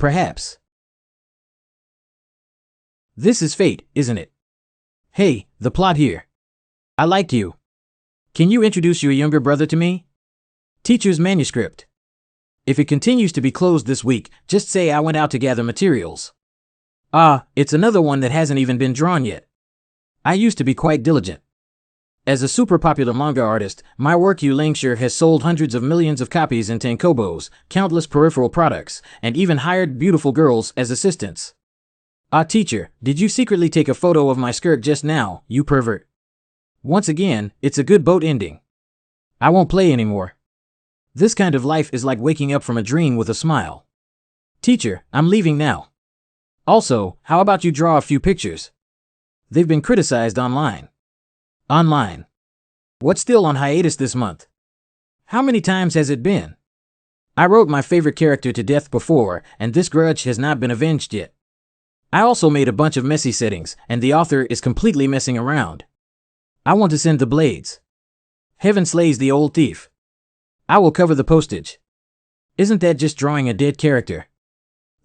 perhaps. This is fate, isn't it? Hey, the plot here. I liked you. Can you introduce your younger brother to me? Teacher's manuscript. If it continues to be closed this week, just say I went out to gather materials. It's another one that hasn't even been drawn yet. I used to be quite diligent. As a super popular manga artist, my work Ulangshire has sold hundreds of millions of copies in tankobos, countless peripheral products, and even hired beautiful girls as assistants. Teacher, did you secretly take a photo of my skirt just now, you pervert? Once again, it's a good boat ending. I won't play anymore. This kind of life is like waking up from a dream with a smile. Teacher, I'm leaving now. Also, how about you draw a few pictures? They've been criticized online. Online. What's still on hiatus this month? How many times has it been? I wrote my favorite character to death before, and this grudge has not been avenged yet. I also made a bunch of messy settings, and the author is completely messing around. I want to send the blades. Heaven slays the old thief. I will cover the postage. Isn't that just drawing a dead character?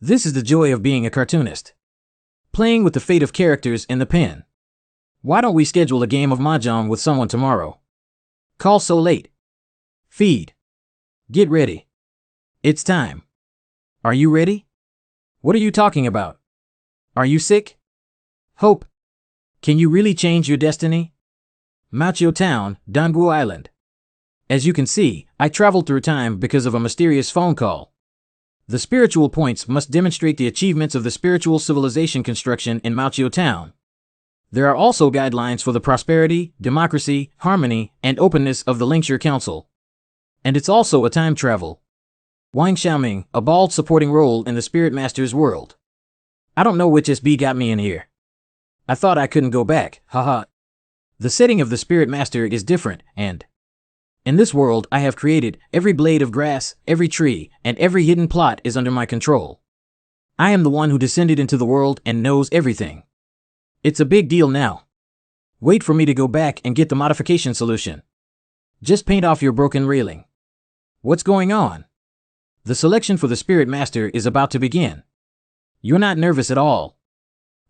This is the joy of being a cartoonist. Playing with the fate of characters in the pen. Why don't we schedule a game of mahjong with someone tomorrow? Call so late. Feed. Get ready. It's time. Are you ready? What are you talking about? Are you sick? Hope. Can you really change your destiny? Machio Town, Dangu Island. As you can see, I traveled through time because of a mysterious phone call. The spiritual points must demonstrate the achievements of the spiritual civilization construction in Machio Town. There are also guidelines for the prosperity, democracy, harmony, and openness of the Lingshire Council. And it's also a time travel. Wang Xiaoming, a bald supporting role in the Spirit Master's world. I don't know which SB got me in here. I thought I couldn't go back, haha. The setting of the Spirit Master is different, and in this world I have created, every blade of grass, every tree, and every hidden plot is under my control. I am the one who descended into the world and knows everything. It's a big deal now. Wait for me to go back and get the modification solution. Just paint off your broken railing. What's going on? The selection for the Spirit Master is about to begin. You're not nervous at all.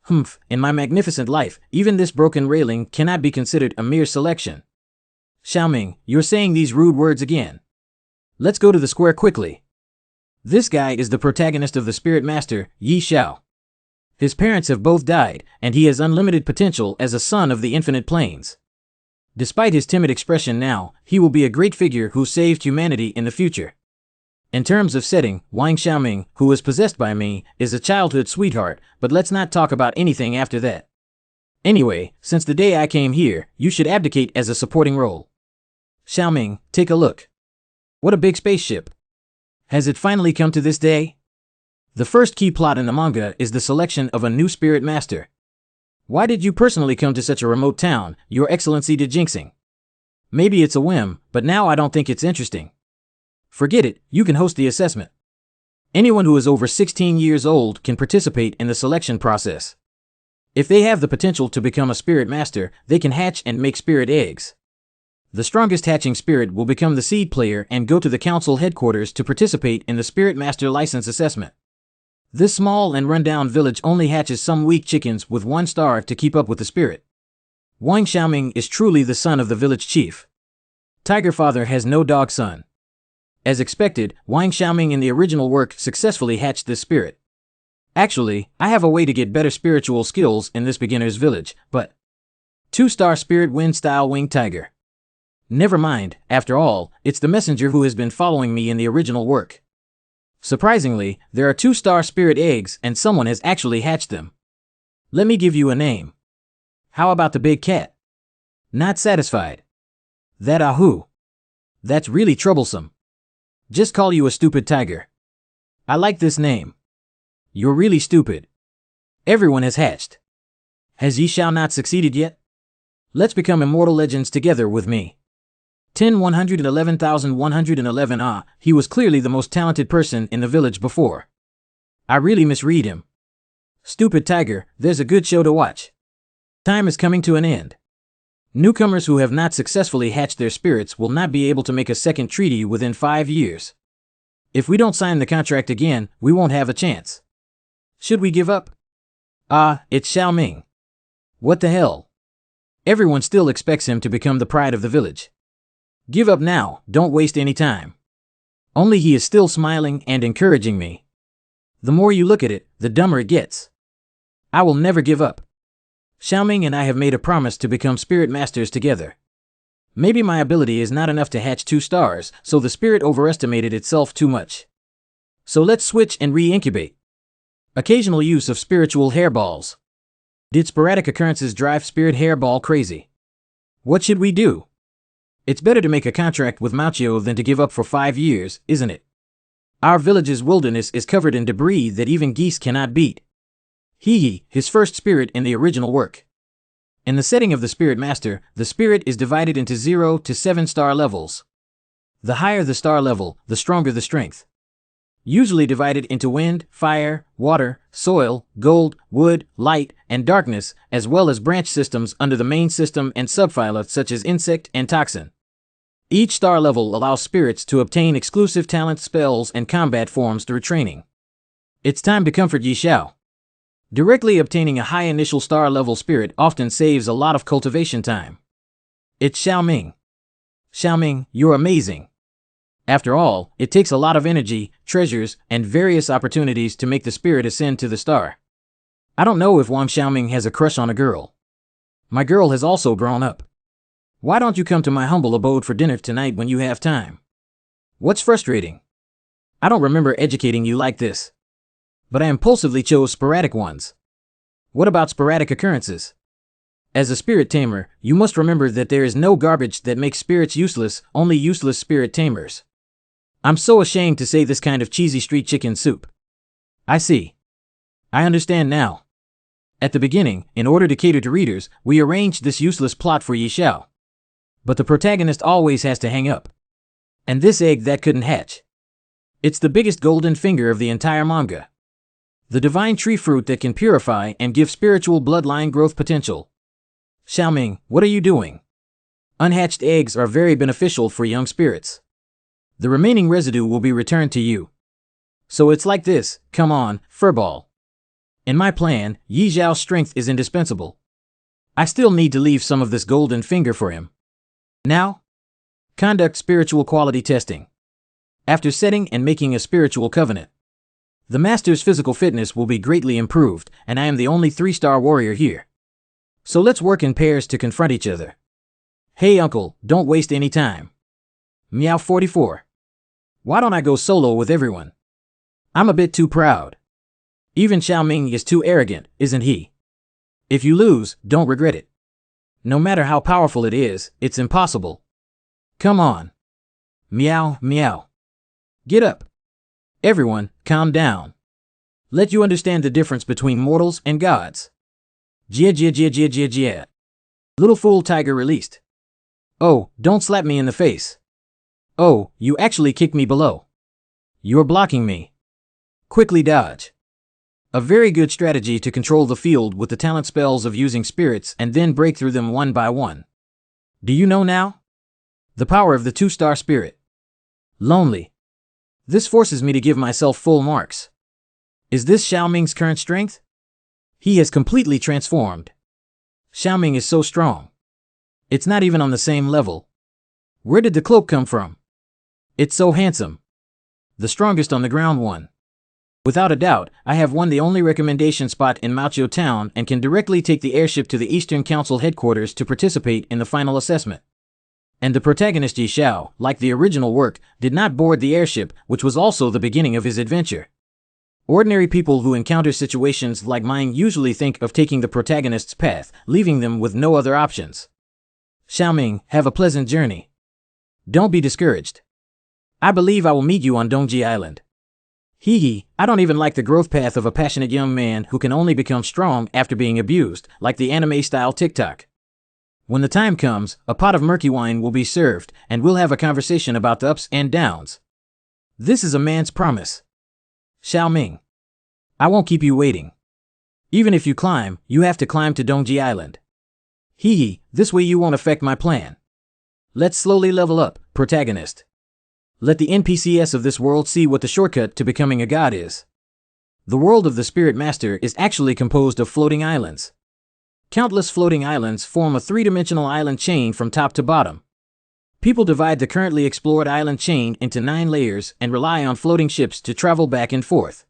Humph, in my magnificent life, even this broken railing cannot be considered a mere selection. Xiaoming, you're saying these rude words again. Let's go to the square quickly. This guy is the protagonist of the Spirit Master, Yi Xiao. His parents have both died, and he has unlimited potential as a son of the infinite planes. Despite his timid expression now, he will be a great figure who saved humanity in the future. In terms of setting, Wang Xiaoming, who was possessed by me, is a childhood sweetheart, but let's not talk about anything after that. Anyway, since the day I came here, you should abdicate as a supporting role. Xiaoming, take a look. What a big spaceship. Has it finally come to this day? The first key plot in the manga is the selection of a new Spirit Master. Why did you personally come to such a remote town, Your Excellency de Jinxing? Maybe it's a whim, but now I don't think it's interesting. Forget it, you can host the assessment. Anyone who is over 16 years old can participate in the selection process. If they have the potential to become a Spirit Master, they can hatch and make spirit eggs. The strongest hatching spirit will become the seed player and go to the council headquarters to participate in the Spirit Master license assessment. This small and rundown village only hatches some weak chickens with 1 star to keep up with the spirit. Wang Xiaoming is truly the son of the village chief. Tiger Father has no dog son. As expected, Wang Xiaoming in the original work successfully hatched this spirit. Actually, I have a way to get better spiritual skills in this beginner's village, but 2-star spirit wind style winged tiger. Never mind, after all, it's the messenger who has been following me in the original work. Surprisingly, there are 2-star spirit eggs and someone has actually hatched them. Let me give you a name. How about the big cat? Not satisfied. That Ahu. That's really troublesome. Just call you a stupid tiger. I like this name. You're really stupid. Everyone has hatched. Has Yi Xiao not succeeded yet? Let's become immortal legends together with me. 10,111,111. He was clearly the most talented person in the village before. I really misread him. Stupid tiger, there's a good show to watch. Time is coming to an end. Newcomers who have not successfully hatched their spirits will not be able to make a second treaty within 5 years. If we don't sign the contract again, we won't have a chance. Should we give up? Ah, it's Xiao Ming. What the hell? Everyone still expects him to become the pride of the village. Give up now, don't waste any time. Only he is still smiling and encouraging me. The more you look at it, the dumber it gets. I will never give up. Xiaoming and I have made a promise to become spirit masters together. Maybe my ability is not enough to hatch 2 stars, so the spirit overestimated itself too much. So let's switch and re-incubate. Occasional use of spiritual hairballs. Did sporadic occurrences drive spirit hairball crazy? What should we do? It's better to make a contract with Machio than to give up for 5 years, isn't it? Our village's wilderness is covered in debris that even geese cannot beat. Hee, his first spirit in the original work. In the setting of the Spirit Master, the spirit is divided into 0 to 7 star levels. The higher the star level, the stronger the strength. Usually divided into wind, fire, water, soil, gold, wood, light, and darkness, as well as branch systems under the main system and subphyla such as insect and toxin. Each star level allows spirits to obtain exclusive talent spells and combat forms through training. It's time to comfort Yi Xiao. Directly obtaining a high initial star level spirit often saves a lot of cultivation time. It's Xiao Ming. Xiao Ming, you're amazing. After all, it takes a lot of energy, treasures, and various opportunities to make the spirit ascend to the star. I don't know if Wang Xiaoming has a crush on a girl. My girl has also grown up. Why don't you come to my humble abode for dinner tonight when you have time? What's frustrating? I don't remember educating you like this. But I impulsively chose sporadic ones. What about sporadic occurrences? As a spirit tamer, you must remember that there is no garbage that makes spirits useless, only useless spirit tamers. I'm so ashamed to say this kind of cheesy street chicken soup. I see. I understand now. At the beginning, in order to cater to readers, we arranged this useless plot for Yi Xiao. But the protagonist always has to hang up. And this egg that couldn't hatch. It's the biggest golden finger of the entire manga. The divine tree fruit that can purify and give spiritual bloodline growth potential. Xiaoming, what are you doing? Unhatched eggs are very beneficial for young spirits. The remaining residue will be returned to you. So it's like this, come on, furball. In my plan, Yi Xiao's strength is indispensable. I still need to leave some of this golden finger for him. Now? Conduct spiritual quality testing. After setting and making a spiritual covenant, the master's physical fitness will be greatly improved, and I am the only 3-star warrior here. So let's work in pairs to confront each other. Hey uncle, don't waste any time. Meow 44. Why don't I go solo with everyone? I'm a bit too proud. Even Xiao Ming is too arrogant, isn't he? If you lose, don't regret it. No matter how powerful it is, it's impossible. Come on. Meow, meow. Get up. Everyone, calm down. Let you understand the difference between mortals and gods. Jia jia jia jia jia jia. Little fool tiger released. Oh, don't slap me in the face. Oh, you actually kicked me below. You're blocking me. Quickly dodge. A very good strategy to control the field with the talent spells of using spirits and then break through them one by one. Do you know now? The power of the 2-star spirit. Lonely. This forces me to give myself full marks. Is this Xiao Ming's current strength? He has completely transformed. Xiao Ming is so strong. It's not even on the same level. Where did the cloak come from? It's so handsome. The strongest on the ground one. Without a doubt, I have won the only recommendation spot in Maoqiu Town and can directly take the airship to the Eastern Council headquarters to participate in the final assessment. And the protagonist Yi Xiao, like the original work, did not board the airship, which was also the beginning of his adventure. Ordinary people who encounter situations like mine usually think of taking the protagonist's path, leaving them with no other options. Xiaoming, have a pleasant journey. Don't be discouraged. I believe I will meet you on Dongji Island. Hee, I don't even like the growth path of a passionate young man who can only become strong after being abused, like the anime-style TikTok. When the time comes, a pot of murky wine will be served, and we'll have a conversation about the ups and downs. This is a man's promise. Xiao Ming. I won't keep you waiting. Even if you climb, you have to climb to Dongji Island. Hee, this way you won't affect my plan. Let's slowly level up, protagonist. Let the NPCs of this world see what the shortcut to becoming a god is. The world of the Spirit Master is actually composed of floating islands. Countless floating islands form a three-dimensional island chain from top to bottom. People divide the currently explored island chain into 9 layers and rely on floating ships to travel back and forth.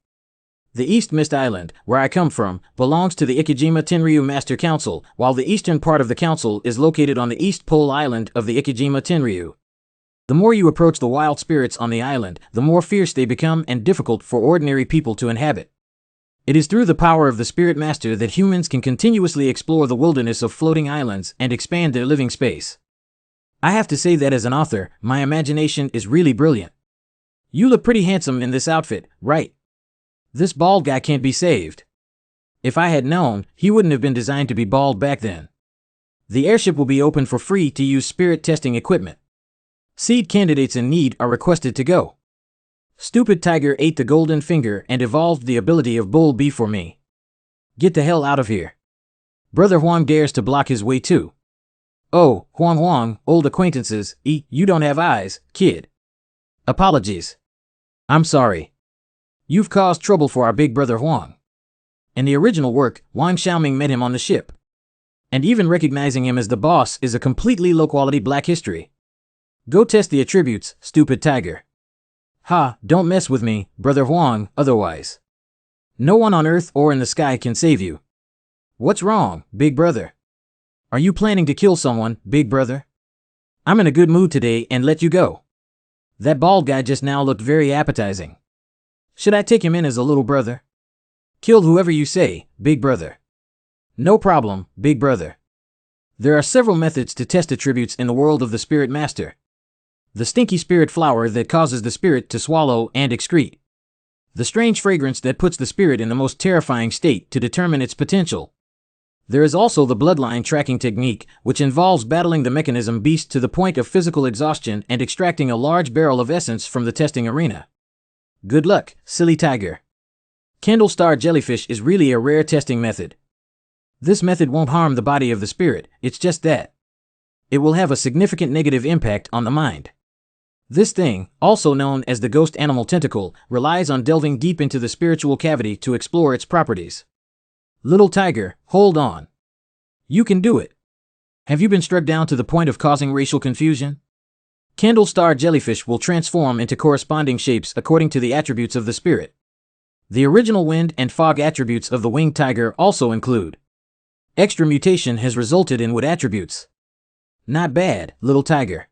The East Mist Island, where I come from, belongs to the Ikejima Tenryu Master Council, while the eastern part of the council is located on the East Pole Island of the Ikejima Tenryu. The more you approach the wild spirits on the island, the more fierce they become and difficult for ordinary people to inhabit. It is through the power of the Spirit Master that humans can continuously explore the wilderness of floating islands and expand their living space. I have to say that as an author, my imagination is really brilliant. You look pretty handsome in this outfit, right? This bald guy can't be saved. If I had known, he wouldn't have been designed to be bald back then. The airship will be open for free to use spirit testing equipment. Seed candidates in need are requested to go. Stupid Tiger ate the golden finger and evolved the ability of Bull B for me. Get the hell out of here. Brother Huang dares to block his way too. Oh, Huang, old acquaintances, you don't have eyes, kid. Apologies. I'm sorry. You've caused trouble for our big brother Huang. In the original work, Wang Xiaoming met him on the ship. And even recognizing him as the boss is a completely low-quality black history. Go test the attributes, stupid tiger. Ha, don't mess with me, brother Huang, otherwise. No one on Earth or in the sky can save you. What's wrong, big brother? Are you planning to kill someone, big brother? I'm in a good mood today and let you go. That bald guy just now looked very appetizing. Should I take him in as a little brother? Kill whoever you say, big brother. No problem, big brother. There are several methods to test attributes in the world of the Spirit Master. The stinky spirit flower that causes the spirit to swallow and excrete. The strange fragrance that puts the spirit in the most terrifying state to determine its potential. There is also the bloodline tracking technique, which involves battling the mechanism beast to the point of physical exhaustion and extracting a large barrel of essence from the testing arena. Good luck, silly tiger. Candle Star Jellyfish is really a rare testing method. This method won't harm the body of the spirit, it's just that it will have a significant negative impact on the mind. This thing, also known as the ghost animal tentacle, relies on delving deep into the spiritual cavity to explore its properties. Little tiger, hold on. You can do it. Have you been struck down to the point of causing racial confusion? Candle Star Jellyfish will transform into corresponding shapes according to the attributes of the spirit. The original wind and fog attributes of the winged tiger also include. Extra mutation has resulted in wood attributes. Not bad, little tiger.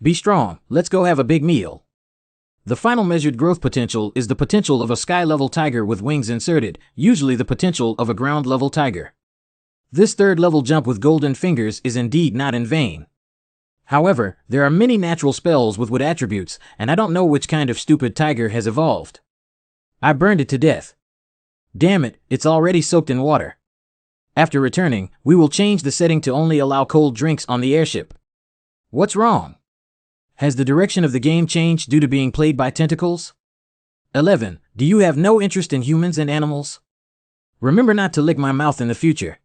Be strong, let's go have a big meal. The final measured growth potential is the potential of a sky-level tiger with wings inserted, usually the potential of a ground-level tiger. This third-level jump with golden fingers is indeed not in vain. However, there are many natural spells with wood attributes, and I don't know which kind of stupid tiger has evolved. I burned it to death. Damn it, it's already soaked in water. After returning, we will change the setting to only allow cold drinks on the airship. What's wrong? Has the direction of the game changed due to being played by tentacles? 11. Do you have no interest in humans and animals? Remember not to lick my mouth in the future.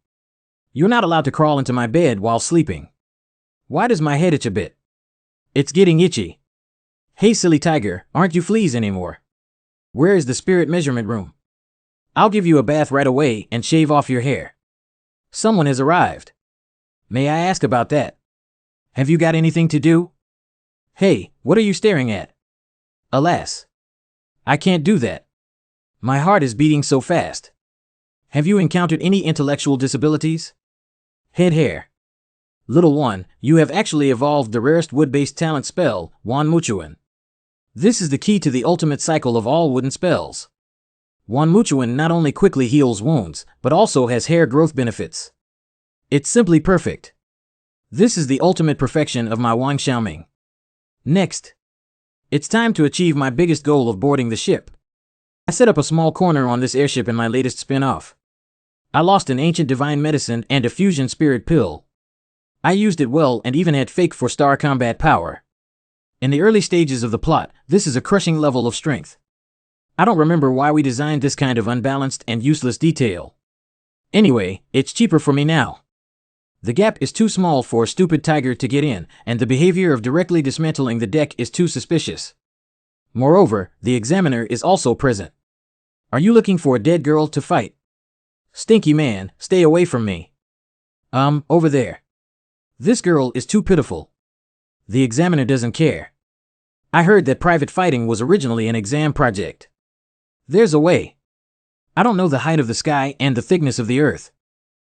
You're not allowed to crawl into my bed while sleeping. Why does my head itch a bit? It's getting itchy. Hey silly tiger, aren't you fleas anymore? Where is the spirit measurement room? I'll give you a bath right away and shave off your hair. Someone has arrived. May I ask about that? Have you got anything to do? Hey, what are you staring at? Alas. I can't do that. My heart is beating so fast. Have you encountered any intellectual disabilities? Head hair. Little one, you have actually evolved the rarest wood-based talent spell, Wan Muchuan. This is the key to the ultimate cycle of all wooden spells. Wan Muchuan not only quickly heals wounds, but also has hair growth benefits. It's simply perfect. This is the ultimate perfection of my Wang Xiaoming. Next, it's time to achieve my biggest goal of boarding the ship. I set up a small corner on this airship in my latest spin-off. I lost an ancient divine medicine and a fusion spirit pill. I used it well and even had fake 4-star combat power. In the early stages of the plot, this is a crushing level of strength. I don't remember why we designed this kind of unbalanced and useless detail. Anyway, it's cheaper for me now. The gap is too small for a stupid tiger to get in, and the behavior of directly dismantling the deck is too suspicious. Moreover, the examiner is also present. Are you looking for a dead girl to fight? Stinky man, stay away from me. Over there. This girl is too pitiful. The examiner doesn't care. I heard that private fighting was originally an exam project. There's a way. I don't know the height of the sky and the thickness of the earth.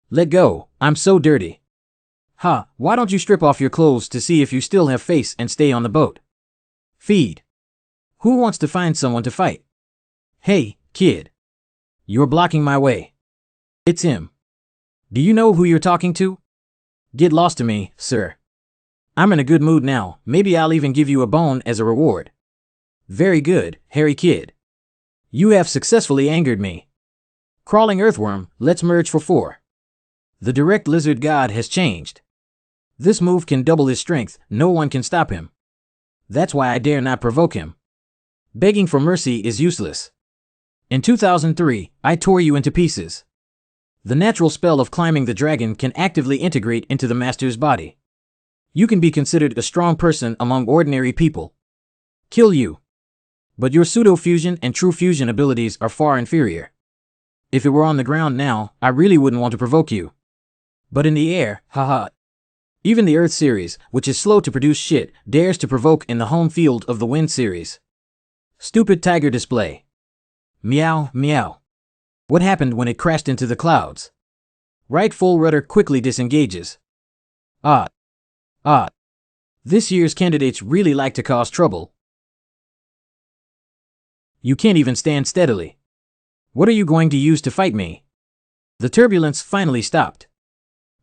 Let go, I'm so dirty. Ha, why don't you strip off your clothes to see if you still have face and stay on the boat? Feed. Who wants to find someone to fight? Hey, kid. You're blocking my way. It's him. Do you know who you're talking to? Get lost to me, sir. I'm in a good mood now, maybe I'll even give you a bone as a reward. Very good, hairy kid. You have successfully angered me. Crawling earthworm, let's merge for 4. The direct lizard god has changed. This move can double his strength, no one can stop him. That's why I dare not provoke him. Begging for mercy is useless. In 2003, I tore you into pieces. The natural spell of climbing the dragon can actively integrate into the master's body. You can be considered a strong person among ordinary people. Kill you. But your pseudo-fusion and true fusion abilities are far inferior. If it were on the ground now, I really wouldn't want to provoke you. But in the air, haha. Even the Earth series, which is slow to produce shit, dares to provoke in the home field of the Wind series. Stupid tiger display. Meow, meow. What happened when it crashed into the clouds? Right full rudder quickly disengages. This year's candidates really like to cause trouble. You can't even stand steadily. What are you going to use to fight me? The turbulence finally stopped.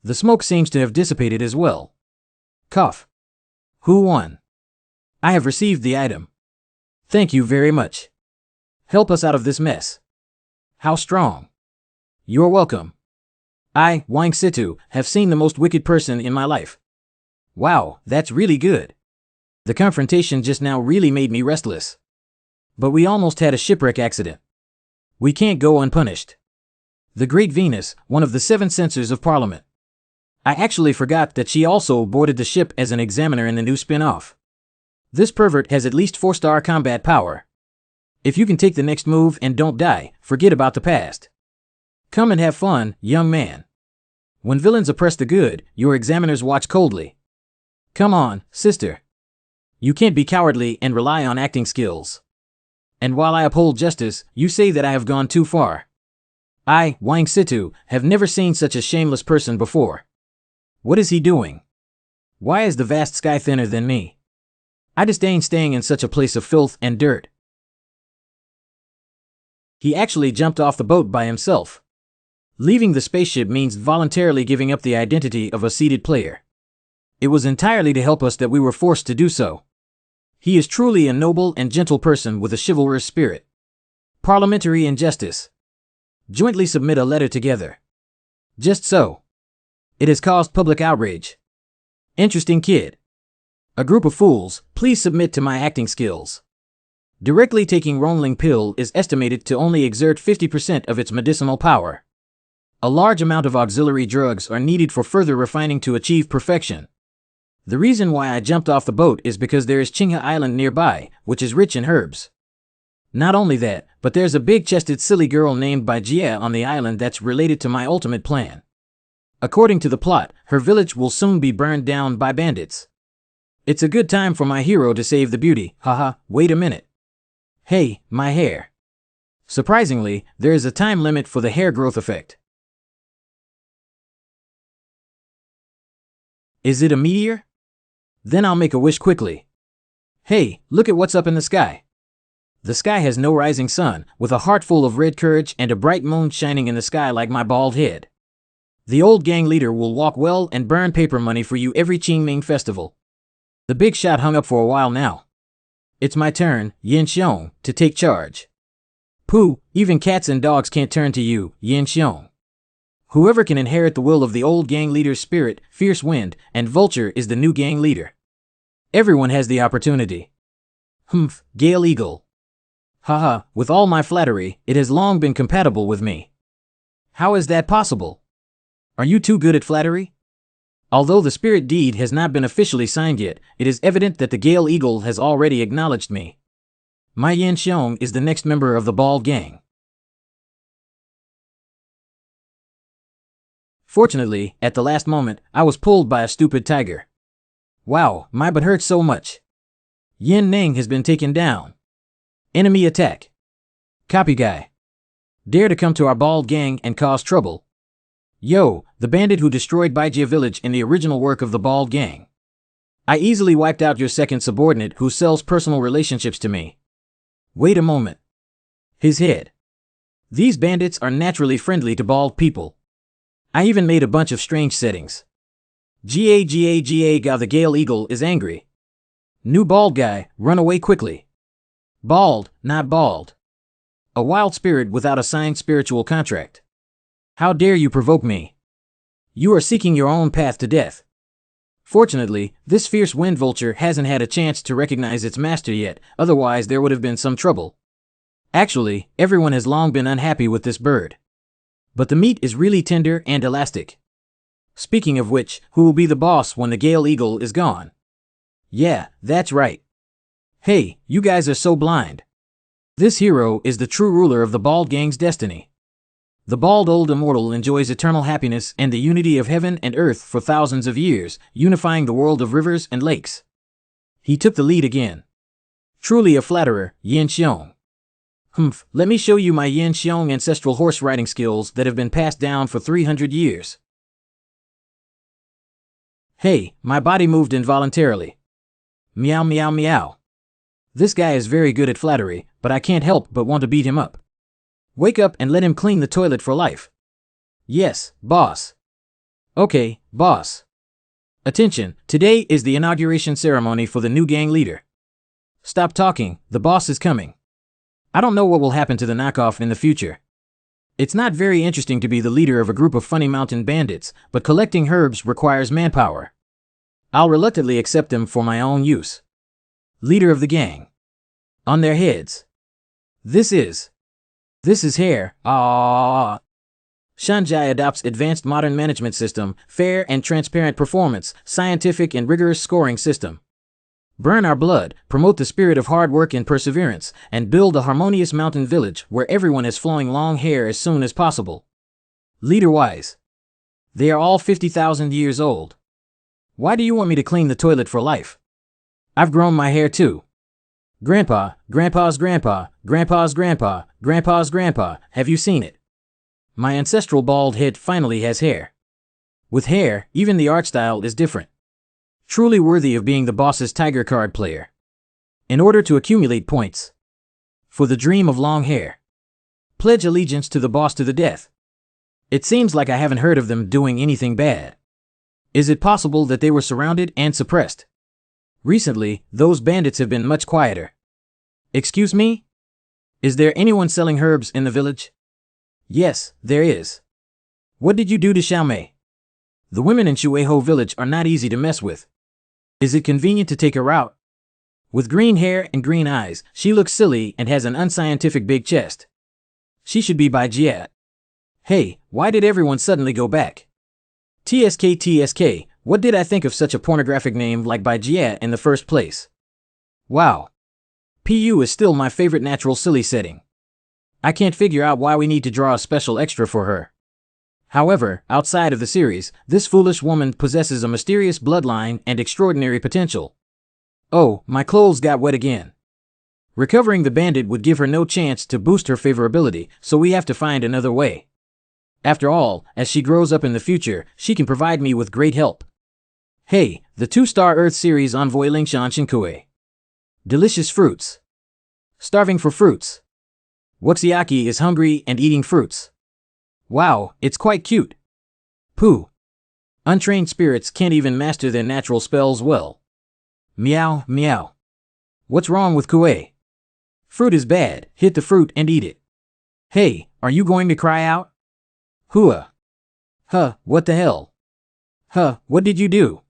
The smoke seems to have dissipated as well. Cough. Who won? I have received the item. Thank you very much. Help us out of this mess. How strong? You're welcome. I, Wang Situ, have seen the most wicked person in my life. Wow, that's really good. The confrontation just now really made me restless. But we almost had a shipwreck accident. We can't go unpunished. The Great Venus, one of the 7 censors of Parliament. I actually forgot that she also boarded the ship as an examiner in the new spin-off. This pervert has at least 4-star combat power. If you can take the next move and don't die, forget about the past. Come and have fun, young man. When villains oppress the good, your examiners watch coldly. Come on, sister. You can't be cowardly and rely on acting skills. And while I uphold justice, you say that I have gone too far. I, Wang Situ, have never seen such a shameless person before. What is he doing? Why is the vast sky thinner than me? I disdain staying in such a place of filth and dirt. He actually jumped off the boat by himself. Leaving the spaceship means voluntarily giving up the identity of a seated player. It was entirely to help us that we were forced to do so. He is truly a noble and gentle person with a chivalrous spirit. Parliamentary injustice. Jointly submit a letter together. Just so. It has caused public outrage. Interesting kid. A group of fools, please submit to my acting skills. Directly taking Ronling pill is estimated to only exert 50% of its medicinal power. A large amount of auxiliary drugs are needed for further refining to achieve perfection. The reason why I jumped off the boat is because there is Qinghe Island nearby, which is rich in herbs. Not only that, but there's a big-chested silly girl named Bai Jie on the island that's related to my ultimate plan. According to the plot, her village will soon be burned down by bandits. It's a good time for my hero to save the beauty, haha, wait a minute. Hey, my hair. Surprisingly, there is a time limit for the hair growth effect. Is it a meteor? Then I'll make a wish quickly. Hey, look at what's up in the sky. The sky has no rising sun, with a heart full of red courage and a bright moon shining in the sky like my bald head. The old gang leader will walk well and burn paper money for you every Qingming festival. The big shot hung up for a while now. It's my turn, Yin Xiong, to take charge. Pooh, even cats and dogs can't turn to you, Yin Xiong. Whoever can inherit the will of the old gang leader's spirit, Fierce Wind, and Vulture is the new gang leader. Everyone has the opportunity. Humph, Gale Eagle. Haha, with all my flattery, it has long been compatible with me. How is that possible? Are you too good at flattery? Although the spirit deed has not been officially signed yet, it is evident that the Gale Eagle has already acknowledged me. My Yin Xiong is the next member of the Bald Gang. Fortunately, at the last moment, I was pulled by a stupid tiger. Wow, my butt hurts so much. Yin Ning has been taken down. Enemy attack. Copy guy. Dare to come to our Bald Gang and cause trouble. Yo, the bandit who destroyed Baijia village in the original work of the Bald Gang. I easily wiped out your second subordinate who sells personal relationships to me. Wait a moment. His head. These bandits are naturally friendly to bald people. I even made a bunch of strange settings. GA the Gale Eagle is angry. New bald guy, run away quickly. Bald, not bald. A wild spirit without a signed spiritual contract. How dare you provoke me? You are seeking your own path to death. Fortunately, this fierce wind vulture hasn't had a chance to recognize its master yet, otherwise there would have been some trouble. Actually, everyone has long been unhappy with this bird. But the meat is really tender and elastic. Speaking of which, who will be the boss when the Gale Eagle is gone? Yeah, that's right. Hey, you guys are so blind. This hero is the true ruler of the Bald Gang's destiny. The bald old immortal enjoys eternal happiness and the unity of heaven and earth for thousands of years, unifying the world of rivers and lakes. He took the lead again. Truly a flatterer, Yin Xiong. Let me show you my Yin Xiong ancestral horse riding skills that have been passed down for 300 years. Hey, my body moved involuntarily. Meow meow meow. This guy is very good at flattery, but I can't help but want to beat him up. Wake up and let him clean the toilet for life. Yes, boss. Okay, boss. Attention, today is the inauguration ceremony for the new gang leader. Stop talking, the boss is coming. I don't know what will happen to the knockoff in the future. It's not very interesting to be the leader of a group of funny mountain bandits, but collecting herbs requires manpower. I'll reluctantly accept them for my own use. Leader of the gang. On their heads. This is hair. Shanjai adopts advanced modern management system, fair and transparent performance, scientific and rigorous scoring system. Burn our blood, promote the spirit of hard work and perseverance, and build a harmonious mountain village where everyone has flowing long hair as soon as possible. Leader-wise. They are all 50,000 years old. Why do you want me to clean the toilet for life? I've grown my hair too. Grandpa, Grandpa's grandpa, Grandpa's grandpa, Grandpa's grandpa, have you seen it? My ancestral bald head finally has hair. With hair, even the art style is different. Truly worthy of being the boss's tiger card player. In order to accumulate points. For the dream of long hair. Pledge allegiance to the boss to the death. It seems like I haven't heard of them doing anything bad. Is it possible that they were surrounded and suppressed? Recently, those bandits have been much quieter. Excuse me? Is there anyone selling herbs in the village? Yes, there is. What did you do to Xiaomei? The women in Shueihou village are not easy to mess with. Is it convenient to take her out? With green hair and green eyes, she looks silly and has an unscientific big chest. She should be by Jia. Hey, why did everyone suddenly go back? TSK, what did I think of such a pornographic name like Bai Jia in the first place? Wow. PU is still my favorite natural silly setting. I can't figure out why we need to draw a special extra for her. However, outside of the series, this foolish woman possesses a mysterious bloodline and extraordinary potential. Oh, my clothes got wet again. Recovering the bandit would give her no chance to boost her favorability, so we have to find another way. After all, as she grows up in the future, she can provide me with great help. Hey, the 2-star Earth series envoy Lingshan Shinkue. Delicious fruits. Starving for fruits. Waxiaki is hungry and eating fruits. Wow, it's quite cute. Pooh. Untrained spirits can't even master their natural spells well. Meow, meow. What's wrong with Kue? Fruit is bad, hit the fruit and eat it. Hey, are you going to cry out? Hua. Huh, what the hell? Huh, what did you do?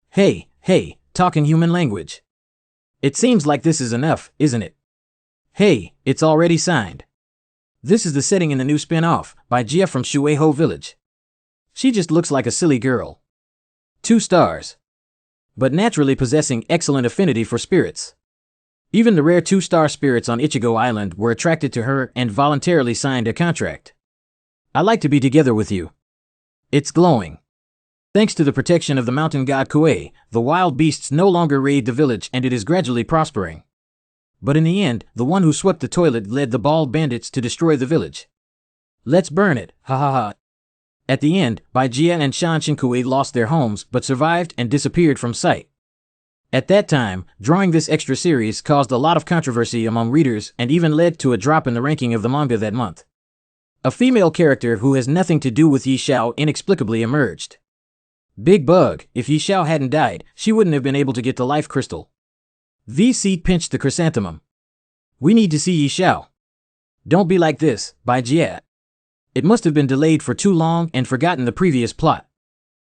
Hey, talk in human language. It seems like this is enough, isn't it? Hey, it's already signed. This is the setting in the new spin-off, by Jia from Shueihou village. She just looks like a silly girl. 2 stars. But naturally possessing excellent affinity for spirits. Even the rare 2-star spirits on Ichigo Island were attracted to her and voluntarily signed a contract. I like to be together with you. It's glowing. Thanks to the protection of the mountain god Kuei, the wild beasts no longer raid the village and it is gradually prospering. But in the end, the one who swept the toilet led the bald bandits to destroy the village. Let's burn it, ha ha ha. At the end, Baijia and Shanshinkui lost their homes but survived and disappeared from sight. At that time, drawing this extra series caused a lot of controversy among readers and even led to a drop in the ranking of the manga that month. A female character who has nothing to do with Yi Xiao inexplicably emerged. Big bug, if Yi Xiao hadn't died, she wouldn't have been able to get the life crystal. VC pinched the chrysanthemum. We need to see Yi Xiao. Don't be like this, Baijia. It must have been delayed for too long and forgotten the previous plot.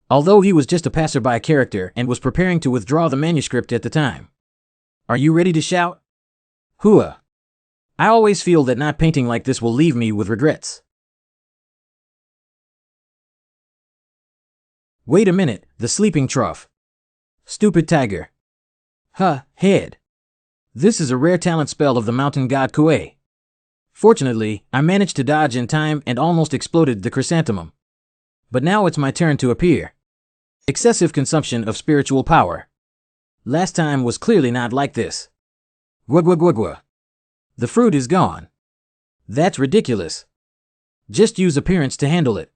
Although he was just a passerby character and was preparing to withdraw the manuscript at the time. Are you ready to shout? Hua. I always feel that not painting like this will leave me with regrets. Wait a minute, the sleeping trough. Stupid tiger. Huh, head. This is a rare talent spell of the mountain god Kuei. Fortunately, I managed to dodge in time and almost exploded the chrysanthemum. But now it's my turn to appear. Excessive consumption of spiritual power. Last time was clearly not like this. Gwagwagwagwa. The fruit is gone. That's ridiculous. Just use appearance to handle it.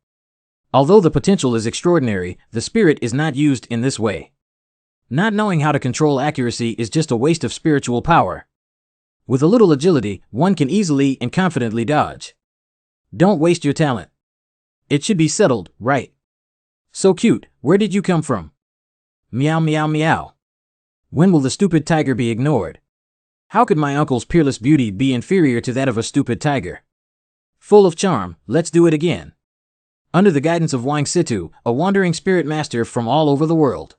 Although the potential is extraordinary, the spirit is not used in this way. Not knowing how to control accuracy is just a waste of spiritual power. With a little agility, one can easily and confidently dodge. Don't waste your talent. It should be settled, right? So cute, where did you come from? Meow meow meow. When will the stupid tiger be ignored? How could my uncle's peerless beauty be inferior to that of a stupid tiger? Full of charm, let's do it again. Under the guidance of Wang Situ, a wandering spirit master from all over the world.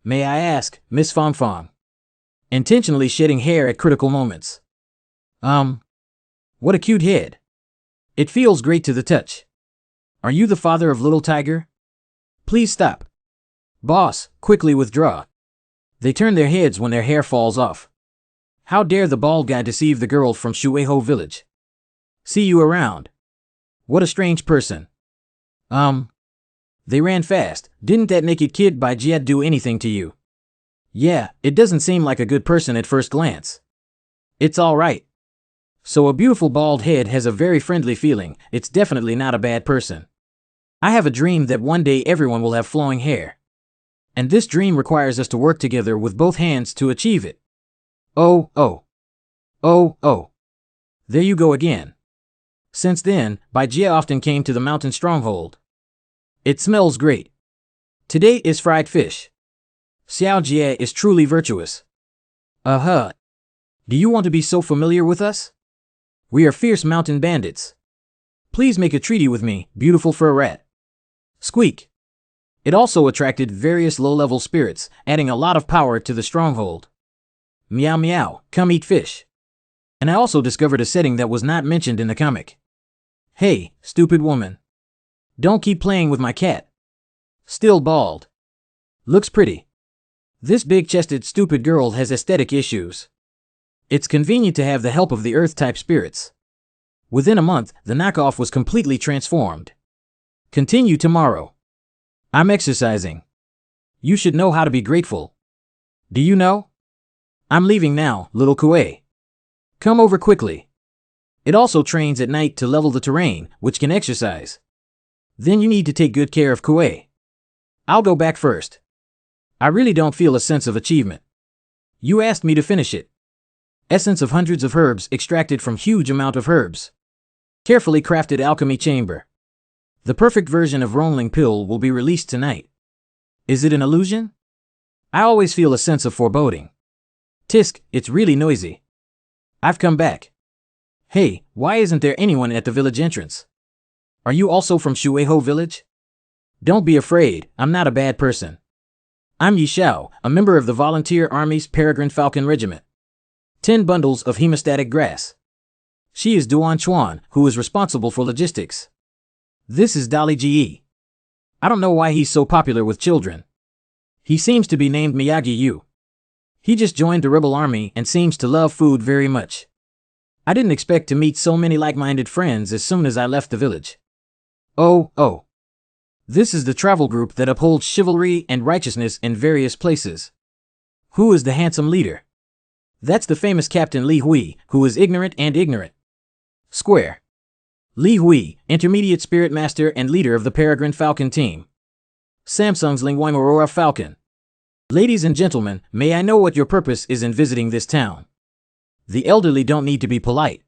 May I ask, Miss Fong Fong? Intentionally shedding hair at critical moments. What a cute head. It feels great to the touch. Are you the father of little tiger? Please stop. Boss, quickly withdraw. They turn their heads when their hair falls off. How dare the bald guy deceive the girl from Shueiho village? See you around. What a strange person. They ran fast. Didn't that naked kid by Jia do anything to you? Yeah, it doesn't seem like a good person at first glance. It's alright. So a beautiful bald head has a very friendly feeling, it's definitely not a bad person. I have a dream that one day everyone will have flowing hair. And this dream requires us to work together with both hands to achieve it. Oh. There you go again. Since then, Baijia often came to the mountain stronghold. It smells great. Today is fried fish. Xiao Jie is truly virtuous. Do you want to be so familiar with us? We are fierce mountain bandits. Please make a treaty with me, beautiful fur rat. Squeak. It also attracted various low-level spirits, adding a lot of power to the stronghold. Meow meow, come eat fish. And I also discovered a setting that was not mentioned in the comic. Hey, stupid woman. Don't keep playing with my cat. Still bald. Looks pretty. This big-chested stupid girl has aesthetic issues. It's convenient to have the help of the Earth-type spirits. Within a month, the knockoff was completely transformed. Continue tomorrow. I'm exercising. You should know how to be grateful. Do you know? I'm leaving now, little Kuei. Come over quickly. It also trains at night to level the terrain, which can exercise. Then you need to take good care of Kuei. I'll go back first. I really don't feel a sense of achievement. You asked me to finish it. Essence of hundreds of herbs extracted from huge amount of herbs. Carefully crafted alchemy chamber. The perfect version of Ronling pill will be released tonight. Is it an illusion? I always feel a sense of foreboding. Tisk, it's really noisy. I've come back. Hey, why isn't there anyone at the village entrance? Are you also from Shueiho village? Don't be afraid, I'm not a bad person. I'm Yi Xiao, a member of the Volunteer Army's Peregrine Falcon Regiment. 10 bundles of hemostatic grass. She is Duan Chuan, who is responsible for logistics. This is Dali Ji. I don't know why he's so popular with children. He seems to be named Miyagi-Yu. He just joined the rebel army and seems to love food very much. I didn't expect to meet so many like-minded friends as soon as I left the village. Oh. This is the travel group that upholds chivalry and righteousness in various places. Who is the handsome leader? That's the famous Captain Li Hui, who is ignorant and ignorant. Square. Li Hui, intermediate spirit master and leader of the Peregrine Falcon team. Samsung's Lingwang Aurora Falcon. Ladies and gentlemen, may I know what your purpose is in visiting this town? The elderly don't need to be polite.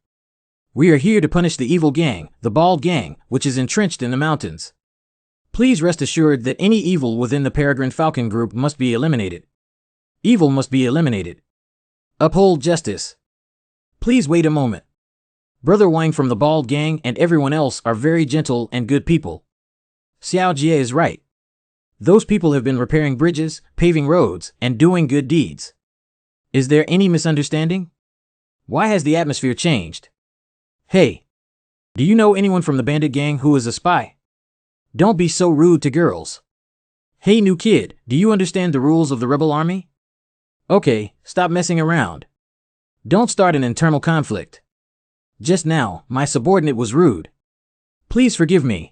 We are here to punish the evil gang, the Bald Gang, which is entrenched in the mountains. Please rest assured that any evil within the Peregrine Falcon group must be eliminated. Evil must be eliminated. Uphold justice. Please wait a moment. Brother Wang from the Bald Gang and everyone else are very gentle and good people. Xiao Jie is right. Those people have been repairing bridges, paving roads, and doing good deeds. Is there any misunderstanding? Why has the atmosphere changed? Hey, do you know anyone from the bandit gang who is a spy? Don't be so rude to girls. Hey new kid, do you understand the rules of the rebel army? Okay, stop messing around. Don't start an internal conflict. Just now, my subordinate was rude. Please forgive me.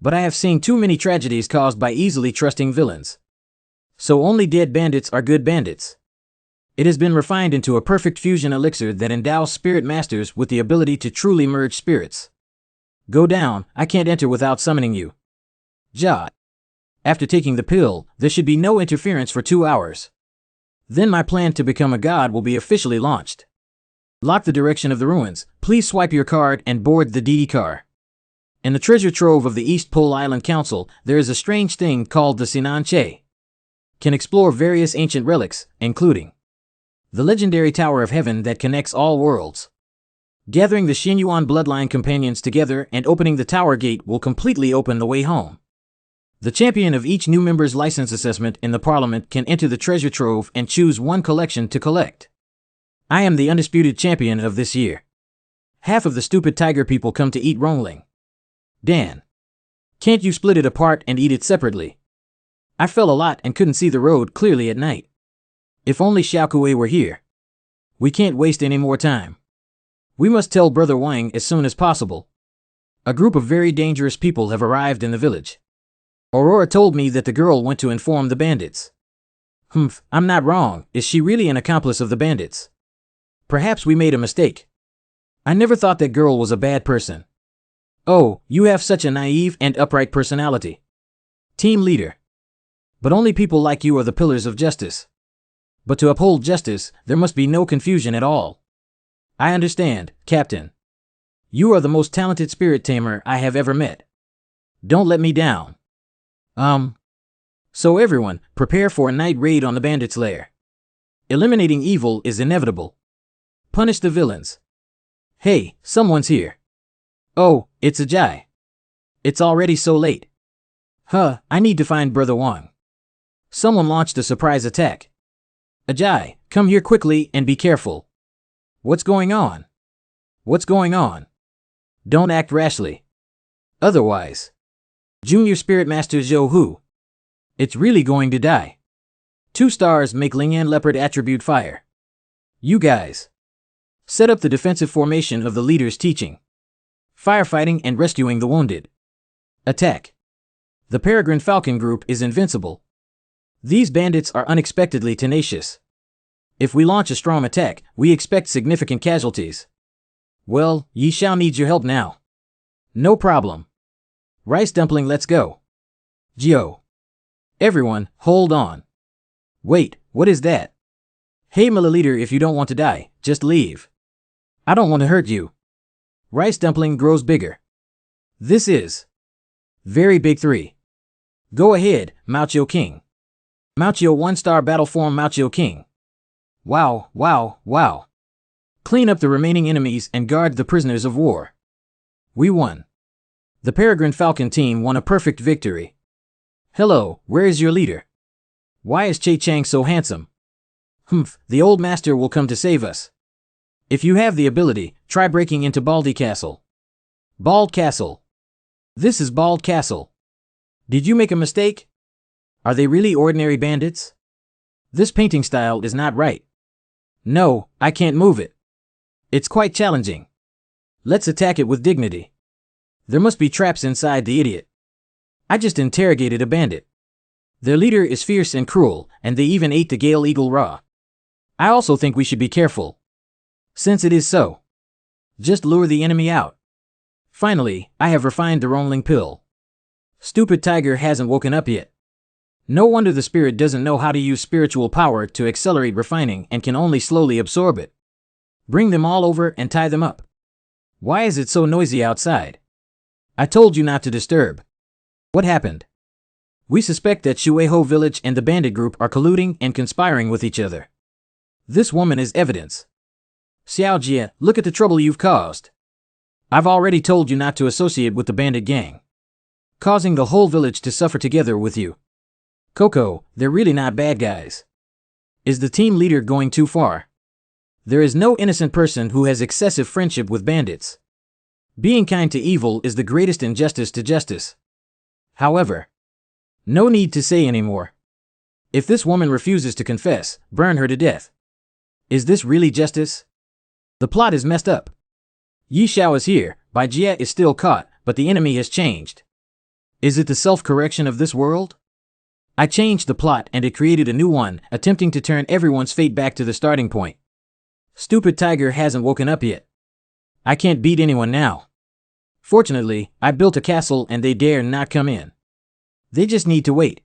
But I have seen too many tragedies caused by easily trusting villains. So only dead bandits are good bandits. It has been refined into a perfect fusion elixir that endows spirit masters with the ability to truly merge spirits. Go down, I can't enter without summoning you. Ja. After taking the pill, there should be no interference for 2 hours. Then my plan to become a god will be officially launched. Lock the direction of the ruins, please swipe your card and board the DD car. In the treasure trove of the East Pole Island Council, there is a strange thing called the Sinan Che. Can explore various ancient relics, including the legendary Tower of Heaven that connects all worlds. Gathering the Xinyuan bloodline companions together and opening the tower gate will completely open the way home. The champion of each new member's license assessment in the parliament can enter the treasure trove and choose one collection to collect. I am the undisputed champion of this year. Half of the stupid tiger people come to eat Rongling. Dan. Can't you split it apart and eat it separately? I fell a lot and couldn't see the road clearly at night. If only Xiaokui were here. We can't waste any more time. We must tell Brother Wang as soon as possible. A group of very dangerous people have arrived in the village. Aurora told me that the girl went to inform the bandits. I'm not wrong. Is she really an accomplice of the bandits? Perhaps we made a mistake. I never thought that girl was a bad person. Oh, you have such a naive and upright personality. Team leader. But only people like you are the pillars of justice. But to uphold justice, there must be no confusion at all. I understand, Captain. You are the most talented spirit tamer I have ever met. Don't let me down. So everyone, prepare for a night raid on the bandits' lair. Eliminating evil is inevitable. Punish the villains. Hey, someone's here. Oh, it's Ajay. It's already so late. I need to find Brother Wang. Someone launched a surprise attack. Ajay, come here quickly and be careful. What's going on? What's going on? Don't act rashly. Otherwise. Junior Spirit Master Zhou Hu. It's really going to die. 2 stars make Lingyan Leopard attribute fire. You guys. Set up the defensive formation of the leader's teaching. Firefighting and rescuing the wounded. Attack. The Peregrine Falcon group is invincible. These bandits are unexpectedly tenacious. If we launch a strong attack, we expect significant casualties. Well, Yi Xiao needs your help now. No problem. Rice Dumpling, let's go. Gio. Everyone, hold on. Wait, what is that? Hey milliliter, if you don't want to die, just leave. I don't want to hurt you. Rice Dumpling grows bigger. This is very big 3. Go ahead, Mao King. Mao 1-star battle form Mao King. Wow. Clean up the remaining enemies and guard the prisoners of war. We won. The Peregrine Falcon team won a perfect victory. Hello, where is your leader? Why is Che Chang so handsome? The old master will come to save us. If you have the ability, try breaking into Baldy Castle. Bald Castle. This is Bald Castle. Did you make a mistake? Are they really ordinary bandits? This painting style is not right. No, I can't move it. It's quite challenging. Let's attack it with dignity. There must be traps inside the idiot. I just interrogated a bandit. Their leader is fierce and cruel, and they even ate the Gale Eagle raw. I also think we should be careful. Since it is so, just lure the enemy out. Finally, I have refined the Roamling pill. Stupid tiger hasn't woken up yet. No wonder the spirit doesn't know how to use spiritual power to accelerate refining and can only slowly absorb it. Bring them all over and tie them up. Why is it so noisy outside? I told you not to disturb. What happened? We suspect that Shueho village and the bandit group are colluding and conspiring with each other. This woman is evidence. Xiaojie, look at the trouble you've caused. I've already told you not to associate with the bandit gang, causing the whole village to suffer together with you. Coco, they're really not bad guys. Is the team leader going too far? There is no innocent person who has excessive friendship with bandits. Being kind to evil is the greatest injustice to justice. However, no need to say any more. If this woman refuses to confess, burn her to death. Is this really justice? The plot is messed up. Yi Xiao is here, Bai Jie is still caught, but the enemy has changed. Is it the self-correction of this world? I changed the plot and it created a new one, attempting to turn everyone's fate back to the starting point. Stupid tiger hasn't woken up yet. I can't beat anyone now. Fortunately, I built a castle and they dare not come in. They just need to wait.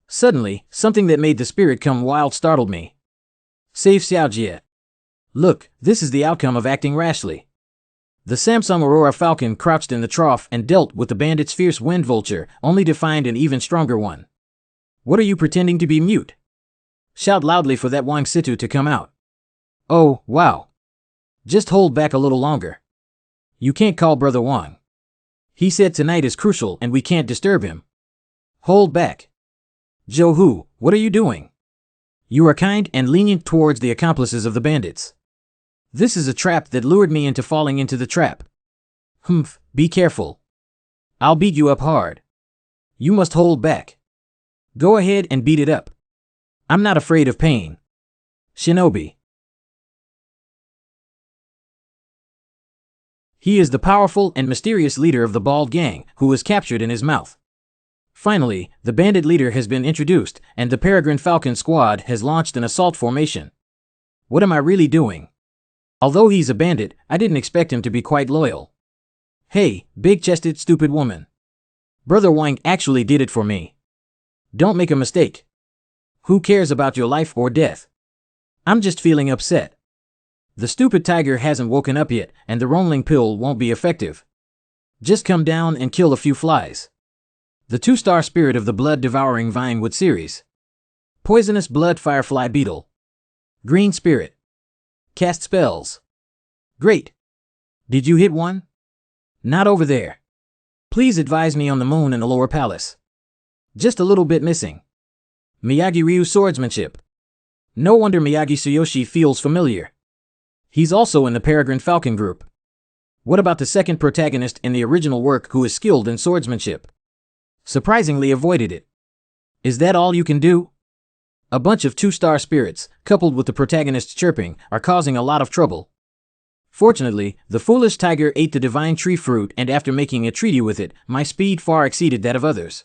Suddenly, something that made the spirit come wild startled me. Save Xiaojie. Look, this is the outcome of acting rashly. The Samsung Aurora Falcon crouched in the trough and dealt with the bandit's fierce wind vulture, only to find an even stronger one. What are you pretending to be mute? Shout loudly for that Wang Situ to come out. Oh, wow. Just hold back a little longer. You can't call Brother Wang. He said tonight is crucial and we can't disturb him. Hold back. Zhou Hu, what are you doing? You are kind and lenient towards the accomplices of the bandits. This is a trap that lured me into falling into the trap. Humph, be careful. I'll beat you up hard. You must hold back. Go ahead and beat it up. I'm not afraid of pain. Shinobi. He is the powerful and mysterious leader of the Bald Gang, who was captured in his mouth. Finally, the bandit leader has been introduced, and the Peregrine Falcon squad has launched an assault formation. What am I really doing? Although he's a bandit, I didn't expect him to be quite loyal. Hey, big-chested stupid woman. Brother Wang actually did it for me. Don't make a mistake. Who cares about your life or death? I'm just feeling upset. The stupid tiger hasn't woken up yet, and the Roamling pill won't be effective. Just come down and kill a few flies. The 2-star spirit of the blood-devouring Vinewood series. Poisonous blood firefly beetle. Green spirit. Cast spells. Great. Did you hit one? Not over there. Please advise me on the moon and the lower palace. Just a little bit missing. Miyagi Ryu swordsmanship. No wonder Miyagi Tsuyoshi feels familiar. He's also in the Peregrine Falcon group. What about the second protagonist in the original work who is skilled in swordsmanship? Surprisingly avoided it. Is that all you can do? A bunch of 2-star spirits, coupled with the protagonist's chirping, are causing a lot of trouble. Fortunately, the foolish tiger ate the divine tree fruit, and after making a treaty with it, my speed far exceeded that of others.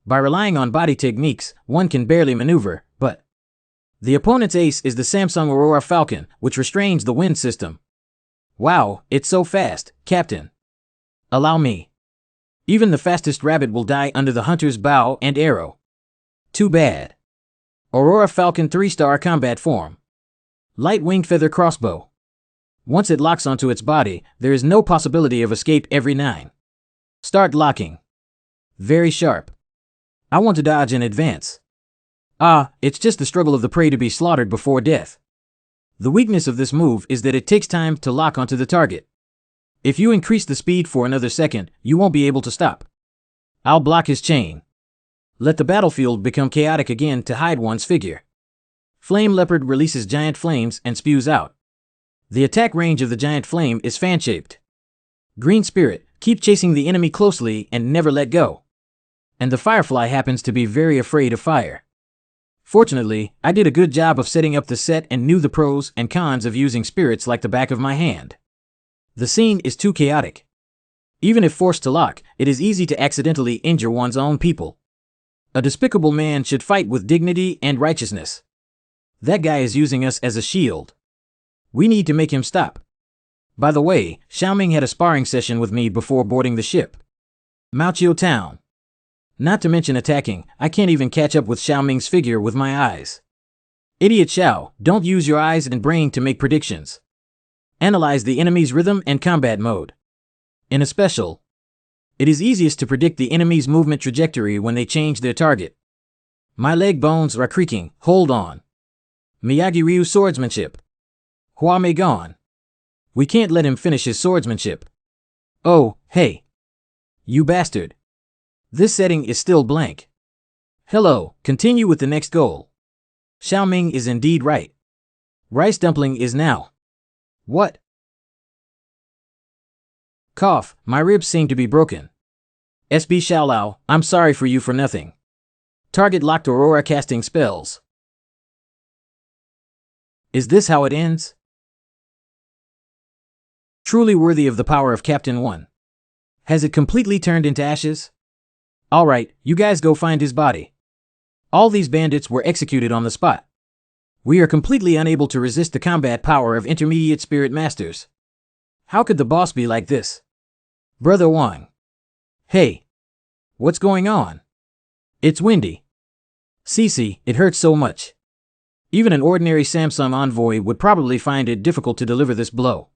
By relying on body techniques, one can barely maneuver, but the opponent's ace is the Samsung Aurora Falcon, which restrains the wind system. Wow, it's so fast, Captain. Allow me. Even the fastest rabbit will die under the hunter's bow and arrow. Too bad. Aurora Falcon 3-star combat form. Light winged feather crossbow. Once it locks onto its body, there is no possibility of escape every 9. Start locking. Very sharp. I want to dodge in advance. It's just the struggle of the prey to be slaughtered before death. The weakness of this move is that it takes time to lock onto the target. If you increase the speed for another second, you won't be able to stop. I'll block his chain. Let the battlefield become chaotic again to hide one's figure. Flame Leopard releases giant flames and spews out. The attack range of the giant flame is fan-shaped. Green Spirit, keep chasing the enemy closely and never let go. And the firefly happens to be very afraid of fire. Fortunately, I did a good job of setting up the set and knew the pros and cons of using spirits like the back of my hand. The scene is too chaotic. Even if forced to lock, it is easy to accidentally injure one's own people. A despicable man should fight with dignity and righteousness. That guy is using us as a shield. We need to make him stop. By the way, Xiaoming had a sparring session with me before boarding the ship. Maoqiu Town. Not to mention attacking, I can't even catch up with Xiaoming's figure with my eyes. Idiot Xiao, don't use your eyes and brain to make predictions. Analyze the enemy's rhythm and combat mode. In a special, it is easiest to predict the enemy's movement trajectory when they change their target. My leg bones are creaking, hold on. Miyagi Ryu swordsmanship. Hua Mei gone. We can't let him finish his swordsmanship. Oh, hey. You bastard. This setting is still blank. Hello, continue with the next goal. Xiaoming is indeed right. Rice dumpling is now. What? Cough, my ribs seem to be broken. SB Xiaolao, I'm sorry for you for nothing. Target locked Aurora casting spells. Is this how it ends? Truly worthy of the power of Captain 1. Has it completely turned into ashes? Alright, you guys go find his body. All these bandits were executed on the spot. We are completely unable to resist the combat power of intermediate spirit masters. How could the boss be like this? Brother Wang. Hey. What's going on? It's windy. Cece, it hurts so much. Even an ordinary Samsung envoy would probably find it difficult to deliver this blow.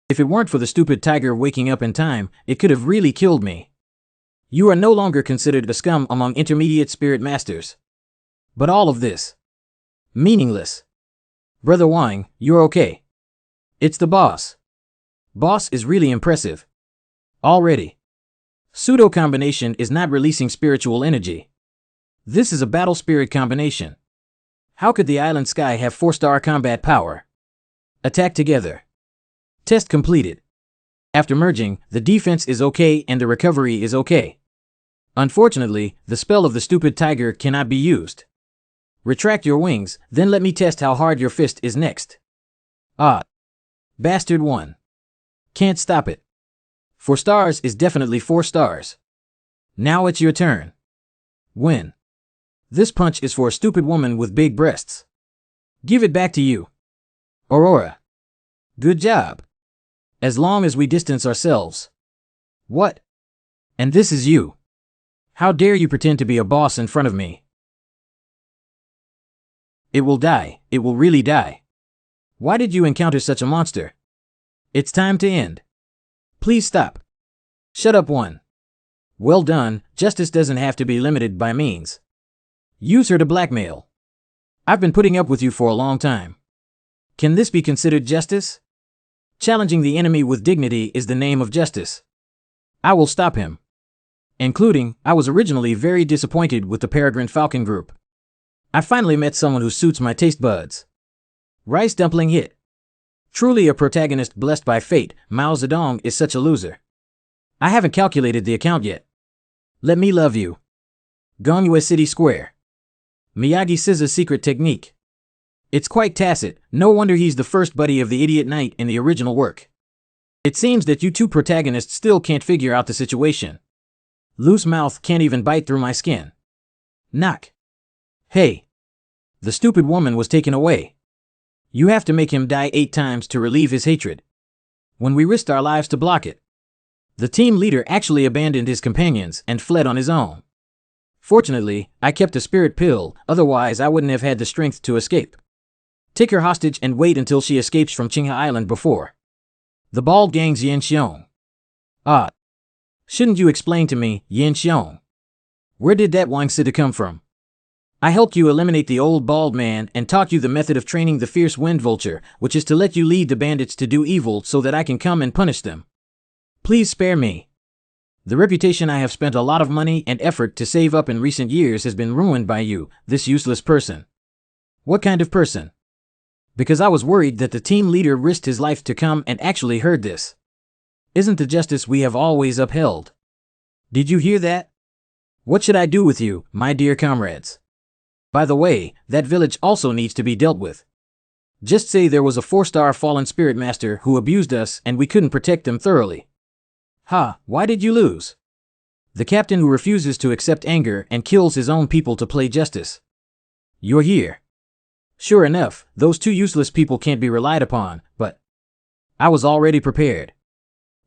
If it weren't for the stupid tiger waking up in time, it could have really killed me. You are no longer considered a scum among intermediate spirit masters. But all of this. Meaningless. Brother Wang, you're okay. It's the boss. Boss is really impressive. Already. Pseudo combination is not releasing spiritual energy. This is a battle spirit combination. How could the island sky have 4-star combat power? Attack together. Test completed. After merging, the defense is okay and the recovery is okay. Unfortunately, the spell of the stupid tiger cannot be used. Retract your wings, then let me test how hard your fist is next. Ah. Bastard 1. Can't stop it. 4 stars is definitely 4 stars. Now it's your turn. Win. This punch is for a stupid woman with big breasts. Give it back to you. Aurora. Good job. As long as we distance ourselves. What? And this is you. How dare you pretend to be a boss in front of me? It will die. It will really die. Why did you encounter such a monster? It's time to end. Please stop. Shut up 1. Well done, justice doesn't have to be limited by means. Use her to blackmail. I've been putting up with you for a long time. Can this be considered justice? Challenging the enemy with dignity is the name of justice. I will stop him. Including, I was originally very disappointed with the Peregrine Falcon group. I finally met someone who suits my taste buds. Rice dumpling hit. Truly a protagonist blessed by fate, Mao Zedong is such a loser. I haven't calculated the account yet. Let me love you. Gongyue City Square. Miyagi Scissors secret technique. It's quite tacit, no wonder he's the first buddy of the idiot knight in the original work. It seems that you two protagonists still can't figure out the situation. Loose mouth can't even bite through my skin. Knock. Hey. The stupid woman was taken away. You have to make him die 8 times to relieve his hatred. When we risked our lives to block it. The team leader actually abandoned his companions and fled on his own. Fortunately, I kept a spirit pill, otherwise I wouldn't have had the strength to escape. Take her hostage and wait until she escapes from Qinghe Island before. The bald gang's Yan Xiong. Ah. Shouldn't you explain to me, Yan Xiong? Where did that Wang Sida come from? I helped you eliminate the old bald man and taught you the method of training the fierce wind vulture, which is to let you lead the bandits to do evil so that I can come and punish them. Please spare me. The reputation I have spent a lot of money and effort to save up in recent years has been ruined by you, this useless person. What kind of person? Because I was worried that the team leader risked his life to come and actually heard this. Isn't the justice we have always upheld? Did you hear that? What should I do with you, my dear comrades? By the way, that village also needs to be dealt with. Just say there was a 4-star fallen spirit master who abused us and we couldn't protect them thoroughly. Ha, why did you lose? The captain who refuses to accept anger and kills his own people to play justice. You're here. Sure enough, those 2 useless people can't be relied upon, but I was already prepared.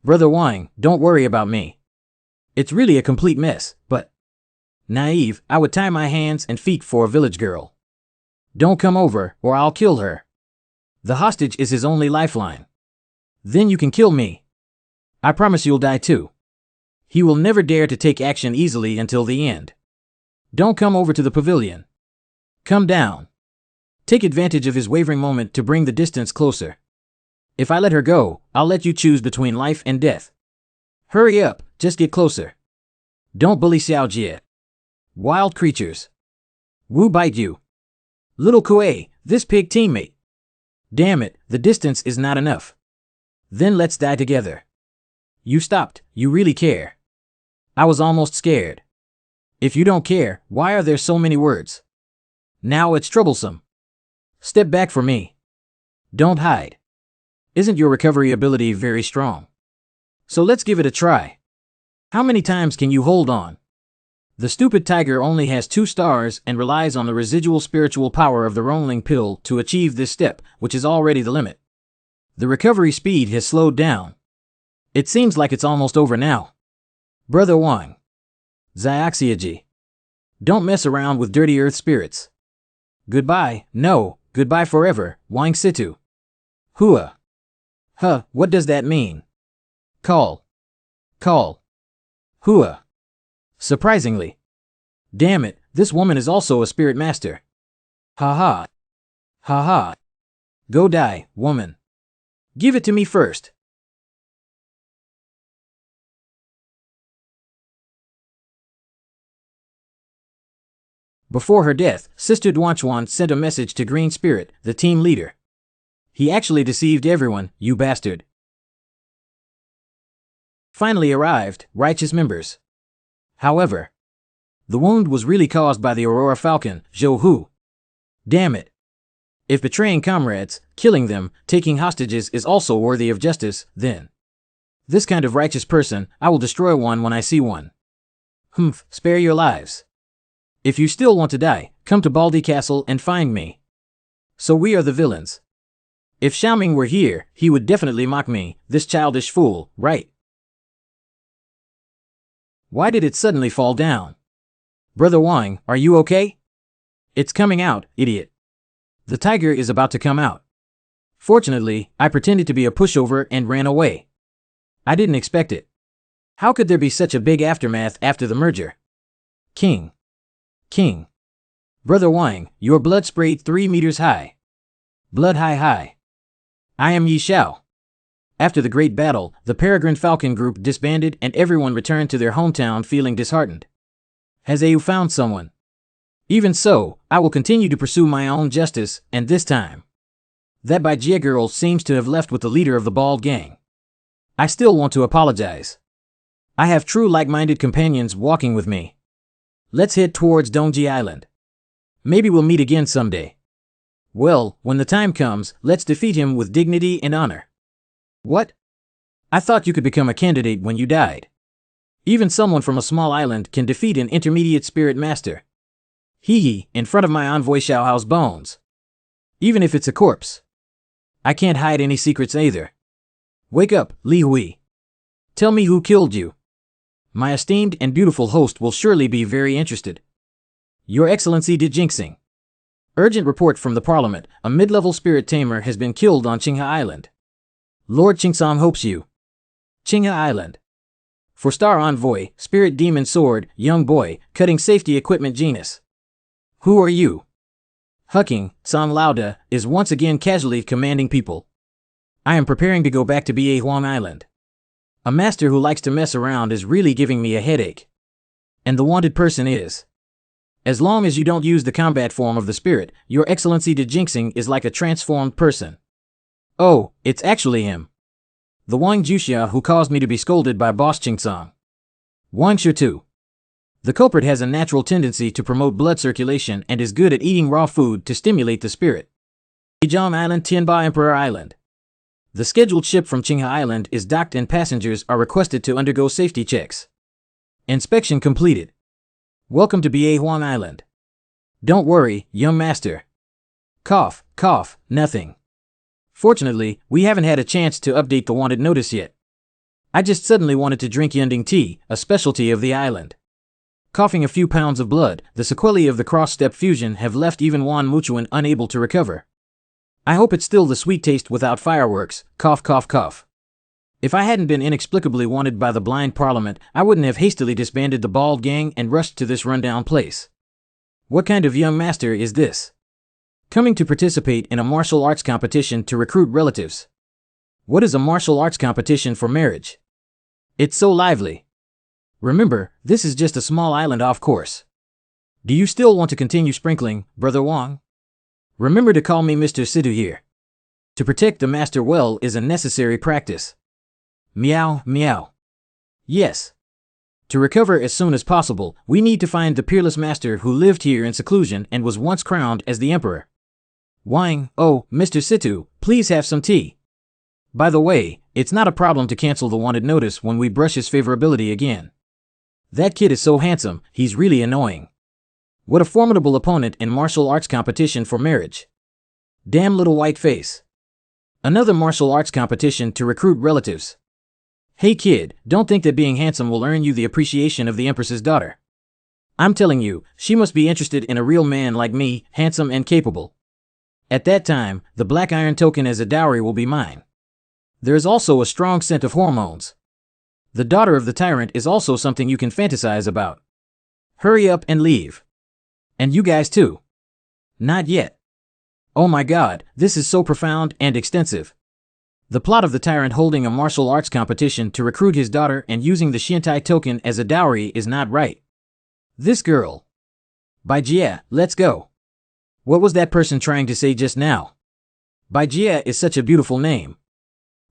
Brother Wang, don't worry about me. It's really a complete mess, but naive, I would tie my hands and feet for a village girl. Don't come over, or I'll kill her. The hostage is his only lifeline. Then you can kill me. I promise you'll die too. He will never dare to take action easily until the end. Don't come over to the pavilion. Come down. Take advantage of his wavering moment to bring the distance closer. If I let her go, I'll let you choose between life and death. Hurry up, just get closer. Don't bully Xiao Jie. Wild creatures. Wu bite you. Little Kuei, this pig teammate. Damn it, the distance is not enough. Then let's die together. You stopped, you really care. I was almost scared. If you don't care, why are there so many words? Now it's troublesome. Step back for me. Don't hide. Isn't your recovery ability very strong? So let's give it a try. How many times can you hold on? The stupid tiger only has 2 stars and relies on the residual spiritual power of the Ronling pill to achieve this step, which is already the limit. The recovery speed has slowed down. It seems like it's almost over now. Brother Wang. Xiaoxiaji. Don't mess around with dirty earth spirits. Goodbye, no, goodbye forever, Wang Situ. Hua. Huh, what does that mean? Call. Hua. Surprisingly. Damn it, this woman is also a spirit master. Ha ha. Ha ha. Go die, woman. Give it to me first. Before her death, Sister Duanchuan sent a message to Green Spirit, the team leader. He actually deceived everyone, you bastard. Finally arrived, righteous members. However, the wound was really caused by the Aurora Falcon, Zhou Hu. Damn it. If betraying comrades, killing them, taking hostages is also worthy of justice, then this kind of righteous person, I will destroy one when I see one. Humph, spare your lives. If you still want to die, come to Baldi Castle and find me. So we are the villains. If Xiaoming were here, he would definitely mock me, this childish fool, right? Why did it suddenly fall down? Brother Wang, are you okay? It's coming out, idiot. The tiger is about to come out. Fortunately, I pretended to be a pushover and ran away. I didn't expect it. How could there be such a big aftermath after the merger? King. Brother Wang, your blood sprayed 3 meters high. Blood high. I am Yi Xiao. After the great battle, the Peregrine Falcon group disbanded and everyone returned to their hometown feeling disheartened. Has AU found someone? Even so, I will continue to pursue my own justice, and this time, that Bai Jie girl seems to have left with the leader of the Bald Gang. I still want to apologize. I have true like-minded companions walking with me. Let's head towards Dongji Island. Maybe we'll meet again someday. Well, when the time comes, let's defeat him with dignity and honor. What? I thought you could become a candidate when you died. Even someone from a small island can defeat an intermediate spirit master. Hee, in front of my envoy Xiaohao's bones. Even if it's a corpse. I can't hide any secrets either. Wake up, Li Hui. Tell me who killed you. My esteemed and beautiful host will surely be very interested. Your Excellency did jinxing. Urgent report from the Parliament, a mid-level spirit tamer has been killed on Qinghe Island. Lord Qingsong hopes you. Qinghe Island. For Star Envoy, Spirit Demon Sword, Young Boy, Cutting Safety Equipment Genus. Who are you? Hucking, Song Lauda, is once again casually commanding people. I am preparing to go back to Ba Huang Island. A master who likes to mess around is really giving me a headache. And the wanted person is. As long as you don't use the combat form of the spirit, Your Excellency de Jinxing is like a transformed person. Oh, it's actually him. The Wang Juxia who caused me to be scolded by Boss Qingsong. Wang Shu too. The culprit has a natural tendency to promote blood circulation and is good at eating raw food to stimulate the spirit. Zhejiang Island, Tianba Emperor Island. The scheduled ship from Qinghe Island is docked and passengers are requested to undergo safety checks. Inspection completed. Welcome to Bia Huang Island. Don't worry, young master. Cough, cough, nothing. Fortunately, we haven't had a chance to update the wanted notice yet. I just suddenly wanted to drink Yunding tea, a specialty of the island. Coughing a few pounds of blood, the sequelae of the cross-step fusion have left even Wan Muchuan unable to recover. I hope it's still the sweet taste without fireworks, cough cough cough. If I hadn't been inexplicably wanted by the blind parliament, I wouldn't have hastily disbanded the bald gang and rushed to this rundown place. What kind of young master is this? Coming to participate in a martial arts competition to recruit relatives. What is a martial arts competition for marriage? It's so lively. Remember, this is just a small island off course. Do you still want to continue sprinkling, Brother Wang? Remember to call me Mr. Situ here. To protect the master well is a necessary practice. Meow, meow. Yes. To recover as soon as possible, we need to find the peerless master who lived here in seclusion and was once crowned as the emperor. Wang, oh, Mr. Situ, please have some tea. By the way, it's not a problem to cancel the wanted notice when we brush his favorability again. That kid is so handsome, he's really annoying. What a formidable opponent in martial arts competition for marriage. Damn little white face. Another martial arts competition to recruit relatives. Hey kid, don't think that being handsome will earn you the appreciation of the Empress's daughter. I'm telling you, she must be interested in a real man like me, handsome and capable. At that time, the black iron token as a dowry will be mine. There is also a strong scent of hormones. The daughter of the tyrant is also something you can fantasize about. Hurry up and leave. And you guys too. Not yet. Oh my god, this is so profound and extensive. The plot of the tyrant holding a martial arts competition to recruit his daughter and using the Xiantai token as a dowry is not right. This girl. Bai Jie, let's go. What was that person trying to say just now? Bai Jie is such a beautiful name.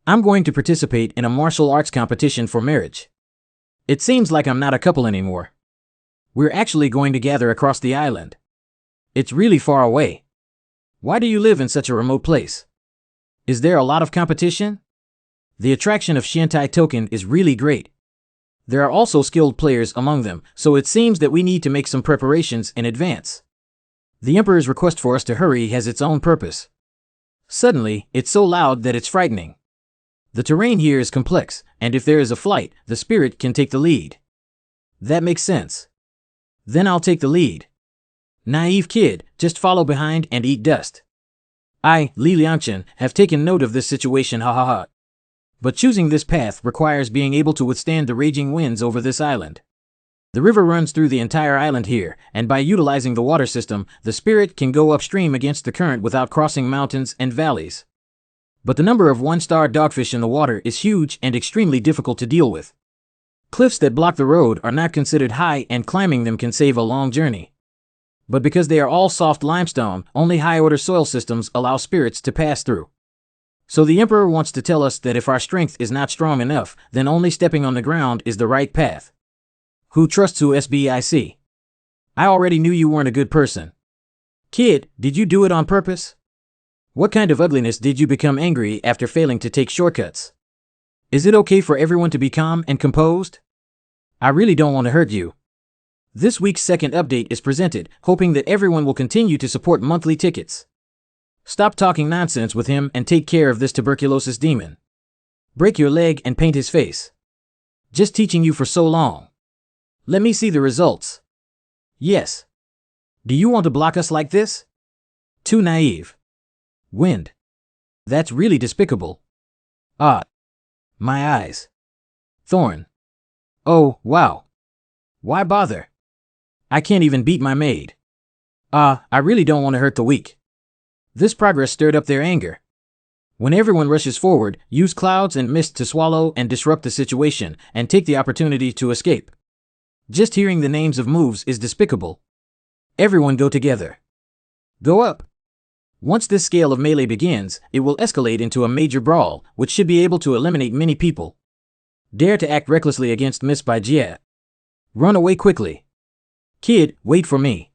I'm going to participate in a martial arts competition for marriage. It seems like I'm not a couple anymore. We're actually going to gather across the island. It's really far away. Why do you live in such a remote place? Is there a lot of competition? The attraction of Xiantai token is really great. There are also skilled players among them, so it seems that we need to make some preparations in advance. The Emperor's request for us to hurry has its own purpose. Suddenly, it's so loud that it's frightening. The terrain here is complex, and if there is a flight, the spirit can take the lead. That makes sense. Then I'll take the lead. Naive kid, just follow behind and eat dust. I, Li Liangchen, have taken note of this situation, ha ha ha. But choosing this path requires being able to withstand the raging winds over this island. The river runs through the entire island here, and by utilizing the water system, the spirit can go upstream against the current without crossing mountains and valleys. But the number of one-star dogfish in the water is huge and extremely difficult to deal with. Cliffs that block the road are not considered high and climbing them can save a long journey. But because they are all soft limestone, only high-order soil systems allow spirits to pass through. So the Emperor wants to tell us that if our strength is not strong enough, then only stepping on the ground is the right path. Who trusts who SBIC? I already knew you weren't a good person. Kid, did you do it on purpose? What kind of ugliness did you become angry after failing to take shortcuts? Is it okay for everyone to be calm and composed? I really don't want to hurt you. This week's second update is presented, hoping that everyone will continue to support monthly tickets. Stop talking nonsense with him and take care of this tuberculosis demon. Break your leg and paint his face. Just teaching you for so long. Let me see the results. Yes. Do you want to block us like this? Too naive. Wind. That's really despicable. Ah. My eyes. Thorn. Oh, wow. Why bother? I can't even beat my maid. I really don't want to hurt the weak. This progress stirred up their anger. When everyone rushes forward, use clouds and mist to swallow and disrupt the situation, and take the opportunity to escape. Just hearing the names of moves is despicable. Everyone go together. Go up. Once this scale of melee begins, it will escalate into a major brawl, which should be able to eliminate many people. Dare to act recklessly against Miss Bai Jie. Run away quickly. Kid, wait for me.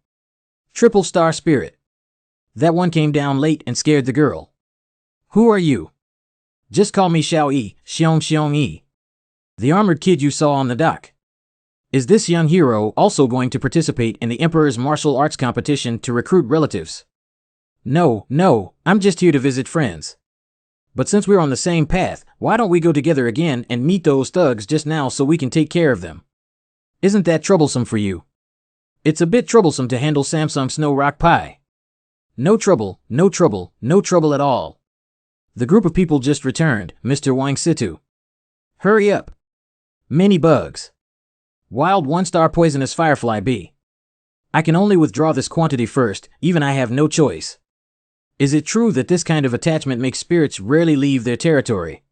Triple star spirit. That one came down late and scared the girl. Who are you? Just call me Xiao Yi, Xiong Yi. The armored kid you saw on the dock. Is this young hero also going to participate in the Emperor's martial arts competition to recruit relatives? No, I'm just here to visit friends. But since we're on the same path, why don't we go together again and meet those thugs just now so we can take care of them? Isn't that troublesome for you? It's a bit troublesome to handle Samsung Snow Rock Pie. No trouble at all. The group of people just returned, Mr. Wang Situ. Hurry up. Many bugs. Wild 1-star poisonous firefly bee. I can only withdraw this quantity first, even I have no choice. Is it true that this kind of attachment makes spirits rarely leave their territory?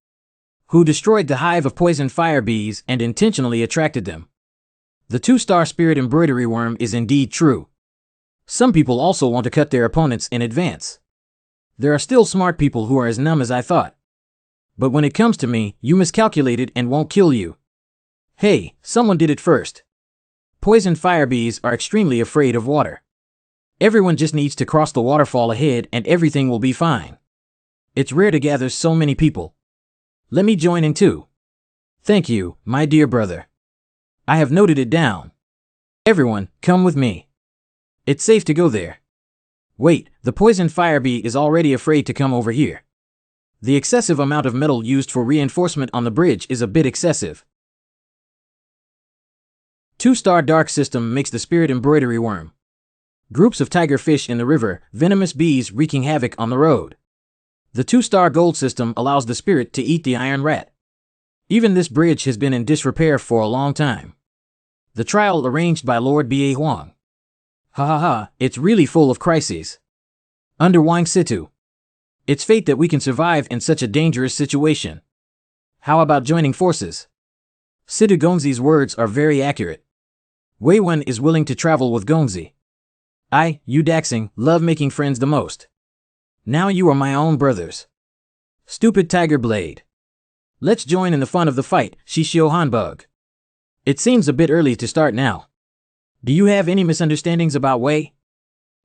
Who destroyed the hive of poisoned fire bees and intentionally attracted them? The 2-star spirit embroidery worm is indeed true. Some people also want to cut their opponents in advance. There are still smart people who are as numb as I thought. But when it comes to me, you miscalculated and won't kill you. Hey, someone did it first. Poisoned fire bees are extremely afraid of water. Everyone just needs to cross the waterfall ahead and everything will be fine. It's rare to gather so many people. Let me join in too. Thank you, my dear brother. I have noted it down. Everyone, come with me. It's safe to go there. Wait, the poisoned fire bee is already afraid to come over here. The excessive amount of metal used for reinforcement on the bridge is a bit excessive. 2-star dark system makes the spirit embroidery worm. Groups of tiger fish in the river, venomous bees wreaking havoc on the road. The 2-star gold system allows the spirit to eat the iron rat. Even this bridge has been in disrepair for a long time. The trial arranged by Lord B.A. Huang. It's really full of crises. Under Wang Situ. It's fate that we can survive in such a dangerous situation. How about joining forces? Situ Gonzi's words are very accurate. Wei Wen is willing to travel with Gonzi. You Daxing, love making friends the most. Now you are my own brothers. Stupid tiger blade. Let's join in the fun of the fight, Shishio Hanbug. It seems a bit early to start now. Do you have any misunderstandings about Wei?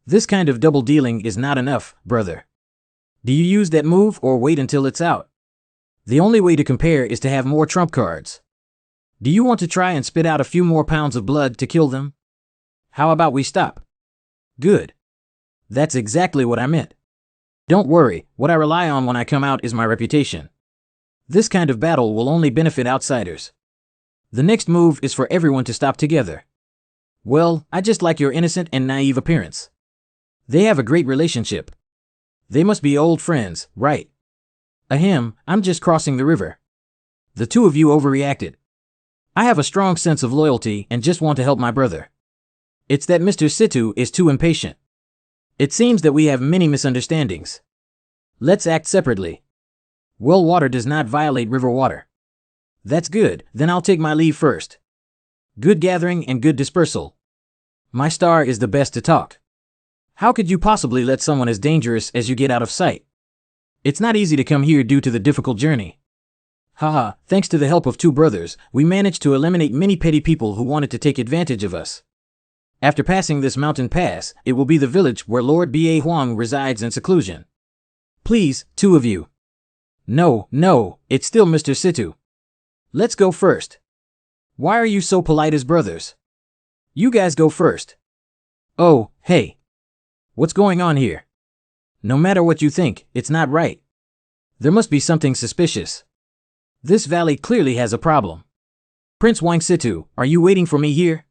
This kind of double dealing is not enough, brother. Do you use that move or wait until it's out? The only way to compare is to have more trump cards. Do you want to try and spit out a few more pounds of blood to kill them? How about we stop? Good. That's exactly what I meant. Don't worry, what I rely on when I come out is my reputation. This kind of battle will only benefit outsiders. The next move is for everyone to stop together. Well, I just like your innocent and naive appearance. They have a great relationship. They must be old friends, right? Ahem, I'm just crossing the river. The two of you overreacted. I have a strong sense of loyalty and just want to help my brother. It's that Mr. Situ is too impatient. It seems that we have many misunderstandings. Let's act separately. Well, water does not violate river water. That's good, then I'll take my leave first. Good gathering and good dispersal. My star is the best to talk. How could you possibly let someone as dangerous as you get out of sight? It's not easy to come here due to the difficult journey. Thanks to the help of 2 brothers, we managed to eliminate many petty people who wanted to take advantage of us. After passing this mountain pass, it will be the village where Lord B.A. Huang resides in seclusion. Please, 2 of you. No, it's still Mr. Situ. Let's go first. Why are you so polite as brothers? You guys go first. Oh, hey. What's going on here? No matter what you think, it's not right. There must be something suspicious. This valley clearly has a problem. Prince Wang Situ, are you waiting for me here?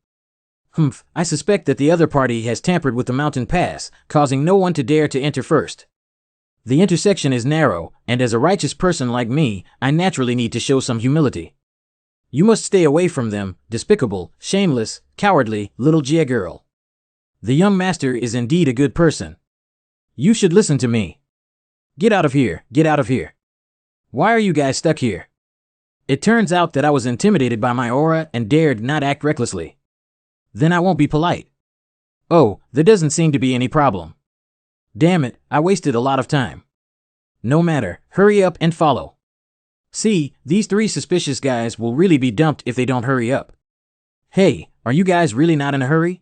I suspect that the other party has tampered with the mountain pass, causing no one to dare to enter first. The intersection is narrow, and as a righteous person like me, I naturally need to show some humility. You must stay away from them, despicable, shameless, cowardly, little Jia girl. The young master is indeed a good person. You should listen to me. Get out of here, get out of here. Why are you guys stuck here? It turns out that I was intimidated by my aura and dared not act recklessly. Then I won't be polite. Oh, there doesn't seem to be any problem. Damn it, I wasted a lot of time. No matter, hurry up and follow. See, these 3 suspicious guys will really be dumped if they don't hurry up. Hey, are you guys really not in a hurry?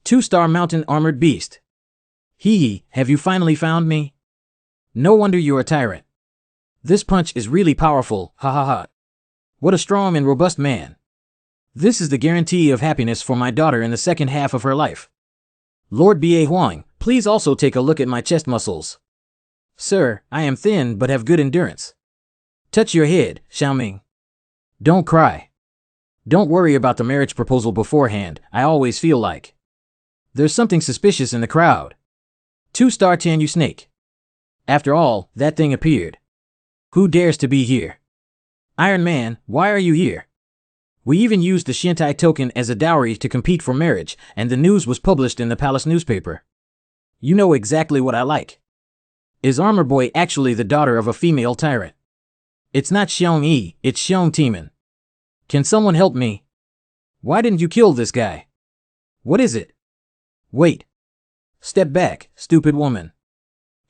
2-star mountain armored beast. Hee, have you finally found me? No wonder you're a tyrant. This punch is really powerful, ha ha ha. What a strong and robust man. This is the guarantee of happiness for my daughter in the second half of her life. Lord B.A. Huang, please also take a look at my chest muscles. Sir, I am thin but have good endurance. Touch your head, Xiaoming. Don't cry. Don't worry about the marriage proposal beforehand, I always feel like. There's something suspicious in the crowd. 2-star Tianyu snake. After all, that thing appeared. Who dares to be here? Iron Man, why are you here? We even used the Shintai token as a dowry to compete for marriage, and the news was published in the palace newspaper. You know exactly what I like. Is Armor Boy actually the daughter of a female tyrant? It's not Xiong Yi, it's Xiong Timan. Can someone help me? Why didn't you kill this guy? What is it? Wait. Step back, stupid woman.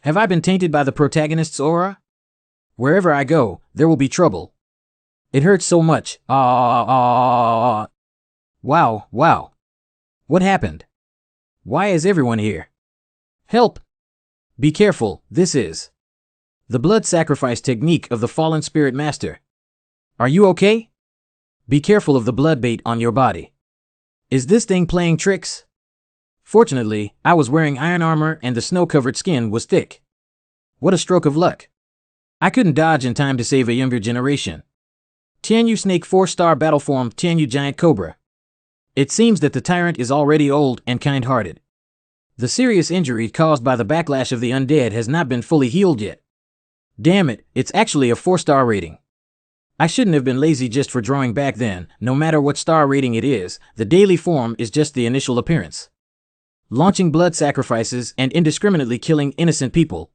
Have I been tainted by the protagonist's aura? Wherever I go, there will be trouble. It hurts so much. Wow, wow. What happened? Why is everyone here? Help! Be careful, this is the blood sacrifice technique of the fallen spirit master. Are you okay? Be careful of the blood bait on your body. Is this thing playing tricks? Fortunately, I was wearing iron armor and the snow-covered skin was thick. What a stroke of luck. I couldn't dodge in time to save a younger generation. Tianyu Snake 4-star battle form Tianyu Giant Cobra. It seems that the tyrant is already old and kind-hearted. The serious injury caused by the backlash of the undead has not been fully healed yet. Damn it, it's actually a 4-star rating. I shouldn't have been lazy just for drawing back then. No matter what star rating it is, the daily form is just the initial appearance. Launching blood sacrifices and indiscriminately killing innocent people.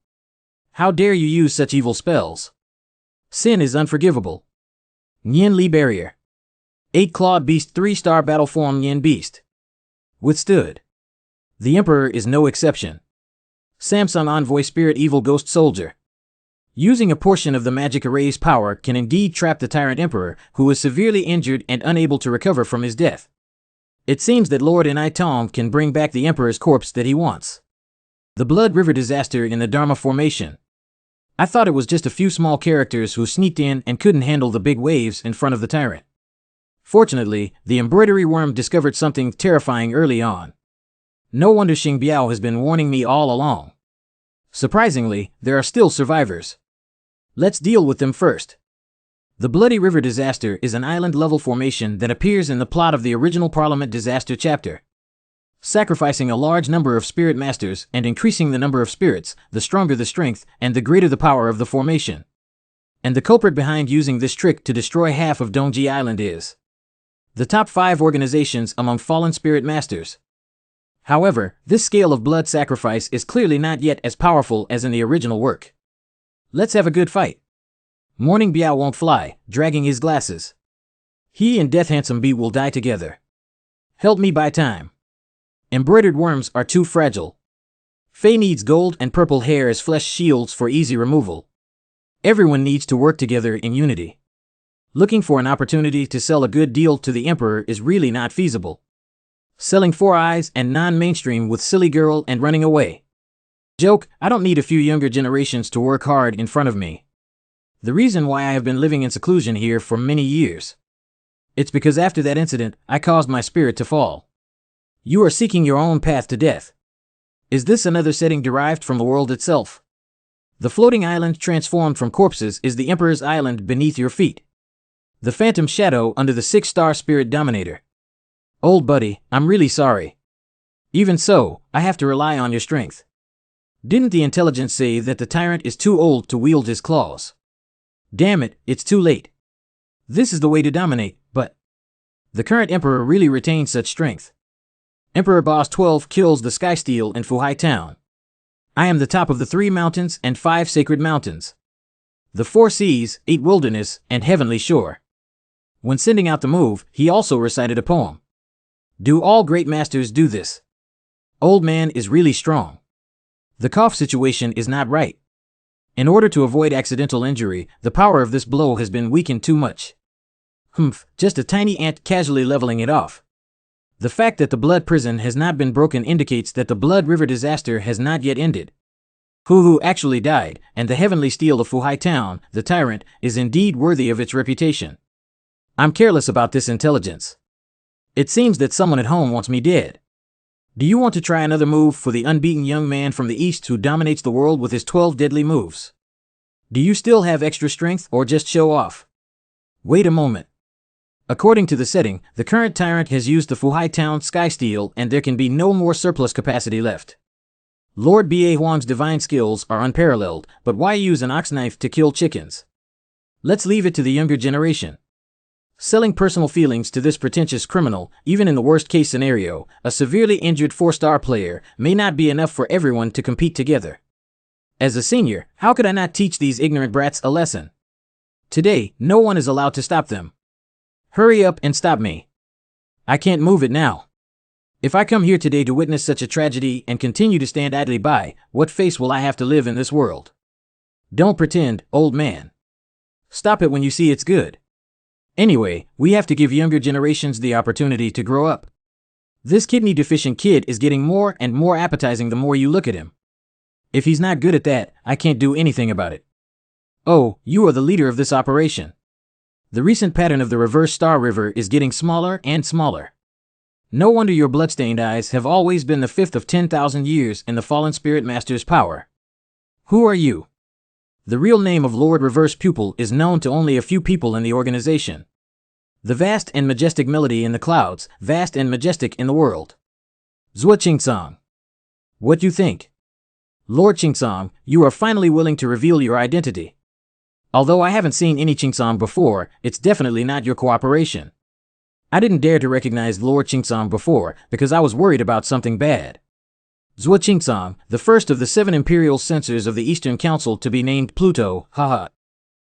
How dare you use such evil spells? Sin is unforgivable. Yin Li Barrier. 8-clawed beast 3-star battle form Yin Beast. Withstood. The Emperor is no exception. Samsung Envoy Spirit Evil Ghost Soldier. Using a portion of the magic array's power can indeed trap the tyrant Emperor, who is severely injured and unable to recover from his death. It seems that Lord Enai Tong can bring back the Emperor's corpse that he wants. The Blood River disaster in the Dharma formation. I thought it was just a few small characters who sneaked in and couldn't handle the big waves in front of the tyrant. Fortunately, the embroidery worm discovered something terrifying early on. No wonder Xing Biao has been warning me all along. Surprisingly, there are still survivors. Let's deal with them first. The Bloody River disaster is an island-level formation that appears in the plot of the original Parliament disaster chapter. Sacrificing a large number of spirit masters and increasing the number of spirits, the stronger the strength and the greater the power of the formation. And the culprit behind using this trick to destroy half of Dongji Island is the top 5 organizations among fallen spirit masters. However, this scale of blood sacrifice is clearly not yet as powerful as in the original work. Let's have a good fight. Morning Biao won't fly, dragging his glasses. He and Death Handsome Bee will die together. Help me buy time. Embroidered worms are too fragile. Faye needs gold and purple hair as flesh shields for easy removal. Everyone needs to work together in unity. Looking for an opportunity to sell a good deal to the Emperor is really not feasible. Selling 4 eyes and non-mainstream with silly girl and running away. Joke, I don't need a few younger generations to work hard in front of me. The reason why I have been living in seclusion here for many years. It's because after that incident, I caused my spirit to fall. You are seeking your own path to death. Is this another setting derived from the world itself? The floating island transformed from corpses is the Emperor's island beneath your feet. The phantom shadow under the 6-star spirit dominator. Old buddy, I'm really sorry. Even so, I have to rely on your strength. Didn't the intelligence say that the tyrant is too old to wield his claws? Damn it, it's too late. This is the way to dominate, but the current Emperor really retains such strength. Emperor Boss 12 kills the Skysteel in Fuhai Town. I am the top of the 3 mountains and 5 sacred mountains. The 4 seas, 8 wilderness, and heavenly shore. When sending out the move, he also recited a poem. Do all great masters do this? Old man is really strong. The cough situation is not right. In order to avoid accidental injury, the power of this blow has been weakened too much. Just a tiny ant casually leveling it off. The fact that the blood prison has not been broken indicates that the blood river disaster has not yet ended. Who actually died, and the heavenly steel of Fuhai Town, the tyrant, is indeed worthy of its reputation. I'm careless about this intelligence. It seems that someone at home wants me dead. Do you want to try another move for the unbeaten young man from the east who dominates the world with his 12 deadly moves? Do you still have extra strength or just show off? Wait a moment. According to the setting, the current tyrant has used the Fuhai Town Sky Steel and there can be no more surplus capacity left. Lord B.A. Huang's divine skills are unparalleled, but why use an ox knife to kill chickens? Let's leave it to the younger generation. Selling personal feelings to this pretentious criminal, even in the worst-case scenario, a severely injured 4-star player, may not be enough for everyone to compete together. As a senior, how could I not teach these ignorant brats a lesson? Today, no one is allowed to stop them. Hurry up and stop me. I can't move it now. If I come here today to witness such a tragedy and continue to stand idly by, what face will I have to live in this world? Don't pretend, old man. Stop it when you see it's good. Anyway, we have to give younger generations the opportunity to grow up. This kidney-deficient kid is getting more and more appetizing the more you look at him. If he's not good at that, I can't do anything about it. Oh, you are the leader of this operation. The recent pattern of the reverse star river is getting smaller and smaller. No wonder your bloodstained eyes have always been the fifth of 10,000 years in the fallen spirit master's power. Who are you? The real name of Lord Reverse Pupil is known to only a few people in the organization. The vast and majestic melody in the clouds, vast and majestic in the world. Zhua Qingsong. What do you think? Lord Qingsong, you are finally willing to reveal your identity. Although I haven't seen any Qingsong before, it's definitely not your cooperation. I didn't dare to recognize Lord Qingsong before because I was worried about something bad. Zhua Qingsong, the first of the 7 imperial censors of the Eastern Council to be named Pluto, haha.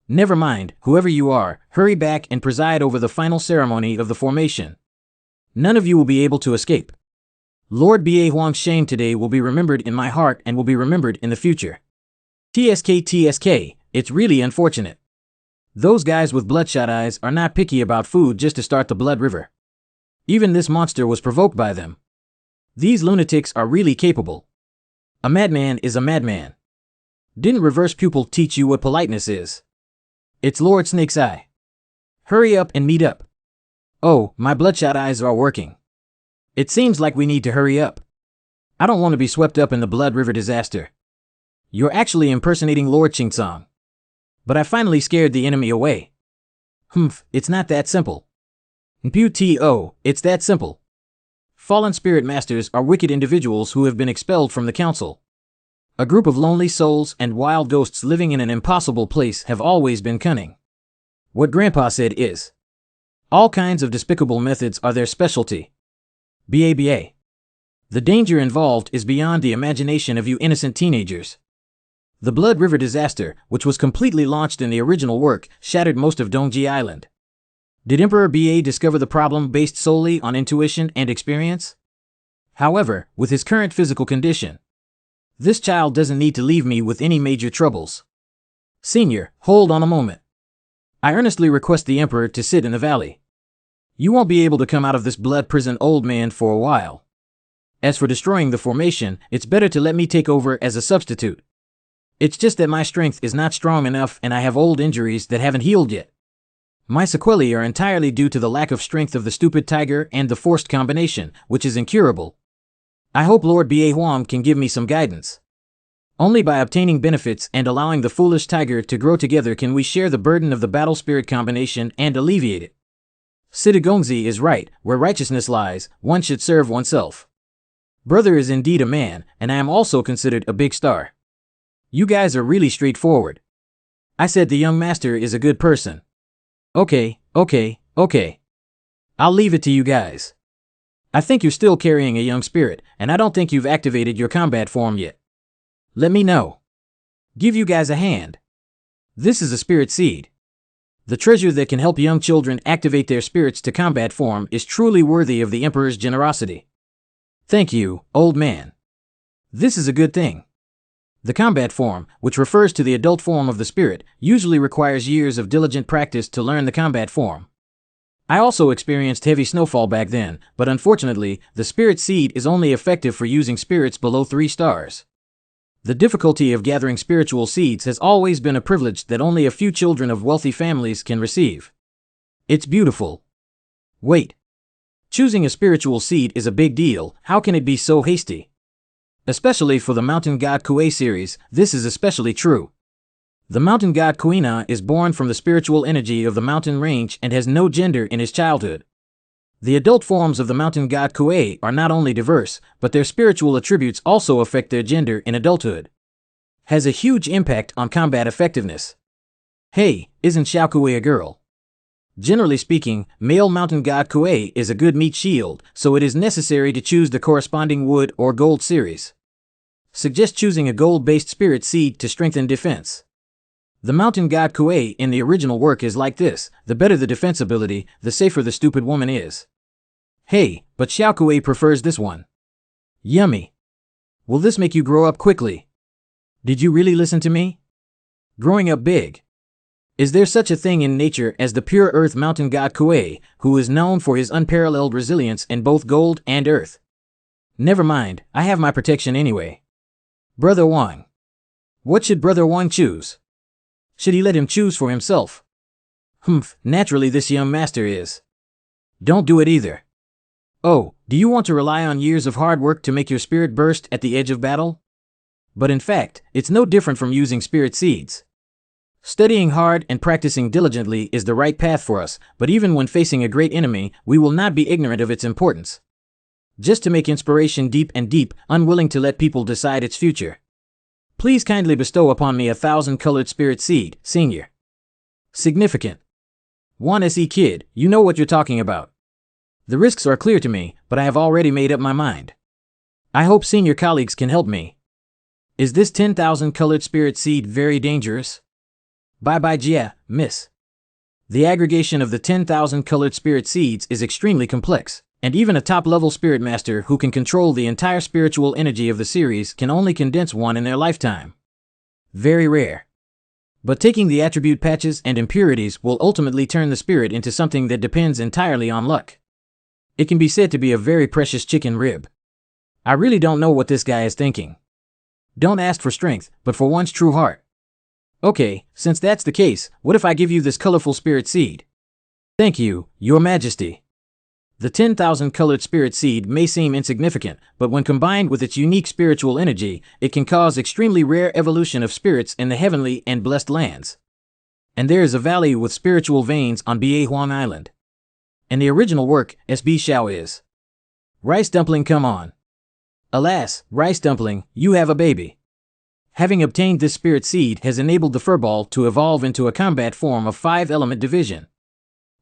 Never mind, whoever you are, hurry back and preside over the final ceremony of the formation. None of you will be able to escape. Lord B.A. Huang's shame today will be remembered in my heart and will be remembered in the future. TSK, it's really unfortunate. Those guys with bloodshot eyes are not picky about food just to start the blood river. Even this monster was provoked by them. These lunatics are really capable. A madman is a madman. Didn't Reverse Pupil teach you what politeness is? It's Lord Snake's Eye. Hurry up and meet up. Oh, my bloodshot eyes are working. It seems like we need to hurry up. I don't want to be swept up in the blood river disaster. You're actually impersonating Lord Qingsong. But I finally scared the enemy away. It's not that simple. Npu-to, it's that simple. Fallen spirit masters are wicked individuals who have been expelled from the council. A group of lonely souls and wild ghosts living in an impossible place have always been cunning. What Grandpa said is, all kinds of despicable methods are their specialty. BABA. The danger involved is beyond the imagination of you innocent teenagers. The Blood River disaster, which was completely launched in the original work, shattered most of Dongji Island. Did Emperor BA discover the problem based solely on intuition and experience? However, with his current physical condition, this child doesn't need to leave me with any major troubles. Senior, hold on a moment. I earnestly request the Emperor to sit in the valley. You won't be able to come out of this blood prison, old man, for a while. As for destroying the formation, it's better to let me take over as a substitute. It's just that my strength is not strong enough and I have old injuries that haven't healed yet. My sequelae are entirely due to the lack of strength of the stupid tiger and the forced combination, which is incurable. I hope Lord B.A. Huang can give me some guidance. Only by obtaining benefits and allowing the foolish tiger to grow together can we share the burden of the battle spirit combination and alleviate it. Sidagongzi is right, where righteousness lies, one should serve oneself. Brother is indeed a man, and I am also considered a big star. You guys are really straightforward. I said the young master is a good person. Okay. I'll leave it to you guys. I think you're still carrying a young spirit, and I don't think you've activated your combat form yet. Let me know. Give you guys a hand. This is a spirit seed. The treasure that can help young children activate their spirits to combat form is truly worthy of the Emperor's generosity. Thank you, old man. This is a good thing. The combat form, which refers to the adult form of the spirit, usually requires years of diligent practice to learn the combat form. I also experienced heavy snowfall back then, but unfortunately, the spirit seed is only effective for using spirits below 3 stars. The difficulty of gathering spiritual seeds has always been a privilege that only a few children of wealthy families can receive. It's beautiful. Wait. Choosing a spiritual seed is a big deal. How can it be so hasty? Especially for the Mountain God Kue series, this is especially true. The mountain god Kuina is born from the spiritual energy of the mountain range and has no gender in his childhood. The adult forms of the mountain god Kue are not only diverse, but their spiritual attributes also affect their gender in adulthood. Has a huge impact on combat effectiveness. Hey, isn't Xiaokue a girl? Generally speaking, male mountain god Kue is a good meat shield, so it is necessary to choose the corresponding wood or gold series. Suggest choosing a gold-based spirit seed to strengthen defense. The mountain god Kue in the original work is like this: the better the defense ability, the safer the stupid woman is. Hey, but Xiaokue prefers this one. Yummy. Will this make you grow up quickly? Did you really listen to me? Growing up big. Is there such a thing in nature as the pure earth mountain god Kue, who is known for his unparalleled resilience in both gold and earth? Never mind, I have my protection anyway. Brother Wang. What should Brother Wang choose? Should he let him choose for himself? Naturally this young master is. Don't do it either. Oh, do you want to rely on years of hard work to make your spirit burst at the edge of battle? But in fact, it's no different from using spirit seeds. Studying hard and practicing diligently is the right path for us, but even when facing a great enemy, we will not be ignorant of its importance. Just to make inspiration deep and deep, unwilling to let people decide its future. Please kindly bestow upon me 1,000-colored spirit seed, Senior. Significant. 1SE kid, you know what you're talking about. The risks are clear to me, but I have already made up my mind. I hope senior colleagues can help me. Is this 10,000-colored spirit seed very dangerous? Bye-bye Jia, miss. The aggregation of the 10,000-colored spirit seeds is extremely complex. And even a top-level spirit master who can control the entire spiritual energy of the series can only condense one in their lifetime. Very rare. But taking the attribute patches and impurities will ultimately turn the spirit into something that depends entirely on luck. It can be said to be a very precious chicken rib. I really don't know what this guy is thinking. Don't ask for strength, but for one's true heart. Okay, since that's the case, what if I give you this colorful spirit seed? Thank you, Your Majesty. The 10,000-colored spirit seed may seem insignificant, but when combined with its unique spiritual energy, it can cause extremely rare evolution of spirits in the heavenly and blessed lands. And there is a valley with spiritual veins on Ba Huang Island. In the original work, SB Xiao is. Rice dumpling, come on. Alas, Rice dumpling, you have a baby. Having obtained this spirit seed has enabled the furball to evolve into a combat form of 5-element division.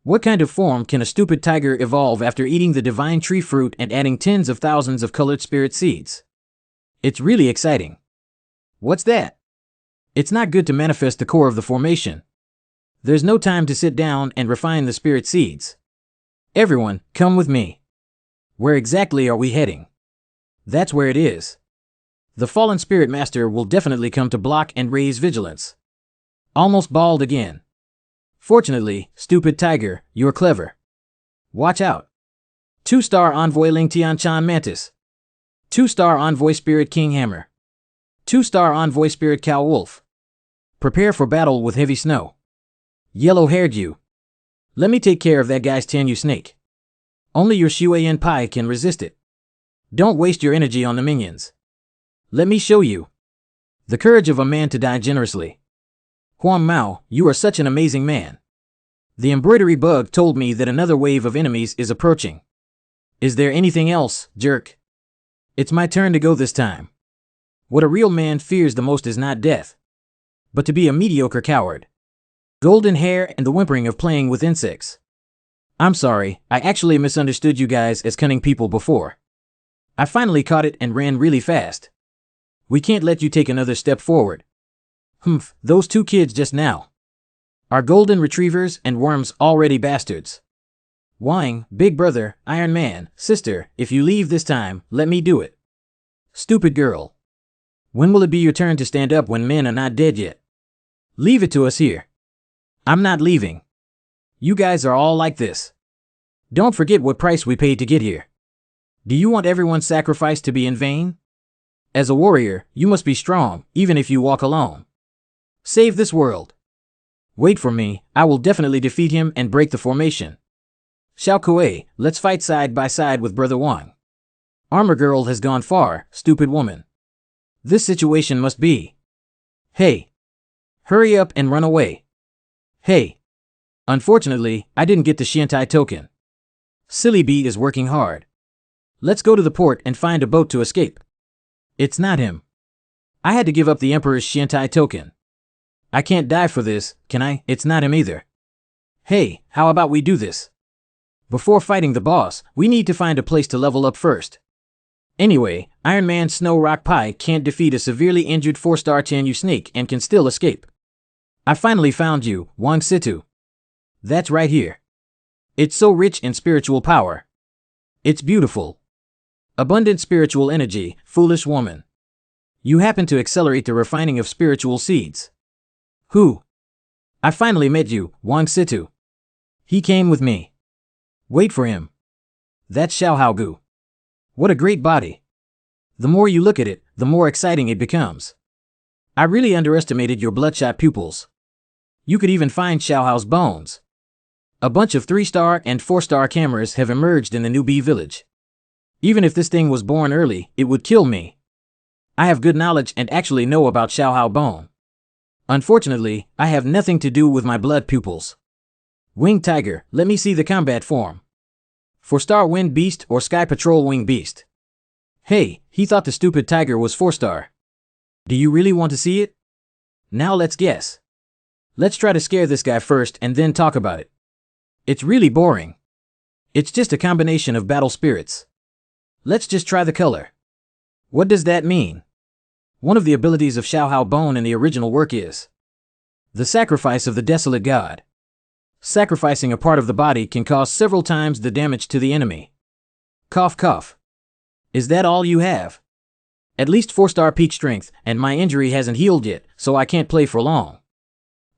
What kind of form can a stupid tiger evolve after eating the divine tree fruit and adding tens of thousands of colored spirit seeds? It's really exciting. What's that? It's not good to manifest the core of the formation. There's no time to sit down and refine the spirit seeds. Everyone, come with me. Where exactly are we heading? That's where it is. The fallen spirit master will definitely come to block and raise vigilance. Almost bald again. Fortunately, stupid tiger, you're clever. Watch out. 2-star envoy Ling Tianchan Mantis. 2-star envoy Spirit King Hammer. 2-star envoy Spirit Cow Wolf. Prepare for battle with heavy snow. Yellow-haired you. Let me take care of that guy's Tianyu snake. Only your Shuayan Pai can resist it. Don't waste your energy on the minions. Let me show you. The courage of a man to die generously. Huang Mao, you are such an amazing man. The embroidery bug told me that another wave of enemies is approaching. Is there anything else, jerk? It's my turn to go this time. What a real man fears the most is not death, but to be a mediocre coward. Golden hair and the whimpering of playing with insects. I'm sorry, I actually misunderstood you guys as cunning people before. I finally caught it and ran really fast. We can't let you take another step forward. Those 2 kids just now. Are golden retrievers and worms already bastards? Wang, big brother, Iron Man, sister, if you leave this time, let me do it. Stupid girl. When will it be your turn to stand up when men are not dead yet? Leave it to us here. I'm not leaving. You guys are all like this. Don't forget what price we paid to get here. Do you want everyone's sacrifice to be in vain? As a warrior, you must be strong, even if you walk alone. Save this world. Wait for me, I will definitely defeat him and break the formation. Xiao Kuei, let's fight side by side with Brother Wang. Armor Girl has gone far, stupid woman. This situation must be. Hey. Hurry up and run away. Hey. Unfortunately, I didn't get the Xiantai token. Silly Bee is working hard. Let's go to the port and find a boat to escape. It's not him. I had to give up the Emperor's Xiantai token. I can't die for this, can I? It's not him either. Hey, how about we do this? Before fighting the boss, we need to find a place to level up first. Anyway, Iron Man Snow Rock Pie can't defeat a severely injured 4-star Tianyu snake and can still escape. I finally found you, Wang Situ. That's right here. It's so rich in spiritual power. It's beautiful. Abundant spiritual energy, foolish woman. You happen to accelerate the refining of spiritual seeds. Who? I finally met you, Wang Situ. He came with me. Wait for him. That's Xiao Haogu. What a great body. The more you look at it, the more exciting it becomes. I really underestimated your bloodshot pupils. You could even find Xiao Hao's bones. A bunch of 3-star and 4-star cameras have emerged in the new bee village. Even if this thing was born early, it would kill me. I have good knowledge and actually know about Xiao Hao bone. Unfortunately, I have nothing to do with my blood pupils. Winged Tiger, let me see the combat form. 4-star Wind Beast or Sky Patrol Wing Beast. Hey, he thought the stupid tiger was 4-star. Do you really want to see it? Now let's guess. Let's try to scare this guy first and then talk about it. It's really boring. It's just a combination of battle spirits. Let's just try the color. What does that mean? One of the abilities of Xiao Hao Bone in the original work is the sacrifice of the desolate god. Sacrificing a part of the body can cause several times the damage to the enemy. Cough cough. Is that all you have? At least 4-star peak strength, and my injury hasn't healed yet, so I can't play for long.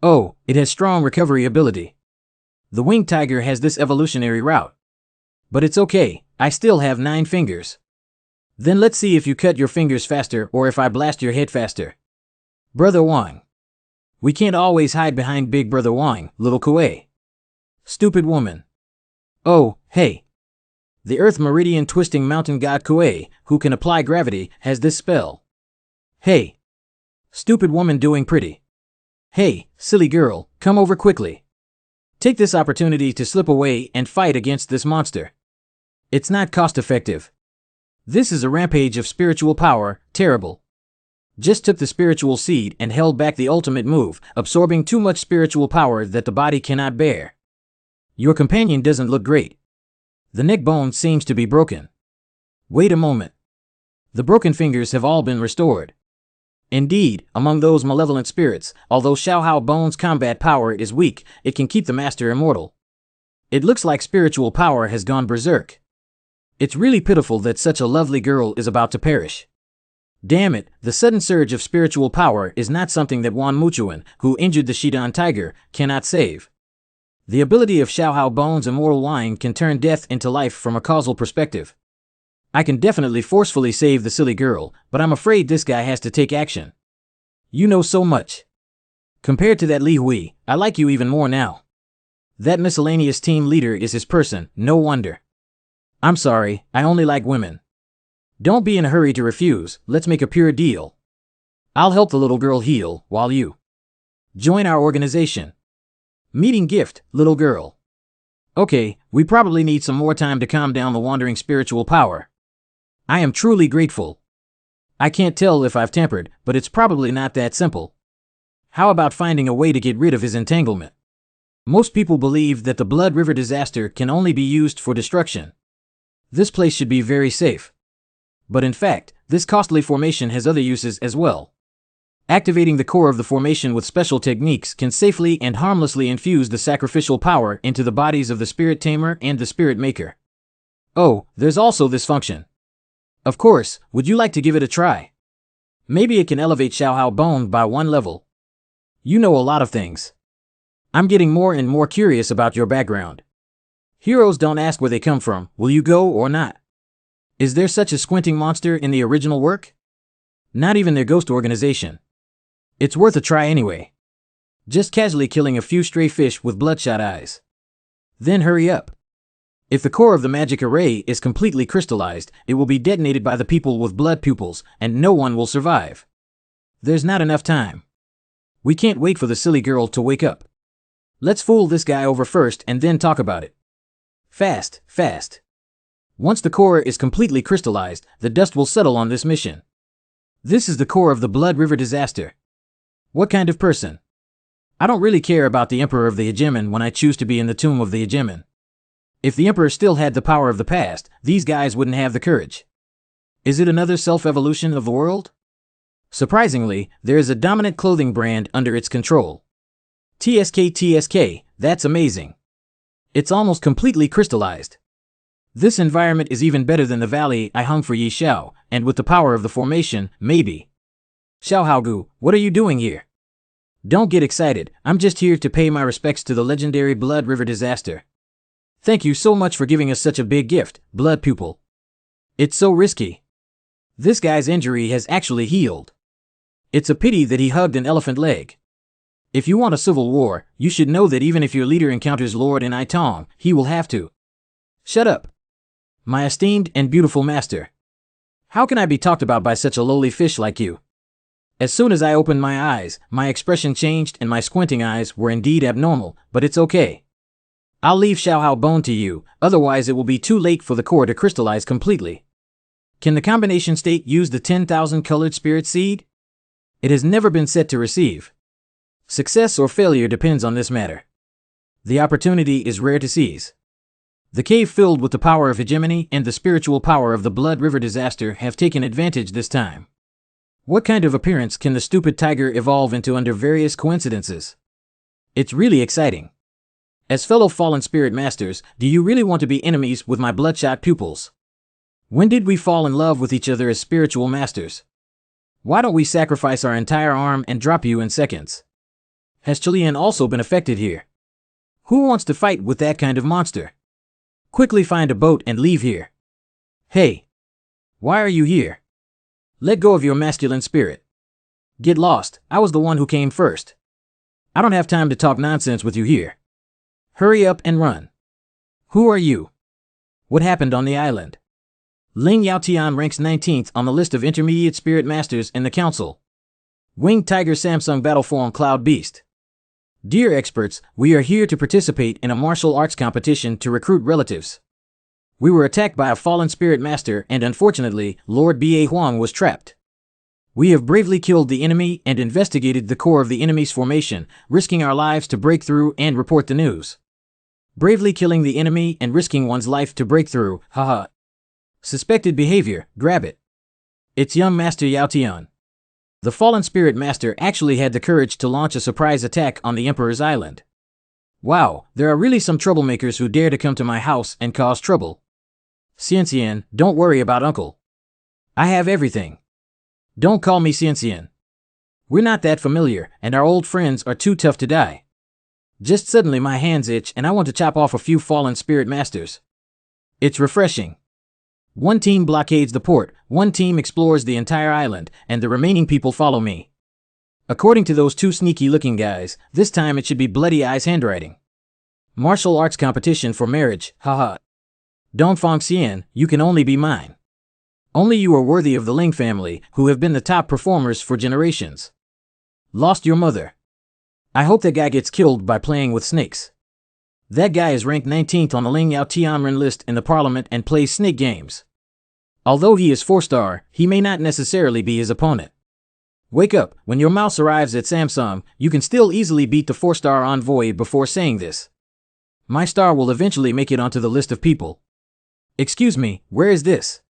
Oh, it has strong recovery ability. The Winged Tiger has this evolutionary route. But it's okay, I still have 9 fingers. Then let's see if you cut your fingers faster or if I blast your head faster. Brother Wang. We can't always hide behind Big Brother Wang, little Kuei. Stupid woman. Oh, hey. The Earth Meridian Twisting Mountain God Kuei, who can apply gravity, has this spell. Hey. Stupid woman doing pretty. Hey, silly girl, come over quickly. Take this opportunity to slip away and fight against this monster. It's not cost-effective. This is a rampage of spiritual power, terrible. Just took the spiritual seed and held back the ultimate move, absorbing too much spiritual power that the body cannot bear. Your companion doesn't look great. The neck bone seems to be broken. Wait a moment. The broken fingers have all been restored. Indeed, among those malevolent spirits, although Xiao Hao Bone's combat power is weak, it can keep the master immortal. It looks like spiritual power has gone berserk. It's really pitiful that such a lovely girl is about to perish. Damn it, the sudden surge of spiritual power is not something that Wan Muchuan, who injured the Shidan tiger, cannot save. The ability of Xiao Hao Bone's immortal line can turn death into life from a causal perspective. I can definitely forcefully save the silly girl, but I'm afraid this guy has to take action. You know so much. Compared to that Li Hui, I like you even more now. That miscellaneous team leader is his person, no wonder. I'm sorry, I only like women. Don't be in a hurry to refuse, let's make a pure deal. I'll help the little girl heal, while you join our organization. Meeting gift, little girl. Okay, we probably need some more time to calm down the wandering spiritual power. I am truly grateful. I can't tell if I've tempered, but it's probably not that simple. How about finding a way to get rid of his entanglement? Most people believe that the Blood River disaster can only be used for destruction. This place should be very safe. But in fact, this costly formation has other uses as well. Activating the core of the formation with special techniques can safely and harmlessly infuse the sacrificial power into the bodies of the Spirit Tamer and the Spirit Maker. Oh, there's also this function. Of course, would you like to give it a try? Maybe it can elevate Xiao Hao Bone by 1 level. You know a lot of things. I'm getting more and more curious about your background. Heroes don't ask where they come from, will you go or not? Is there such a squinting monster in the original work? Not even their ghost organization. It's worth a try anyway. Just casually killing a few stray fish with bloodshot eyes. Then hurry up. If the core of the magic array is completely crystallized, it will be detonated by the people with blood pupils, and no one will survive. There's not enough time. We can't wait for the silly girl to wake up. Let's fool this guy over first and then talk about it. Fast, fast. Once the core is completely crystallized, the dust will settle on this mission. This is the core of the Blood River disaster. What kind of person? I don't really care about the Emperor of the Hegemon when I choose to be in the tomb of the Hegemon. If the Emperor still had the power of the past, these guys wouldn't have the courage. Is it another self-evolution of the world? Surprisingly, there is a dominant clothing brand under its control. TSK, that's amazing. It's almost completely crystallized. This environment is even better than the valley I hung for Yi Xiao, and with the power of the formation, maybe. Xiao Haogu, what are you doing here? Don't get excited, I'm just here to pay my respects to the legendary Blood River disaster. Thank you so much for giving us such a big gift, Blood Pupil. It's so risky. This guy's injury has actually healed. It's a pity that he hugged an elephant leg. If you want a civil war, you should know that even if your leader encounters Lord in Itong, he will have to. Shut up. My esteemed and beautiful master. How can I be talked about by such a lowly fish like you? As soon as I opened my eyes, my expression changed and my squinting eyes were indeed abnormal, but it's okay. I'll leave Xiao Bone to you, otherwise it will be too late for the core to crystallize completely. Can the combination state use the 10,000 colored spirit seed? It has never been set to receive. Success or failure depends on this matter. The opportunity is rare to seize. The cave filled with the power of hegemony and the spiritual power of the Blood River disaster have taken advantage this time. What kind of appearance can the stupid tiger evolve into under various coincidences? It's really exciting. As fellow fallen spirit masters, do you really want to be enemies with my bloodshot pupils? When did we fall in love with each other as spiritual masters? Why don't we sacrifice our entire arm and drop you in seconds? Has Chilean also been affected here? Who wants to fight with that kind of monster? Quickly find a boat and leave here. Hey! Why are you here? Let go of your masculine spirit. Get lost, I was the one who came first. I don't have time to talk nonsense with you here. Hurry up and run. Who are you? What happened on the island? Ling Yaotian ranks 19th on the list of intermediate spirit masters in the council. Winged Tiger Samsung Battleform Cloud Beast. Dear experts, we are here to participate in a martial arts competition to recruit relatives. We were attacked by a fallen spirit master and unfortunately, Lord B.A. Huang was trapped. We have bravely killed the enemy and investigated the core of the enemy's formation, risking our lives to break through and report the news. Bravely killing the enemy and risking one's life to break through, haha. Suspected behavior, grab it. It's young Master Yao Tian. The fallen spirit master actually had the courage to launch a surprise attack on the Emperor's island. Wow, there are really some troublemakers who dare to come to my house and cause trouble. Xian, don't worry about Uncle. I have everything. Don't call me Xian. We're not that familiar, and our old friends are too tough to die. Just suddenly my hands itch and I want to chop off a few fallen spirit masters. It's refreshing. One team blockades the port, one team explores the entire island, and the remaining people follow me. According to those two sneaky-looking guys, this time it should be Bloody Eye's handwriting. Martial arts competition for marriage, haha. Dongfang Xian, you can only be mine. Only you are worthy of the Ling family, who have been the top performers for generations. Lost your mother. I hope that guy gets killed by playing with snakes. That guy is ranked 19th on the Ling Yao Tianren list in the parliament and plays snake games. Although he is 4-star, he may not necessarily be his opponent. Wake up, when your mouse arrives at Samsung, you can still easily beat the 4-star envoy before saying this. My star will eventually make it onto the list of people. Excuse me, where is this?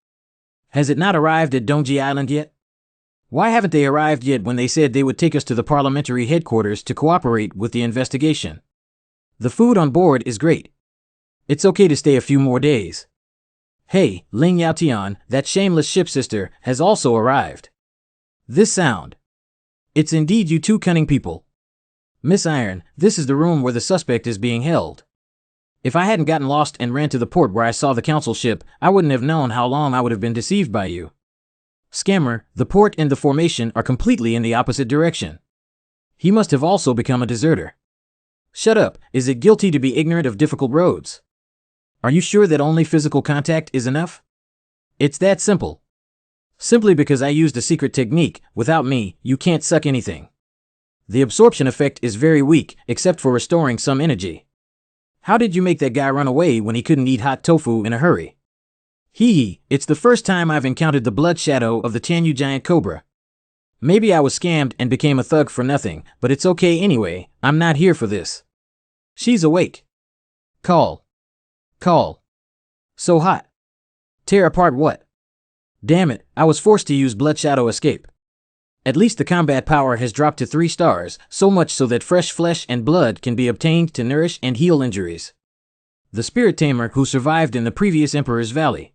Has it not arrived at Dongji Island yet? Why haven't they arrived yet when they said they would take us to the parliamentary headquarters to cooperate with the investigation? The food on board is great. It's okay to stay a few more days. Hey, Ling Yaotian, that shameless shipsister, has also arrived. This sound. It's indeed you two cunning people. Miss Iron, this is the room where the suspect is being held. If I hadn't gotten lost and ran to the port where I saw the council ship, I wouldn't have known how long I would have been deceived by you. Scammer, the port and the formation are completely in the opposite direction. He must have also become a deserter. Shut up. Is it guilty to be ignorant of difficult roads? Are you sure that only physical contact is enough? It's that simple. Simply because I used a secret technique, without me, you can't suck anything. The absorption effect is very weak, except for restoring some energy. How did you make that guy run away when he couldn't eat hot tofu in a hurry? It's the first time I've encountered the blood shadow of the Tanyu giant cobra. Maybe I was scammed and became a thug for nothing, but it's okay anyway, I'm not here for this. She's awake. Call. So hot. Tear apart what? Damn it, I was forced to use blood shadow escape. At least the combat power has dropped to 3 stars, so much so that fresh flesh and blood can be obtained to nourish and heal injuries. The spirit tamer who survived in the previous Emperor's Valley.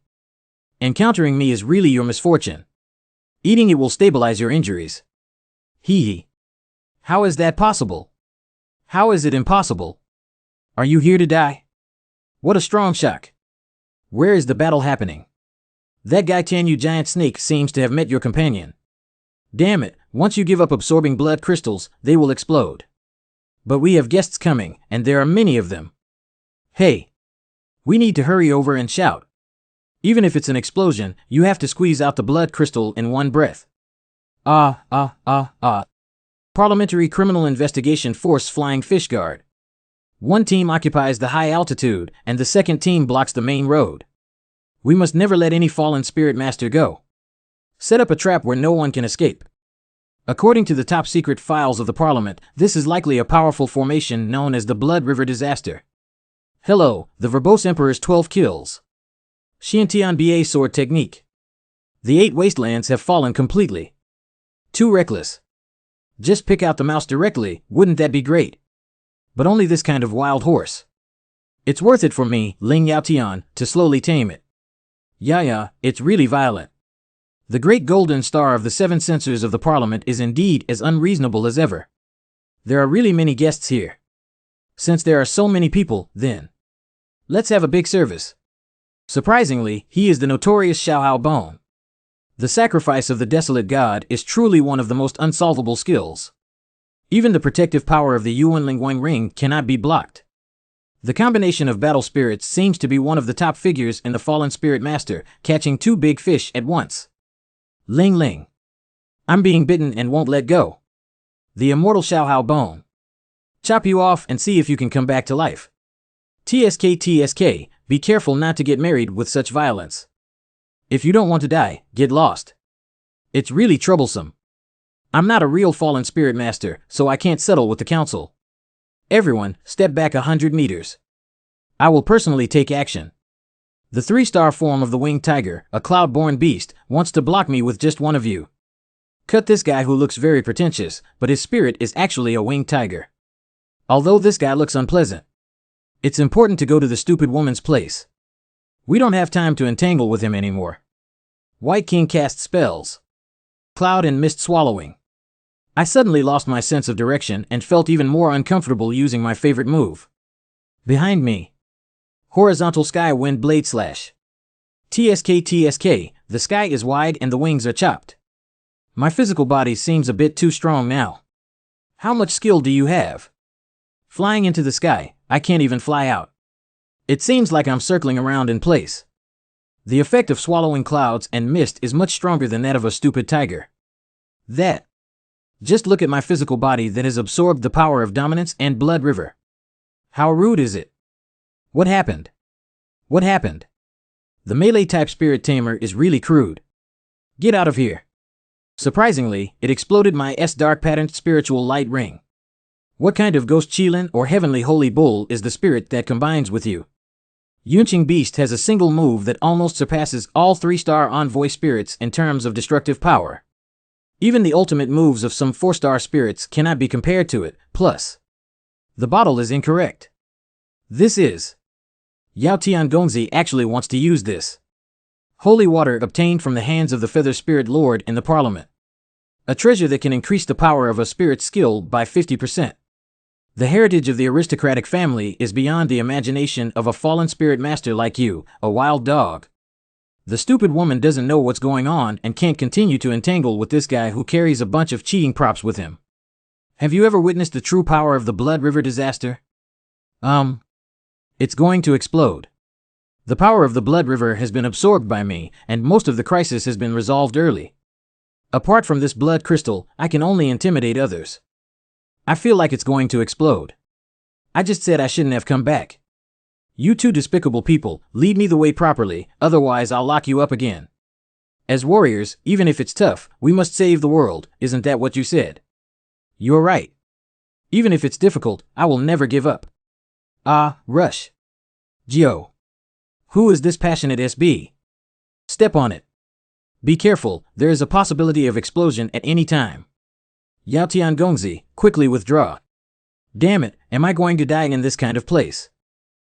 Encountering me is really your misfortune. Eating it will stabilize your injuries. How is that possible? How is it impossible? Are you here to die? What a strong shock. Where is the battle happening? That guy Tanyu giant snake seems to have met your companion. Damn it, once you give up absorbing blood crystals, they will explode. But we have guests coming, and there are many of them. Hey! We need to hurry over and shout. Even if it's an explosion, you have to squeeze out the blood crystal in one breath. Parliamentary Criminal Investigation Force Flying Fish Guard. One team occupies the high altitude, and the second team blocks the main road. We must never let any fallen spirit master go. Set up a trap where no one can escape. According to the top secret files of the Parliament, this is likely a powerful formation known as the Blood River Disaster. Hello, the verbose Emperor's 12 kills. Xiantian Ba sword technique. The 8 wastelands have fallen completely. Too reckless. Just pick out the mouse directly, wouldn't that be great? But only this kind of wild horse. It's worth it for me, Ling Yaotian, to slowly tame it. Yeah, it's really violent. The great golden star of the 7 censors of the Parliament is indeed as unreasonable as ever. There are really many guests here. Since there are so many people, then let's have a big service. Surprisingly, he is the notorious Xiaohao Bone. The sacrifice of the desolate god is truly one of the most unsolvable skills. Even the protective power of the Yuan Lingguang ring cannot be blocked. The combination of battle spirits seems to be one of the top figures in the fallen spirit master, catching 2 big fish at once. Ling. I'm being bitten and won't let go. The immortal Xiaohao Bone. Chop you off and see if you can come back to life. TSK, be careful not to get married with such violence. If you don't want to die, get lost. It's really troublesome. I'm not a real fallen spirit master, so I can't settle with the council. Everyone, step back 100 meters. I will personally take action. The 3-star form of the winged tiger, a cloud-born beast, wants to block me with just one of you. Cut this guy who looks very pretentious, but his spirit is actually a winged tiger. Although this guy looks unpleasant. It's important to go to the stupid woman's place. We don't have time to entangle with him anymore. White King casts spells. Cloud and mist swallowing. I suddenly lost my sense of direction and felt even more uncomfortable using my favorite move. Behind me. Horizontal sky wind blade slash. TSK, the sky is wide and the wings are chopped. My physical body seems a bit too strong now. How much skill do you have? Flying into the sky, I can't even fly out. It seems like I'm circling around in place. The effect of swallowing clouds and mist is much stronger than that of a stupid tiger. Just look at my physical body that has absorbed the power of dominance and blood river. How rude is it? What happened? The melee-type spirit tamer is really crude. Get out of here. Surprisingly, it exploded my dark-patterned spiritual light ring. What kind of ghost Qilin or heavenly holy bull is the spirit that combines with you? Yunqing Beast has a single move that almost surpasses all 3-star envoy spirits in terms of destructive power. Even the ultimate moves of some 4-star spirits cannot be compared to it, plus the bottle is incorrect. This is Yao Tiangongzi actually wants to use this. Holy water obtained from the hands of the Feather Spirit Lord in the Parliament. A treasure that can increase the power of a spirit's skill by 50%. The heritage of the aristocratic family is beyond the imagination of a fallen spirit master like you, a wild dog. The stupid woman doesn't know what's going on and can't continue to entangle with this guy who carries a bunch of cheating props with him. Have you ever witnessed the true power of the Blood River disaster? It's going to explode. The power of the Blood River has been absorbed by me, and most of the crisis has been resolved early. Apart from this blood crystal, I can only intimidate others. I feel like it's going to explode. I just said I shouldn't have come back. You two despicable people, lead me the way properly, otherwise I'll lock you up again. As warriors, even if it's tough, we must save the world, isn't that what you said? You're right. Even if it's difficult, I will never give up. Rush. Gio. Who is this passionate SB? Step on it. Be careful, there is a possibility of explosion at any time. Yao Tiangongzi, quickly withdraw. Damn it, am I going to die in this kind of place?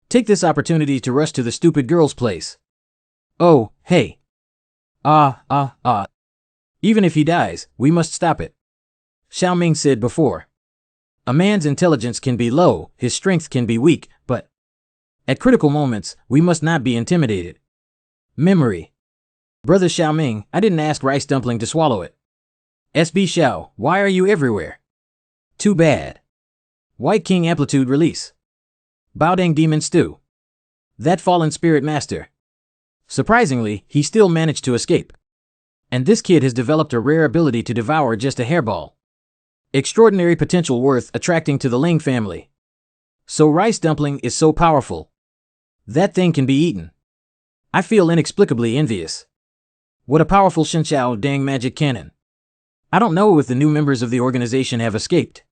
Take this opportunity to rush to the stupid girl's place. Oh, hey. Even if he dies, we must stop it. Xiao Ming said before. A man's intelligence can be low, his strength can be weak, but at critical moments, we must not be intimidated. Memory. Brother Xiao Ming, I didn't ask Rice Dumpling to swallow it. SB Xiao, why are you everywhere? Too bad. White King Amplitude release. Baodang Demon Stew. That fallen spirit master. Surprisingly, he still managed to escape. And this kid has developed a rare ability to devour just a hairball. Extraordinary potential worth attracting to the Ling family. So Rice Dumpling is so powerful. That thing can be eaten. I feel inexplicably envious. What a powerful Shenxiao Dang magic cannon. I don't know if the new members of the organization have escaped.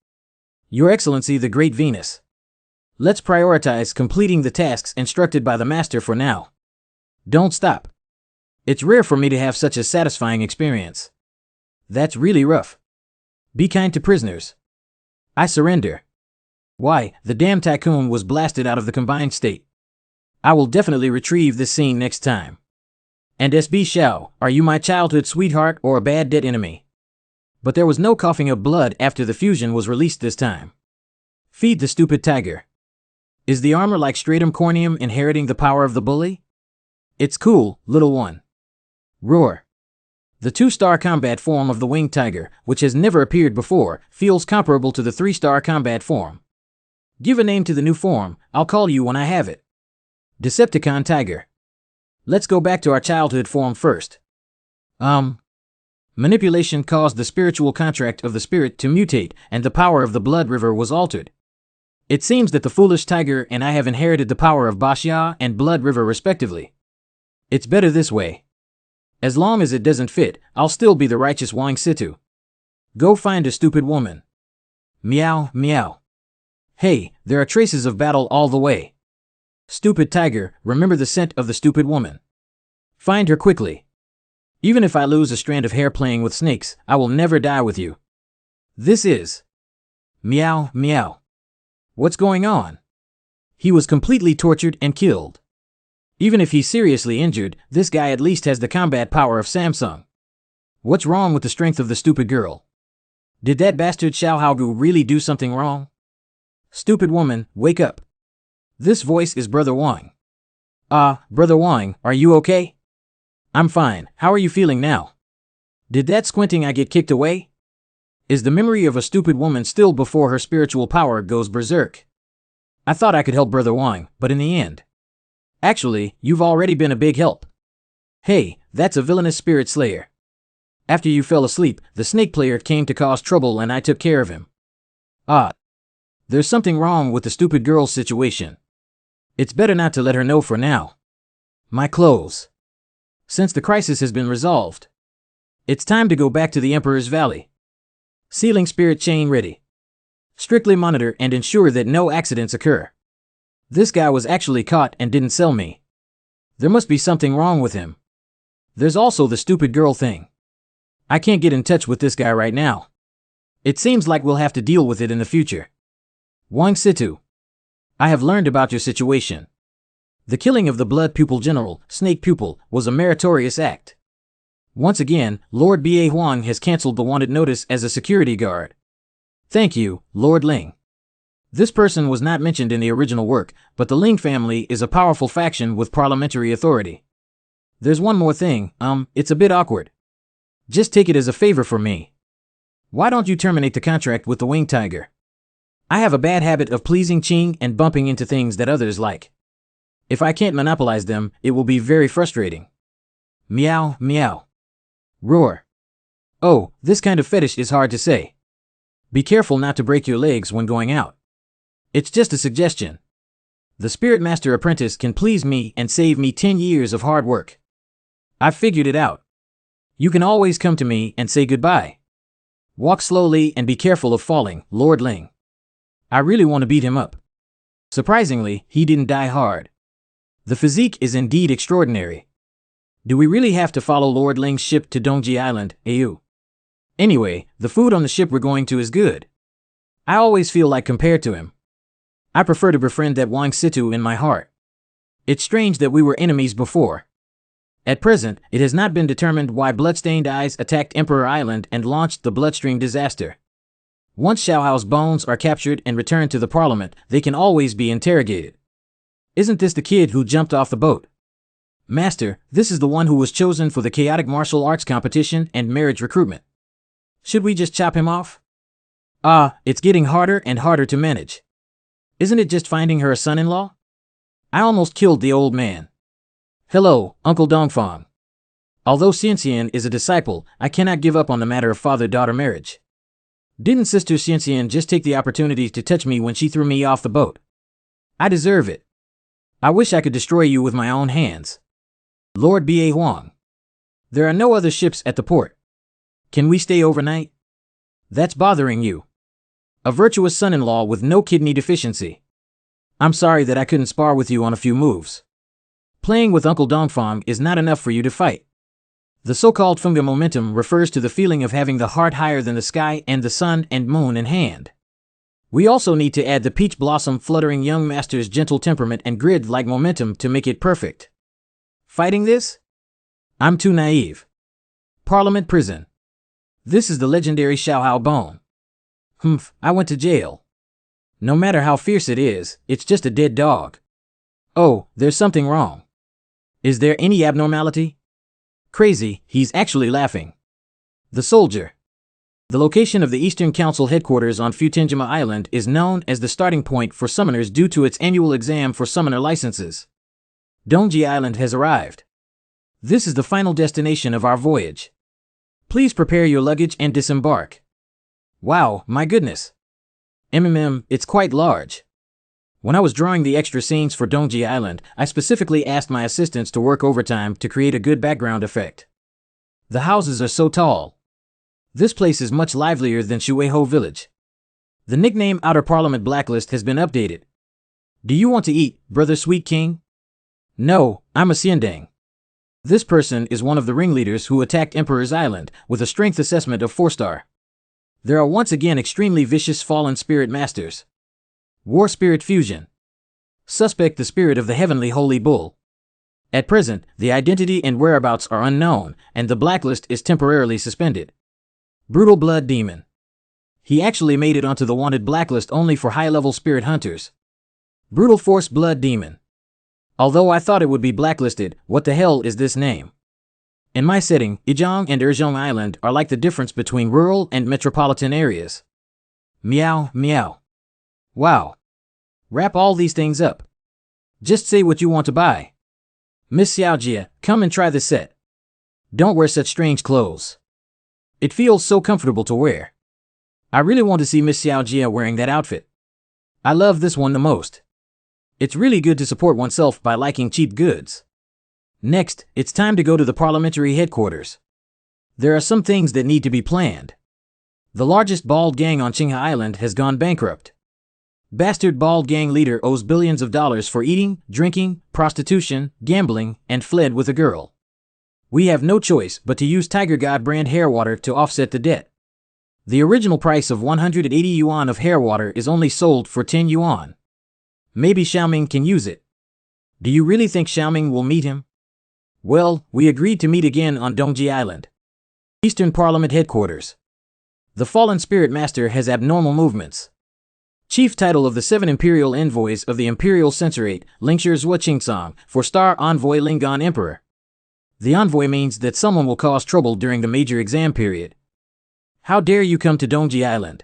Your Excellency the Great Venus. Let's prioritize completing the tasks instructed by the Master for now. Don't stop. It's rare for me to have such a satisfying experience. That's really rough. Be kind to prisoners. I surrender. Why, the damn tycoon was blasted out of the combined state. I will definitely retrieve this scene next time. And SB Xiao, are you my childhood sweetheart or a bad dead enemy? But there was no coughing of blood after the fusion was released this time. Feed the stupid tiger. Is the armor like Stratum Corneum inheriting the power of the bully? It's cool, little one. Roar. The 2-star combat form of the winged tiger, which has never appeared before, feels comparable to the 3-star combat form. Give a name to the new form, I'll call you when I have it. Decepticon Tiger. Let's go back to our childhood form first. Manipulation caused the spiritual contract of the spirit to mutate, and the power of the Blood River was altered. It seems that the foolish tiger and I have inherited the power of Baxia and Blood River respectively. It's better this way. As long as it doesn't fit, I'll still be the righteous Wang Situ. Go find a stupid woman. Meow, meow. Hey, there are traces of battle all the way. Stupid tiger, remember the scent of the stupid woman. Find her quickly. Even if I lose a strand of hair playing with snakes, I will never die with you. This is... Meow, meow. What's going on? He was completely tortured and killed. Even if he's seriously injured, this guy at least has the combat power of Samsung. What's wrong with the strength of the stupid girl? Did that bastard Xiao Haogu really do something wrong? Stupid woman, wake up. This voice is Brother Wang. Brother Wang, are you okay? I'm fine, how are you feeling now? Did that squinting eye get kicked away? Is the memory of a stupid woman still before her spiritual power goes berserk? I thought I could help Brother Wang, but in the end... Actually, you've already been a big help. Hey, that's a villainous spirit slayer. After you fell asleep, the snake player came to cause trouble and I took care of him. There's something wrong with the stupid girl's situation. It's better not to let her know for now. My clothes. Since the crisis has been resolved, it's time to go back to the Emperor's Valley. Sealing spirit chain ready. Strictly monitor and ensure that no accidents occur. This guy was actually caught and didn't sell me. There must be something wrong with him. There's also the stupid girl thing. I can't get in touch with this guy right now. It seems like we'll have to deal with it in the future. Wang Situ. I have learned about your situation. The killing of the Blood Pupil General, Snake Pupil, was a meritorious act. Once again, Lord B.A. Huang has cancelled the wanted notice as a security guard. Thank you, Lord Ling. This person was not mentioned in the original work, but the Ling family is a powerful faction with parliamentary authority. There's one more thing, it's a bit awkward. Just take it as a favor from me. Why don't you terminate the contract with the Winged Tiger? I have a bad habit of pleasing Qing and bumping into things that others like. If I can't monopolize them, it will be very frustrating. Meow, meow. Roar. Oh, this kind of fetish is hard to say. Be careful not to break your legs when going out. It's just a suggestion. The Spirit Master Apprentice can please me and save me 10 years of hard work. I've figured it out. You can always come to me and say goodbye. Walk slowly and be careful of falling, Lord Ling. I really want to beat him up. Surprisingly, he didn't die hard. The physique is indeed extraordinary. Do we really have to follow Lord Ling's ship to Dongji Island, Au? Anyway, the food on the ship we're going to is good. I always feel like compared to him. I prefer to befriend that Wang Situ in my heart. It's strange that we were enemies before. At present, it has not been determined why Bloodstained Eyes attacked Emperor Island and launched the Bloodstream disaster. Once Xiaohao's bones are captured and returned to the Parliament, they can always be interrogated. Isn't this the kid who jumped off the boat? Master, this is the one who was chosen for the chaotic martial arts competition and marriage recruitment. Should we just chop him off? It's getting harder and harder to manage. Isn't it just finding her a son-in-law? I almost killed the old man. Hello, Uncle Dongfang. Although Xianxian is a disciple, I cannot give up on the matter of father-daughter marriage. Didn't Sister Xianxian just take the opportunity to touch me when she threw me off the boat? I deserve it. I wish I could destroy you with my own hands. Lord B.A. Huang. There are no other ships at the port. Can we stay overnight? That's bothering you. A virtuous son-in-law with no kidney deficiency. I'm sorry that I couldn't spar with you on a few moves. Playing with Uncle Dongfang is not enough for you to fight. The so-called Funga momentum refers to the feeling of having the heart higher than the sky and the sun and moon in hand. We also need to add the peach blossom fluttering young master's gentle temperament and grid-like momentum to make it perfect. Fighting this? I'm too naive. Parliament prison. This is the legendary Xiaohao bone. I went to jail. No matter how fierce it is, it's just a dead dog. Oh, there's something wrong. Is there any abnormality? Crazy, he's actually laughing. The soldier. The location of the Eastern Council headquarters on Futenjima Island is known as the starting point for summoners due to its annual exam for summoner licenses. Dongji Island has arrived. This is the final destination of our voyage. Please prepare your luggage and disembark. Wow, my goodness. It's quite large. When I was drawing the extra scenes for Dongji Island, I specifically asked my assistants to work overtime to create a good background effect. The houses are so tall. This place is much livelier than Shueihou Village. The nickname Outer Parliament Blacklist has been updated. Do you want to eat, Brother Sweet King? No, I'm a Xiandang. This person is one of the ringleaders who attacked Emperor's Island with a strength assessment of 4-star. There are once again extremely vicious fallen spirit masters. War Spirit Fusion. Suspect the spirit of the Heavenly Holy Bull. At present, the identity and whereabouts are unknown, and the blacklist is temporarily suspended. Brutal Blood Demon. He actually made it onto the wanted blacklist only for high-level spirit hunters. Brutal Force Blood Demon. Although I thought it would be blacklisted, what the hell is this name? In my setting, Ijong and Erzhong Island are like the difference between rural and metropolitan areas. Meow, meow. Wow. Wrap all these things up. Just say what you want to buy. Miss Xiaojia, come and try this set. Don't wear such strange clothes. It feels so comfortable to wear. I really want to see Miss Xiaojia wearing that outfit. I love this one the most. It's really good to support oneself by liking cheap goods. Next, it's time to go to the parliamentary headquarters. There are some things that need to be planned. The largest bald gang on Qingha Island has gone bankrupt. Bastard bald gang leader owes billions of dollars for eating, drinking, prostitution, gambling, and fled with a girl. We have no choice but to use Tiger God brand hair water to offset the debt. The original price of 180 yuan of hair water is only sold for 10 yuan. Maybe Xiaoming can use it. Do you really think Xiaoming will meet him? Well, we agreed to meet again on Dongji Island. Eastern Parliament Headquarters. The fallen spirit master has abnormal movements. Chief title of the 7 Imperial Envoys of the Imperial Censorate, Lingshi Zhuo Qingsong, 4-star Envoy Lingon Emperor. The envoy means that someone will cause trouble during the major exam period. How dare you come to Dongji Island?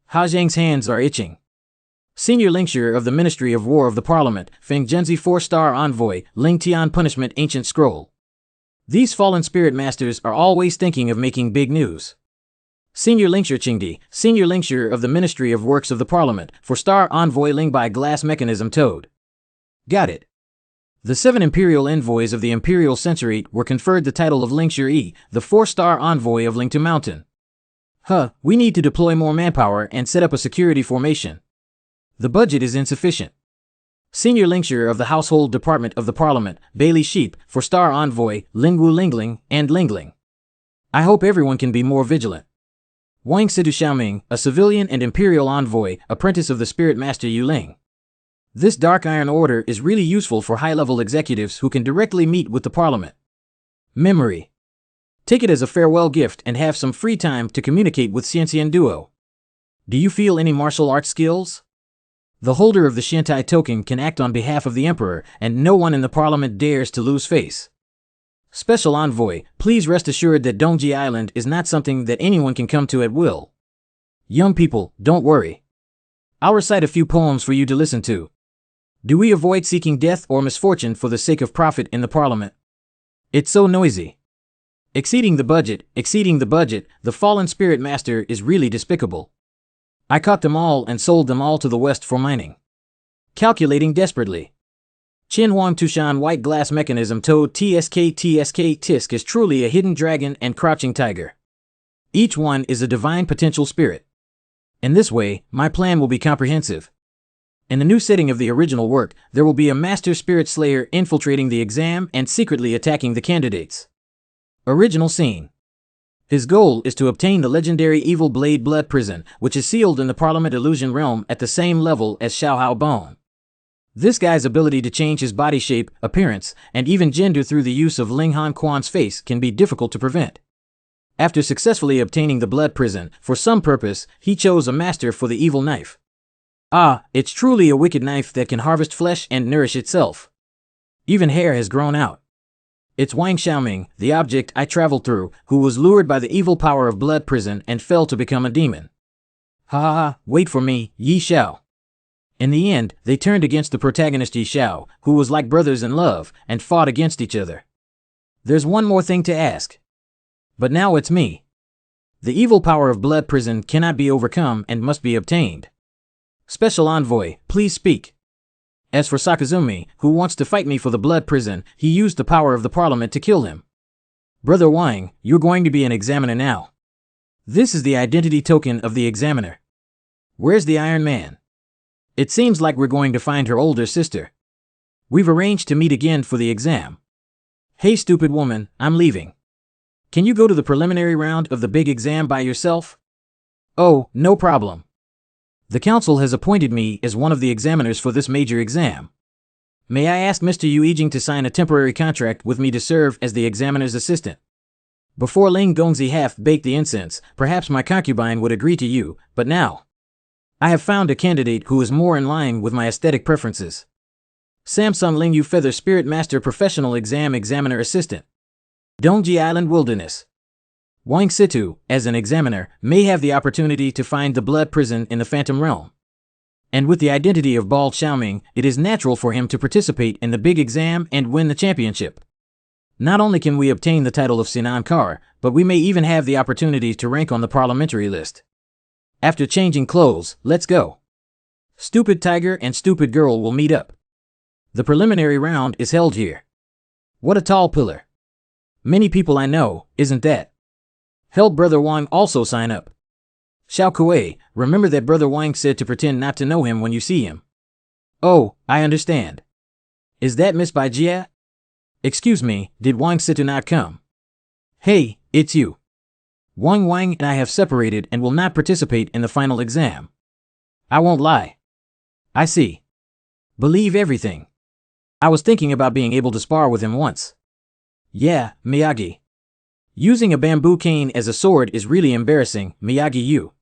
Ha Zhang's hands are itching. Senior Lingshi of the Ministry of War of the Parliament, Feng Zhenzi 4-star Envoy, Ling Tian Punishment Ancient Scroll. These fallen spirit masters are always thinking of making big news. Senior Lingshi Qingdi, Senior Lingshi of the Ministry of Works of the Parliament, 4-star Envoy Lingbai Glass Mechanism Toad. Got it. The 7 Imperial Envoys of the Imperial Censorate were conferred the title of Lingshi Yi, the 4-star Envoy of Lingtu Mountain. We need to deploy more manpower and set up a security formation. The budget is insufficient. Senior Lingshi of the Household Department of the Parliament, Bailey Sheep, 4-star Envoy, Lingwu Lingling, and Lingling. I hope everyone can be more vigilant. Wang Situ Xiaoming, a civilian and Imperial Envoy, apprentice of the Spirit Master Yu Ling. This Dark Iron Order is really useful for high-level executives who can directly meet with the Parliament. Memory. Take it as a farewell gift and have some free time to communicate with Xianxian Duo. Do you feel any martial arts skills? The holder of the Shintai token can act on behalf of the Emperor, and no one in the Parliament dares to lose face. Special Envoy, please rest assured that Dongji Island is not something that anyone can come to at will. Young people, don't worry. I'll recite a few poems for you to listen to. Do we avoid seeking death or misfortune for the sake of profit in the Parliament? It's so noisy. Exceeding the budget, the fallen spirit master is really despicable. I caught them all and sold them all to the West for mining. Calculating desperately. Qin Huang Tushan White Glass Mechanism Toad TSK Tisk is truly a hidden dragon and crouching tiger. Each one is a divine potential spirit. In this way, my plan will be comprehensive. In the new setting of the original work, there will be a master spirit slayer infiltrating the exam and secretly attacking the candidates. Original scene. His goal is to obtain the legendary Evil Blade Blood Prison, which is sealed in the Parliament Illusion Realm at the same level as Xiaohao Bone. This guy's ability to change his body shape, appearance, and even gender through the use of Ling Han Quan's face can be difficult to prevent. After successfully obtaining the Blood Prison, for some purpose, he chose a master for the evil knife. It's truly a wicked knife that can harvest flesh and nourish itself. Even hair has grown out. It's Wang Xiaoming, the object I traveled through, who was lured by the evil power of Blood Prison and fell to become a demon. Wait for me, Yi Xiao. In the end, they turned against the protagonist Yi Xiao, who was like brothers in love, and fought against each other. There's one more thing to ask. But now it's me. The evil power of Blood Prison cannot be overcome and must be obtained. Special Envoy, please speak. As for Sakazumi, who wants to fight me for the Blood Prison, he used the power of the Parliament to kill him. Brother Wang, you're going to be an examiner now. This is the identity token of the examiner. Where's the Iron Man? It seems like we're going to find her older sister. We've arranged to meet again for the exam. Hey stupid woman, I'm leaving. Can you go to the preliminary round of the big exam by yourself? Oh, no problem. The council has appointed me as one of the examiners for this major exam. May I ask Mr. Yu Yijing to sign a temporary contract with me to serve as the examiner's assistant? Before Ling Gongzi half-baked the incense, perhaps my concubine would agree to you, but now I have found a candidate who is more in line with my aesthetic preferences. Samsung Ling Yu Feather Spirit Master Professional Exam Examiner Assistant. Dongji Island Wilderness. Wang Situ, as an examiner, may have the opportunity to find the Blood Prison in the Phantom Realm. And with the identity of Bald Xiaoming, it is natural for him to participate in the big exam and win the championship. Not only can we obtain the title of Sinan Kar, but we may even have the opportunity to rank on the parliamentary list. After changing clothes, let's go. Stupid Tiger and Stupid Girl will meet up. The preliminary round is held here. What a tall pillar. Many people I know, isn't that? Help Brother Wang also sign up. Xiao Kuei, remember that Brother Wang said to pretend not to know him when you see him. Oh, I understand. Is that Miss Baijia? Excuse me, did Wang Situ not come? Hey, it's you. Wang and I have separated and will not participate in the final exam. I won't lie. I see. Believe everything. I was thinking about being able to spar with him once. Yeah, Miyagi. Using a bamboo cane as a sword is really embarrassing, Miyagi-Yu.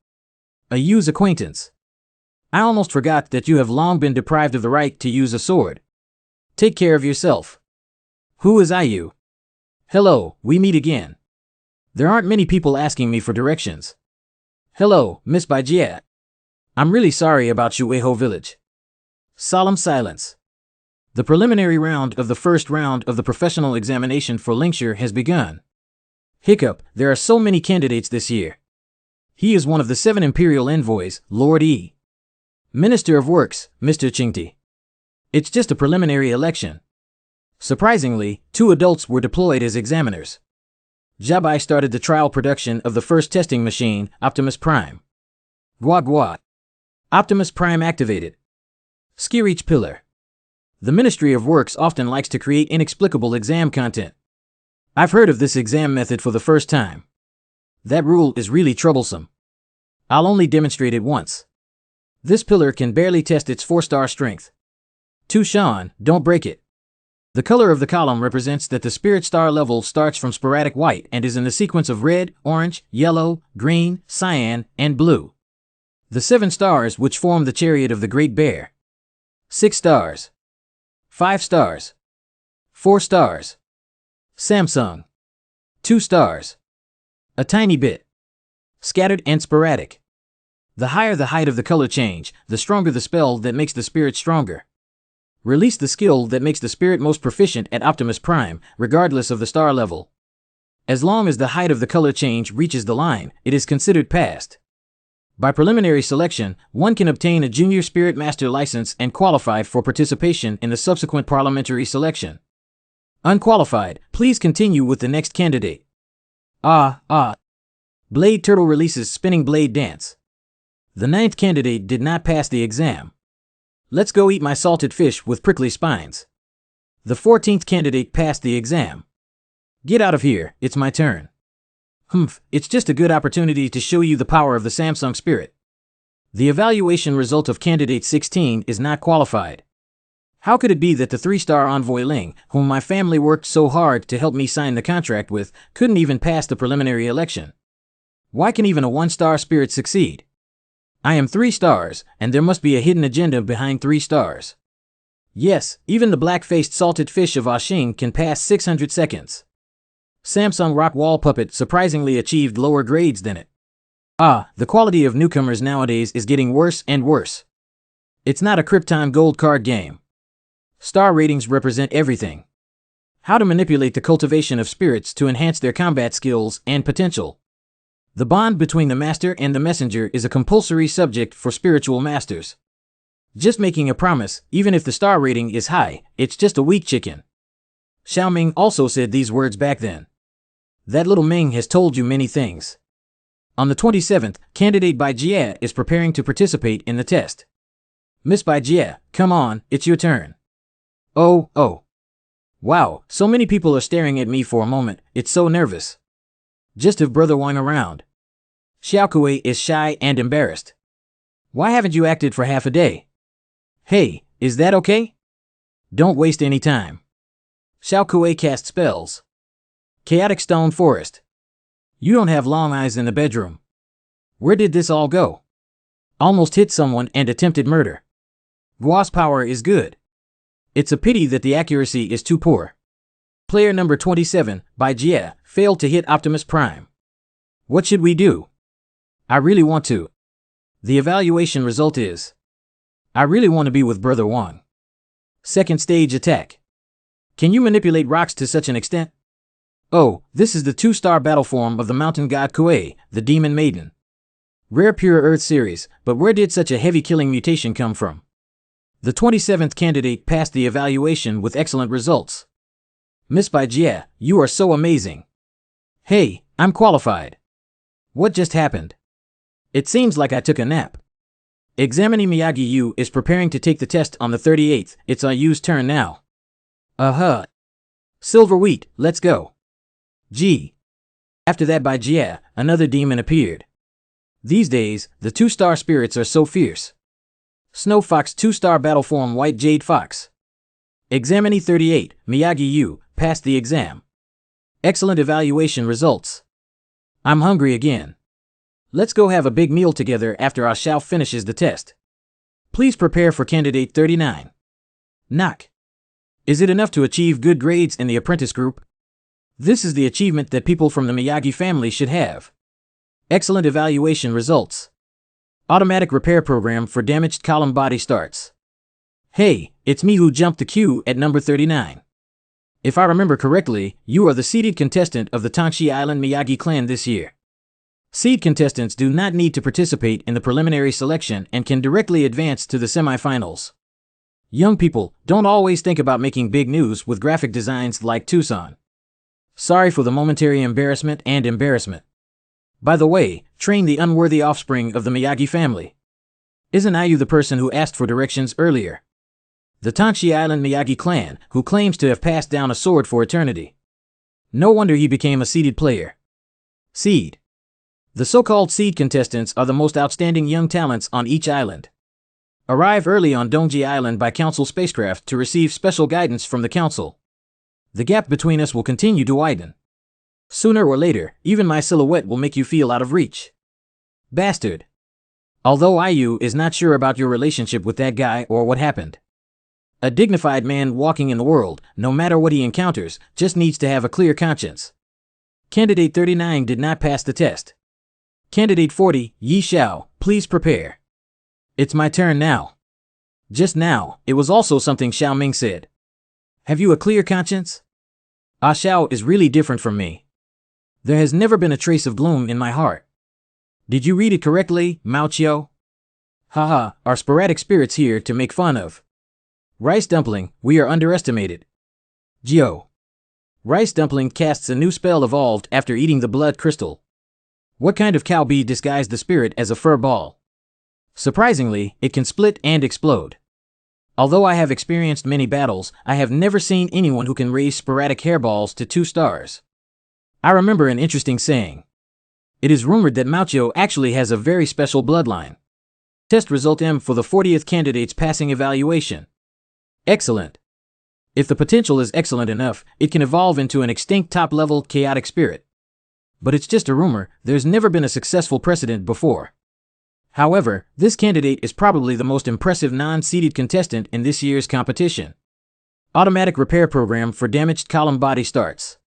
A Yu's acquaintance. I almost forgot that you have long been deprived of the right to use a sword. Take care of yourself. Who is IU? Hello, we meet again. There aren't many people asking me for directions. Hello, Miss Baijiat. I'm really sorry about Shueho Village. Solemn silence. The preliminary round of the first round of the professional examination for Lingshire has begun. Hiccup, there are so many candidates this year. He is one of the 7 imperial envoys, Lord E. Minister of Works, Mr. Chingti. It's just a preliminary election. Surprisingly, 2 adults were deployed as examiners. Jabai started the trial production of the first testing machine, Optimus Prime. Gwa Gwa. Optimus Prime activated. Skirich Pillar. The Ministry of Works often likes to create inexplicable exam content. I've heard of this exam method for the first time. That rule is really troublesome. I'll only demonstrate it once. This pillar can barely test its 4-star strength. To Sean, don't break it. The color of the column represents that the spirit star level starts from sporadic white and is in the sequence of red, orange, yellow, green, cyan, and blue. The 7 stars which form the chariot of the Great Bear. 6 stars. 5 stars. 4 stars. Samsung. 2 stars. A tiny bit. Scattered and sporadic. The higher the height of the color change, the stronger the spell that makes the spirit stronger. Release the skill that makes the spirit most proficient at Optimus Prime, regardless of the star level. As long as the height of the color change reaches the line, it is considered passed. By preliminary selection, one can obtain a Junior Spirit Master license and qualify for participation in the subsequent parliamentary selection. Unqualified, please continue with the next candidate. Blade Turtle releases Spinning Blade Dance. The 9th candidate did not pass the exam. Let's go eat my salted fish with prickly spines. The 14th candidate passed the exam. Get out of here, it's my turn. It's just a good opportunity to show you the power of the Samsung spirit. The evaluation result of candidate 16 is not qualified. How could it be that the 3-star envoy Ling, whom my family worked so hard to help me sign the contract with, couldn't even pass the preliminary election? Why can even a 1-star spirit succeed? I am 3 stars, and there must be a hidden agenda behind 3 stars. Yes, even the black-faced salted fish of Ashing can pass 600 seconds. Samsung Rock Wall Puppet surprisingly achieved lower grades than it. The quality of newcomers nowadays is getting worse and worse. It's not a Krypton Gold card game. Star ratings represent everything. How to manipulate the cultivation of spirits to enhance their combat skills and potential. The bond between the master and the messenger is a compulsory subject for spiritual masters. Just making a promise, even if the star rating is high, it's just a weak chicken. Xiaoming also said these words back then. That little Ming has told you many things. On the 27th, candidate Baijie is preparing to participate in the test. Miss Baijie, come on, it's your turn. Oh. Wow, so many people are staring at me for a moment, it's so nervous. Just have Brother Wang around. Xiaokui is shy and embarrassed. Why haven't you acted for half a day? Hey, is that okay? Don't waste any time. Xiaokui cast spells. Chaotic Stone Forest. You don't have long eyes in the bedroom. Where did this all go? Almost hit someone and attempted murder. Gua's power is good. It's a pity that the accuracy is too poor. Player number 27, Baijie, failed to hit Optimus Prime. What should we do? I really want to. The evaluation result is. I really want to be with Brother Wang. Second stage attack. Can you manipulate rocks to such an extent? Oh, this is the 2-star battle form of the mountain god Kuei, the Demon Maiden. Rare Pure Earth series, but where did such a heavy killing mutation come from? The 27th candidate passed the evaluation with excellent results. Miss Baijie, you are so amazing. Hey, I'm qualified. What just happened? It seems like I took a nap. Examinee Miyagi Yu is preparing to take the test on the 38th. It's Yu's turn now. Silver Wheat, let's go. Gee. After that Baijie, another demon appeared. These days, the 2-star spirits are so fierce. Snow Fox 2-star battle form White Jade Fox. Examinee 38, Miyagi Yu, passed the exam. Excellent evaluation results. I'm hungry again. Let's go have a big meal together after Xiao finishes the test. Please prepare for Candidate 39. Knock. Is it enough to achieve good grades in the apprentice group? This is the achievement that people from the Miyagi family should have. Excellent evaluation results. Automatic repair program for damaged column body starts. Hey, it's me who jumped the queue at number 39. If I remember correctly, you are the seeded contestant of the Tongshi Island Miyagi clan this year. Seed contestants do not need to participate in the preliminary selection and can directly advance to the semifinals. Young people, don't always think about making big news with graphic designs like Tucson. Sorry for the momentary embarrassment and embarrassment. By the way, train the unworthy offspring of the Miyagi family. Isn't Ayu the person who asked for directions earlier? The Tongshi Island Miyagi clan, who claims to have passed down a sword for eternity. No wonder he became a seeded player. Seed. The so-called seed contestants are the most outstanding young talents on each island. Arrive early on Dongji Island by Council spacecraft to receive special guidance from the Council. The gap between us will continue to widen. Sooner or later, even my silhouette will make you feel out of reach. Bastard. Although Ayu is not sure about your relationship with that guy or what happened. A dignified man walking in the world, no matter what he encounters, just needs to have a clear conscience. Candidate 39 did not pass the test. Candidate 40, Yi Xiao, please prepare. It's my turn now. Just now, it was also something Xiao Ming said. Have you a clear conscience? Ah Xiao is really different from me. There has never been a trace of gloom in my heart. Did you read it correctly, Mao Chiu? Haha, our sporadic spirits here to make fun of. Rice dumpling, we are underestimated. Geo. Rice dumpling casts a new spell evolved after eating the blood crystal. What kind of cow bee disguised the spirit as a fur ball? Surprisingly, it can split and explode. Although I have experienced many battles, I have never seen anyone who can raise sporadic hairballs to 2 stars. I remember an interesting saying. It is rumored that Mao Chiu actually has a very special bloodline. Test result M for the 40th candidate's passing evaluation. Excellent. If the potential is excellent enough, it can evolve into an extinct top-level chaotic spirit. But it's just a rumor, there's never been a successful precedent before. However, this candidate is probably the most impressive non-seeded contestant in this year's competition. Automatic repair program for damaged column body starts.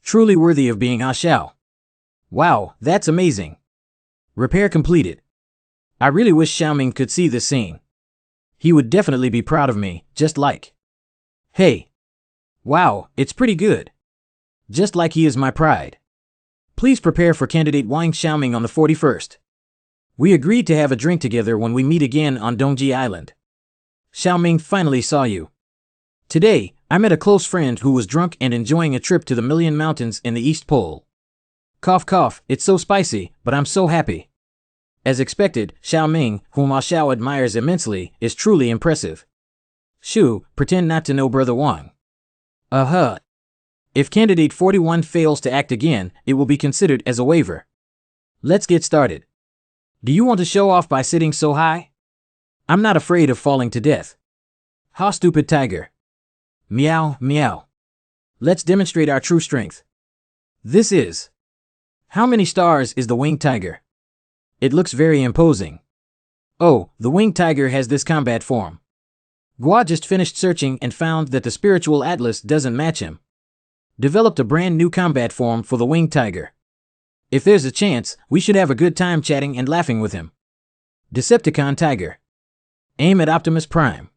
Truly worthy of being Ah Xiao. Wow, that's amazing. Repair completed. I really wish Xiao Ming could see this scene. He would definitely be proud of me, just like. Hey. Wow, it's pretty good. Just like he is my pride. Please prepare for candidate Wang Xiaoming on the 41st. We agreed to have a drink together when we meet again on Dongji Island. Xiaoming finally saw you. Today, I met a close friend who was drunk and enjoying a trip to the Million Mountains in the East Pole. Cough cough, it's so spicy, but I'm so happy. As expected, Xiaoming, whom Ah Xiao admires immensely, is truly impressive. Shu, pretend not to know Brother Wang. If candidate 41 fails to act again, it will be considered as a waiver. Let's get started. Do you want to show off by sitting so high? I'm not afraid of falling to death. Ha stupid tiger. Meow, meow. Let's demonstrate our true strength. This is. How many stars is the winged tiger? It looks very imposing. Oh, the winged tiger has this combat form. Gua just finished searching and found that the spiritual atlas doesn't match him. Developed a brand new combat form for the winged tiger. If there's a chance, we should have a good time chatting and laughing with him. Decepticon Tiger. Aim at Optimus Prime.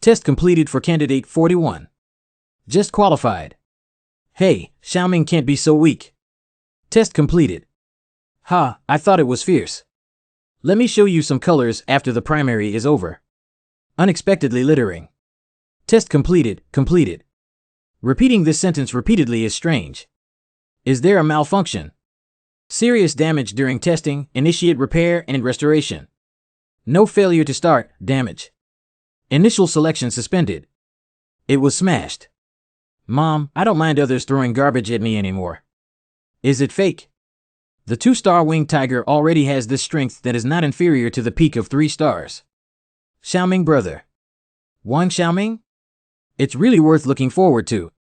Test completed for candidate 41. Just qualified. Hey, Xiaoming can't be so weak. Test completed. Ha, I thought it was fierce. Let me show you some colors after the primary is over. Unexpectedly littering. Test completed, completed. Repeating this sentence repeatedly is strange. Is there a malfunction? Serious damage during testing, initiate repair and restoration. No failure to start, damage. Initial selection suspended. It was smashed. Mom, I don't mind others throwing garbage at me anymore. Is it fake? The 2-star winged tiger already has this strength that is not inferior to the peak of 3 stars. Xiaoming brother. Wang Xiaoming? It's really worth looking forward to.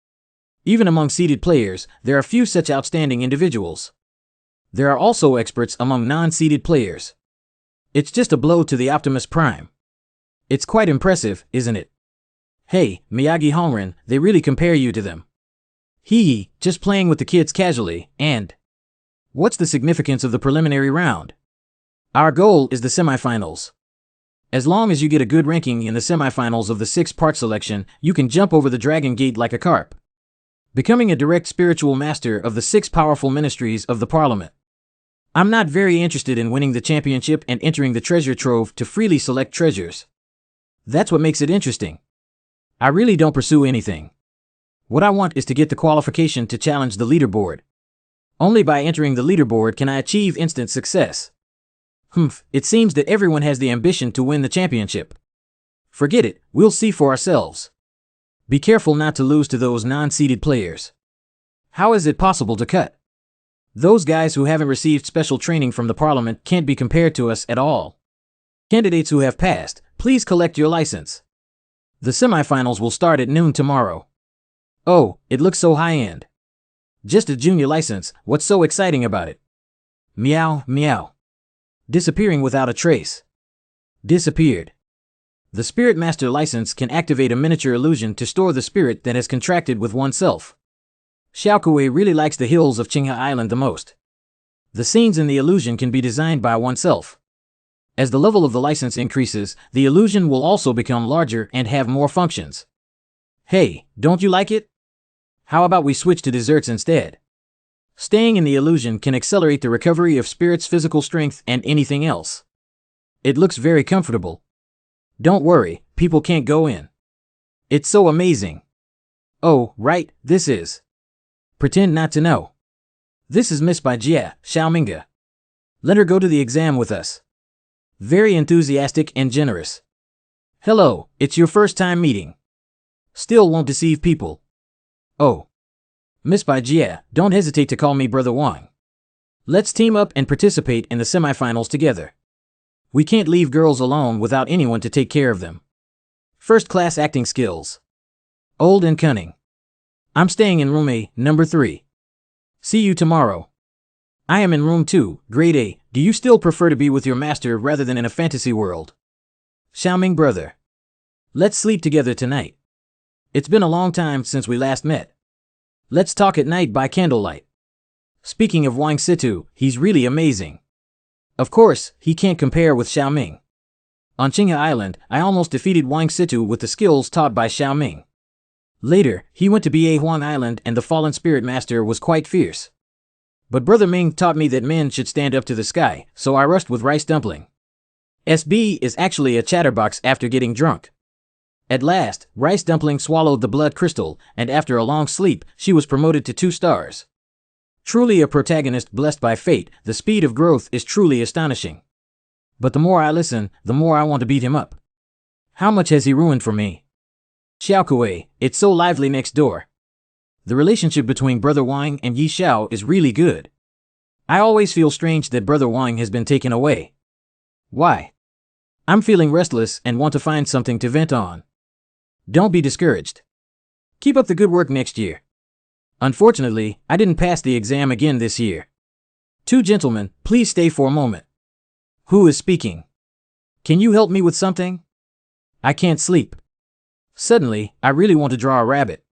Even among seeded players, there are few such outstanding individuals. There are also experts among non-seeded players. It's just a blow to the Optimus Prime. It's quite impressive, isn't it? Hey, Miyagi Honrin, they really compare you to them. Hee, just playing with the kids casually, and… What's the significance of the preliminary round? Our goal is the semifinals. As long as you get a good ranking in the semifinals of the 6-part selection, you can jump over the Dragon Gate like a carp, becoming a direct spiritual master of the 6 powerful ministries of the Parliament. I'm not very interested in winning the championship and entering the treasure trove to freely select treasures. That's what makes it interesting. I really don't pursue anything. What I want is to get the qualification to challenge the leaderboard. Only by entering the leaderboard can I achieve instant success. It seems that everyone has the ambition to win the championship. Forget it, we'll see for ourselves. Be careful not to lose to those non-seeded players. How is it possible to cut? Those guys who haven't received special training from the Parliament can't be compared to us at all. Candidates who have passed, please collect your license. The semifinals will start at noon tomorrow. Oh, it looks so high-end. Just a junior license, what's so exciting about it? Meow, meow. Disappearing without a trace. Disappeared. The Spirit Master license can activate a miniature illusion to store the spirit that has contracted with oneself. Xiaokui really likes the hills of Qinghe Island the most. The scenes in the illusion can be designed by oneself. As the level of the license increases, the illusion will also become larger and have more functions. Hey, don't you like it? How about we switch to desserts instead? Staying in the illusion can accelerate the recovery of spirit's physical strength and anything else. It looks very comfortable. Don't worry, people can't go in. It's so amazing. Oh, right, this is. Pretend not to know. This is Miss Baijie, Xiaominga. Let her go to the exam with us. Very enthusiastic and generous. Hello, it's your first time meeting. Still won't deceive people. Oh. Miss Baijie, don't hesitate to call me Brother Wang. Let's team up and participate in the semifinals together. We can't leave girls alone without anyone to take care of them. First-class acting skills. Old and cunning. I'm staying in room A, number 3. See you tomorrow. I am in room 2, grade A. Do you still prefer to be with your master rather than in a fantasy world? Xiaoming brother. Let's sleep together tonight. It's been a long time since we last met. Let's talk at night by candlelight. Speaking of Wang Situ, he's really amazing. Of course, he can't compare with Xiaoming. On Qinghe Island, I almost defeated Wang Situ with the skills taught by Xiaoming. Later, he went to Ba Huang Island and the fallen spirit master was quite fierce. But Brother Ming taught me that men should stand up to the sky, so I rushed with rice dumpling. SB is actually a chatterbox after getting drunk. At last, Rice Dumpling swallowed the blood crystal, and after a long sleep, she was promoted to 2 stars. Truly a protagonist blessed by fate, the speed of growth is truly astonishing. But the more I listen, the more I want to beat him up. How much has he ruined for me? Xiaokui, it's so lively next door. The relationship between Brother Wang and Yi Xiao is really good. I always feel strange that Brother Wang has been taken away. Why? I'm feeling restless and want to find something to vent on. Don't be discouraged. Keep up the good work next year. Unfortunately, I didn't pass the exam again this year. 2 gentlemen, please stay for a moment. Who is speaking? Can you help me with something? I can't sleep. Suddenly, I really want to draw a rabbit.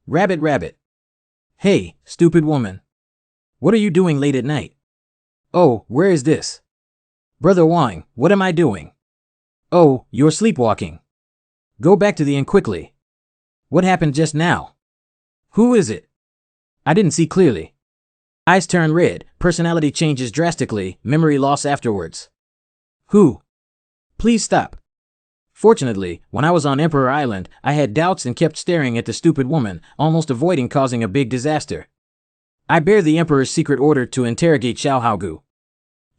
Rabbit, rabbit. Hey, stupid woman. What are you doing late at night? Oh, where is this? Brother Wang, what am I doing? Oh, you're sleepwalking. Go back to the inn quickly. What happened just now? Who is it? I didn't see clearly. Eyes turn red, personality changes drastically, memory loss afterwards. Who? Please stop. Fortunately, when I was on Emperor Island, I had doubts and kept staring at the stupid woman, almost avoiding causing a big disaster. I bear the Emperor's secret order to interrogate Xiao Haogu.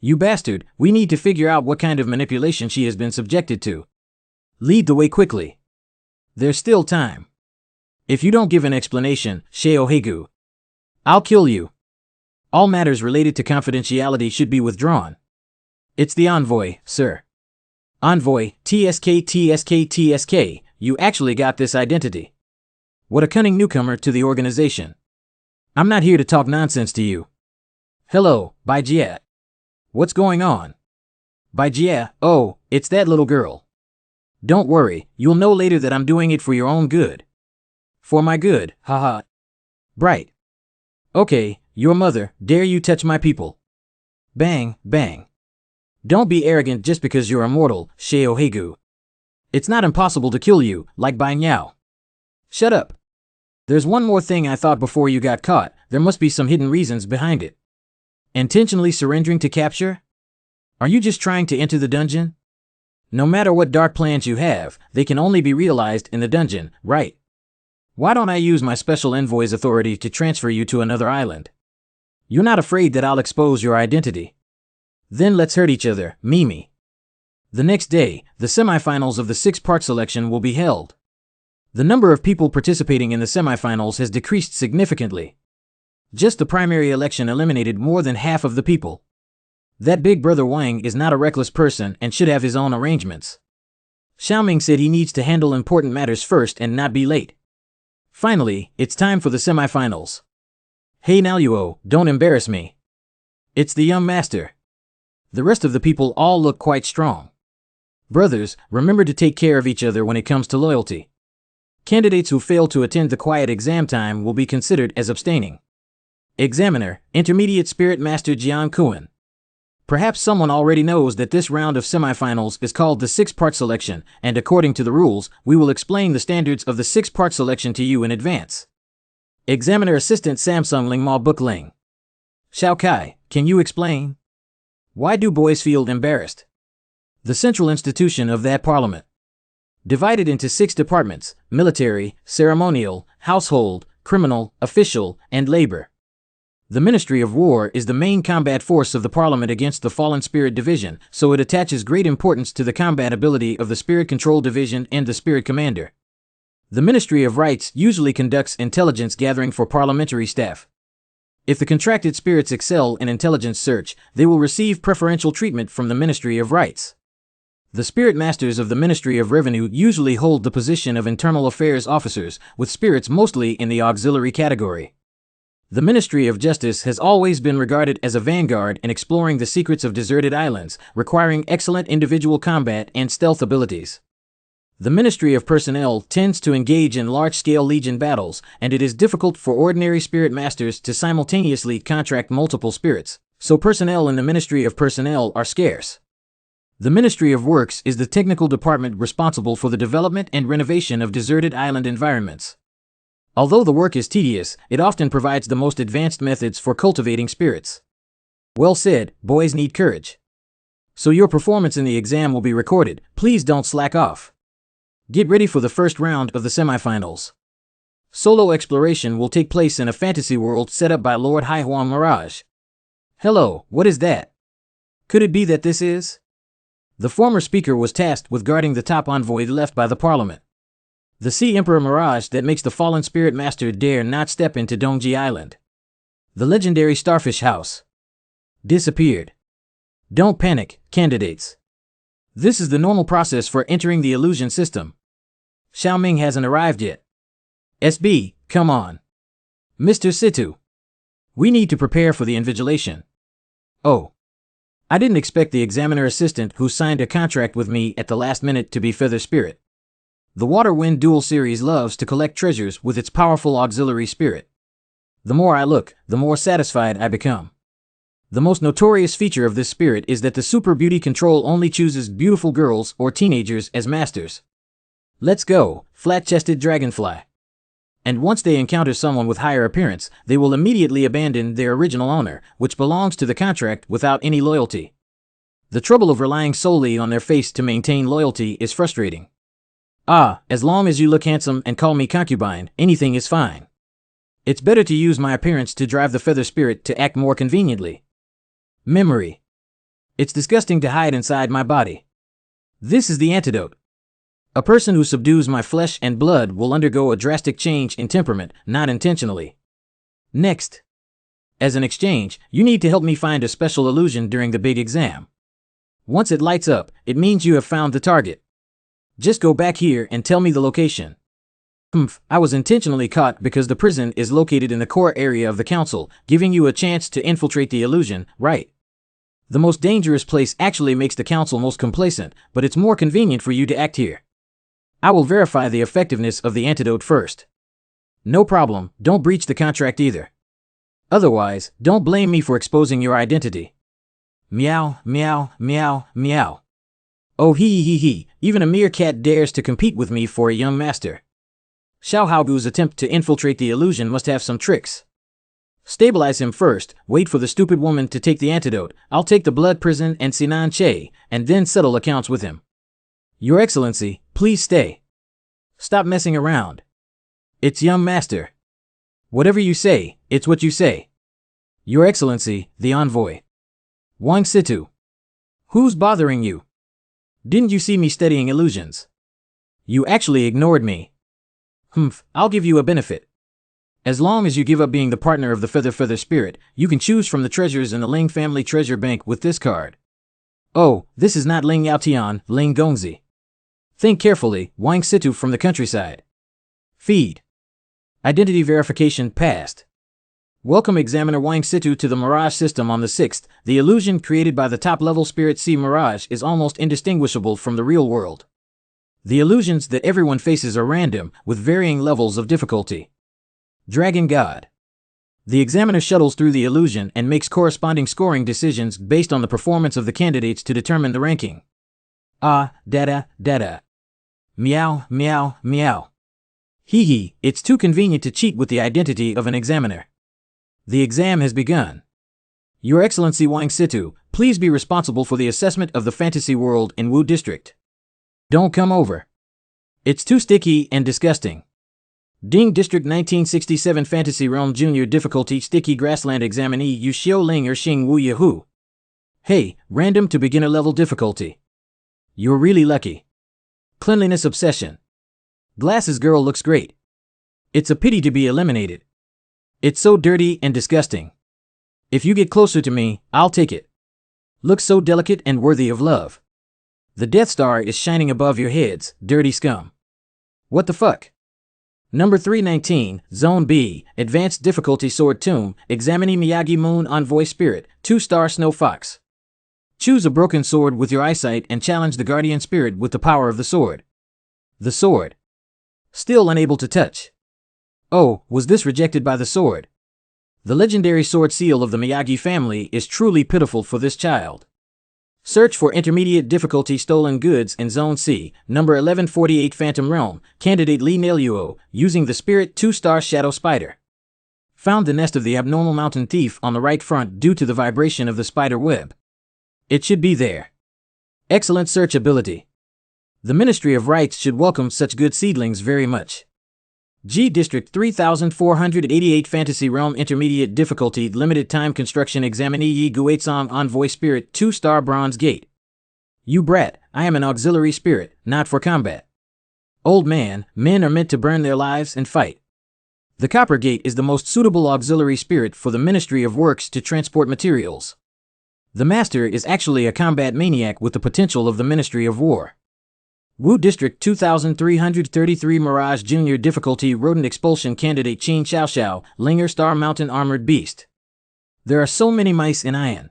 You bastard, we need to figure out what kind of manipulation she has been subjected to. Lead the way quickly. There's still time. If you don't give an explanation, Xiao Haogu, I'll kill you. All matters related to confidentiality should be withdrawn. It's the envoy, sir. Envoy, TSK, you actually got this identity. What a cunning newcomer to the organization. I'm not here to talk nonsense to you. Hello, Baijie. What's going on? Baijie, oh, it's that little girl. Don't worry, you'll know later that I'm doing it for your own good. For my good, haha. Bright. Okay, your mother, dare you touch my people. Bang, bang. Don't be arrogant just because you're immortal, Sheohegu. It's not impossible to kill you, like Bai Niao. Shut up. There's one more thing I thought before you got caught. There must be some hidden reasons behind it. Intentionally surrendering to capture? Are you just trying to enter the dungeon? No matter what dark plans you have, they can only be realized in the dungeon, right? Why don't I use my special envoy's authority to transfer you to another island? You're not afraid that I'll expose your identity. Then let's hurt each other, Mimi. The next day, the semifinals of the 6-part selection will be held. The number of people participating in the semifinals has decreased significantly. Just the primary election eliminated more than half of the people. That big brother Wang is not a reckless person and should have his own arrangements. Xiaoming said he needs to handle important matters first and not be late. Finally, it's time for the semifinals. Hey Naluo, don't embarrass me. It's the young master. The rest of the people all look quite strong. Brothers, remember to take care of each other when it comes to loyalty. Candidates who fail to attend the quiet exam time will be considered as abstaining. Examiner, Intermediate Spirit Master Jian Kuan. Perhaps someone already knows that this round of semifinals is called the 6-part selection, and according to the rules, we will explain the standards of the 6-part selection to you in advance. Examiner Assistant Samsung Lingma Bookling. Xiao Kai, can you explain? Why do boys feel embarrassed? The central institution of that parliament. Divided into 6 departments: military, ceremonial, household, criminal, official, and labor. The Ministry of War is the main combat force of the Parliament against the Fallen Spirit Division, so it attaches great importance to the combat ability of the Spirit Control Division and the Spirit Commander. The Ministry of Rights usually conducts intelligence gathering for parliamentary staff. If the contracted spirits excel in intelligence search, they will receive preferential treatment from the Ministry of Rights. The Spirit Masters of the Ministry of Revenue usually hold the position of Internal Affairs Officers, with spirits mostly in the auxiliary category. The Ministry of Justice has always been regarded as a vanguard in exploring the secrets of deserted islands, requiring excellent individual combat and stealth abilities. The Ministry of Personnel tends to engage in large-scale legion battles, and it is difficult for ordinary spirit masters to simultaneously contract multiple spirits, so personnel in the Ministry of Personnel are scarce. The Ministry of Works is the technical department responsible for the development and renovation of deserted island environments. Although the work is tedious, it often provides the most advanced methods for cultivating spirits. Well said, boys need courage. So your performance in the exam will be recorded, please don't slack off. Get ready for the first round of the semifinals. Solo exploration will take place in a fantasy world set up by Lord Haihuan Mirage. Hello, what is that? Could it be that this is? The former speaker was tasked with guarding the top envoy left by the Parliament. The Sea Emperor Mirage that makes the fallen spirit master dare not step into Dongji Island. The legendary Starfish House. Disappeared. Don't panic, candidates. This is the normal process for entering the illusion system. Xiaoming hasn't arrived yet. SB, come on. Mr. Situ. We need to prepare for the invigilation. Oh. I didn't expect the examiner assistant who signed a contract with me at the last minute to be Feather Spirit. The Water Wind Duel series loves to collect treasures with its powerful auxiliary spirit. The more I look, the more satisfied I become. The most notorious feature of this spirit is that the Super Beauty Control only chooses beautiful girls or teenagers as masters. Let's go, flat-chested dragonfly. And once they encounter someone with higher appearance, they will immediately abandon their original owner, which belongs to the contract without any loyalty. The trouble of relying solely on their face to maintain loyalty is frustrating. Ah, as long as you look handsome and call me concubine, anything is fine. It's better to use my appearance to drive the feather spirit to act more conveniently. Memory. It's disgusting to hide inside my body. This is the antidote. A person who subdues my flesh and blood will undergo a drastic change in temperament, not intentionally. Next. As an exchange, you need to help me find a special illusion during the big exam. Once it lights up, it means you have found the target. Just go back here and tell me the location. I was intentionally caught because the prison is located in the core area of the council, giving you a chance to infiltrate the illusion, right? The most dangerous place actually makes the council most complacent, but it's more convenient for you to act here. I will verify the effectiveness of the antidote first. No problem, don't breach the contract either. Otherwise, don't blame me for exposing your identity. Meow, meow, meow, meow. Oh he, even a mere cat dares to compete with me for a young master. Xiao Haogu's attempt to infiltrate the illusion must have some tricks. Stabilize him first, wait for the stupid woman to take the antidote, I'll take the blood prison and Sinan Che, and then settle accounts with him. Your Excellency, please stay. Stop messing around. It's young master. Whatever you say, it's what you say. Your Excellency, the envoy. Wang Situ. Who's bothering you? Didn't you see me studying illusions? You actually ignored me. I'll give you a benefit. As long as you give up being the partner of the Feather Spirit, you can choose from the treasures in the Ling family treasure bank with this card. Oh, this is not Ling Yaotian, Ling Gongzi. Think carefully, Wang Situ from the countryside. Feed. Identity verification passed. Welcome Examiner Wang Situ to the Mirage system on the 6th. The illusion created by the top-level Spirit Sea Mirage is almost indistinguishable from the real world. The illusions that everyone faces are random, with varying levels of difficulty. Dragon God. The examiner shuttles through the illusion and makes corresponding scoring decisions based on the performance of the candidates to determine the ranking. Dada. Meow, meow, meow. Hee, it's too convenient to cheat with the identity of an examiner. The exam has begun. Your Excellency Wang Situ, please be responsible for the assessment of the fantasy world in Wu District. Don't come over. It's too sticky and disgusting. Ding District 1967 Fantasy Realm Junior Difficulty Sticky Grassland Examinee Yu Xiu Ling Xing Wu Yahu. Hey, random to beginner level difficulty. You're really lucky. Cleanliness Obsession. Glasses girl looks great. It's a pity to be eliminated. It's so dirty and disgusting. If you get closer to me, I'll take it. Looks so delicate and worthy of love. The Death Star is shining above your heads, dirty scum. What the fuck? Number 319, Zone B, Advanced Difficulty Sword Tomb, Examinee Miyagi Moon Envoy Spirit, 2-star Snow Fox. Choose a broken sword with your eyesight and challenge the Guardian Spirit with the power of the sword. The sword. Still unable to touch. Oh, was this rejected by the sword? The legendary sword seal of the Miyagi family is truly pitiful for this child. Search for intermediate difficulty stolen goods in Zone C, number 1148 Phantom Realm, candidate Li Neluo, using the Spirit 2-star Shadow Spider. Found the nest of the abnormal mountain thief on the right front due to the vibration of the spider web. It should be there. Excellent search ability. The Ministry of Rights should welcome such good seedlings very much. G District 3488 Fantasy Realm Intermediate Difficulty Limited Time Construction Examinee Yi Guizong Envoy Spirit 2-star Bronze Gate. You brat, I am an auxiliary spirit, not for combat. Old man, men are meant to burn their lives and fight. The Copper Gate is the most suitable auxiliary spirit for the Ministry of Works to transport materials. The Master is actually a combat maniac with the potential of the Ministry of War. Wu District 2333 Mirage Junior Difficulty Rodent Expulsion Candidate Qin Xiao, Linger Star Mountain Armored Beast. There are so many mice in Ian.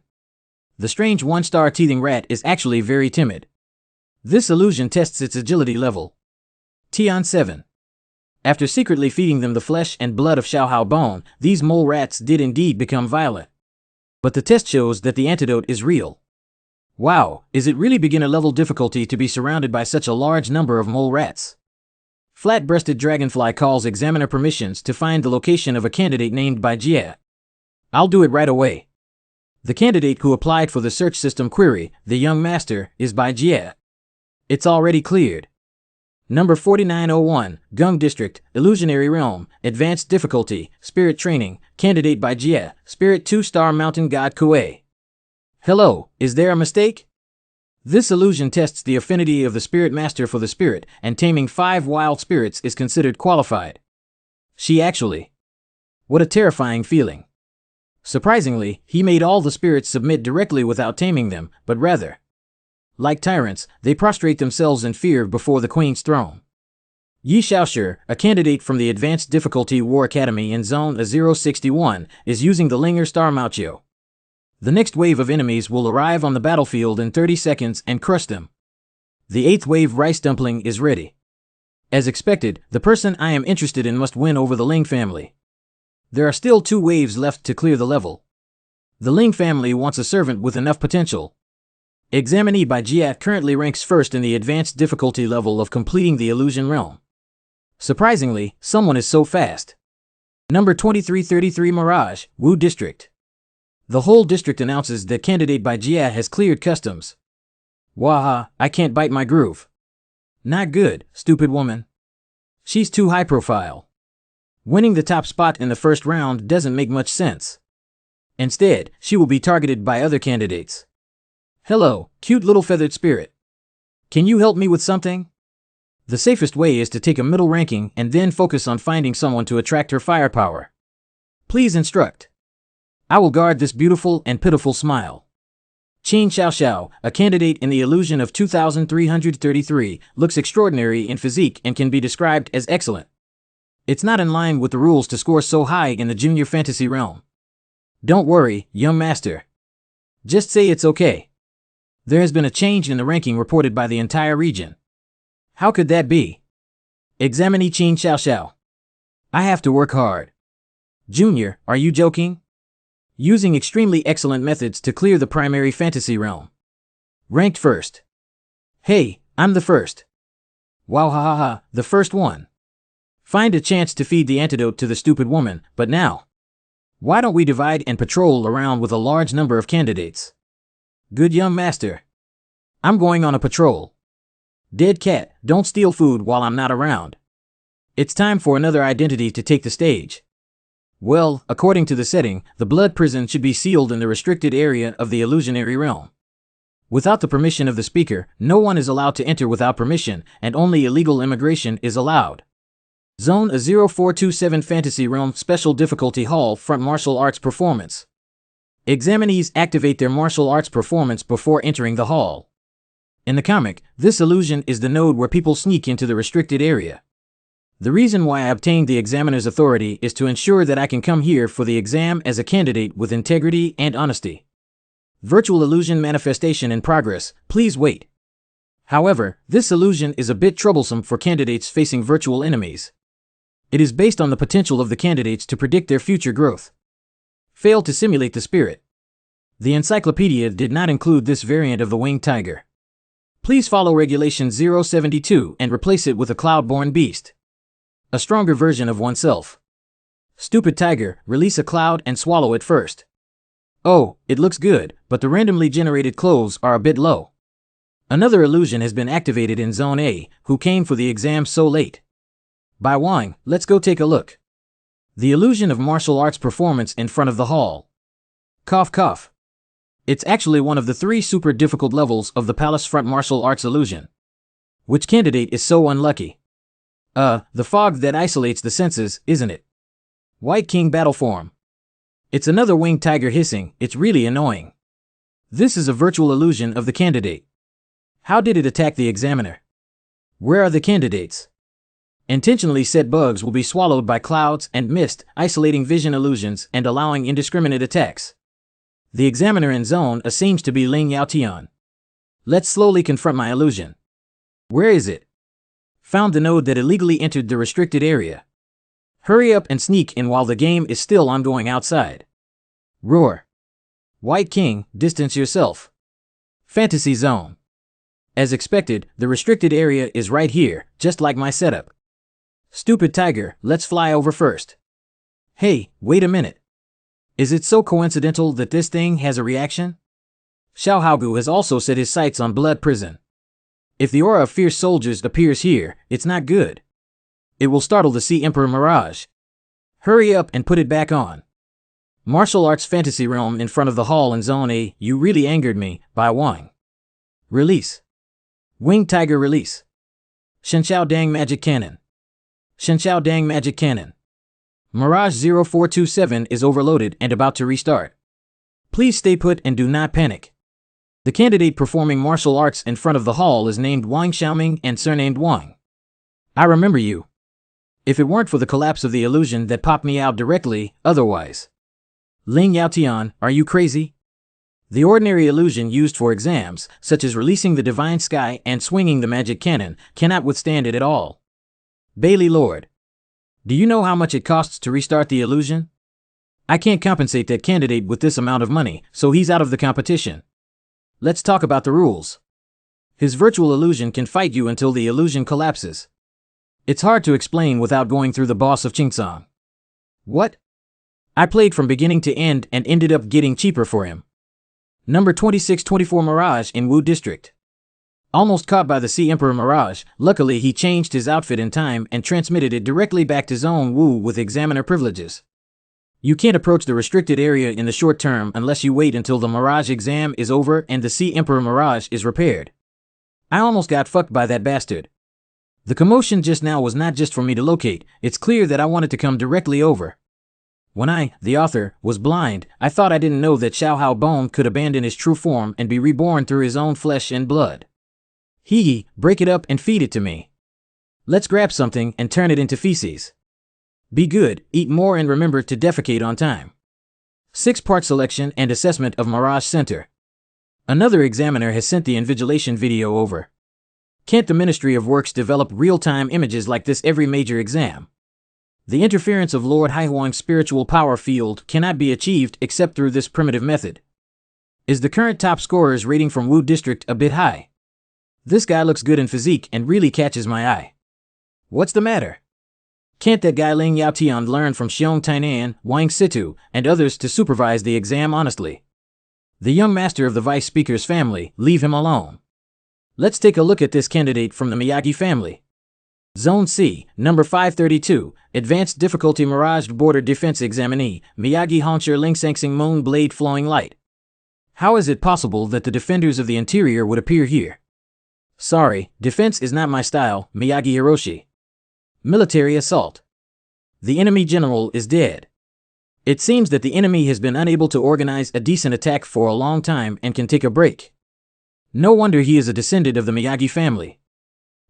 The strange 1-star teething rat is actually very timid. This illusion tests its agility level. Tian 7. After secretly feeding them the flesh and blood of Xiaohao Bone, these mole rats did indeed become violent. But the test shows that the antidote is real. Wow, is it really beginner-level difficulty to be surrounded by such a large number of mole rats? Flat-breasted dragonfly calls examiner permissions to find the location of a candidate named Bai Jie. I'll do it right away. The candidate who applied for the search system query, the young master, is Bai Jie. It's already cleared. Number 4901, Gung District, Illusionary Realm, Advanced Difficulty, Spirit Training, candidate Bai Jie, Spirit 2-star Mountain God Kuei. Hello, is there a mistake? This illusion tests the affinity of the Spirit Master for the spirit, and taming 5 wild spirits is considered qualified. She actually. What a terrifying feeling. Surprisingly, he made all the spirits submit directly without taming them, but rather. Like tyrants, they prostrate themselves in fear before the Queen's throne. Yi Xiaoshi, a candidate from the Advanced Difficulty War Academy in Zone 061, is using the Linger Star Mauchio. The next wave of enemies will arrive on the battlefield in 30 seconds and crush them. The 8th wave rice dumpling is ready. As expected, the person I am interested in must win over the Ling family. There are still 2 waves left to clear the level. The Ling family wants a servant with enough potential. Examinee by Jia currently ranks first in the advanced difficulty level of completing the illusion realm. Surprisingly, someone is so fast. Number 2333 Mirage, Wu District. The whole district announces that candidate by Jia has cleared customs. Waha, I can't bite my groove. Not good, stupid woman. She's too high profile. Winning the top spot in the first round doesn't make much sense. Instead, she will be targeted by other candidates. Hello, cute little feathered spirit. Can you help me with something? The safest way is to take a middle ranking and then focus on finding someone to attract her firepower. Please instruct. I will guard this beautiful and pitiful smile. Qin Xiaoxiao, a candidate in the illusion of 2333, looks extraordinary in physique and can be described as excellent. It's not in line with the rules to score so high in the junior fantasy realm. Don't worry, young master. Just say it's okay. There has been a change in the ranking reported by the entire region. How could that be? Examinee Qin Xiaoxiao. I have to work hard. Junior, are you joking? Using extremely excellent methods to clear the primary fantasy realm. Ranked first. Hey, I'm the first. Wow, ha ha ha, the first one. Find a chance to feed the antidote to the stupid woman, but now. Why don't we divide and patrol around with a large number of candidates? Good young master. I'm going on a patrol. Dead cat, don't steal food while I'm not around. It's time for another identity to take the stage. Well, according to the setting, the blood prison should be sealed in the restricted area of the illusionary realm. Without the permission of the speaker, no one is allowed to enter without permission, and only illegal immigration is allowed. Zone a 0427 Fantasy Realm Special Difficulty Hall Front Martial Arts Performance. Examinees activate their martial arts performance before entering the hall. In the comic, this illusion is the node where people sneak into the restricted area. The reason why I obtained the examiner's authority is to ensure that I can come here for the exam as a candidate with integrity and honesty. Virtual illusion manifestation in progress, please wait. However, this illusion is a bit troublesome for candidates facing virtual enemies. It is based on the potential of the candidates to predict their future growth. Fail to simulate the spirit. The encyclopedia did not include this variant of the winged tiger. Please follow Regulation 072 and replace it with a cloud-born beast. A stronger version of oneself. Stupid tiger, release a cloud and swallow it first. Oh, it looks good, but the randomly generated clothes are a bit low. Another illusion has been activated in Zone A, who came for the exam so late. By Wang, let's go take a look. The illusion of martial arts performance in front of the hall. Cough cough. It's actually one of the 3 super difficult levels of the Palace Front Martial Arts illusion. Which candidate is so unlucky? The fog that isolates the senses, isn't it? White King battle form. It's another winged tiger hissing, it's really annoying. This is a virtual illusion of the candidate. How did it attack the examiner? Where are the candidates? Intentionally set bugs will be swallowed by clouds and mist, isolating vision illusions and allowing indiscriminate attacks. The examiner in Zone A seems to be Ling Yaotian. Let's slowly confront my illusion. Where is it? Found the node that illegally entered the restricted area. Hurry up and sneak in while the game is still ongoing outside. Roar. White King, distance yourself. Fantasy Zone. As expected, the restricted area is right here, just like my setup. Stupid tiger, let's fly over first. Hey, wait a minute. Is it so coincidental that this thing has a reaction? Xiao Haogu has also set his sights on Blood Prison. If the aura of fierce soldiers appears here, it's not good. It will startle the Sea Emperor Mirage. Hurry up and put it back on. Martial Arts Fantasy Realm in front of the hall in Zone A, you really angered me, by Wang. Release. Winged Tiger release. Shenxiao Dang Magic Cannon. Shenxiao Dang Magic Cannon. Mirage 0427 is overloaded and about to restart. Please stay put and do not panic. The candidate performing martial arts in front of the hall is named Wang Xiaoming and surnamed Wang. I remember you. If it weren't for the collapse of the illusion that popped me out directly, otherwise. Ling Yaotian, are you crazy? The ordinary illusion used for exams, such as releasing the divine sky and swinging the magic cannon, cannot withstand it at all. Bailey Lord. Do you know how much it costs to restart the illusion? I can't compensate that candidate with this amount of money, so he's out of the competition. Let's talk about the rules. His virtual illusion can fight you until the illusion collapses. It's hard to explain without going through the boss of Chingsong. What? I played from beginning to end and ended up getting cheaper for him. Number 2624 Mirage in Wu District. Almost caught by the Sea Emperor Mirage, luckily he changed his outfit in time and transmitted it directly back to Zone Wu with examiner privileges. You can't approach the restricted area in the short term unless you wait until the Mirage exam is over and the Sea Emperor Mirage is repaired. I almost got fucked by that bastard. The commotion just now was not just for me to locate, it's clear that I wanted to come directly over. When I, the author, was blind, I thought I didn't know that Xiao Hao Bone could abandon his true form and be reborn through his own flesh and blood. Break it up and feed it to me. Let's grab something and turn it into feces. Be good, eat more and remember to defecate on time. 6-part selection and assessment of Mirage Center. Another examiner has sent the invigilation video over. Can't the Ministry of Works develop real-time images like this every major exam? The interference of Lord Haihuang's spiritual power field cannot be achieved except through this primitive method. Is the current top scorer's rating from Wu District a bit high? This guy looks good in physique and really catches my eye. What's the matter? Can't that guy Ling Yaotian learn from Xiong Tainan, Wang Situ, and others to supervise the exam honestly? The young master of the vice speaker's family, leave him alone. Let's take a look at this candidate from the Miyagi family. Zone C, number 532, Advanced Difficulty Mirage Border Defense Examinee, Miyagi Hongshir Lingsangsing Moon Blade Flowing Light. How is it possible that the defenders of the interior would appear here? Sorry, defense is not my style, Miyagi Hiroshi. Military assault. The enemy general is dead. It seems that the enemy has been unable to organize a decent attack for a long time and can take a break. No wonder he is a descendant of the Miyagi family.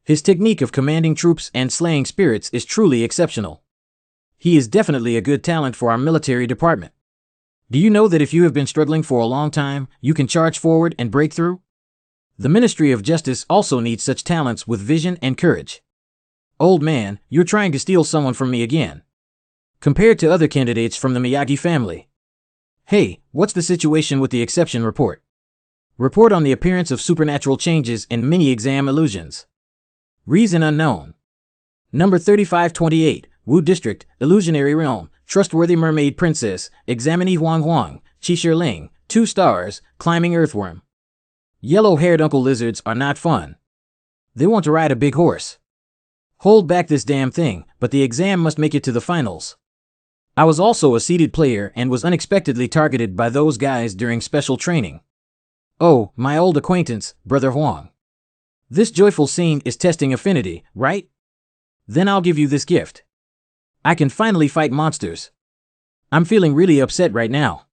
His technique of commanding troops and slaying spirits is truly exceptional. He is definitely a good talent for our military department. Do you know that if you have been struggling for a long time, you can charge forward and break through? The Ministry of Justice also needs such talents with vision and courage. Old man, you're trying to steal someone from me again. Compared to other candidates from the Miyagi family. Hey, what's the situation with the exception report? Report on the appearance of supernatural changes in mini-exam illusions. Reason unknown. Number 3528, Wu District, Illusionary Realm, Trustworthy Mermaid Princess, Examinee Huang Huang, Qishir Ling, 2 stars, Climbing Earthworm. Yellow-haired uncle lizards are not fun. They want to ride a big horse. Hold back this damn thing, but the exam must make it to the finals. I was also a seeded player and was unexpectedly targeted by those guys during special training. Oh, my old acquaintance, Brother Huang. This joyful scene is testing affinity, right? Then I'll give you this gift. I can finally fight monsters. I'm feeling really upset right now.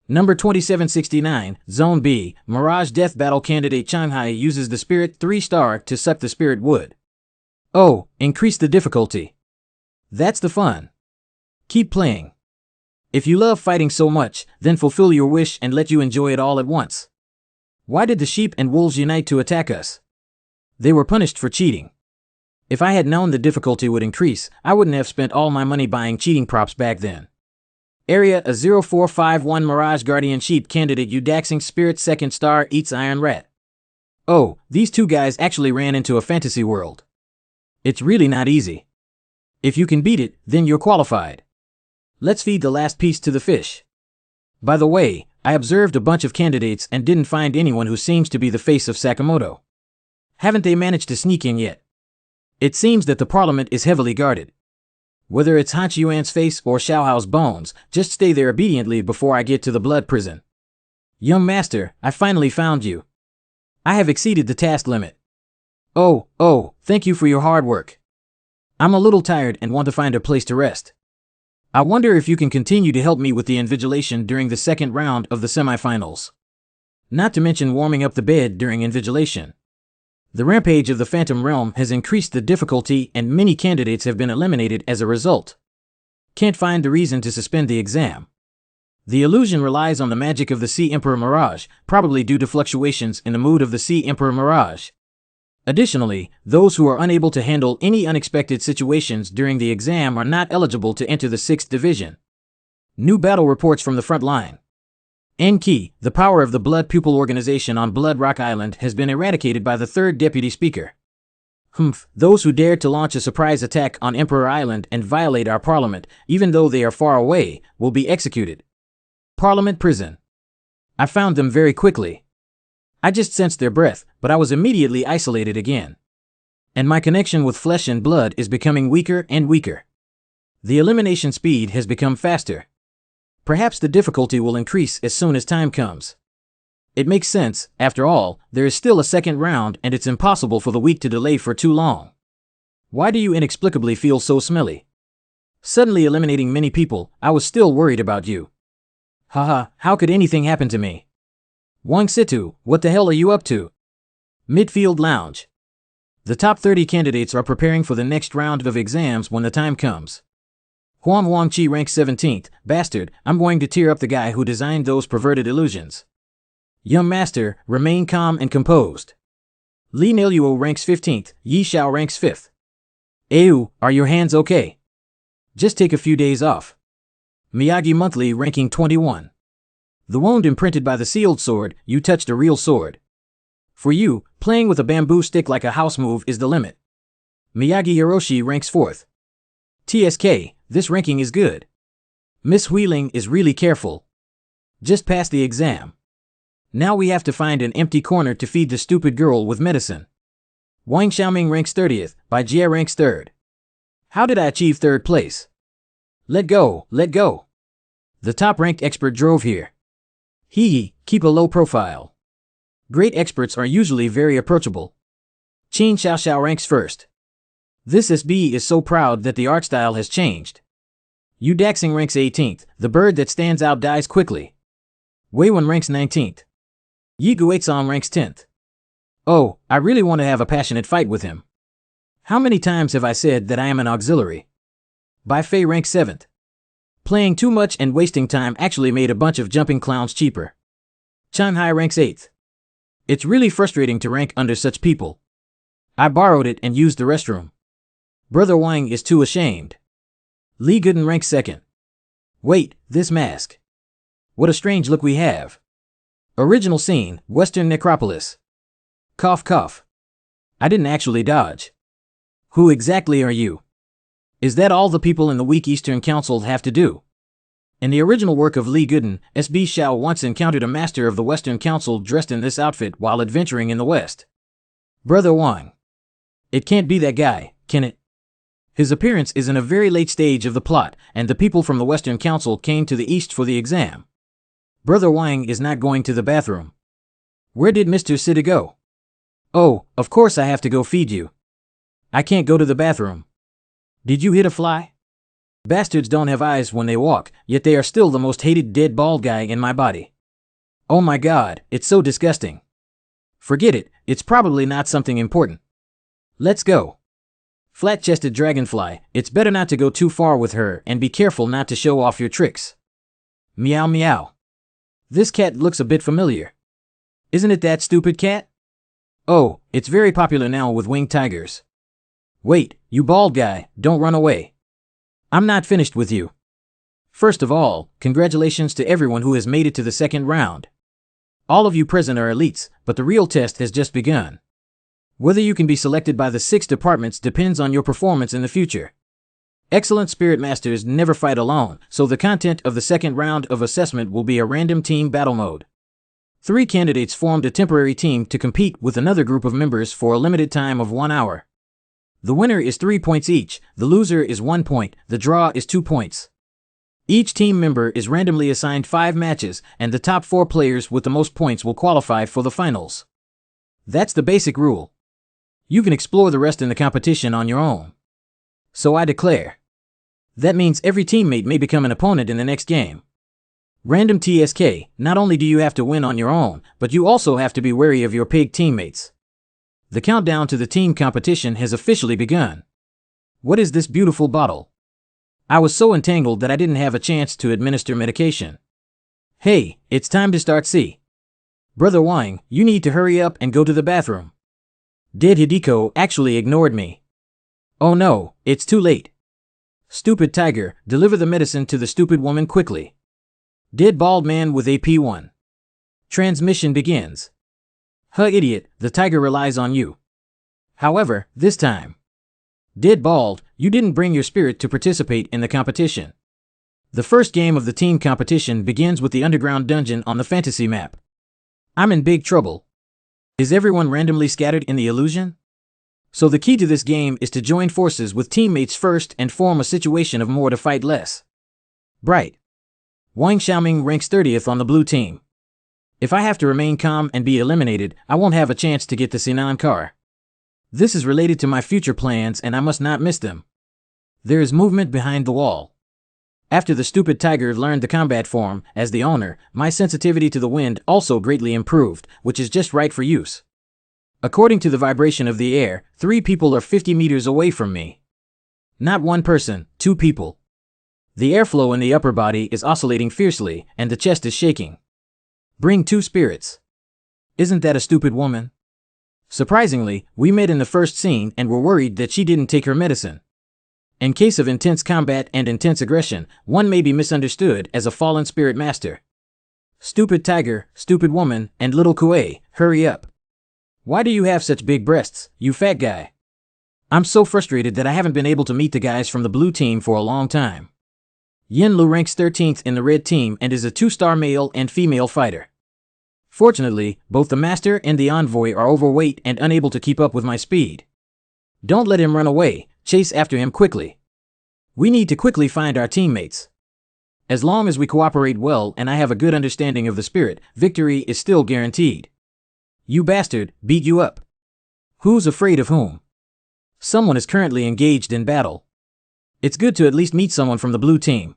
Number 2769, Zone B, Mirage Death Battle Candidate Shanghai uses the Spirit 3-star to suck the Spirit Wood. Oh, increase the difficulty. That's the fun. Keep playing. If you love fighting so much, then fulfill your wish and let you enjoy it all at once. Why did the sheep and wolves unite to attack us? They were punished for cheating. If I had known the difficulty would increase, I wouldn't have spent all my money buying cheating props back then. Area a 0451 Mirage Guardian Sheep Candidate Udaxing Spirit 2nd star eats Iron Rat. Oh, these two guys actually ran into a fantasy world. It's really not easy. If you can beat it, then you're qualified. Let's feed the last piece to the fish. By the way, I observed a bunch of candidates and didn't find anyone who seems to be the face of Sakamoto. Haven't they managed to sneak in yet? It seems that the parliament is heavily guarded. Whether it's Hanch Yuan's face or Xiao Hao's bones, just stay there obediently before I get to the blood prison. Young master, I finally found you. I have exceeded the task limit. Oh, thank you for your hard work. I'm a little tired and want to find a place to rest. I wonder if you can continue to help me with the invigilation during the second round of the semifinals. Not to mention warming up the bed during invigilation. The rampage of the Phantom Realm has increased the difficulty and many candidates have been eliminated as a result. Can't find the reason to suspend the exam. The illusion relies on the magic of the Sea Emperor Mirage, probably due to fluctuations in the mood of the Sea Emperor Mirage. Additionally, those who are unable to handle any unexpected situations during the exam are not eligible to enter the 6th Division. New battle reports from the front line. Enki, the power of the Blood Pupil organization on Blood Rock Island has been eradicated by the 3rd Deputy Speaker. Those who dared to launch a surprise attack on Emperor Island and violate our parliament, even though they are far away, will be executed. Parliament prison. I found them very quickly. I just sensed their breath, but I was immediately isolated again. And my connection with flesh and blood is becoming weaker and weaker. The elimination speed has become faster. Perhaps the difficulty will increase as soon as time comes. It makes sense, after all, there is still a second round and it's impossible for the week to delay for too long. Why do you inexplicably feel so smelly? Suddenly eliminating many people, I was still worried about you. Haha, how could anything happen to me? Wang Situ, what the hell are you up to? Midfield Lounge. The top 30 candidates are preparing for the next round of exams when the time comes. Huang Wangqi ranks 17th, bastard, I'm going to tear up the guy who designed those perverted illusions. Young Master, remain calm and composed. Li Niluo ranks 15th, Yi Xiao ranks 5th. Ayu, are your hands okay? Just take a few days off. Miyagi Monthly ranking 21. The wound imprinted by the sealed sword, you touched a real sword. For you, playing with a bamboo stick like a house move is the limit. Miyagi Hiroshi ranks 4th. TSK, this ranking is good. Miss Wheeling is really careful. Just passed the exam. Now we have to find an empty corner to feed the stupid girl with medicine. Wang Xiaoming ranks 30th, Bai Jie ranks 3rd. How did I achieve 3rd place? Let go, let go. The top-ranked expert drove here. Hee, keep a low profile. Great experts are usually very approachable. Qin Xiaoxiao ranks 1st. This SB is so proud that the art style has changed. Yu Daxing ranks 18th, the bird that stands out dies quickly. Wei Wen ranks 19th. Yi Guizhong ranks 10th. Oh, I really want to have a passionate fight with him. How many times have I said that I am an auxiliary? Bai Fei ranks 7th. Playing too much and wasting time actually made a bunch of jumping clowns cheaper. Chan Hai ranks 8th. It's really frustrating to rank under such people. I borrowed it and used the restroom. Brother Wang is too ashamed. Li Gooden ranks 2nd. Wait, this mask. What a strange look we have. Original scene, Western Necropolis. Cough cough. I didn't actually dodge. Who exactly are you? Is that all the people in the weak Eastern Council have to do? In the original work of Li Gooden, S.B. Xiao once encountered a master of the Western Council dressed in this outfit while adventuring in the West. Brother Wang. It can't be that guy, can it? His appearance is in a very late stage of the plot, and the people from the Western Council came to the East for the exam. Brother Wang is not going to the bathroom. Where did Mr. Sita go? Oh, of course I have to go feed you. I can't go to the bathroom. Did you hit a fly? Bastards don't have eyes when they walk, yet they are still the most hated dead bald guy in my body. Oh my god, it's so disgusting. Forget it, it's probably not something important. Let's go. Flat-chested dragonfly, it's better not to go too far with her and be careful not to show off your tricks. Meow meow. This cat looks a bit familiar. Isn't it that stupid cat? Oh, it's very popular now with winged tigers. Wait, you bald guy, don't run away. I'm not finished with you. First of all, congratulations to everyone who has made it to the second round. All of you present are elites, but the real test has just begun. Whether you can be selected by the 6 departments depends on your performance in the future. Excellent Spirit Masters never fight alone, so the content of the second round of assessment will be a random team battle mode. 3 candidates formed a temporary team to compete with another group of members for a limited time of 1 hour. The winner is 3 points each, the loser is 1 point, the draw is 2 points. Each team member is randomly assigned 5 matches, and the top 4 players with the most points will qualify for the finals. That's the basic rule. You can explore the rest in the competition on your own. So I declare. That means every teammate may become an opponent in the next game. Random TSK, not only do you have to win on your own, but you also have to be wary of your pig teammates. The countdown to the team competition has officially begun. What is this beautiful bottle? I was so entangled that I didn't have a chance to administer medication. Hey, it's time to start C. Brother Wang, you need to hurry up and go to the bathroom. Did Hideko actually ignored me? Oh no, it's too late. Stupid tiger, deliver the medicine to the stupid woman quickly. Dead bald man with AP1. Transmission begins. Huh, idiot, the tiger relies on you. However, this time. Dead bald, you didn't bring your spirit to participate in the competition. The first game of the team competition begins with the underground dungeon on the fantasy map. I'm in big trouble. Is everyone randomly scattered in the illusion? So the key to this game is to join forces with teammates first and form a situation of more to fight less. Bright. Wang Xiaoming ranks 30th on the blue team. If I have to remain calm and be eliminated, I won't have a chance to get the Sinan car. This is related to my future plans and I must not miss them. There is movement behind the wall. After the stupid tiger learned the combat form, as the owner, my sensitivity to the wind also greatly improved, which is just right for use. According to the vibration of the air, 3 people are 50 meters away from me. Not 1 person, 2 people. The airflow in the upper body is oscillating fiercely, and the chest is shaking. Bring 2 spirits. Isn't that a stupid woman? Surprisingly, we met in the first scene and were worried that she didn't take her medicine. In case of intense combat and intense aggression, one may be misunderstood as a fallen spirit master. Stupid tiger, stupid woman, and little Kuei, hurry up. Why do you have such big breasts, you fat guy? I'm so frustrated that I haven't been able to meet the guys from the blue team for a long time. Yin Lu ranks 13th in the red team and is a 2-star male and female fighter. Fortunately, both the master and the envoy are overweight and unable to keep up with my speed. Don't let him run away, chase after him quickly. We need to quickly find our teammates. As long as we cooperate well and I have a good understanding of the spirit, victory is still guaranteed. You bastard, beat you up. Who's afraid of whom? Someone is currently engaged in battle. It's good to at least meet someone from the blue team.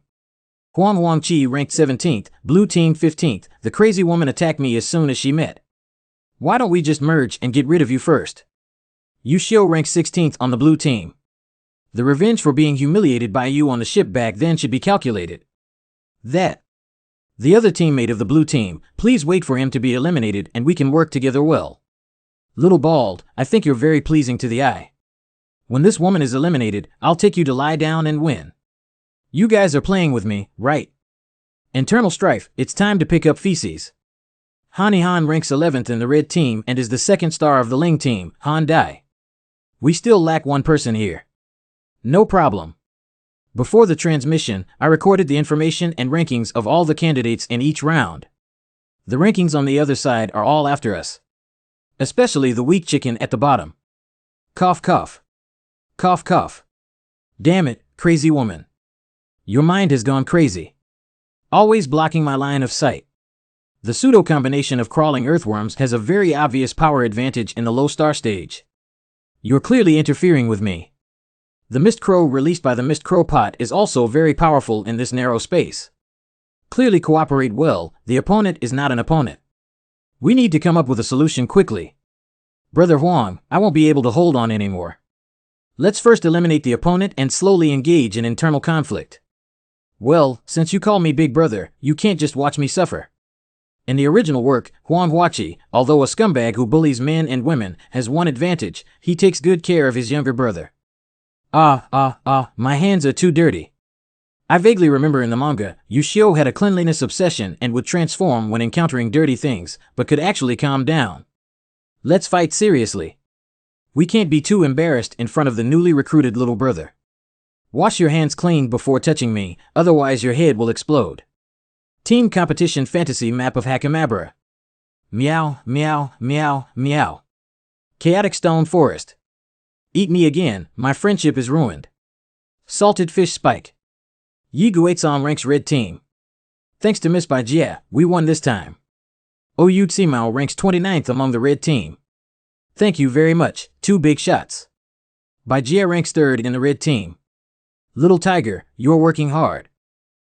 Huang Wangqi ranked 17th, blue team 15th. The crazy woman attacked me as soon as she met. Why don't we just merge and get rid of you first? Yu Xiu ranks 16th on the blue team. The revenge for being humiliated by you on the ship back then should be calculated. That. The other teammate of the blue team, please wait for him to be eliminated and we can work together well. Little bald, I think you're very pleasing to the eye. When this woman is eliminated, I'll take you to lie down and win. You guys are playing with me, right? Internal strife, it's time to pick up feces. Han Han ranks 11th in the red team and is the 2nd star of the Ling team, Han Dai. We still lack 1 person here. No problem. Before the transmission, I recorded the information and rankings of all the candidates in each round. The rankings on the other side are all after us. Especially the weak chicken at the bottom. Cough cough. Cough cough. Damn it, crazy woman. Your mind has gone crazy. Always blocking my line of sight. The pseudo combination of crawling earthworms has a very obvious power advantage in the low star stage. You're clearly interfering with me. The Mist Crow released by the Mist Crow pot is also very powerful in this narrow space. Clearly cooperate well, the opponent is not an opponent. We need to come up with a solution quickly. Brother Huang, I won't be able to hold on anymore. Let's first eliminate the opponent and slowly engage in internal conflict. Well, since you call me big brother, you can't just watch me suffer. In the original work, Huang Huachi, although a scumbag who bullies men and women, has one advantage: he takes good care of his younger brother. My hands are too dirty. I vaguely remember in the manga, Yu Xiu had a cleanliness obsession and would transform when encountering dirty things, but could actually calm down. Let's fight seriously. We can't be too embarrassed in front of the newly recruited little brother. Wash your hands clean before touching me, otherwise your head will explode. Team competition fantasy map of Hakamabara. Meow, meow, meow, meow. Chaotic stone forest. Eat me again, my friendship is ruined. Salted fish spike. Yi Guizong ranks red team. Thanks to Miss Bajie, we won this time. Oyu Tsimao ranks 29th among the red team. Thank you very much, 2 big shots. Bajie ranks 3rd in the red team. Little tiger, you're working hard.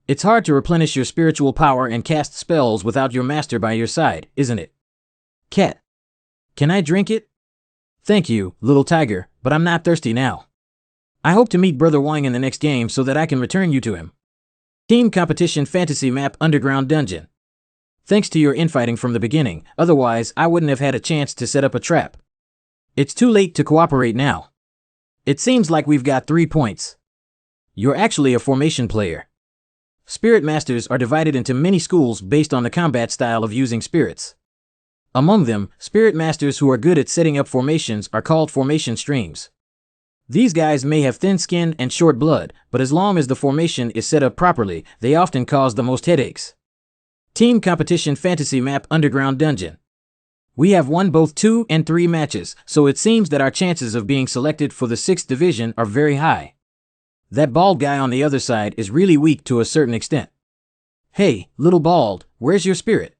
It's hard to replenish your spiritual power and cast spells without your master by your side, isn't it? Cat. Can I drink it? Thank you, little tiger, but I'm not thirsty now. I hope to meet Brother Wang in the next game so that I can return you to him. Team competition fantasy map underground dungeon. Thanks to your infighting from the beginning, otherwise I wouldn't have had a chance to set up a trap. It's too late to cooperate now. It seems like we've got 3 points. You're actually a formation player. Spirit Masters are divided into many schools based on the combat style of using spirits. Among them, Spirit Masters who are good at setting up formations are called formation streams. These guys may have thin skin and short blood, but as long as the formation is set up properly, they often cause the most headaches. Team Competition Fantasy Map Underground Dungeon. We have won both 2 and 3 matches, so it seems that our chances of being selected for the 6th division are very high. That bald guy on the other side is really weak to a certain extent. Hey, little bald, where's your spirit?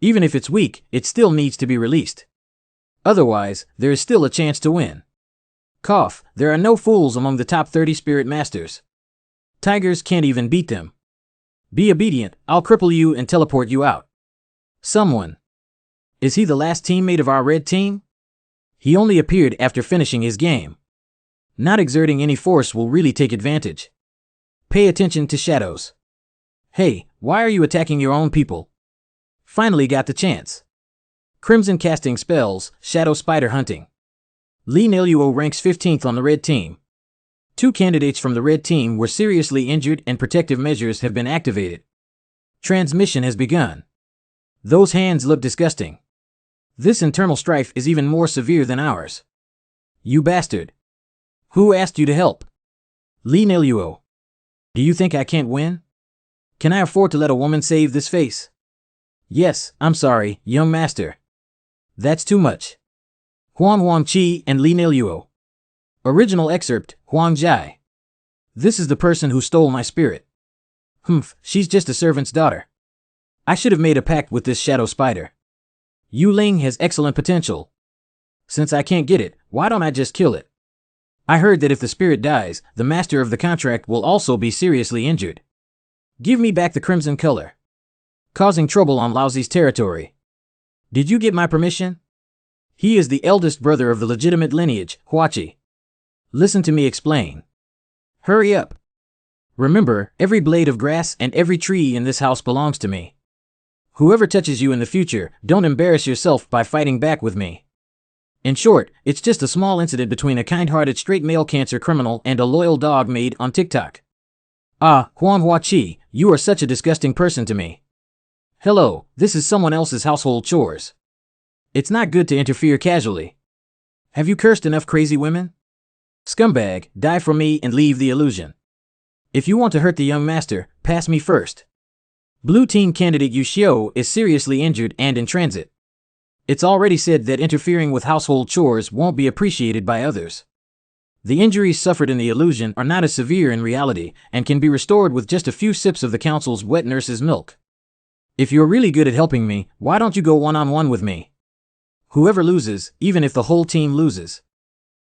Even if it's weak, it still needs to be released. Otherwise, there is still a chance to win. Cough, there are no fools among the top 30 Spirit Masters. Tigers can't even beat them. Be obedient, I'll cripple you and teleport you out. Someone. Is he the last teammate of our red team? He only appeared after finishing his game. Not exerting any force will really take advantage. Pay attention to shadows. Hey, why are you attacking your own people? Finally got the chance. Crimson casting spells, shadow spider hunting. Lee Neluo ranks 15th on the red team. 2 candidates from the red team were seriously injured and protective measures have been activated. Transmission has begun. Those hands look disgusting. This internal strife is even more severe than ours. You bastard. Who asked you to help? Lee Neluo. Do you think I can't win? Can I afford to let a woman save this face? Yes, I'm sorry, young master. That's too much. Huang Wangqi and Lee Neluo. Original excerpt, Huang Jai. This is the person who stole my spirit. Humph, she's just a servant's daughter. I should have made a pact with this shadow spider. Yu Ling has excellent potential. Since I can't get it, why don't I just kill it? I heard that if the spirit dies, the master of the contract will also be seriously injured. Give me back the crimson color. Causing trouble on Laozi's territory. Did you get my permission? He is the eldest brother of the legitimate lineage, Huachi. Listen to me explain. Hurry up. Remember, every blade of grass and every tree in this house belongs to me. Whoever touches you in the future, don't embarrass yourself by fighting back with me. In short, it's just a small incident between a kind-hearted straight male cancer criminal and a loyal dog made on TikTok. Ah, Huan Huachi, you are such a disgusting person to me. Hello, this is someone else's household chores. It's not good to interfere casually. Have you cursed enough crazy women? Scumbag, die for me and leave the illusion. If you want to hurt the young master, pass me first. Blue team candidate Yu Xiao is seriously injured and in transit. It's already said that interfering with household chores won't be appreciated by others. The injuries suffered in the illusion are not as severe in reality and can be restored with just a few sips of the council's wet nurse's milk. If you're really good at helping me, why don't you go one-on-one with me? Whoever loses, even if the whole team loses.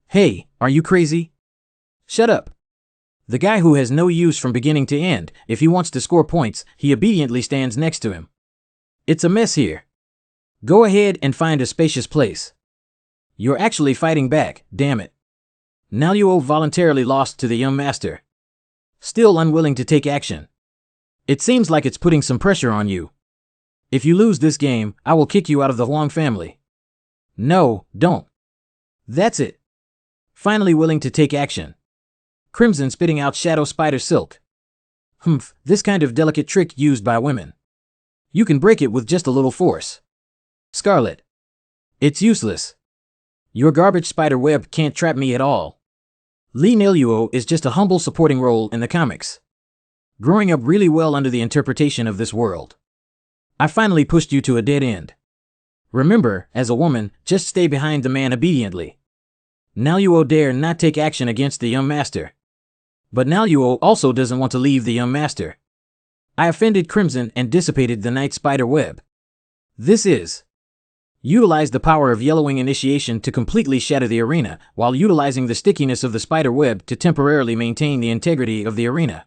Hey, are you crazy? Shut up. The guy who has no use from beginning to end, if he wants to score points, he obediently stands next to him. It's a mess here. Go ahead and find a spacious place. You're actually fighting back, damn it. Neluo voluntarily lost to the young master. Still unwilling to take action. It seems like it's putting some pressure on you. If you lose this game, I will kick you out of the Huang family. No, don't. That's it. Finally willing to take action. Crimson spitting out shadow spider silk. Humph, this kind of delicate trick used by women. You can break it with just a little force. Scarlet. It's useless. Your garbage spider web can't trap me at all. Lee Neluo is just a humble supporting role in the comics. Growing up really well under the interpretation of this world. I finally pushed you to a dead end. Remember, as a woman, just stay behind the man obediently. Neluo dare not take action against the young master. But Neluo also doesn't want to leave the young master. I offended Crimson and dissipated the night spider web. This is. Utilize the power of yellowing initiation to completely shatter the arena, while utilizing the stickiness of the spider web to temporarily maintain the integrity of the arena.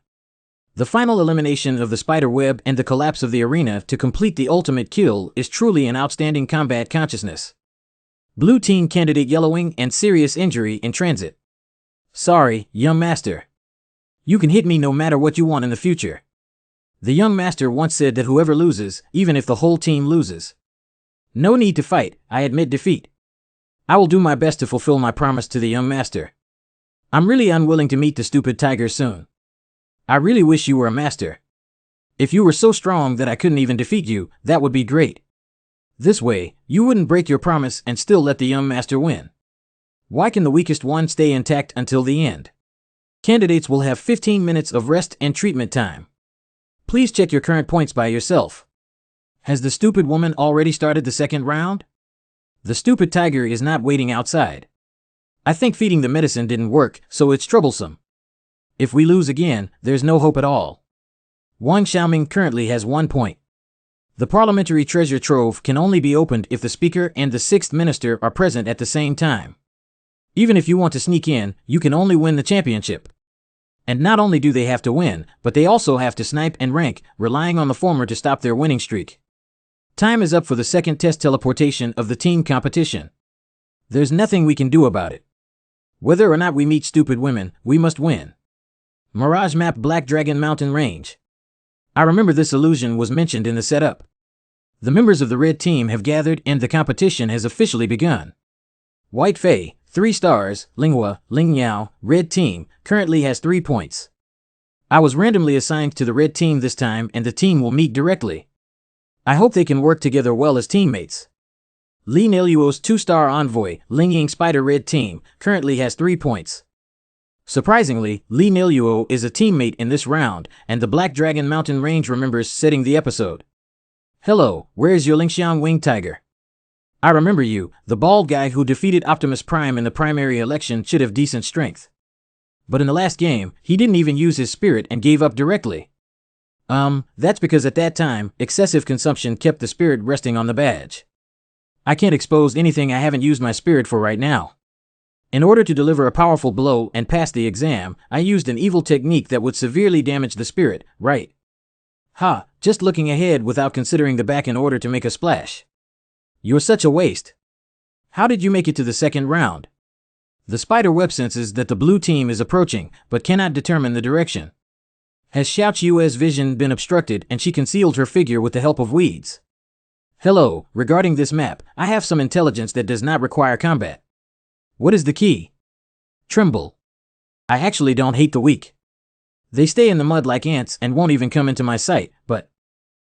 The final elimination of the spider web and the collapse of the arena to complete the ultimate kill is truly an outstanding combat consciousness. Blue team candidate yellowing and serious injury in transit. Sorry, young master. You can hit me no matter what you want in the future. The young master once said that whoever loses, even if the whole team loses. No need to fight, I admit defeat. I will do my best to fulfill my promise to the young master. I'm really unwilling to meet the stupid tiger soon. I really wish you were a master. If you were so strong that I couldn't even defeat you, that would be great. This way, you wouldn't break your promise and still let the young master win. Why can the weakest one stay intact until the end? Candidates will have 15 minutes of rest and treatment time. Please check your current points by yourself. Has the stupid woman already started the second round? The stupid tiger is not waiting outside. I think feeding the medicine didn't work, so it's troublesome. If we lose again, there's no hope at all. Wang Xiaoming currently has 1 point. The parliamentary treasure trove can only be opened if the speaker and the sixth minister are present at the same time. Even if you want to sneak in, you can only win the championship. And not only do they have to win, but they also have to snipe and rank, relying on the former to stop their winning streak. Time is up for the second test teleportation of the team competition. There's nothing we can do about it. Whether or not we meet stupid women, we must win. Mirage Map Black Dragon Mountain Range. I remember this illusion was mentioned in the setup. The members of the red team have gathered and the competition has officially begun. White Fei, 3 stars, Linghua, Lingyao, red team, currently has 3 points. I was randomly assigned to the red team this time and the team will meet directly. I hope they can work together well as teammates. Li Neluo's 2-star envoy, Lingying Spider red team, currently has 3 points. Surprisingly, Li Neluo is a teammate in this round, and the Black Dragon Mountain Range remembers setting the episode. Hello, where's your Lingxiang Wing Tiger? I remember you, the bald guy who defeated Optimus Prime in the primary election should have decent strength. But in the last game, he didn't even use his spirit and gave up directly. That's because at that time, excessive consumption kept the spirit resting on the badge. I can't expose anything I haven't used my spirit for right now. In order to deliver a powerful blow and pass the exam, I used an evil technique that would severely damage the spirit, right? Ha, just looking ahead without considering the back in order to make a splash. You're such a waste. How did you make it to the second round? The spider web senses that the blue team is approaching, but cannot determine the direction. Has Xiao Qiue's vision been obstructed and she concealed her figure with the help of weeds? Hello, regarding this map, I have some intelligence that does not require combat. What is the key? Tremble. I actually don't hate the weak. They stay in the mud like ants and won't even come into my sight, but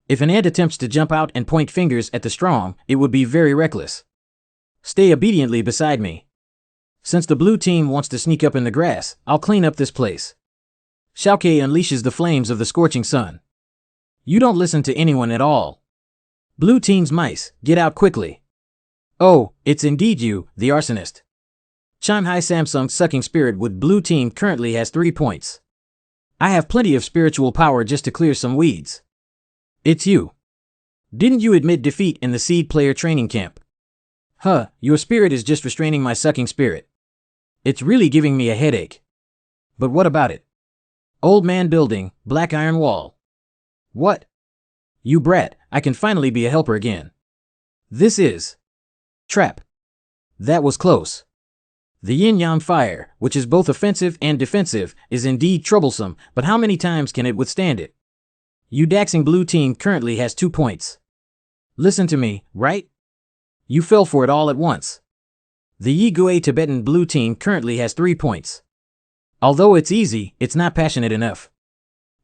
if an ant attempts to jump out and point fingers at the strong, it would be very reckless. Stay obediently beside me. Since the blue team wants to sneak up in the grass, I'll clean up this place. Xiaoke unleashes the flames of the scorching sun. You don't listen to anyone at all. Blue team's mice, get out quickly. Oh, it's indeed you, the arsonist. Shanghai Samsung's sucking spirit with blue team currently has 3 points. I have plenty of spiritual power just to clear some weeds. It's you. Didn't you admit defeat in the seed player training camp? Huh, your spirit is just restraining my sucking spirit. It's really giving me a headache. But what about it? Old man building, black iron wall. What? You brat, I can finally be a helper again. This is trap. That was close. The yin-yang fire, which is both offensive and defensive, is indeed troublesome, but how many times can it withstand it? You daxing blue team currently has 2 points. Listen to me, right? You fell for it all at once. The Yigui Tibetan blue team currently has 3 points. Although it's easy, it's not passionate enough.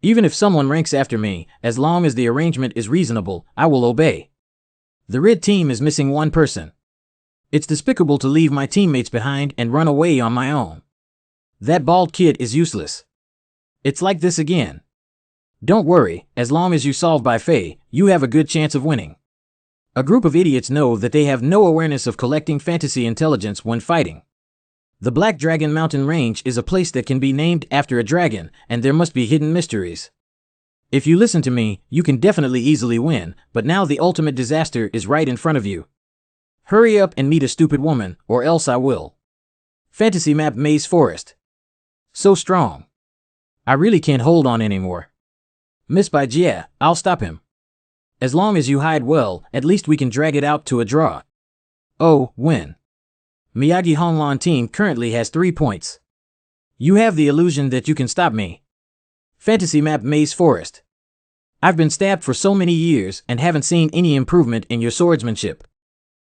Even if someone ranks after me, as long as the arrangement is reasonable, I will obey. The red team is missing 1 person. It's despicable to leave my teammates behind and run away on my own. That bald kid is useless. It's like this again. Don't worry, as long as you solve by Fei, you have a good chance of winning. A group of idiots know that they have no awareness of collecting fantasy intelligence when fighting. The Black Dragon Mountain Range is a place that can be named after a dragon, and there must be hidden mysteries. If you listen to me, you can definitely easily win, but now the ultimate disaster is right in front of you. Hurry up and meet a stupid woman, or else I will. Fantasy map Maze Forest. So strong. I really can't hold on anymore. Miss by Jia, I'll stop him. As long as you hide well, at least we can drag it out to a draw. Oh, win. Miyagi Honglan team currently has 3 points. You have the illusion that you can stop me. Fantasy map Maze Forest. I've been stabbed for so many years and haven't seen any improvement in your swordsmanship.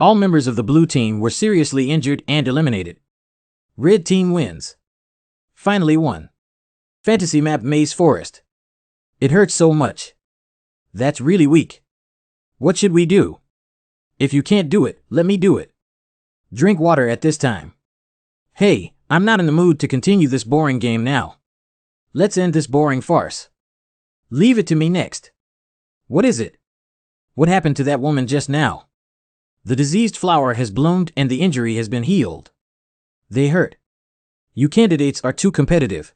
All members of the blue team were seriously injured and eliminated. Red team wins. Finally won. Fantasy map Maze Forest. It hurts so much. That's really weak. What should we do? If you can't do it, let me do it. Drink water at this time. Hey, I'm not in the mood to continue this boring game now. Let's end this boring farce. Leave it to me next. What is it? What happened to that woman just now? The diseased flower has bloomed and the injury has been healed. They hurt. You candidates are too competitive.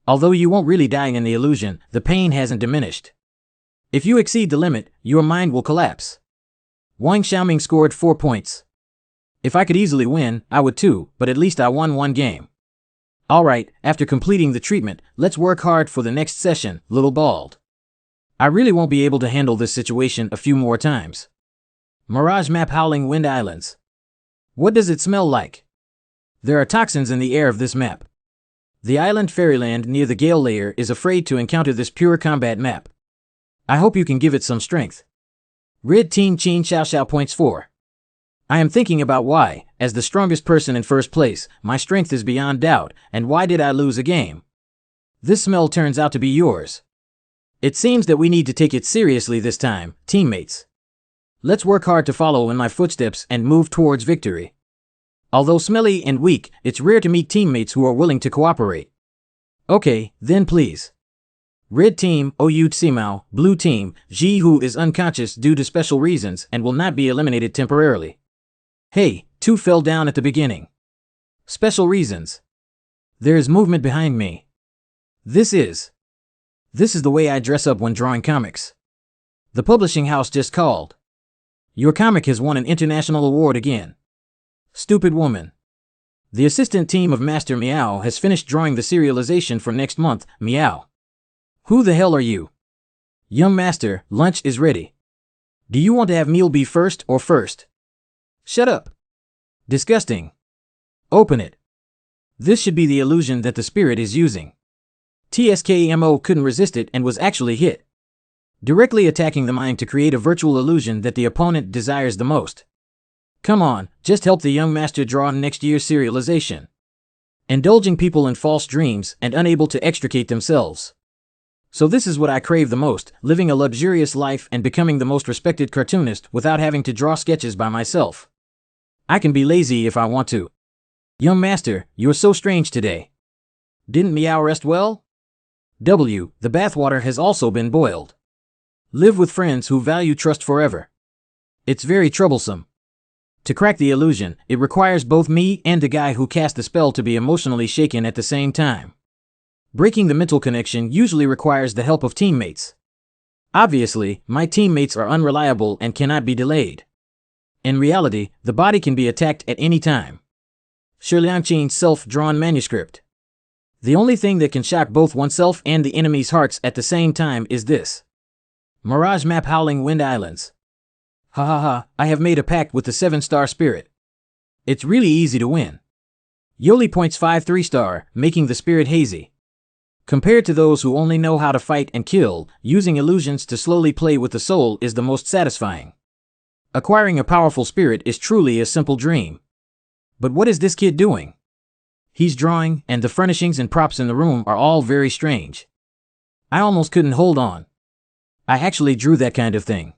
Although you won't really die in the illusion, the pain hasn't diminished. If you exceed the limit, your mind will collapse. Wang Xiaoming scored 4 points. If I could easily win, I would too, but at least I won one game. Alright, after completing the treatment, let's work hard for the next session, little bald. I really won't be able to handle this situation a few more times. Mirage map Howling Wind Islands. What does it smell like? There are toxins in the air of this map. The island Fairyland near the Gale layer is afraid to encounter this pure combat map. I hope you can give it some strength. Red Team Qin Xiao Xiao points 4. I am thinking about why, as the strongest person in first place, my strength is beyond doubt, and why did I lose a game? This smell turns out to be yours. It seems that we need to take it seriously this time, teammates. Let's work hard to follow in my footsteps and move towards victory. Although smelly and weak, it's rare to meet teammates who are willing to cooperate. Okay, then please. Red Team, Oyu Tsimao, Blue Team, Ji Hu is unconscious due to special reasons and will not be eliminated temporarily. Hey, 2 fell down at the beginning. Special reasons. There is movement behind me. This is the way I dress up when drawing comics. The publishing house just called. Your comic has won an international award again. Stupid woman. The assistant team of Master Meow has finished drawing the serialization for next month, Meow. Who the hell are you? Young master, lunch is ready. Do you want to have meal be first or first? Shut up. Disgusting. Open it. This should be the illusion that the spirit is using. TSKMO couldn't resist it and was actually hit. Directly attacking the mind to create a virtual illusion that the opponent desires the most. Come on, just help the young master draw next year's serialization. Indulging people in false dreams and unable to extricate themselves. So this is what I crave the most, living a luxurious life and becoming the most respected cartoonist without having to draw sketches by myself. I can be lazy if I want to. Young master, you're so strange today. Didn't Meow rest well? W, the bathwater has also been boiled. Live with friends who value trust forever. It's very troublesome. To crack the illusion, it requires both me and the guy who cast the spell to be emotionally shaken at the same time. Breaking the mental connection usually requires the help of teammates. Obviously, my teammates are unreliable and cannot be delayed. In reality, the body can be attacked at any time. Shiliangqin's self-drawn manuscript. The only thing that can shock both oneself and the enemy's hearts at the same time is this. Mirage map Howling Wind Islands. Ha ha ha, I have made a pact with the 7-star spirit. It's really easy to win. Yoli points 5 3-star, making the spirit hazy. Compared to those who only know how to fight and kill, using illusions to slowly play with the soul is the most satisfying. Acquiring a powerful spirit is truly a simple dream. But what is this kid doing? He's drawing, and the furnishings and props in the room are all very strange. I almost couldn't hold on. I actually drew that kind of thing.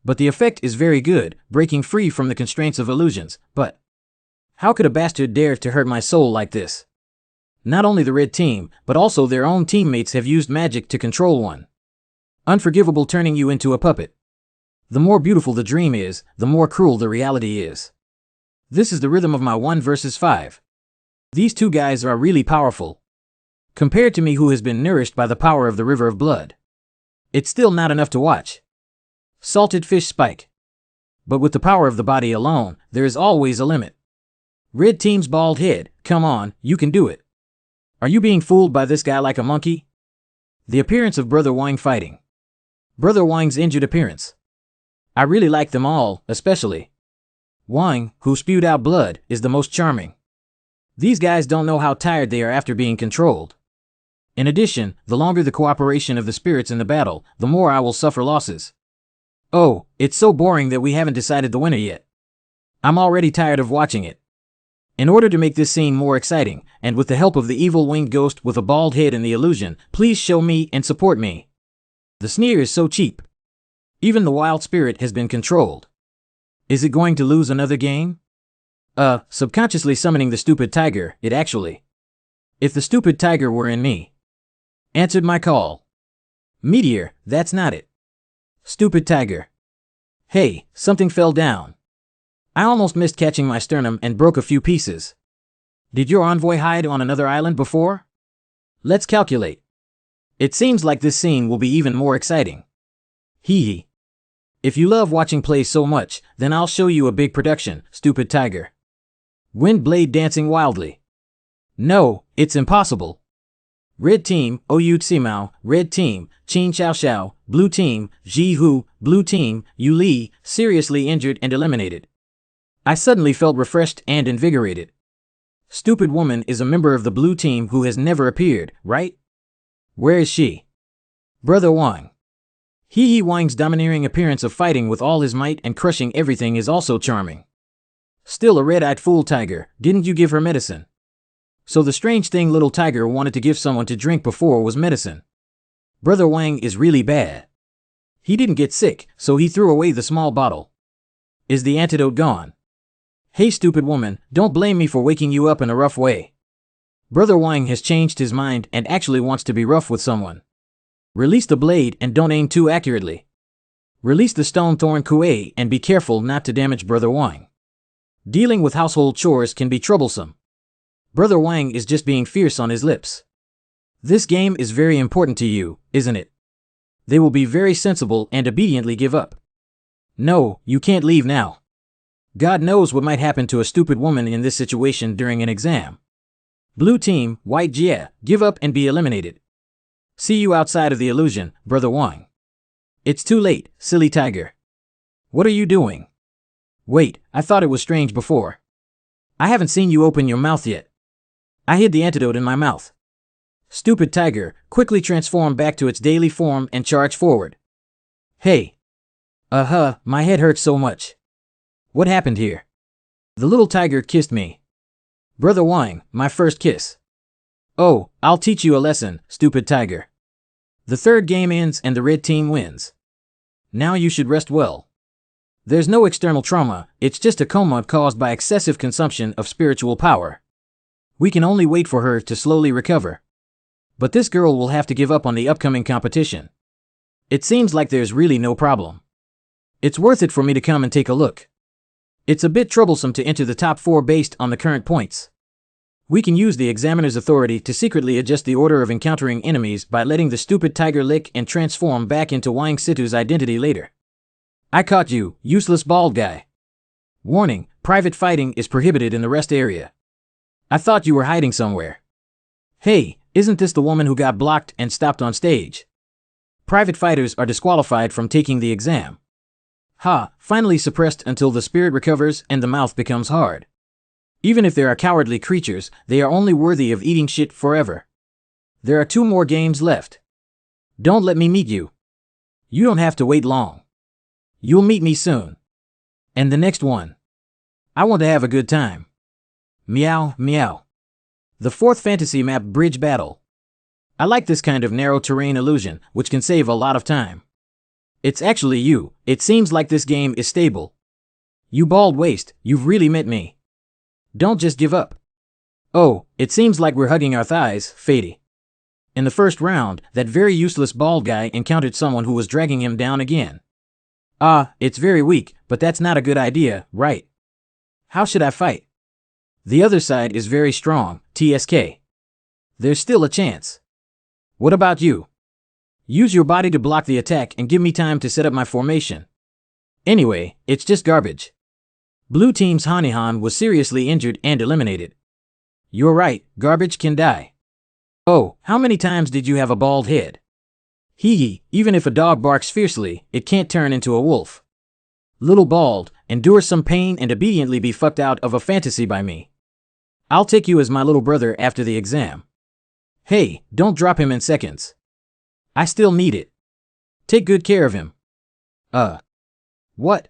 But the effect is very good, breaking free from the constraints of illusions, but how could a bastard dare to hurt my soul like this? Not only the red team, but also their own teammates have used magic to control one. Unforgivable, turning you into a puppet. The more beautiful the dream is, the more cruel the reality is. This is the rhythm of my 1 versus 5. These 2 guys are really powerful. Compared to me, who has been nourished by the power of the river of blood. It's still not enough to watch. Salted fish spike. But with the power of the body alone, there is always a limit. Red team's bald head, come on, you can do it. Are you being fooled by this guy like a monkey? The appearance of Brother Wang fighting. Brother Wang's injured appearance. I really like them all, especially Wang, who spewed out blood, is the most charming. These guys don't know how tired they are after being controlled. In addition, the longer the cooperation of the spirits in the battle, the more I will suffer losses. Oh, it's so boring that we haven't decided the winner yet. I'm already tired of watching it. In order to make this scene more exciting, and with the help of the evil winged ghost with a bald head and the illusion, please show me and support me. The sneer is so cheap. Even the wild spirit has been controlled. Is it going to lose another game? Subconsciously summoning the stupid tiger, it actually. If the stupid tiger were in me. Answered my call. Meteor, that's not it. Stupid tiger. Hey, something fell down. I almost missed catching my sternum and broke a few pieces. Did your envoy hide on another island before? Let's calculate. It seems like this scene will be even more exciting. Hee hee. If you love watching plays so much, then I'll show you a big production, stupid tiger. Wind blade dancing wildly. No, it's impossible. Red team, Oyu Tsimao, red team, Qin Xiao Xiao, blue team, Ji Hu, blue team, Yu Li, seriously injured and eliminated. I suddenly felt refreshed and invigorated. Stupid woman is a member of the blue team who has never appeared, right? Where is she? Brother Wang. He Wang's domineering appearance of fighting with all his might and crushing everything is also charming. Still a red-eyed fool tiger, didn't you give her medicine? So the strange thing little tiger wanted to give someone to drink before was medicine. Brother Wang is really bad. He didn't get sick, so he threw away the small bottle. Is the antidote gone? Hey stupid woman, don't blame me for waking you up in a rough way. Brother Wang has changed his mind and actually wants to be rough with someone. Release the blade and don't aim too accurately. Release the stone thorn kuei and be careful not to damage Brother Wang. Dealing with household chores can be troublesome. Brother Wang is just being fierce on his lips. This game is very important to you, isn't it? They will be very sensible and obediently give up. No, you can't leave now. God knows what might happen to a stupid woman in this situation during an exam. Blue team, white Jia, give up and be eliminated. See you outside of the illusion, Brother Wang. It's too late, silly tiger. What are you doing? Wait, I thought it was strange before. I haven't seen you open your mouth yet. I hid the antidote in my mouth. Stupid tiger, quickly transform back to its daily form and charge forward. Hey. My head hurts so much. What happened here? The little tiger kissed me. Brother Wang, my first kiss. Oh, I'll teach you a lesson, stupid tiger. The third game ends and the red team wins. Now you should rest well. There's no external trauma, it's just a coma caused by excessive consumption of spiritual power. We can only wait for her to slowly recover. But this girl will have to give up on the upcoming competition. It seems like there's really no problem. It's worth it for me to come and take a look. It's a bit troublesome to enter the top 4 based on the current points. We can use the examiner's authority to secretly adjust the order of encountering enemies by letting the stupid tiger lick and transform back into Wang Situ's identity later. I caught you, useless bald guy. Warning, private fighting is prohibited in the rest area. I thought you were hiding somewhere. Hey, isn't this the woman who got blocked and stopped on stage? Private fighters are disqualified from taking the exam. Finally suppressed until the spirit recovers and the mouth becomes hard. Even if they are cowardly creatures, they are only worthy of eating shit forever. There are 2 more games left. Don't let me meet you. You don't have to wait long. You'll meet me soon. And the next one. I want to have a good time. Meow, meow. The 4th fantasy map bridge battle. I like this kind of narrow terrain illusion, which can save a lot of time. It's actually you, it seems like this game is stable. You bald waste, you've really met me. Don't just give up. Oh, it seems like we're hugging our thighs, Fady. In the first round, that very useless bald guy encountered someone who was dragging him down again. It's very weak, but that's not a good idea, right? How should I fight? The other side is very strong, TSK. There's still a chance. What about you? Use your body to block the attack and give me time to set up my formation. Anyway, it's just garbage. Blue team's Hanihan was seriously injured and eliminated. You're right, garbage can die. Oh, how many times did you have a bald head? Even if a dog barks fiercely, it can't turn into a wolf. Little bald, endure some pain and obediently be fucked out of a fantasy by me. I'll take you as my little brother after the exam. Hey, don't drop him in seconds. I still need it. Take good care of him. What?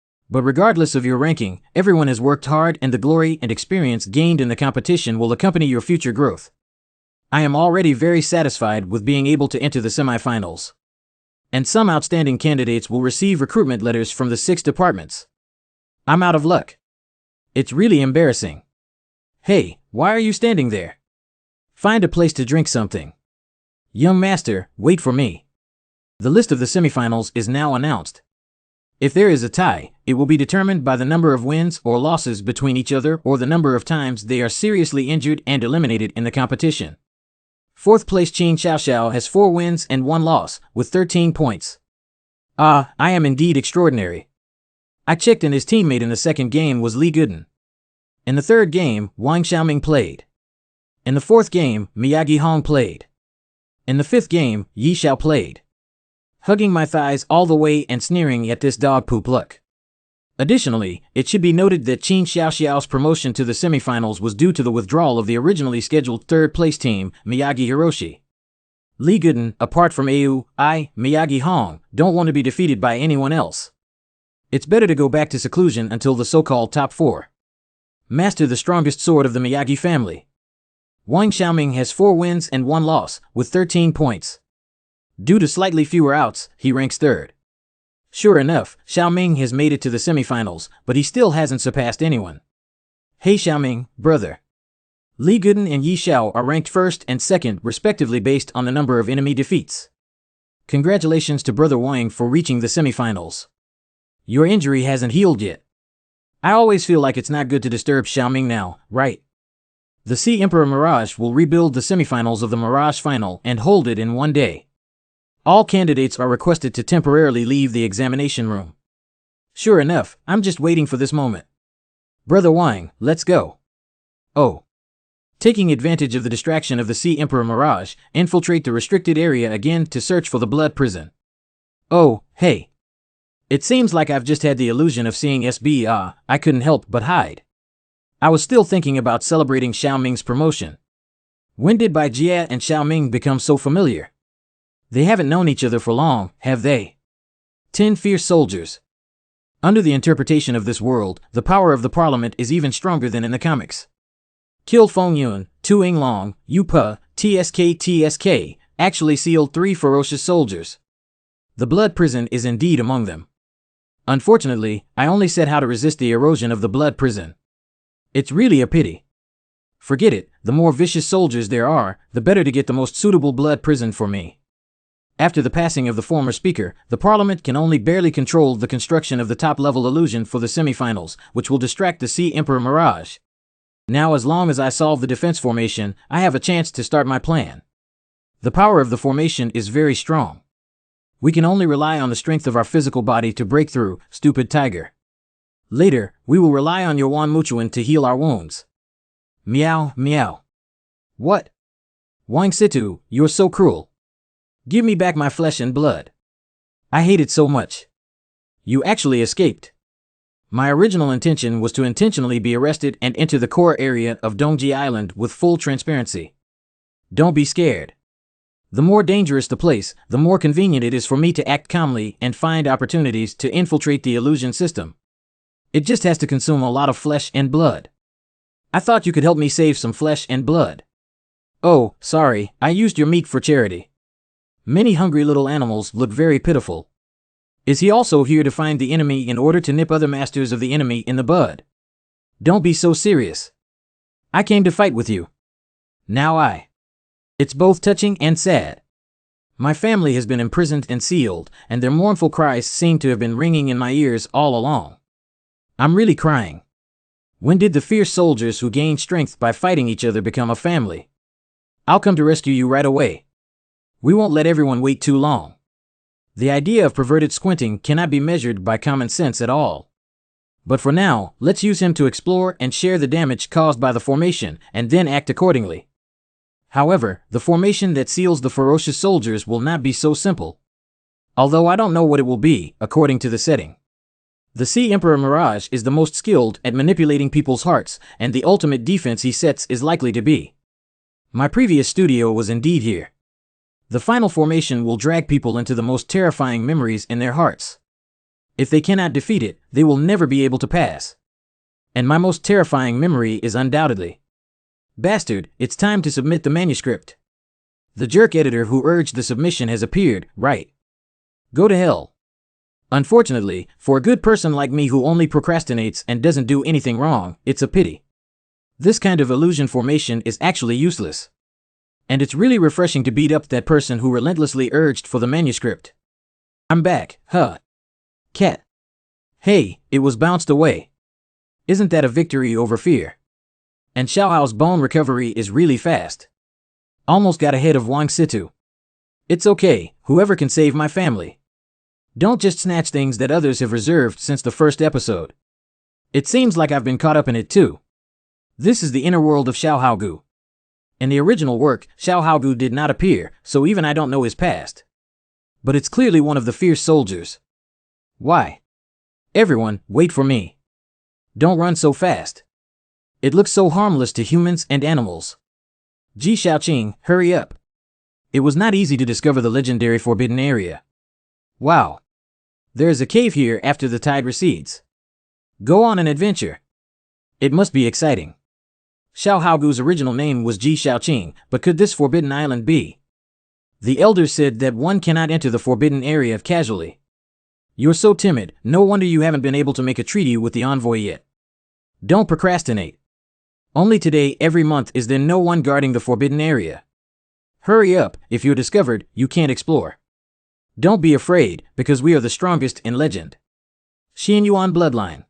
But regardless of your ranking, everyone has worked hard and the glory and experience gained in the competition will accompany your future growth. I am already very satisfied with being able to enter the semifinals. And some outstanding candidates will receive recruitment letters from the 6 departments. I'm out of luck. It's really embarrassing. Hey, why are you standing there? Find a place to drink something. Young master, wait for me. The list of the semifinals is now announced. If there is a tie, it will be determined by the number of wins or losses between each other or the number of times they are seriously injured and eliminated in the competition. 4th place Qin Xiaoxiao has 4 wins and 1 loss, with 13 points. Ah, I am indeed extraordinary. I checked and his teammate in the 2nd game was Li Gooden. In the 3rd game, Wang Xiaoming played. In the 4th game, Miyagi Hong played. In the 5th game, Yi Xiao played. Hugging my thighs all the way and sneering at this dog poop look. Additionally, it should be noted that Qin Xiaoxiao's promotion to the semifinals was due to the withdrawal of the originally scheduled 3rd place team, Miyagi Hiroshi. Li Gooden, apart from Miyagi Hong, don't want to be defeated by anyone else. It's better to go back to seclusion until the so-called top 4. Master the strongest sword of the Miyagi family. Wang Xiaoming has 4 wins and 1 loss, with 13 points. Due to slightly fewer outs, he ranks 3rd. Sure enough, Xiaoming has made it to the semifinals, but he still hasn't surpassed anyone. Hey Xiaoming, brother. Li Gooden and Yi Xiao are ranked 1st and 2nd respectively based on the number of enemy defeats. Congratulations to brother Wang for reaching the semifinals. Your injury hasn't healed yet. I always feel like it's not good to disturb Xiaoming now, right? The Sea Emperor Mirage will rebuild the semifinals of the Mirage Final and hold it in 1 day. All candidates are requested to temporarily leave the examination room. Sure enough, I'm just waiting for this moment. Brother Wang, let's go. Oh. Taking advantage of the distraction of the Sea Emperor Mirage, infiltrate the restricted area again to search for the blood prison. Oh, hey. It seems like I've just had the illusion of seeing SB. I couldn't help but hide. I was still thinking about celebrating Xiaoming's promotion. When did Bai Jia and Xiaoming become so familiar? They haven't known each other for long, have they? 10 fierce soldiers. Under the interpretation of this world, the power of the parliament is even stronger than in the comics. Killed Feng Yun, Tu Yinglong, Yu Pe, TSK actually sealed 3 ferocious soldiers. The blood prison is indeed among them. Unfortunately, I only said how to resist the erosion of the blood prison. It's really a pity. Forget it, the more vicious soldiers there are, the better to get the most suitable blood prison for me. After the passing of the former speaker, the parliament can only barely control the construction of the top-level illusion for the semifinals, which will distract the Sea Emperor Mirage. Now as long as I solve the defense formation, I have a chance to start my plan. The power of the formation is very strong. We can only rely on the strength of our physical body to break through, stupid tiger. Later, we will rely on your Wan Muchuan to heal our wounds. Meow, meow. What? Wang Situ, you're so cruel. Give me back my flesh and blood. I hate it so much. You actually escaped. My original intention was to intentionally be arrested and enter the core area of Dongji Island with full transparency. Don't be scared. The more dangerous the place, the more convenient it is for me to act calmly and find opportunities to infiltrate the illusion system. It just has to consume a lot of flesh and blood. I thought you could help me save some flesh and blood. Oh, sorry, I used your meat for charity. Many hungry little animals look very pitiful. Is he also here to find the enemy in order to nip other masters of the enemy in the bud? Don't be so serious. I came to fight with you. Now It's both touching and sad. My family has been imprisoned and sealed, and their mournful cries seem to have been ringing in my ears all along. I'm really crying. When did the fierce soldiers who gained strength by fighting each other become a family? I'll come to rescue you right away. We won't let everyone wait too long. The idea of perverted squinting cannot be measured by common sense at all. But for now, let's use him to explore and share the damage caused by the formation, and then act accordingly. However, the formation that seals the ferocious soldiers will not be so simple. Although I don't know what it will be, according to the setting. The Sea Emperor Mirage is the most skilled at manipulating people's hearts, and the ultimate defense he sets is likely to be. My previous studio was indeed here. The final formation will drag people into the most terrifying memories in their hearts. If they cannot defeat it, they will never be able to pass. And my most terrifying memory is undoubtedly, bastard, it's time to submit the manuscript. The jerk editor who urged the submission has appeared, right? Go to hell. Unfortunately, for a good person like me who only procrastinates and doesn't do anything wrong, it's a pity. This kind of illusion formation is actually useless. And it's really refreshing to beat up that person who relentlessly urged for the manuscript. I'm back, huh? Cat. Hey, it was bounced away. Isn't that a victory over fear? And Xiaohao's bone recovery is really fast. Almost got ahead of Wang Situ. It's okay, whoever can save my family. Don't just snatch things that others have reserved since the first episode. It seems like I've been caught up in it too. This is the inner world of Xiao Haogu. In the original work, Xiao Haogu did not appear, so even I don't know his past. But it's clearly one of the fierce soldiers. Why? Everyone, wait for me. Don't run so fast. It looks so harmless to humans and animals. Ji Xiaoqing, hurry up. It was not easy to discover the legendary forbidden area. Wow. There is a cave here after the tide recedes. Go on an adventure. It must be exciting. Xiao Haogu's original name was Ji Xiaoqing, but could this forbidden island be? The elders said that one cannot enter the forbidden area casually. You're so timid, no wonder you haven't been able to make a treaty with the envoy yet. Don't procrastinate. Only today every month is there no one guarding the forbidden area. Hurry up, if you're discovered, you can't explore. Don't be afraid, because we are the strongest in legend. Xian Yuan bloodline.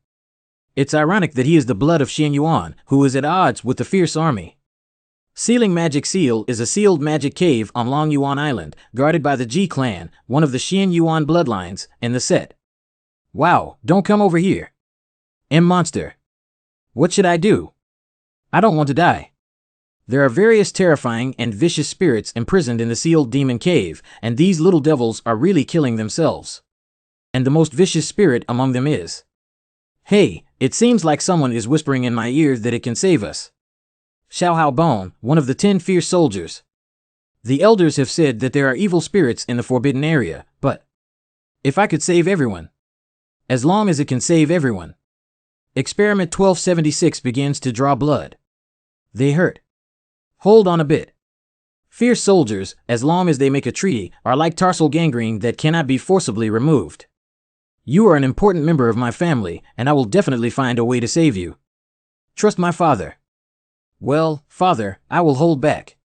It's ironic that he is the blood of Xian Yuan, who is at odds with the fierce army. Sealing Magic Seal is a sealed magic cave on Long Yuan Island, guarded by the Ji clan, one of the Xian Yuan bloodlines, in the set. Wow, don't come over here. Monster. What should I do? I don't want to die. There are various terrifying and vicious spirits imprisoned in the sealed demon cave, and these little devils are really killing themselves. And the most vicious spirit among them is... Hey, it seems like someone is whispering in my ear that it can save us. Xiao Hao Bone, one of the 10 fierce soldiers. The elders have said that there are evil spirits in the forbidden area, but... if I could save everyone. As long as it can save everyone. Experiment 1276 begins to draw blood. They hurt. Hold on a bit. Fierce soldiers, as long as they make a treaty, are like tarsal gangrene that cannot be forcibly removed. You are an important member of my family, and I will definitely find a way to save you. Trust my father. Well, father, I will hold back.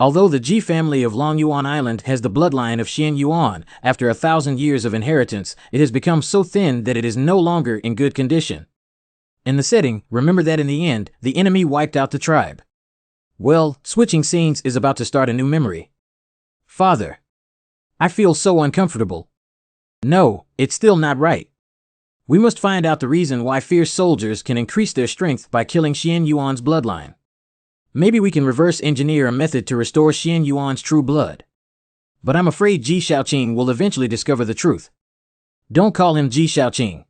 Although the Ji family of Long Yuan Island has the bloodline of Xian Yuan, after 1,000 years of inheritance, it has become so thin that it is no longer in good condition. In the setting, remember that in the end, the enemy wiped out the tribe. Well, switching scenes is about to start a new memory. Father. I feel so uncomfortable. No, it's still not right. We must find out the reason why fierce soldiers can increase their strength by killing Xian Yuan's bloodline. Maybe we can reverse engineer a method to restore Xian Yuan's true blood. But I'm afraid Ji Xiaoqing will eventually discover the truth. Don't call him Ji Xiaoqing.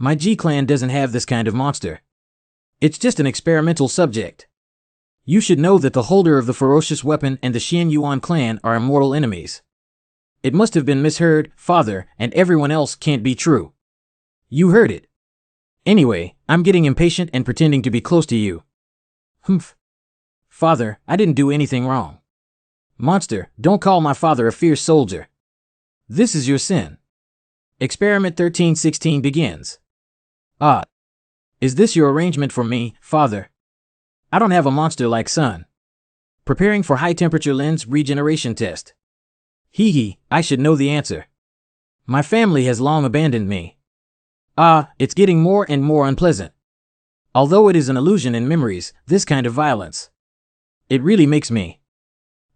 My Ji clan doesn't have this kind of monster. It's just an experimental subject. You should know that the holder of the ferocious weapon and the Xian Yuan clan are immortal enemies. It must have been misheard, father, and everyone else can't be true. You heard it. Anyway, I'm getting impatient and pretending to be close to you. Humph. Father, I didn't do anything wrong. Monster, don't call my father a fierce soldier. This is your sin. Experiment 1316 begins. Ah. Is this your arrangement for me, father? I don't have a monster-like son. Preparing for high-temperature lens regeneration test. Hee hee, I should know the answer. My family has long abandoned me. Ah, it's getting more and more unpleasant. Although it is an illusion in memories, this kind of violence. It really makes me.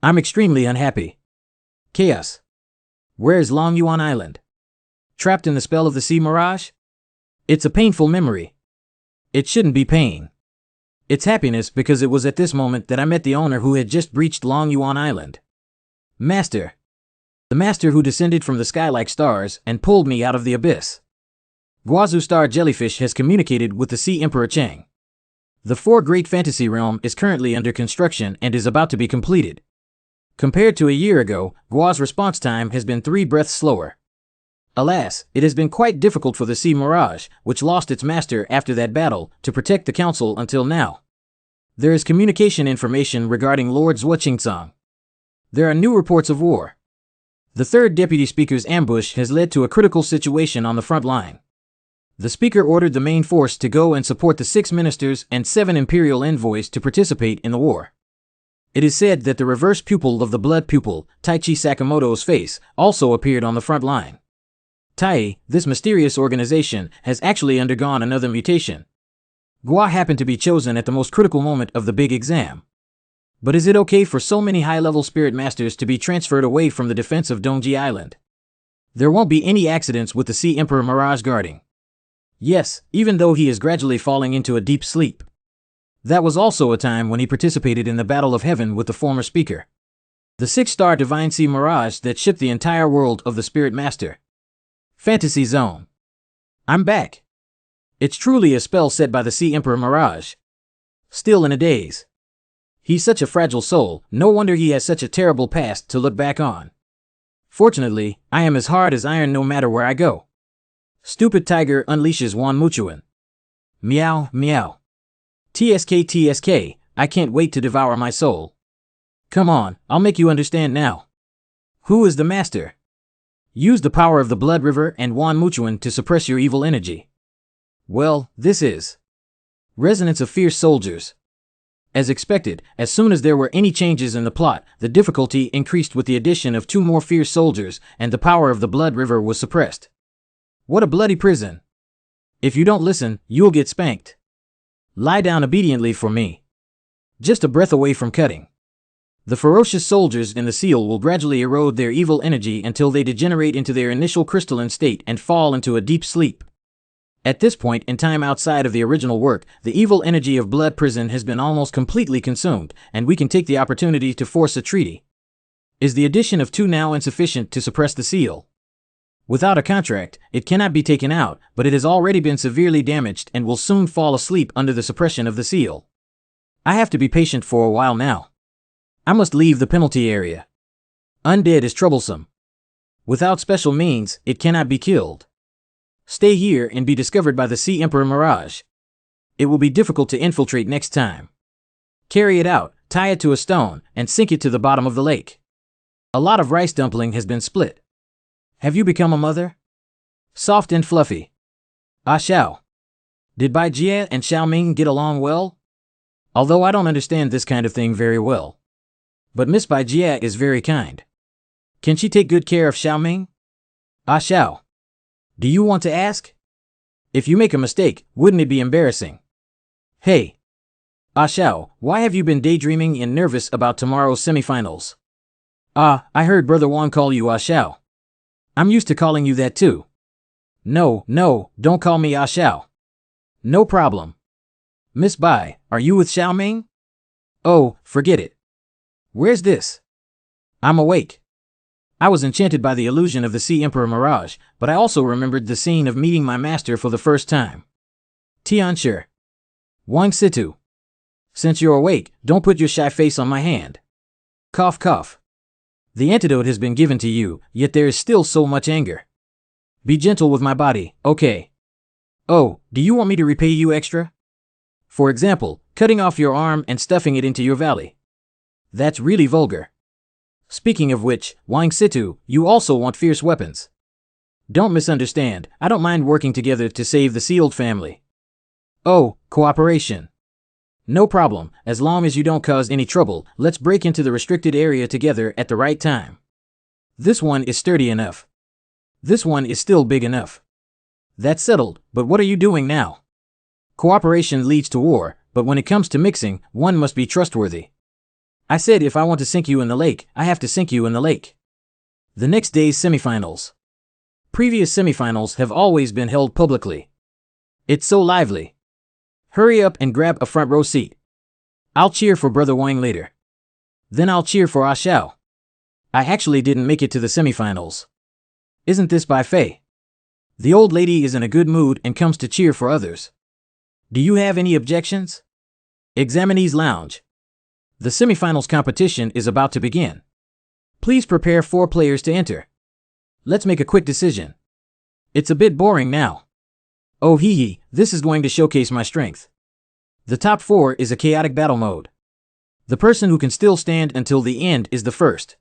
I'm extremely unhappy. Chaos. Where is Long Yuan Island? Trapped in the spell of the sea mirage? It's a painful memory. It shouldn't be pain. It's happiness because it was at this moment that I met the owner who had just breached Long Yuan Island. Master. The master who descended from the sky like stars and pulled me out of the abyss. Guazu Star Jellyfish has communicated with the Sea Emperor Chang. The 4 Great Fantasy Realm is currently under construction and is about to be completed. Compared to a year ago, Gua's response time has been 3 breaths slower. Alas, it has been quite difficult for the Sea Mirage, which lost its master after that battle, to protect the council until now. There is communication information regarding Lord Zhuqingsong. There are new reports of war. The third deputy speaker's ambush has led to a critical situation on the front line. The speaker ordered the main force to go and support the 6 ministers and 7 imperial envoys to participate in the war. It is said that the reverse pupil of the blood pupil, Taichi Sakamoto's face, also appeared on the front line. Tai, this mysterious organization, has actually undergone another mutation. Gua happened to be chosen at the most critical moment of the big exam. But is it okay for so many high-level spirit masters to be transferred away from the defense of Dongji Island? There won't be any accidents with the Sea Emperor Mirage guarding. Yes, even though he is gradually falling into a deep sleep. That was also a time when he participated in the Battle of Heaven with the former speaker. The 6-star Divine Sea Mirage that shipped the entire world of the Spirit Master. Fantasy Zone. I'm back. It's truly a spell set by the Sea Emperor Mirage. Still in a daze. He's such a fragile soul, no wonder he has such a terrible past to look back on. Fortunately, I am as hard as iron no matter where I go. Stupid tiger unleashes Wan Muchuan. Meow, meow. TSK, TSK, I can't wait to devour my soul. Come on, I'll make you understand now. Who is the master? Use the power of the Blood River and Wan Muchuan to suppress your evil energy. Well, this is Resonance of Fierce Soldiers. As expected, as soon as there were any changes in the plot, the difficulty increased with the addition of 2 more fierce soldiers, and the power of the Blood River was suppressed. What a bloody prison. If you don't listen, you'll get spanked. Lie down obediently for me. Just a breath away from cutting. The ferocious soldiers in the seal will gradually erode their evil energy until they degenerate into their initial crystalline state and fall into a deep sleep. At this point in time outside of the original work, the evil energy of Blood Prison has been almost completely consumed, and we can take the opportunity to force a treaty. Is the addition of 2 now insufficient to suppress the seal? Without a contract, it cannot be taken out, but it has already been severely damaged and will soon fall asleep under the suppression of the seal. I have to be patient for a while now. I must leave the penalty area. Undead is troublesome. Without special means, it cannot be killed. Stay here and be discovered by the Sea Emperor Mirage. It will be difficult to infiltrate next time. Carry it out, tie it to a stone, and sink it to the bottom of the lake. A lot of rice dumpling has been split. Have you become a mother? Soft and fluffy. Ah Xiao. Did Bai Jie and Xiao Ming get along well? Although I don't understand this kind of thing very well. But Miss Bai Jie is very kind. Can she take good care of Xiao Ming? Ah Xiao. Do you want to ask? If you make a mistake, wouldn't it be embarrassing? Hey. Ah Xiao, why have you been daydreaming and nervous about tomorrow's semifinals? Ah, I heard Brother Wang call you Ah Xiao. I'm used to calling you that too. No, don't call me Ah Xiao. No problem. Miss Bai, are you with Xiao Ming? Oh, forget it. Where's this? I'm awake. I was enchanted by the illusion of the Sea Emperor Mirage, but I also remembered the scene of meeting my master for the first time. Tianshi. Wang Situ. Since you're awake, don't put your shy face on my hand. Cough, cough. The antidote has been given to you, yet there is still so much anger. Be gentle with my body, okay? Oh, do you want me to repay you extra? For example, cutting off your arm and stuffing it into your valley. That's really vulgar. Speaking of which, Wang Situ, you also want fierce weapons. Don't misunderstand, I don't mind working together to save the sealed family. Oh, cooperation. No problem, as long as you don't cause any trouble, let's break into the restricted area together at the right time. This one is sturdy enough. This one is still big enough. That's settled, but what are you doing now? Cooperation leads to war, but when it comes to mixing, one must be trustworthy. I said if I want to sink you in the lake, I have to sink you in the lake. The next day's semifinals. Previous semifinals have always been held publicly. It's so lively. Hurry up and grab a front row seat. I'll cheer for Brother Wang later. Then I'll cheer for Ah Xiao. I actually didn't make it to the semifinals. Isn't this Bai Fei? The old lady is in a good mood and comes to cheer for others. Do you have any objections? Examinees Lounge. The semifinals competition is about to begin. Please prepare 4 players to enter. Let's make a quick decision. It's a bit boring now. Oh hee hee, this is going to showcase my strength. The top 4 is a chaotic battle mode. The person who can still stand until the end is the first.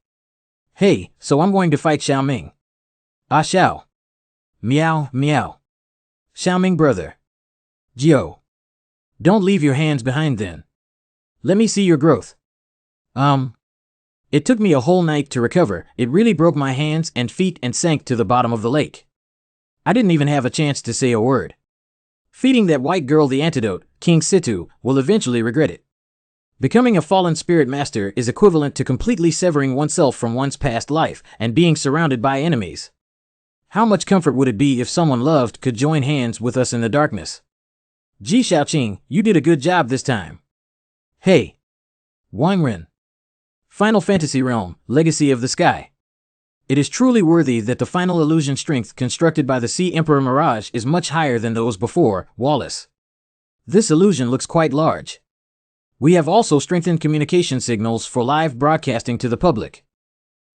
Hey, so I'm going to fight Xiao Ming. Ah Xiao. Meow, meow. Xiao Ming brother. Gio. Don't leave your hands behind then. Let me see your growth. It took me a whole night to recover. It really broke my hands and feet and sank to the bottom of the lake. I didn't even have a chance to say a word. Feeding that white girl the antidote, King Situ, will eventually regret it. Becoming a fallen spirit master is equivalent to completely severing oneself from one's past life and being surrounded by enemies. How much comfort would it be if someone loved could join hands with us in the darkness? Ji Xiaoqing, you did a good job this time. Hey. Wang Ren. Final Fantasy Realm, Legacy of the Sky. It is truly worthy that the final illusion strength constructed by the Sea Emperor Mirage is much higher than those before, Wallace. This illusion looks quite large. We have also strengthened communication signals for live broadcasting to the public.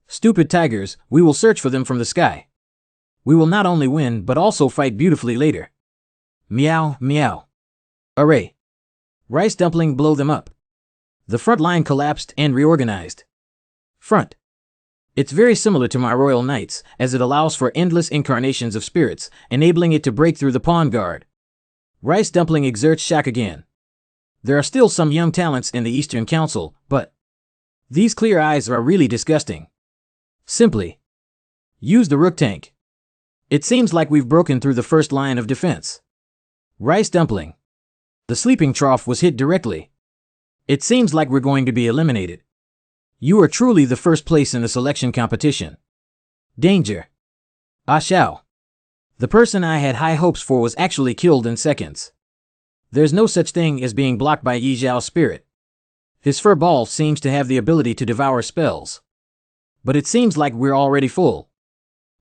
Stupid tigers, we will search for them from the sky. We will not only win but also fight beautifully later. Meow, meow. Array. Rice dumpling, blow them up. The front line collapsed and reorganized. Front. It's very similar to my Royal Knights, as it allows for endless incarnations of spirits, enabling it to break through the pawn guard. Rice dumpling exerts shock again. There are still some young talents in the Eastern Council, but these clear eyes are really disgusting. Simply use the rook tank. It seems like we've broken through the first line of defense. Rice dumpling. The sleeping trough was hit directly. It seems like we're going to be eliminated. You are truly the first place in the selection competition. Danger. Ah Xiao. The person I had high hopes for was actually killed in seconds. There's no such thing as being blocked by Yi Zhao's spirit. His fur ball seems to have the ability to devour spells. But it seems like we're already full.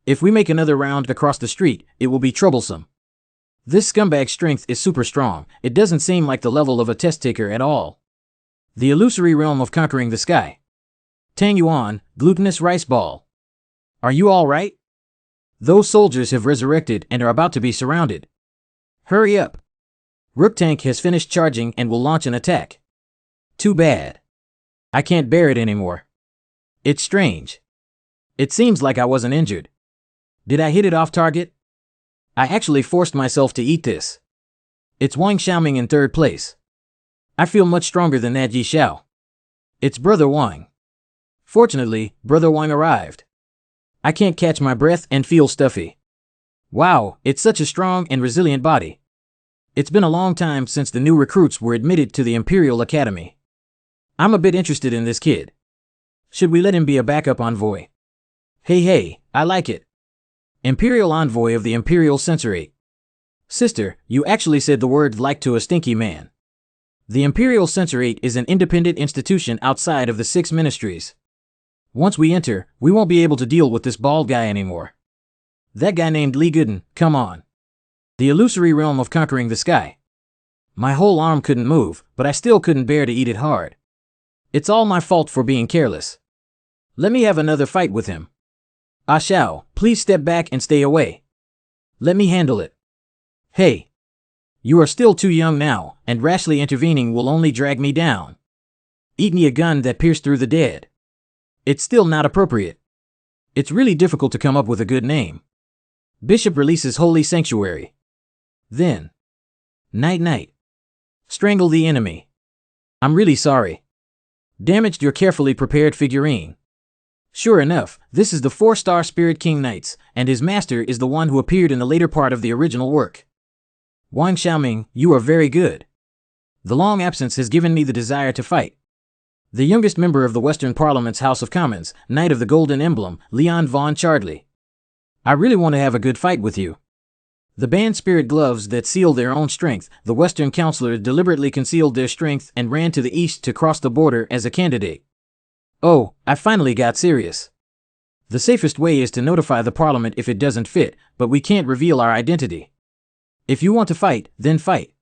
If we make another round across the street, it will be troublesome. This scumbag's strength is super strong. It doesn't seem like the level of a test taker at all. The illusory realm of conquering the sky. Tang Yuan, glutinous rice ball. Are you all right? Those soldiers have resurrected and are about to be surrounded. Hurry up. Rook tank has finished charging and will launch an attack. Too bad. I can't bear it anymore. It's strange. It seems like I wasn't injured. Did I hit it off target? I actually forced myself to eat this. It's Wang Xiaoming in third place. I feel much stronger than that Ji Xiao. It's Brother Wang. Fortunately, Brother Wang arrived. I can't catch my breath and feel stuffy. Wow, it's such a strong and resilient body. It's been a long time since the new recruits were admitted to the Imperial Academy. I'm a bit interested in this kid. Should we let him be a backup envoy? Hey, I like it. Imperial envoy of the Imperial Censorate. Sister, you actually said the word like to a stinky man. The Imperial Censorate is an independent institution outside of the 6 ministries. Once we enter, we won't be able to deal with this bald guy anymore. That guy named Li Gooden, come on. The illusory realm of conquering the sky. My whole arm couldn't move, but I still couldn't bear to eat it hard. It's all my fault for being careless. Let me have another fight with him. Ah Xiao, please step back and stay away. Let me handle it. Hey. You are still too young now, and rashly intervening will only drag me down. Eat me a gun that pierced through the dead. It's still not appropriate. It's really difficult to come up with a good name. Bishop releases Holy Sanctuary. Then. Night. Strangle the enemy. I'm really sorry. Damaged your carefully prepared figurine. Sure enough, this is the 4-star Spirit King Knights, and his master is the one who appeared in the later part of the original work. Wang Xiaoming, you are very good. The long absence has given me the desire to fight. The youngest member of the Western Parliament's House of Commons, Knight of the Golden Emblem, Leon von Chardley. I really want to have a good fight with you. The banned spirit gloves that seal their own strength, the Western councillors deliberately concealed their strength and ran to the east to cross the border as a candidate. Oh, I finally got serious. The safest way is to notify the Parliament if it doesn't fit, but we can't reveal our identity. If you want to fight, then fight.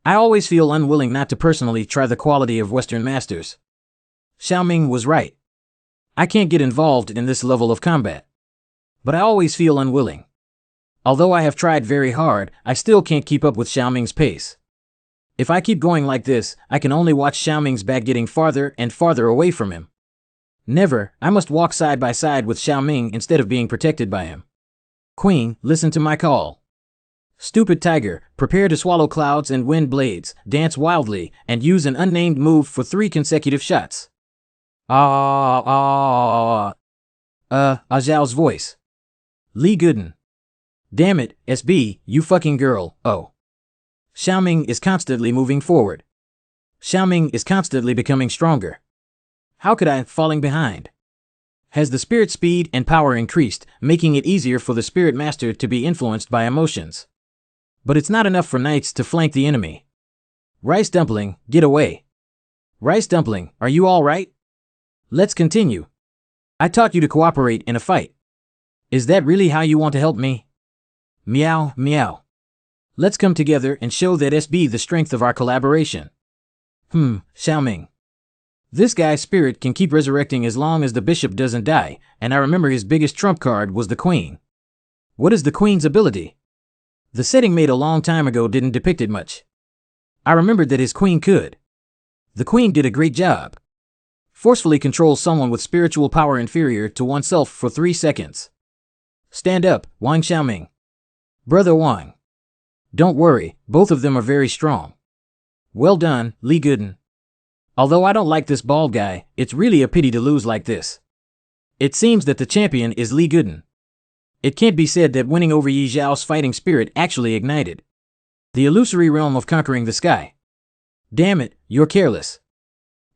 I always feel unwilling not to personally try the quality of Western masters. Xiaoming was right. I can't get involved in this level of combat. But I always feel unwilling. Although I have tried very hard, I still can't keep up with Xiaoming's pace. If I keep going like this, I can only watch Xiaoming's back getting farther and farther away from him. Never, I must walk side by side with Xiaoming instead of being protected by him. Queen, listen to my call. Stupid tiger, prepare to swallow clouds and wind blades, dance wildly, and use an unnamed move for 3 consecutive shots. Zhao's voice. Li Gooden. Damn it, SB, you fucking girl, oh. Xiaoming is constantly moving forward. Xiaoming is constantly becoming stronger. How could I falling behind? Has the spirit speed and power increased, making it easier for the spirit master to be influenced by emotions? But it's not enough for knights to flank the enemy. Rice Dumpling, get away. Rice Dumpling, are you all right? Let's continue. I taught you to cooperate in a fight. Is that really how you want to help me? Meow, meow. Let's come together and show that SB the strength of our collaboration. Xiaoming. This guy's spirit can keep resurrecting as long as the bishop doesn't die, and I remember his biggest trump card was the queen. What is the queen's ability? The setting made a long time ago didn't depict it much. I remembered that his queen could. The queen did a great job. Forcefully control someone with spiritual power inferior to oneself for 3 seconds. Stand up, Wang Xiaoming. Brother Wang. Don't worry, both of them are very strong. Well done, Li Gooden. Although I don't like this bald guy, it's really a pity to lose like this. It seems that the champion is Li Gooden. It can't be said that winning over Yi Zhao's fighting spirit actually ignited the illusory realm of conquering the sky. Damn it, you're careless.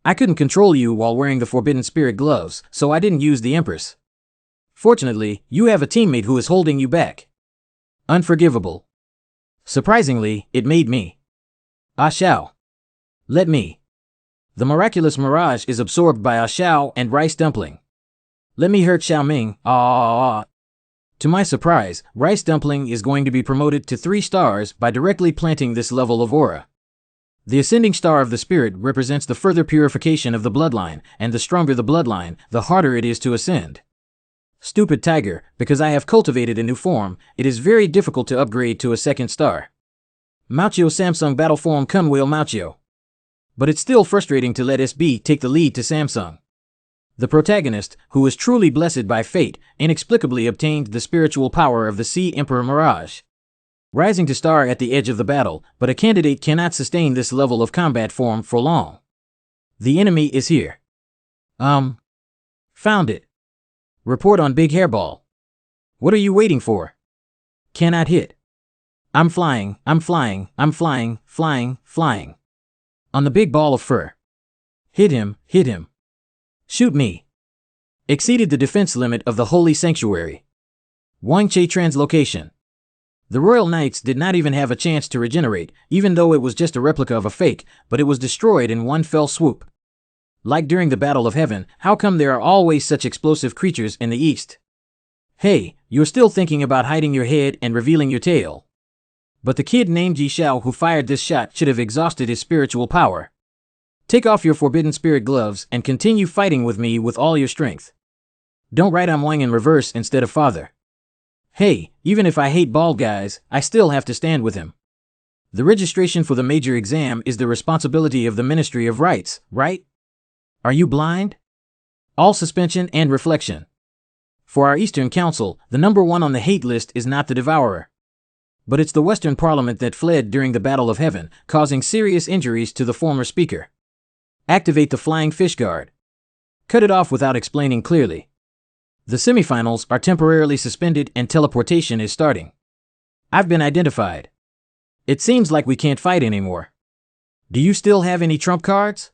I couldn't control you while wearing the forbidden spirit gloves, so I didn't use the Empress. Fortunately, you have a teammate who is holding you back. Unforgivable. Surprisingly, it made me. Xiao. Let me. The miraculous mirage is absorbed by Xiao and Rice Dumpling. Let me hurt Xiaoming. To my surprise, Rice Dumpling is going to be promoted to 3 stars by directly planting this level of aura. The ascending star of the spirit represents the further purification of the bloodline, and the stronger the bloodline, the harder it is to ascend. Stupid tiger, because I have cultivated a new form, it is very difficult to upgrade to a 2nd star. Mauchio Samsung Battle Form Kunwhale Mauchio. But it's still frustrating to let SB take the lead to Samsung. The protagonist, who was truly blessed by fate, inexplicably obtained the spiritual power of the Sea Emperor Mirage. Rising to star at the edge of the battle, but a candidate cannot sustain this level of combat form for long. The enemy is here. Found it. Report on Big Hairball. What are you waiting for? Cannot hit. I'm flying, flying. On the big ball of fur. Hit him. Shoot me. Exceeded the defense limit of the holy sanctuary. Wangche translocation. The Royal Knights did not even have a chance to regenerate, even though it was just a replica of a fake, but it was destroyed in one fell swoop. Like during the Battle of Heaven, how come there are always such explosive creatures in the East? Hey, you're still thinking about hiding your head and revealing your tail. But the kid named Yi Xiao who fired this shot should have exhausted his spiritual power. Take off your forbidden spirit gloves and continue fighting with me with all your strength. Don't write I'm Wang in reverse instead of father. Hey, even if I hate bald guys, I still have to stand with him. The registration for the major exam is the responsibility of the Ministry of Rights, right? Are you blind? All suspension and reflection. For our Eastern Council, the number 1 on the hate list is not the Devourer. But it's the Western Parliament that fled during the Battle of Heaven, causing serious injuries to the former speaker. Activate the Flying Fish Guard. Cut it off without explaining clearly. The semifinals are temporarily suspended and teleportation is starting. I've been identified. It seems like we can't fight anymore. Do you still have any trump cards?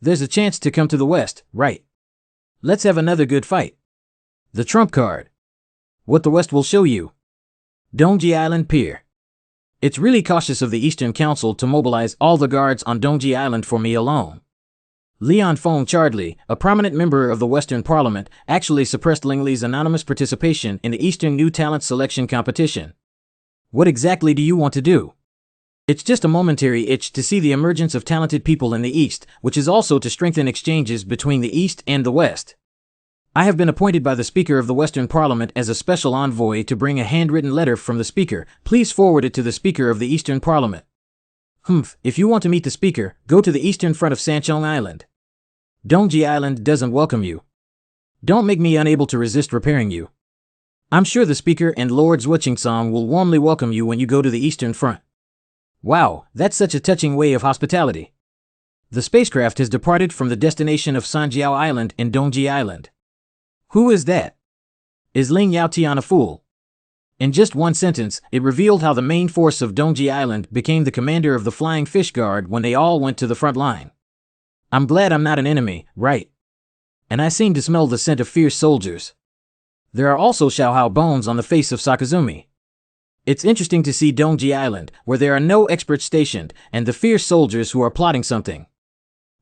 There's a chance to come to the West, right? Let's have another good fight. The trump card. What the West will show you. Dongji Island Pier. It's really cautious of the Eastern Council to mobilize all the guards on Dongji Island for me alone. Leon Fong Chardley, a prominent member of the Western Parliament, actually suppressed Ling Li's anonymous participation in the Eastern New Talent Selection Competition. What exactly do you want to do? It's just a momentary itch to see the emergence of talented people in the East, which is also to strengthen exchanges between the East and the West. I have been appointed by the Speaker of the Western Parliament as a special envoy to bring a handwritten letter from the Speaker. Please forward it to the Speaker of the Eastern Parliament. If you want to meet the Speaker, go to the eastern front of Sanchong Island. Dongji Island doesn't welcome you. Don't make me unable to resist repairing you. I'm sure the Speaker and Lord Zhuqingsong will warmly welcome you when you go to the Eastern Front. Wow, that's such a touching way of hospitality. The spacecraft has departed from the destination of Sanjiao Island in Dongji Island. Who is that? Is Ling Yaotian a fool? In just one sentence, it revealed how the main force of Dongji Island became the commander of the Flying Fish Guard when they all went to the front line. I'm glad I'm not an enemy, right? And I seem to smell the scent of fierce soldiers. There are also Xiaohao bones on the face of Sakazumi. It's interesting to see Dongji Island, where there are no experts stationed, and the fierce soldiers who are plotting something.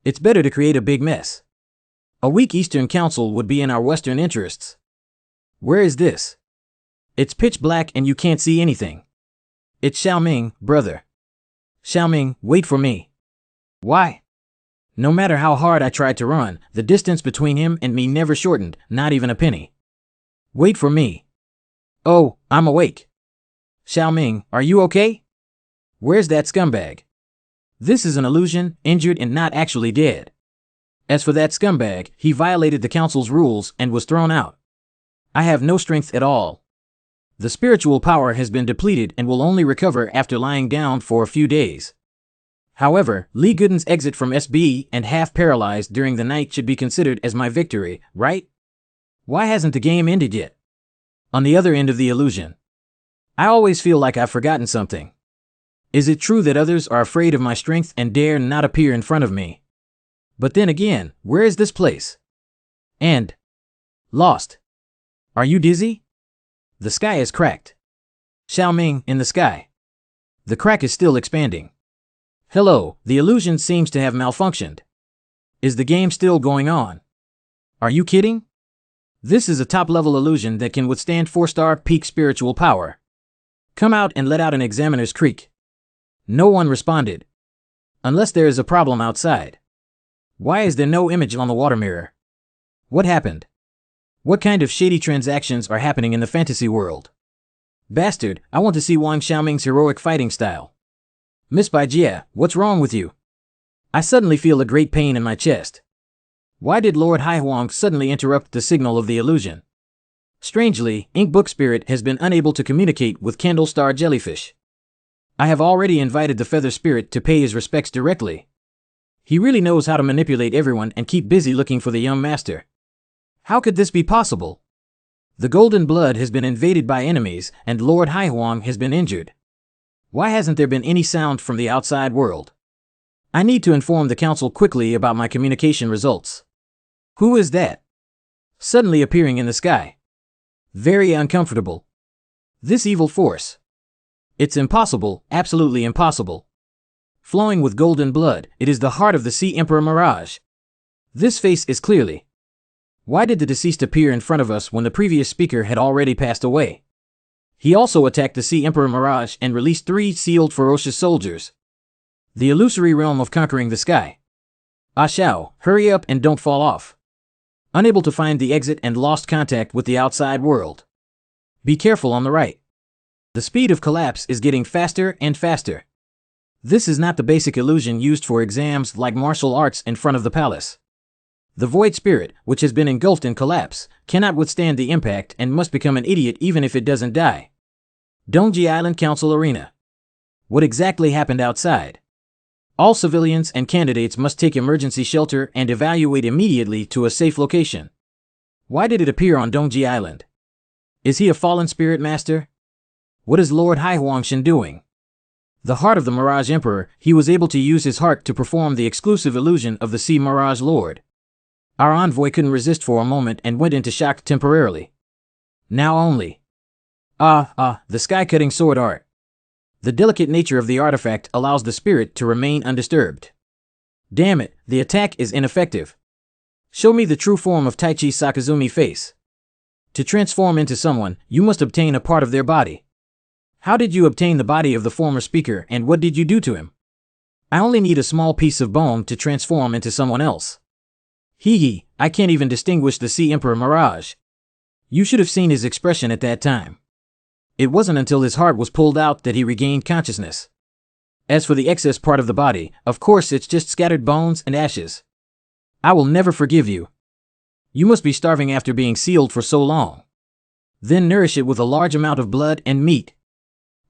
It's better to create a big mess. A weak Eastern Council would be in our Western interests. Where is this? It's pitch black and you can't see anything. It's Xiaoming, brother. Xiaoming, wait for me. Why? No matter how hard I tried to run, the distance between him and me never shortened, not even a penny. Wait for me. Oh, I'm awake. Xiaoming, are you okay? Where's that scumbag? This is an illusion, injured and not actually dead. As for that scumbag, he violated the council's rules and was thrown out. I have no strength at all. The spiritual power has been depleted and will only recover after lying down for a few days. However, Li Gooden's exit from SB and half paralyzed during the night should be considered as my victory, right? Why hasn't the game ended yet? On the other end of the illusion, I always feel like I've forgotten something. Is it true that others are afraid of my strength and dare not appear in front of me? But then again, where is this place? And lost. Are you dizzy? The sky is cracked. Xiaoming, in the sky. The crack is still expanding. Hello, the illusion seems to have malfunctioned. Is the game still going on? Are you kidding? This is a top-level illusion that can withstand 4-star peak spiritual power. Come out and let out an examiner's creak. No one responded. Unless there is a problem outside. Why is there no image on the water mirror? What happened? What kind of shady transactions are happening in the fantasy world? Bastard, I want to see Wang Xiaoming's heroic fighting style. Miss Baijie, what's wrong with you? I suddenly feel a great pain in my chest. Why did Lord Haihuang suddenly interrupt the signal of the illusion? Strangely, Ink Book Spirit has been unable to communicate with Candle Star Jellyfish. I have already invited the Feather Spirit to pay his respects directly. He really knows how to manipulate everyone and keep busy looking for the young master. How could this be possible? The Golden Blood has been invaded by enemies, and Lord Haihuang has been injured. Why hasn't there been any sound from the outside world? I need to inform the council quickly about my communication results. Who is that? Suddenly appearing in the sky. Very uncomfortable. This evil force. It's impossible, absolutely impossible. Flowing with golden blood, it is the heart of the Sea Emperor Mirage. This face is clearly. Why did the deceased appear in front of us when the previous speaker had already passed away? He also attacked the Sea Emperor Mirage and released 3 sealed ferocious soldiers. The illusory realm of conquering the sky. Ah Xiao, hurry up and don't fall off. Unable to find the exit and lost contact with the outside world. Be careful on the right. The speed of collapse is getting faster and faster. This is not the basic illusion used for exams like martial arts in front of the palace. The void spirit, which has been engulfed in collapse, cannot withstand the impact and must become an idiot even if it doesn't die. Dongji Island Council Arena. What exactly happened outside? All civilians and candidates must take emergency shelter and evacuate immediately to a safe location. Why did it appear on Dongji Island? Is he a fallen spirit master? What is Lord Haihuangshan doing? The heart of the Mirage Emperor, he was able to use his heart to perform the exclusive illusion of the Sea Mirage Lord. Our envoy couldn't resist for a moment and went into shock temporarily. Now only. The sky-cutting sword art. The delicate nature of the artifact allows the spirit to remain undisturbed. Damn it, the attack is ineffective. Show me the true form of Taichi Sakazumi face. To transform into someone, you must obtain a part of their body. How did you obtain the body of the former speaker and what did you do to him? I only need a small piece of bone to transform into someone else. Hee hee, I can't even distinguish the Sea Emperor Mirage. You should have seen his expression at that time. It wasn't until his heart was pulled out that he regained consciousness. As for the excess part of the body, of course it's just scattered bones and ashes. I will never forgive you. You must be starving after being sealed for so long. Then nourish it with a large amount of blood and meat.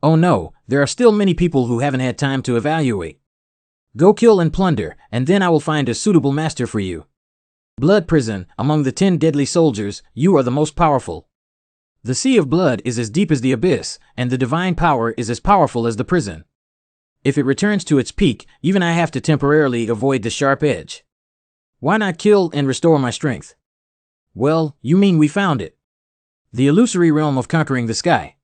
Oh no, there are still many people who haven't had time to evaluate. Go kill and plunder, and then I will find a suitable master for you. Blood prison, among the 10 deadly soldiers, you are the most powerful. The sea of blood is as deep as the abyss, and the divine power is as powerful as the prison. If it returns to its peak, even I have to temporarily avoid the sharp edge. Why not kill and restore my strength? Well, you mean we found it. The illusory realm of conquering the sky.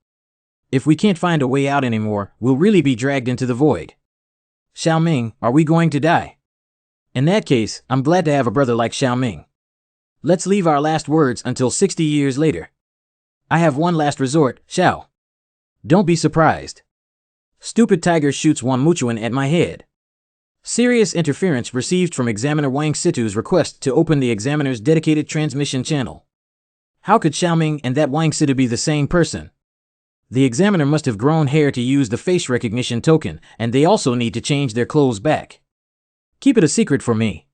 If we can't find a way out anymore, we'll really be dragged into the void. Xiaoming, are we going to die? In that case, I'm glad to have a brother like Xiaoming. Let's leave our last words until 60 years later. I have one last resort, Xiao. Don't be surprised. Stupid tiger shoots Wan Muchuan at my head. Serious interference received from Examiner Wang Situ's request to open the examiner's dedicated transmission channel. How could Xiaoming and that Wang Situ be the same person? The examiner must have grown hair to use the face recognition token, and they also need to change their clothes back. Keep it a secret for me.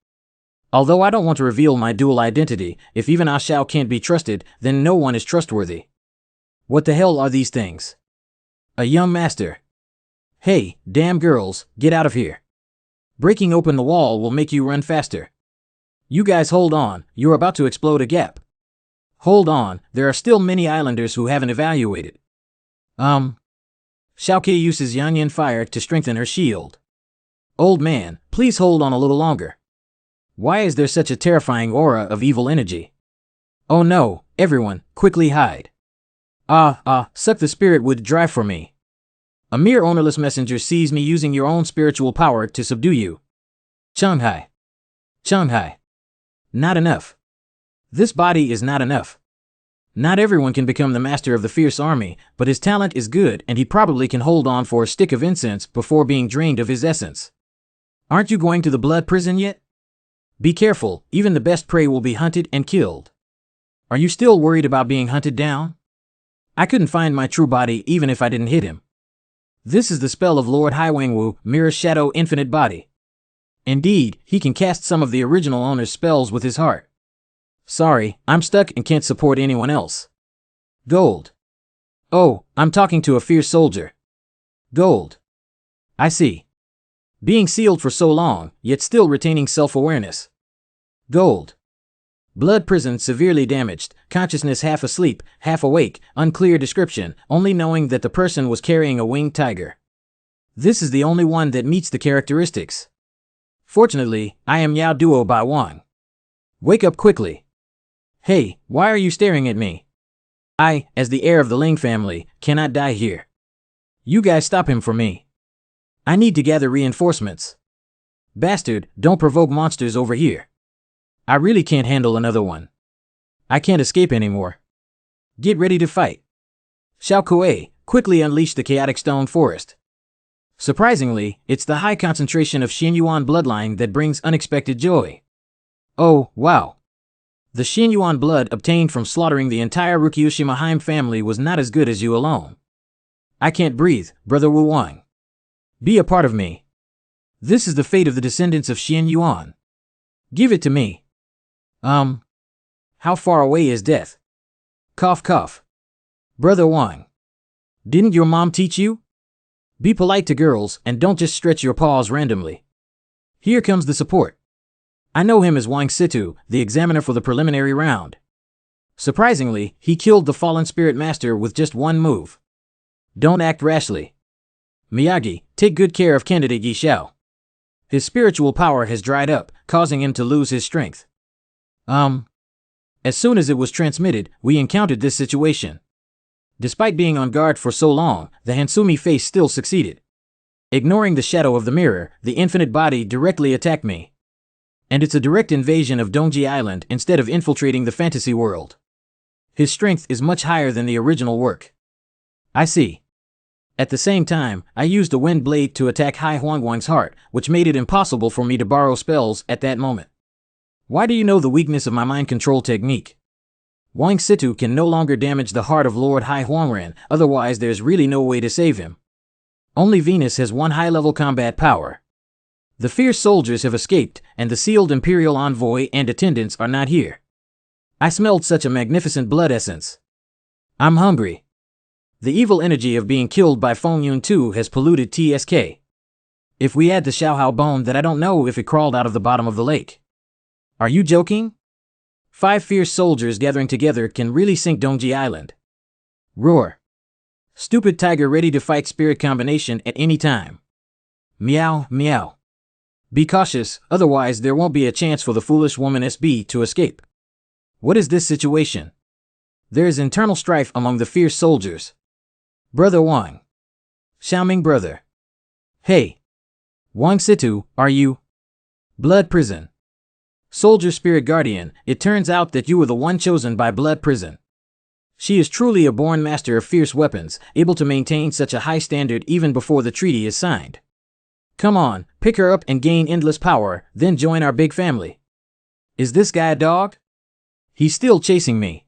Although I don't want to reveal my dual identity, if even Ah Xiao can't be trusted, then no one is trustworthy. What the hell are these things? A young master. Hey, damn girls, get out of here. Breaking open the wall will make you run faster. You guys hold on, you're about to explode a gap. Hold on, there are still many islanders who haven't evaluated. Xiaoke uses Yanyan fire to strengthen her shield. Old man, please hold on a little longer. Why is there such a terrifying aura of evil energy? Oh no, everyone, quickly hide. Suck the spirit wood dry for me. A mere ownerless messenger sees me using your own spiritual power to subdue you. Changhai. Changhai. Not enough. This body is not enough. Not everyone can become the master of the fierce army, but his talent is good and he probably can hold on for a stick of incense before being drained of his essence. Aren't you going to the blood prison yet? Be careful, even the best prey will be hunted and killed. Are you still worried about being hunted down? I couldn't find my true body even if I didn't hit him. This is the spell of Lord Hai Wangwu, Mirror Shadow Infinite Body. Indeed, he can cast some of the original owner's spells with his heart. Sorry, I'm stuck and can't support anyone else. Gold. Oh, I'm talking to a fierce soldier. Gold. I see. Being sealed for so long, yet still retaining self-awareness. Gold. Blood prison severely damaged, consciousness half asleep, half awake, unclear description, only knowing that the person was carrying a winged tiger. This is the only one that meets the characteristics. Fortunately, I am Yao Duo by Wang. Wake up quickly. Hey, why are you staring at me? I, as the heir of the Ling family, cannot die here. You guys stop him for me. I need to gather reinforcements. Bastard, don't provoke monsters over here. I really can't handle another one. I can't escape anymore. Get ready to fight. Xiao Kuei, quickly unleash the chaotic stone forest. Surprisingly, it's the high concentration of Xianyuan bloodline that brings unexpected joy. Oh, wow. The Xianyuan blood obtained from slaughtering the entire Rukyushima Heim family was not as good as you alone. I can't breathe, Brother Wu Wang. Be a part of me. This is the fate of the descendants of Xianyuan. Give it to me. How far away is death? Cough cough. Brother Wang. Didn't your mom teach you? Be polite to girls and don't just stretch your paws randomly. Here comes the support. I know him as Wang Situ, the examiner for the preliminary round. Surprisingly, he killed the fallen spirit master with just one move. Don't act rashly. Miyagi, take good care of candidate Yi Xiao. His spiritual power has dried up, causing him to lose his strength. As soon as it was transmitted, we encountered this situation. Despite being on guard for so long, the Hansumi face still succeeded. Ignoring the shadow of the mirror, the infinite body directly attacked me. And it's a direct invasion of Dongji Island instead of infiltrating the fantasy world. His strength is much higher than the original work. I see. At the same time, I used a wind blade to attack Hai Huangwang's heart, which made it impossible for me to borrow spells at that moment. Why do you know the weakness of my mind control technique? Wang Situ can no longer damage the heart of Lord Hai Huangren, otherwise there's really no way to save him. Only Venus has one high-level combat power. The fierce soldiers have escaped, and the sealed Imperial envoy and attendants are not here. I smelled such a magnificent blood essence. I'm hungry. The evil energy of being killed by Feng Yun too has polluted TSK. If we add the Xiaohao bone, that I don't know if it crawled out of the bottom of the lake. Are you joking? 5 fierce soldiers gathering together can really sink Dongji Island. Roar. Stupid tiger ready to fight spirit combination at any time. Meow, meow. Be cautious, otherwise there won't be a chance for the foolish woman SB to escape. What is this situation? There is internal strife among the fierce soldiers. Brother Wang. Xiaoming brother. Hey. Wang Situ, are you? Blood prison. Soldier spirit guardian, it turns out that you were the one chosen by Blood prison. She is truly a born master of fierce weapons, able to maintain such a high standard even before the treaty is signed. Come on, pick her up and gain endless power, then join our big family. Is this guy a dog? He's still chasing me.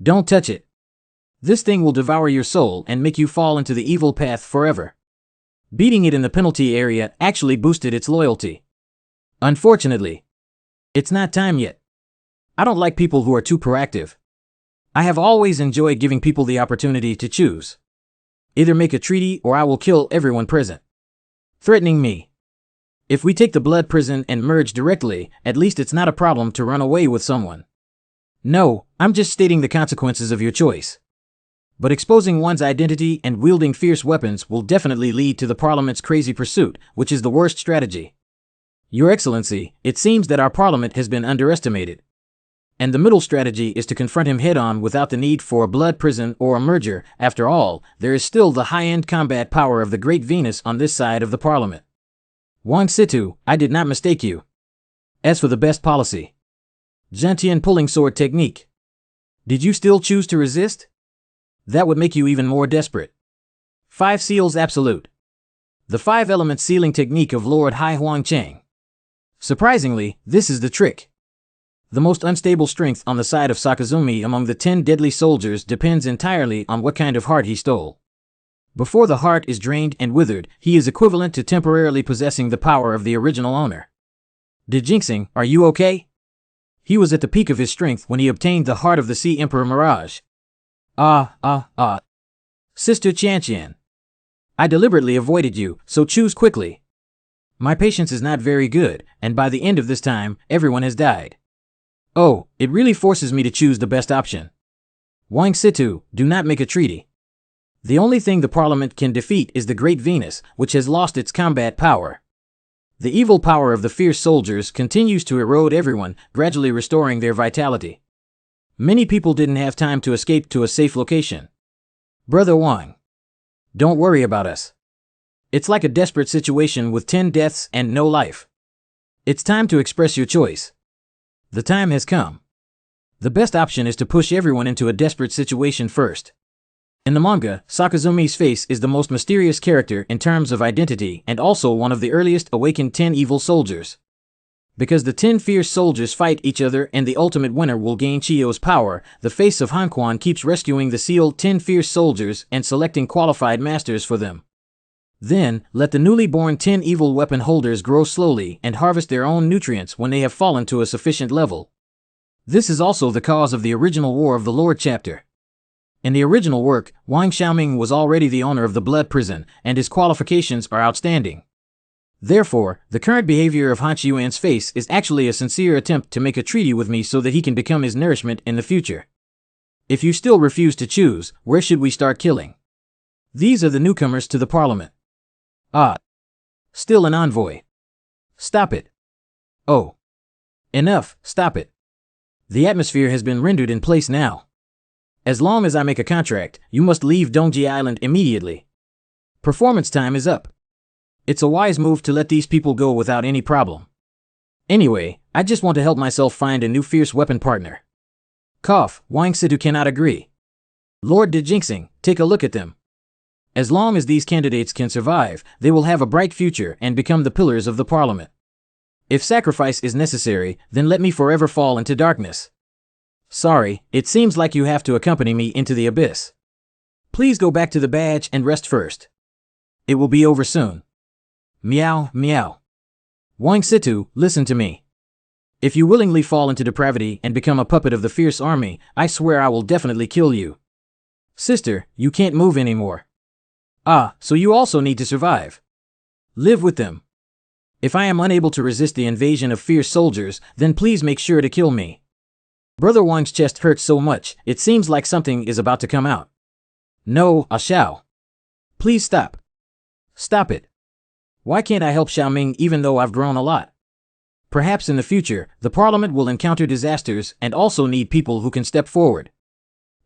Don't touch it. This thing will devour your soul and make you fall into the evil path forever. Beating it in the penalty area actually boosted its loyalty. Unfortunately, it's not time yet. I don't like people who are too proactive. I have always enjoyed giving people the opportunity to choose. Either make a treaty or I will kill everyone present. Threatening me. If we take the blood prison and merge directly, at least it's not a problem to run away with someone. No, I'm just stating the consequences of your choice. But exposing one's identity and wielding fierce weapons will definitely lead to the Parliament's crazy pursuit, which is the worst strategy. Your Excellency, it seems that our Parliament has been underestimated. And the middle strategy is to confront him head-on without the need for a blood prison or a merger. After all, there is still the high-end combat power of the Great Venus on this side of the Parliament. Wang Situ, I did not mistake you. As for the best policy, Zhentian pulling sword technique. Did you still choose to resist? That would make you even more desperate. 5 seals absolute. The 5-element sealing technique of Lord Hai Huangchang. Surprisingly, this is the trick. The most unstable strength on the side of Sakazumi among the 10 deadly soldiers depends entirely on what kind of heart he stole. Before the heart is drained and withered, he is equivalent to temporarily possessing the power of the original owner. Jinxing, are you okay? He was at the peak of his strength when he obtained the heart of the Sea Emperor Mirage. Sister Qianqian. I deliberately avoided you, so choose quickly. My patience is not very good, and by the end of this time, everyone has died. Oh, it really forces me to choose the best option. Wang Situ, do not make a treaty. The only thing the Parliament can defeat is the Great Venus, which has lost its combat power. The evil power of the fierce soldiers continues to erode everyone, gradually restoring their vitality. Many people didn't have time to escape to a safe location. Brother Wang. Don't worry about us. It's like a desperate situation with 10 deaths and no life. It's time to express your choice. The time has come. The best option is to push everyone into a desperate situation first. In the manga, Sakazumi's face is the most mysterious character in terms of identity and also one of the earliest awakened 10 evil soldiers. Because the 10 fierce soldiers fight each other and the ultimate winner will gain Chiyo's power, the face of Hanquan keeps rescuing the sealed 10 fierce soldiers and selecting qualified masters for them. Then, let the newly born 10 evil weapon holders grow slowly and harvest their own nutrients when they have fallen to a sufficient level. This is also the cause of the original War of the Lord chapter. In the original work, Wang Xiaoming was already the owner of the blood prison, and his qualifications are outstanding. Therefore, the current behavior of Han Qiuan's face is actually a sincere attempt to make a treaty with me so that he can become his nourishment in the future. If you still refuse to choose, where should we start killing? These are the newcomers to the Parliament. Still an envoy. Stop it. Oh. Enough, stop it. The atmosphere has been rendered in place now. As long as I make a contract, you must leave Dongji Island immediately. Performance time is up. It's a wise move to let these people go without any problem. Anyway, I just want to help myself find a new fierce weapon partner. Cough, Wang Situ cannot agree. Lord De Jinxing, take a look at them. As long as these candidates can survive, they will have a bright future and become the pillars of the Parliament. If sacrifice is necessary, then let me forever fall into darkness. Sorry, it seems like you have to accompany me into the abyss. Please go back to the badge and rest first. It will be over soon. Meow, meow. Wang Situ, listen to me. If you willingly fall into depravity and become a puppet of the fierce army, I swear I will definitely kill you. Sister, you can't move anymore. Ah, so you also need to survive. Live with them. If I am unable to resist the invasion of fierce soldiers, then please make sure to kill me. Brother Wang's chest hurts so much, it seems like something is about to come out. No, I shall. Please stop. Stop it. Why can't I help Xiaoming even though I've grown a lot? Perhaps in the future, the Parliament will encounter disasters and also need people who can step forward.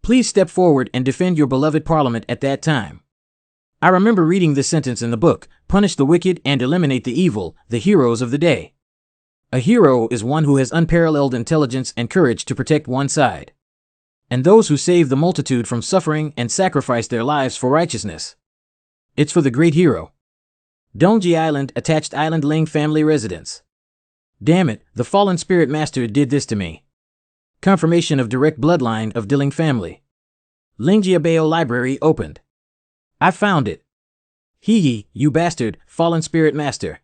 Please step forward and defend your beloved Parliament at that time. I remember reading this sentence in the book, punish the wicked and eliminate the evil, the heroes of the day. A hero is one who has unparalleled intelligence and courage to protect one side. And those who save the multitude from suffering and sacrifice their lives for righteousness. It's for the great hero. Dongji Island, attached island Ling family residence. Damn it, the fallen spirit master did this to me. Confirmation of direct bloodline of Diling family. Lingjiabao library opened. I found it. Hee hee, you bastard, fallen spirit master.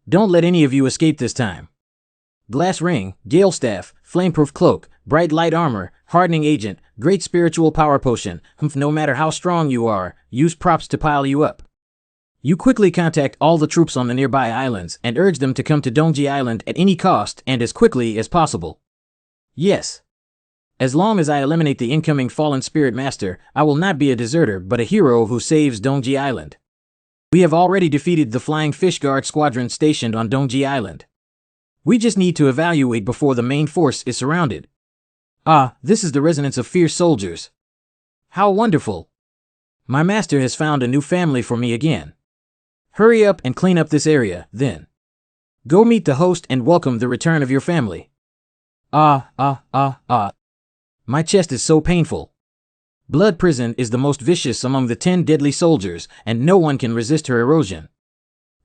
Don't let any of you escape this time. Glass ring, gale staff, flameproof cloak, bright light armor, hardening agent, great spiritual power potion. No matter how strong you are, use props to pile you up. You quickly contact all the troops on the nearby islands and urge them to come to Dongji Island at any cost and as quickly as possible. Yes. As long as I eliminate the incoming fallen spirit master, I will not be a deserter but a hero who saves Dongji Island. We have already defeated the Flying Fish Guard squadron stationed on Dongji Island. We just need to evaluate before the main force is surrounded. Ah, this is the residence of fierce soldiers. How wonderful. My master has found a new family for me again. Hurry up and clean up this area, then. Go meet the host and welcome the return of your family. My chest is so painful. Blood Prison is the most vicious among the 10 deadly soldiers, and no one can resist her erosion.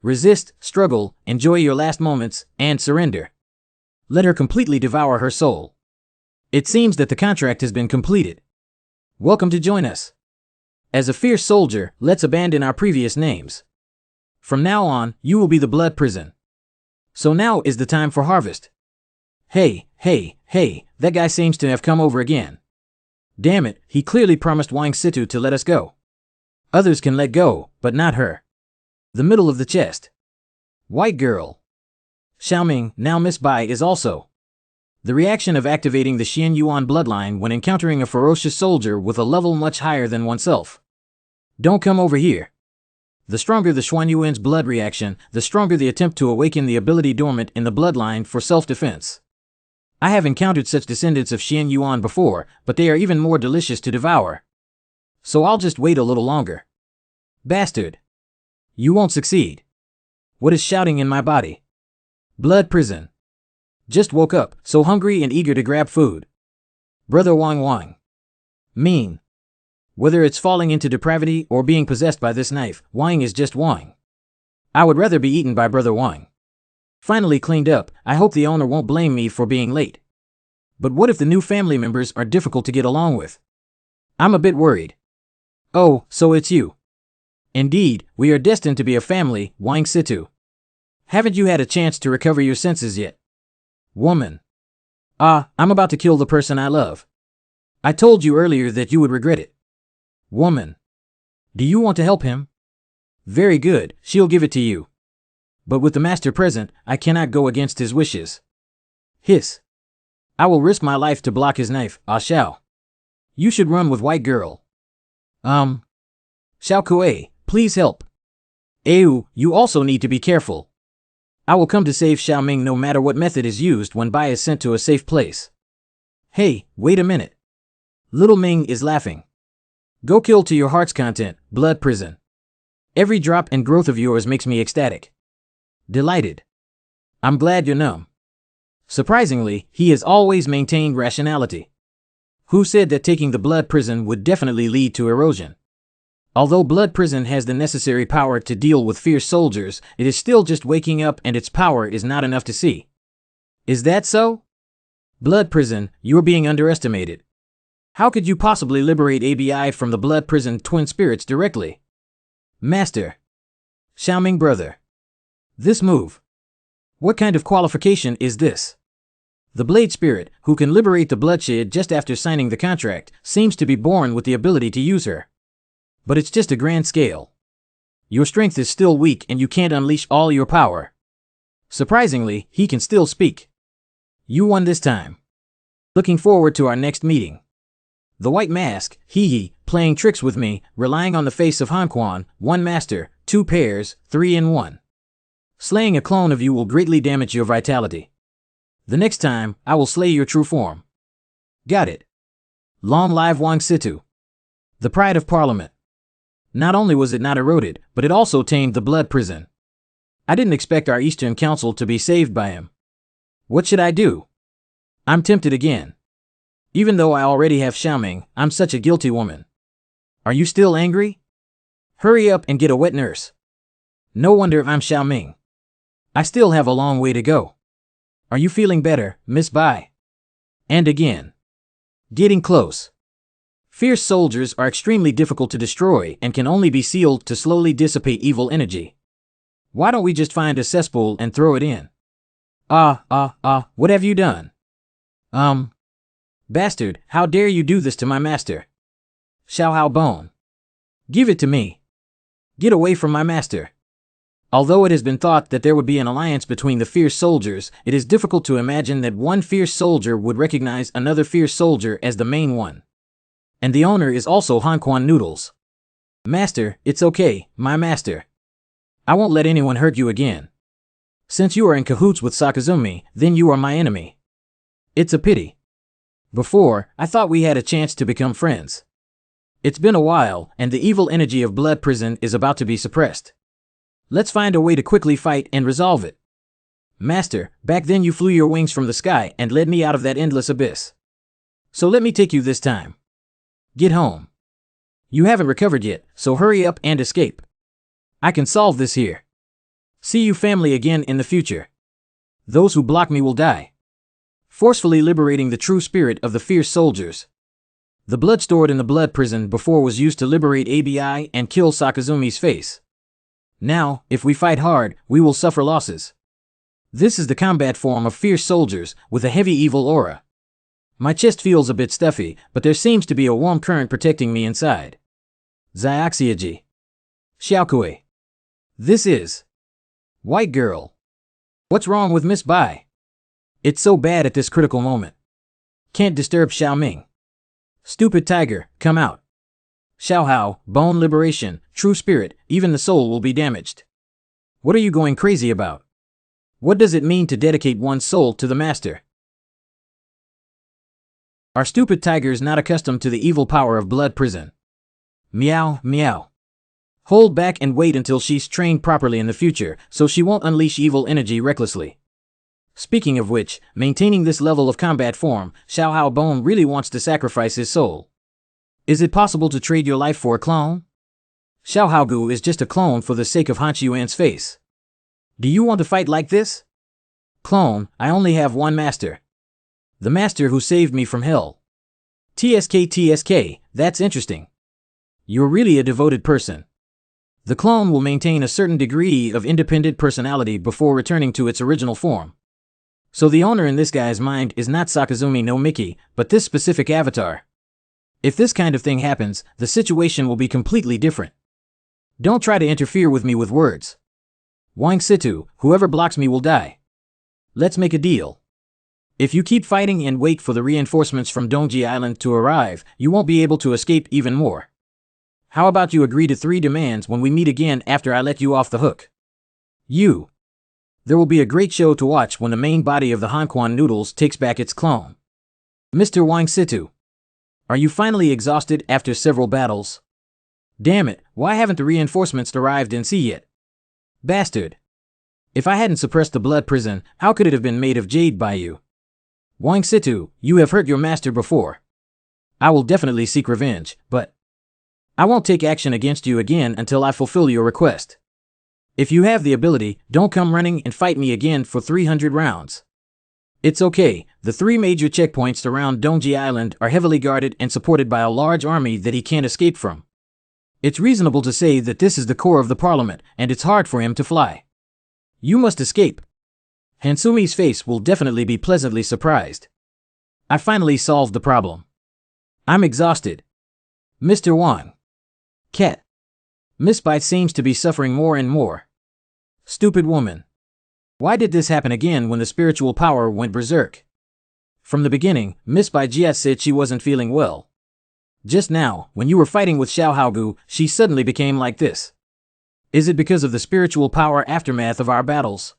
Resist, struggle, enjoy your last moments, and surrender. Let her completely devour her soul. It seems that the contract has been completed. Welcome to join us. As a fierce soldier, let's abandon our previous names. From now on, you will be the Blood Prison. So now is the time for harvest. Hey, that guy seems to have come over again. Damn it, he clearly promised Wang Situ to let us go. Others can let go, but not her. The middle of the chest. White girl. Xiaoming, now Miss Bai, is also. The reaction of activating the Xian Yuan bloodline when encountering a ferocious soldier with a level much higher than oneself. Don't come over here. The stronger the Xuan Yuan's blood reaction, the stronger the attempt to awaken the ability dormant in the bloodline for self-defense. I have encountered such descendants of Xian Yuan before, but they are even more delicious to devour. So I'll just wait a little longer. Bastard. You won't succeed. What is shouting in my body? Blood Prison. Just woke up, so hungry and eager to grab food. Brother Wang. Mean. Whether it's falling into depravity or being possessed by this knife, Wang is just Wang. I would rather be eaten by Brother Wang. Finally cleaned up, I hope the owner won't blame me for being late. But what if the new family members are difficult to get along with? I'm a bit worried. Oh, so it's you. Indeed, we are destined to be a family, Wang Situ. Haven't you had a chance to recover your senses yet? Woman. I'm about to kill the person I love. I told you earlier that you would regret it. Woman. Do you want to help him? Very good, she'll give it to you. But with the master present, I cannot go against his wishes. Hiss. I will risk my life to block his knife, I shall. You should run with white girl. Xiao Kuei, please help. You also need to be careful. I will come to save Xiaoming no matter what method is used when Bai is sent to a safe place. Hey, wait a minute. Little Ming is laughing. Go kill to your heart's content, Blood Prison. Every drop and growth of yours makes me ecstatic. Delighted. I'm glad you're numb. Surprisingly, he has always maintained rationality. Who said that taking the Blood Prison would definitely lead to erosion? Although Blood Prison has the necessary power to deal with fierce soldiers, it is still just waking up and its power is not enough to see. Is that so? Blood Prison, you're being underestimated. How could you possibly liberate ABI from the Blood Prison twin spirits directly? Master. Xiaoming brother. This move. What kind of qualification is this? The Blade Spirit, who can liberate the bloodshed just after signing the contract, seems to be born with the ability to use her. But it's just a grand scale. Your strength is still weak and you can't unleash all your power. Surprisingly, he can still speak. You won this time. Looking forward to our next meeting. The White Mask, hee, playing tricks with me, relying on the face of Han Quan, 1 master, 2 pairs, 3 in 1. Slaying a clone of you will greatly damage your vitality. The next time, I will slay your true form. Got it. Long live Wang Situ. The pride of Parliament. Not only was it not eroded, but it also tamed the Blood Prison. I didn't expect our Eastern Council to be saved by him. What should I do? I'm tempted again. Even though I already have Xiaoming, I'm such a guilty woman. Are you still angry? Hurry up and get a wet nurse. No wonder I'm Xiaoming. I still have a long way to go. Are you feeling better, Miss Bai? And again. Getting close. Fierce soldiers are extremely difficult to destroy and can only be sealed to slowly dissipate evil energy. Why don't we just find a cesspool and throw it in? What have you done? Bastard, how dare you do this to my master? Xiao Hao Bone. Give it to me. Get away from my master. Although it has been thought that there would be an alliance between the fierce soldiers, it is difficult to imagine that one fierce soldier would recognize another fierce soldier as the main one. And the owner is also Han Quan Noodles. Master, it's okay, my master. I won't let anyone hurt you again. Since you are in cahoots with Sakazumi, then you are my enemy. It's a pity. Before, I thought we had a chance to become friends. It's been a while, and the evil energy of Blood Prison is about to be suppressed. Let's find a way to quickly fight and resolve it. Master, back then you flew your wings from the sky and led me out of that endless abyss. So let me take you this time. Get home. You haven't recovered yet, so hurry up and escape. I can solve this here. See you family again in the future. Those who block me will die. Forcefully liberating the true spirit of the fierce soldiers. The blood stored in the Blood Prison before was used to liberate ABI and kill Sakazumi's face. Now, if we fight hard, we will suffer losses. This is the combat form of fierce soldiers, with a heavy evil aura. My chest feels a bit stuffy, but there seems to be a warm current protecting me inside. Xiaoxiaji. Xiaokui. This is... White girl. What's wrong with Miss Bai? It's so bad at this critical moment. Can't disturb Xiaoming. Stupid tiger, come out. Xiao Hao, bone liberation, true spirit, even the soul will be damaged. What are you going crazy about? What does it mean to dedicate one's soul to the master? Are stupid tigers not accustomed to the evil power of Blood Prison? Meow, meow. Hold back and wait until she's trained properly in the future, so she won't unleash evil energy recklessly. Speaking of which, maintaining this level of combat form, Xiao Hao Bone really wants to sacrifice his soul. Is it possible to trade your life for a clone? Xiao Hao Gu is just a clone for the sake of Han Yuan's face. Do you want to fight like this? Clone, I only have one master. The master who saved me from hell. TSK, that's interesting. You're really a devoted person. The clone will maintain a certain degree of independent personality before returning to its original form. So the owner in this guy's mind is not Sakazumi no Miki, but this specific avatar. If this kind of thing happens, the situation will be completely different. Don't try to interfere with me with words. Wang Situ, whoever blocks me will die. Let's make a deal. If you keep fighting and wait for the reinforcements from Dongji Island to arrive, you won't be able to escape even more. How about you agree to 3 demands when we meet again after I let you off the hook? You. There will be a great show to watch when the main body of the Han Quan Noodles takes back its clone. Mr. Wang Situ. Are you finally exhausted after several battles? Damn it, why haven't the reinforcements arrived in sea yet? Bastard. If I hadn't suppressed the Blood Prison, how could it have been made of jade by you? Wang Situ, you have hurt your master before. I will definitely seek revenge, but... I won't take action against you again until I fulfill your request. If you have the ability, don't come running and fight me again for 300 rounds. It's okay, the 3 major checkpoints around Dongji Island are heavily guarded and supported by a large army that he can't escape from. It's reasonable to say that this is the core of the parliament, and it's hard for him to fly. You must escape. Hansumi's face will definitely be pleasantly surprised. I finally solved the problem. I'm exhausted. Mr. Wang. Cat. Miss Bite seems to be suffering more and more. Stupid woman. Why did this happen again when the spiritual power went berserk? From the beginning, Miss Bai Jia said she wasn't feeling well. Just now, when you were fighting with Xiao Haogu, she suddenly became like this. Is it because of the spiritual power aftermath of our battles?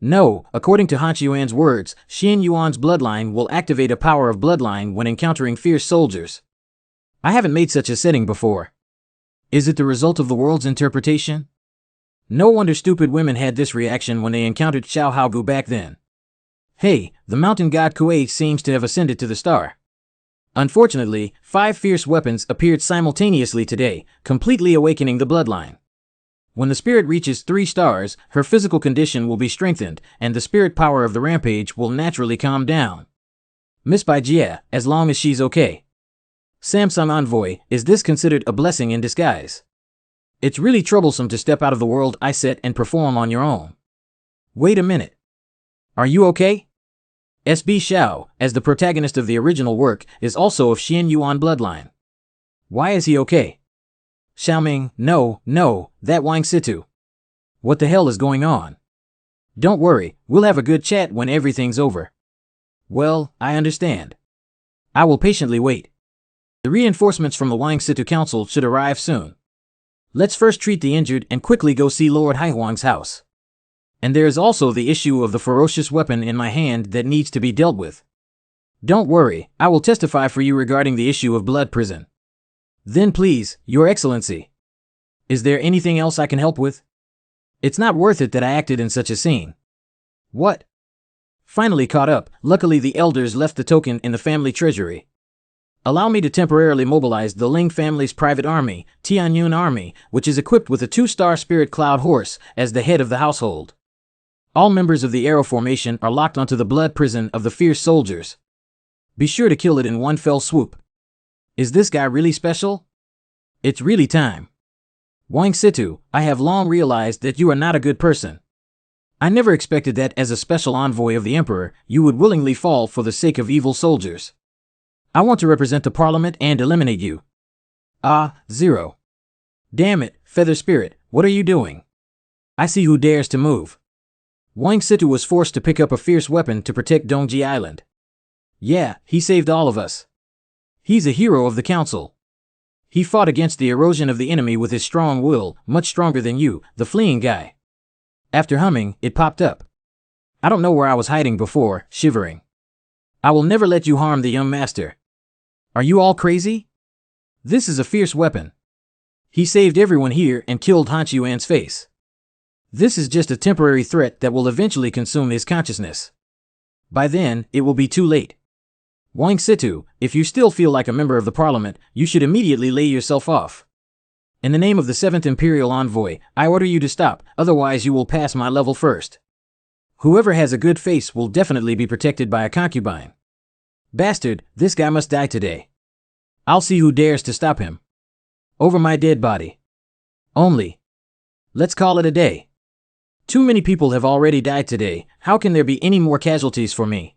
No, according to Han Yuan's words, Xin Yuan's bloodline will activate a power of bloodline when encountering fierce soldiers. I haven't made such a setting before. Is it the result of the world's interpretation? No wonder stupid women had this reaction when they encountered Xiao Haogu back then. Hey, the mountain god Kuei seems to have ascended to the star. Unfortunately, 5 fierce weapons appeared simultaneously today, completely awakening the bloodline. When the spirit reaches 3 stars, her physical condition will be strengthened, and the spirit power of the rampage will naturally calm down. Miss Bai Jia, as long as she's okay. Samsung Envoy, is this considered a blessing in disguise? It's really troublesome to step out of the world I set and perform on your own. Wait a minute. Are you okay? SB Xiao, as the protagonist of the original work, is also of Xin Yuan bloodline. Why is he okay? Xiaoming, no, that Wang Situ. What the hell is going on? Don't worry, we'll have a good chat when everything's over. Well, I understand. I will patiently wait. The reinforcements from the Wang Situ Council should arrive soon. Let's first treat the injured and quickly go see Lord Haihuang's house. And there is also the issue of the ferocious weapon in my hand that needs to be dealt with. Don't worry, I will testify for you regarding the issue of blood prison. Then please, Your Excellency. Is there anything else I can help with? It's not worth it that I acted in such a scene. What? Finally caught up, luckily the elders left the token in the family treasury. Allow me to temporarily mobilize the Ling family's private army, Tianyun Army, which is equipped with a 2-star Spirit Cloud horse as the head of the household. All members of the Arrow Formation are locked onto the blood prison of the fierce soldiers. Be sure to kill it in one fell swoop. Is this guy really special? It's really time. Wang Situ, I have long realized that you are not a good person. I never expected that as a special envoy of the Emperor, you would willingly fall for the sake of evil soldiers. I want to represent the Parliament and eliminate you. Zero. Damn it, Feather Spirit, what are you doing? I see who dares to move. Wang Situ was forced to pick up a fierce weapon to protect Dongji Island. Yeah, he saved all of us. He's a hero of the council. He fought against the erosion of the enemy with his strong will, much stronger than you, the fleeing guy. After humming, it popped up. I don't know where I was hiding before, shivering. I will never let you harm the young master. Are you all crazy? This is a fierce weapon. He saved everyone here and killed Han Yuan's face. This is just a temporary threat that will eventually consume his consciousness. By then, it will be too late. Wang Situ, if you still feel like a member of the Parliament, you should immediately lay yourself off. In the name of the 7th Imperial Envoy, I order you to stop, otherwise you will pass my level first. Whoever has a good face will definitely be protected by a concubine. Bastard, this guy must die today. I'll see who dares to stop him. Over my dead body. Only. Let's call it a day. Too many people have already died today, how can there be any more casualties for me?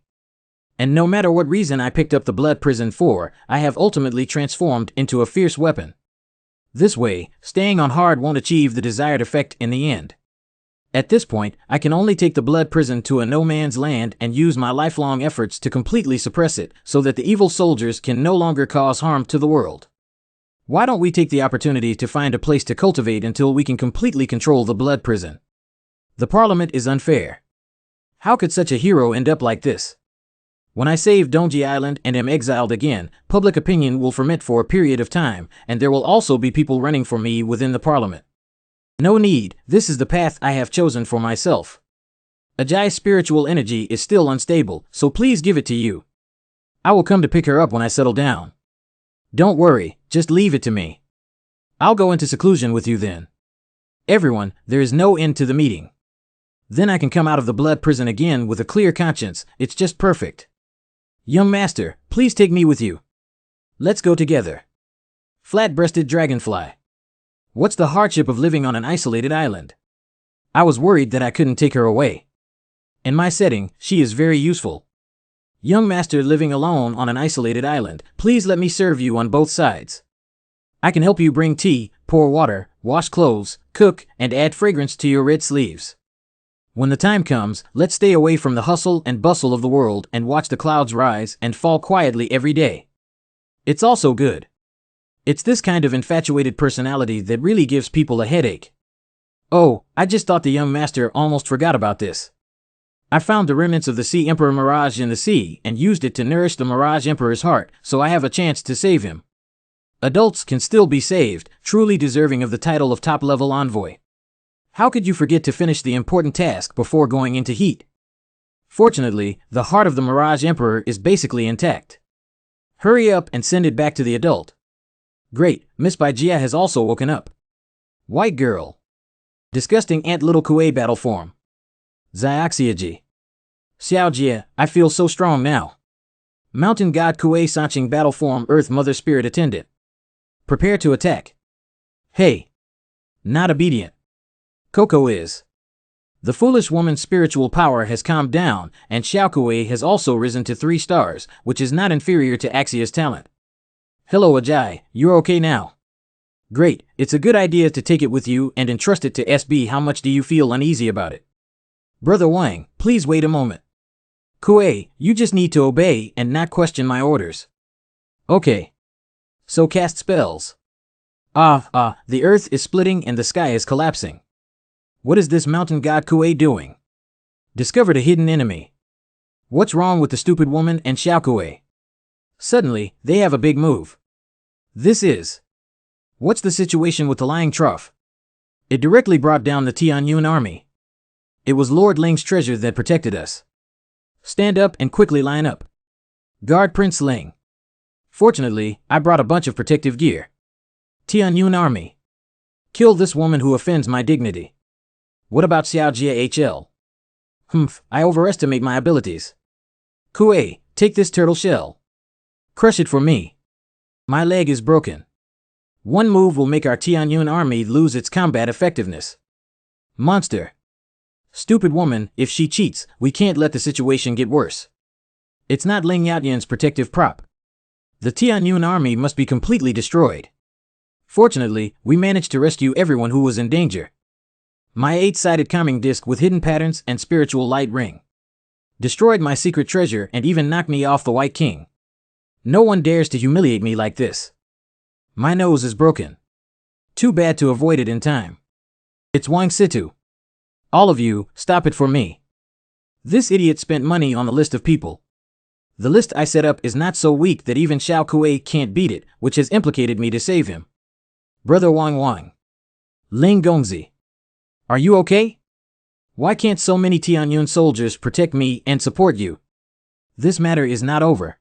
And no matter what reason I picked up the blood prison for, I have ultimately transformed into a fierce weapon. This way, staying on hard won't achieve the desired effect in the end. At this point, I can only take the blood prison to a no-man's land and use my lifelong efforts to completely suppress it, so that the evil soldiers can no longer cause harm to the world. Why don't we take the opportunity to find a place to cultivate until we can completely control the blood prison? The Parliament is unfair. How could such a hero end up like this? When I save Dongji Island and am exiled again, public opinion will ferment for a period of time, and there will also be people running for me within the Parliament. No need, this is the path I have chosen for myself. Ajai's spiritual energy is still unstable, so please give it to you. I will come to pick her up when I settle down. Don't worry, just leave it to me. I'll go into seclusion with you then. Everyone, there is no end to the meeting. Then I can come out of the blood prison again with a clear conscience. It's just perfect. Young master, please take me with you. Let's go together. Flat-breasted dragonfly. What's the hardship of living on an isolated island? I was worried that I couldn't take her away. In my setting, she is very useful. Young master living alone on an isolated island, please let me serve you on both sides. I can help you bring tea, pour water, wash clothes, cook, and add fragrance to your red sleeves. When the time comes, let's stay away from the hustle and bustle of the world and watch the clouds rise and fall quietly every day. It's also good. It's this kind of infatuated personality that really gives people a headache. Oh, I just thought the young master almost forgot about this. I found the remnants of the Sea Emperor Mirage in the sea and used it to nourish the Mirage Emperor's heart, so I have a chance to save him. Adults can still be saved, truly deserving of the title of top-level envoy. How could you forget to finish the important task before going into heat? Fortunately, the heart of the Mirage Emperor is basically intact. Hurry up and send it back to the adult. Great, Miss Baigia has also woken up. White girl. Disgusting ant little Kuei battle form. Xiaoxiaji. Xiaojia, I feel so strong now. Mountain God Kuei Sanqing battle form Earth Mother Spirit attendant. Prepare to attack. Hey. Not obedient. Coco is. The foolish woman's spiritual power has calmed down, and Xiao Kuei has also risen to 3 stars, which is not inferior to Axia's talent. Hello Ajay, you're okay now? Great, it's a good idea to take it with you and entrust it to SB. How much do you feel uneasy about it? Brother Wang, please wait a moment. Kuei, you just need to obey and not question my orders. Okay. So cast spells. The earth is splitting and the sky is collapsing. What is this mountain god Kuei doing? Discovered a hidden enemy. What's wrong with the stupid woman and Xiao Kuei? Suddenly, they have a big move. This is. What's the situation with the lying trough? It directly brought down the Tianyun army. It was Lord Ling's treasure that protected us. Stand up and quickly line up. Guard Prince Ling. Fortunately, I brought a bunch of protective gear. Tianyun army. Kill this woman who offends my dignity. What about Xiaojia HL? I overestimate my abilities. Kuei, take this turtle shell. Crush it for me. My leg is broken. One move will make our Tianyun army lose its combat effectiveness. Monster. Stupid woman, if she cheats, we can't let the situation get worse. It's not Ling Yatyan's protective prop. The Tianyun army must be completely destroyed. Fortunately, we managed to rescue everyone who was in danger. My 8-sided calming disc with hidden patterns and spiritual light ring. Destroyed my secret treasure and even knocked me off the White King. No one dares to humiliate me like this. My nose is broken. Too bad to avoid it in time. It's Wang Situ. All of you, stop it for me. This idiot spent money on the list of people. The list I set up is not so weak that even Xiao Kuei can't beat it, which has implicated me to save him. Brother Wang. Ling Gongzi. Are you okay? Why can't so many Tianyun soldiers protect me and support you? This matter is not over.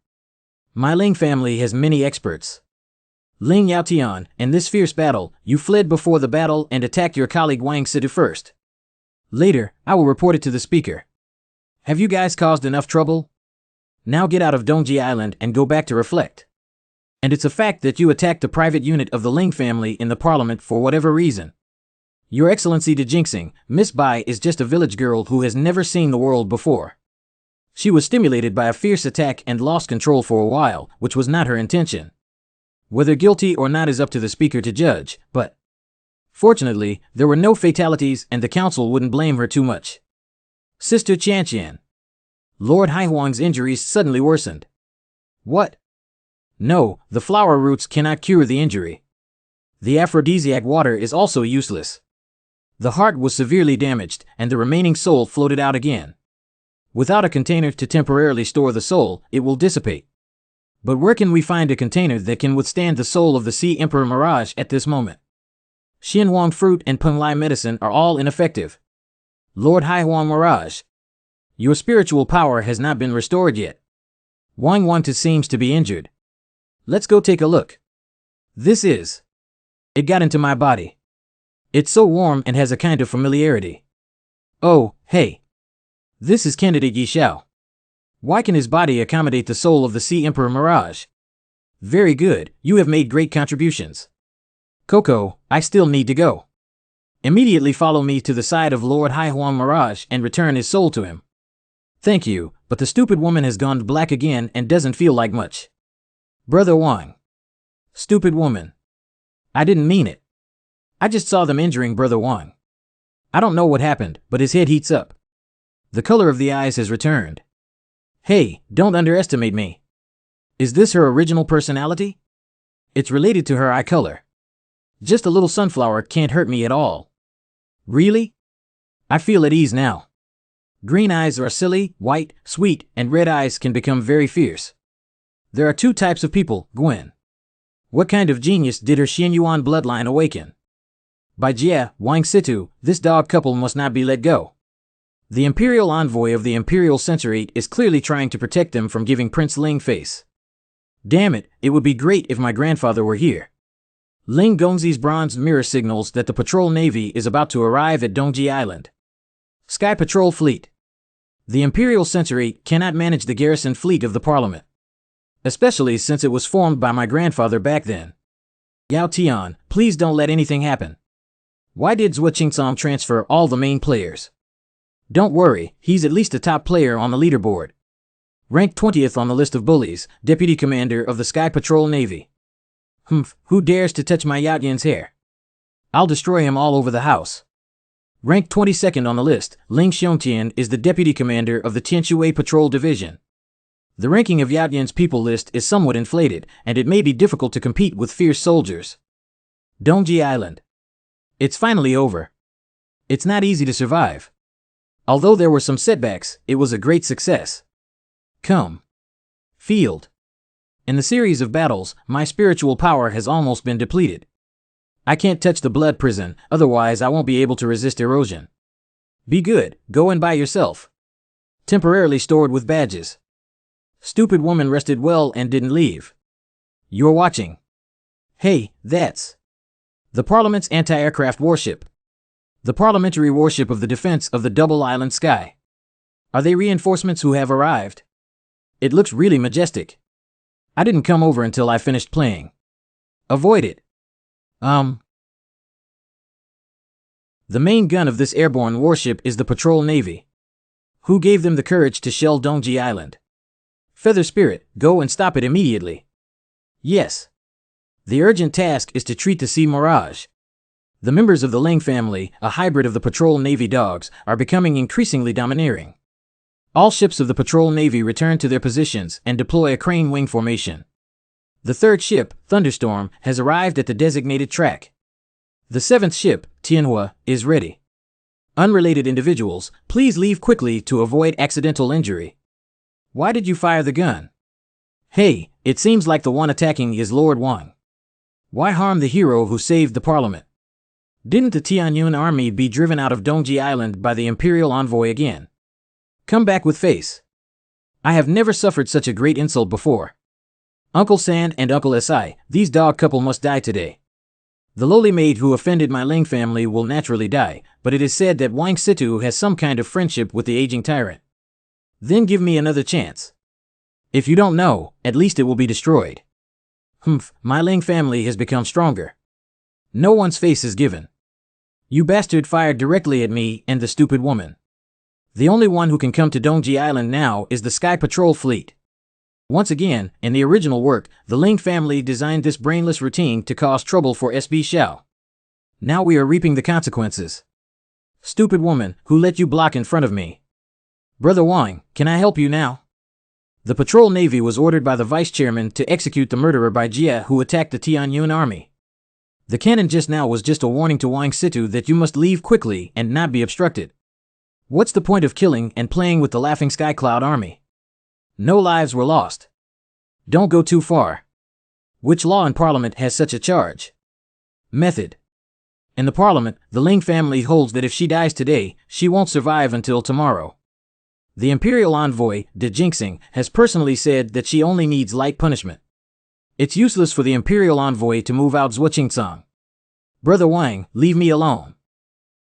My Ling family has many experts. Ling Yaotian, in this fierce battle, you fled before the battle and attacked your colleague Wang Situ first. Later, I will report it to the speaker. Have you guys caused enough trouble? Now get out of Dongji Island and go back to reflect. And it's a fact that you attacked the private unit of the Ling family in the parliament for whatever reason. Your Excellency de Jinxing, Miss Bai is just a village girl who has never seen the world before. She was stimulated by a fierce attack and lost control for a while, which was not her intention. Whether guilty or not is up to the speaker to judge, but fortunately, there were no fatalities and the council wouldn't blame her too much. Sister Qianqian. Lord Haihuang's injuries suddenly worsened. What? No, the flower roots cannot cure the injury. The aphrodisiac water is also useless. The heart was severely damaged, and the remaining soul floated out again. Without a container to temporarily store the soul, it will dissipate. But where can we find a container that can withstand the soul of the Sea Emperor Mirage at this moment? Xianhuang fruit and Peng Lai medicine are all ineffective. Lord Haihuang Mirage. Your spiritual power has not been restored yet. Wang Wangta seems to be injured. Let's go take a look. This is. It got into my body. It's so warm and has a kind of familiarity. Oh, hey. This is candidate Yi Xiao. Why can his body accommodate the soul of the Sea Emperor Mirage? Very good, you have made great contributions. Coco, I still need to go. Immediately follow me to the side of Lord Haihuan Mirage and return his soul to him. Thank you, but the stupid woman has gone black again and doesn't feel like much. Brother Wang. Stupid woman. I didn't mean it. I just saw them injuring Brother Wang. I don't know what happened, but his head heats up. The color of the eyes has returned. Hey, don't underestimate me. Is this her original personality? It's related to her eye color. Just a little sunflower can't hurt me at all. Really? I feel at ease now. Green eyes are silly, white, sweet, and red eyes can become very fierce. There are two types of people, Gwen. What kind of genius did her Xianyuan bloodline awaken? By Jia, Wang Situ, this dog couple must not be let go. The Imperial Envoy of the Imperial Censorate is clearly trying to protect them from giving Prince Ling face. Damn it, it would be great if my grandfather were here. Ling Gongzi's bronze mirror signals that the patrol navy is about to arrive at Dongji Island. Sky Patrol Fleet. The Imperial Censorate cannot manage the garrison fleet of the Parliament, especially since it was formed by my grandfather back then. Yao Tian, please don't let anything happen. Why did Zhuo Qingsong transfer all the main players? Don't worry, he's at least a top player on the leaderboard. Ranked 20th on the list of bullies, Deputy Commander of the Sky Patrol Navy. Who dares to touch my Yaotian's hair? I'll destroy him all over the house. Ranked 22nd on the list, Ling Xiongtian is the Deputy Commander of the Tianshui Patrol Division. The ranking of Yaotian's people list is somewhat inflated, and it may be difficult to compete with fierce soldiers. Dongji Island. It's finally over. It's not easy to survive. Although there were some setbacks, it was a great success. Come. Field. In the series of battles, my spiritual power has almost been depleted. I can't touch the blood prison, otherwise I won't be able to resist erosion. Be good, go and buy yourself. Temporarily stored with badges. Stupid woman rested well and didn't leave. You're watching. Hey, that's the Parliament's anti-aircraft warship. The parliamentary warship of the defense of the Double Island Sky. Are they reinforcements who have arrived? It looks really majestic. I didn't come over until I finished playing. Avoid it. The main gun of this airborne warship is the patrol navy. Who gave them the courage to shell Dongji Island? Feather Spirit, go and stop it immediately. Yes. The urgent task is to treat the Sea Mirage. The members of the Ling family, a hybrid of the patrol navy dogs, are becoming increasingly domineering. All ships of the patrol navy return to their positions and deploy a crane wing formation. The third ship, Thunderstorm, has arrived at the designated track. The seventh ship, Tianhua, is ready. Unrelated individuals, please leave quickly to avoid accidental injury. Why did you fire the gun? Hey, it seems like the one attacking is Lord Wang. Why harm the hero who saved the Parliament? Didn't the Tianyun army be driven out of Dongji Island by the Imperial Envoy again? Come back with face. I have never suffered such a great insult before. Uncle San and Uncle Si, these dog couple must die today. The lowly maid who offended my Ling family will naturally die, but it is said that Wang Situ has some kind of friendship with the aging tyrant. Then give me another chance. If you don't know, at least it will be destroyed. My Ling family has become stronger. No one's face is given. You bastard fired directly at me and the stupid woman. The only one who can come to Dongji Island now is the Sky Patrol Fleet. Once again, in the original work, the Ling family designed this brainless routine to cause trouble for SB Xiao. Now we are reaping the consequences. Stupid woman, who let you block in front of me? Brother Wang, can I help you now? The patrol navy was ordered by the vice chairman to execute the murderer by Jia who attacked the Tianyun army. The cannon just now was just a warning to Wang Situ that you must leave quickly and not be obstructed. What's the point of killing and playing with the Laughing Sky Cloud army? No lives were lost. Don't go too far. Which law in Parliament has such a charge? Method. In the Parliament, the Ling family holds that if she dies today, she won't survive until tomorrow. The Imperial Envoy, De Jinxing, has personally said that she only needs light punishment. It's useless for the Imperial Envoy to move out Zhuo Qingsong. Brother Wang, leave me alone.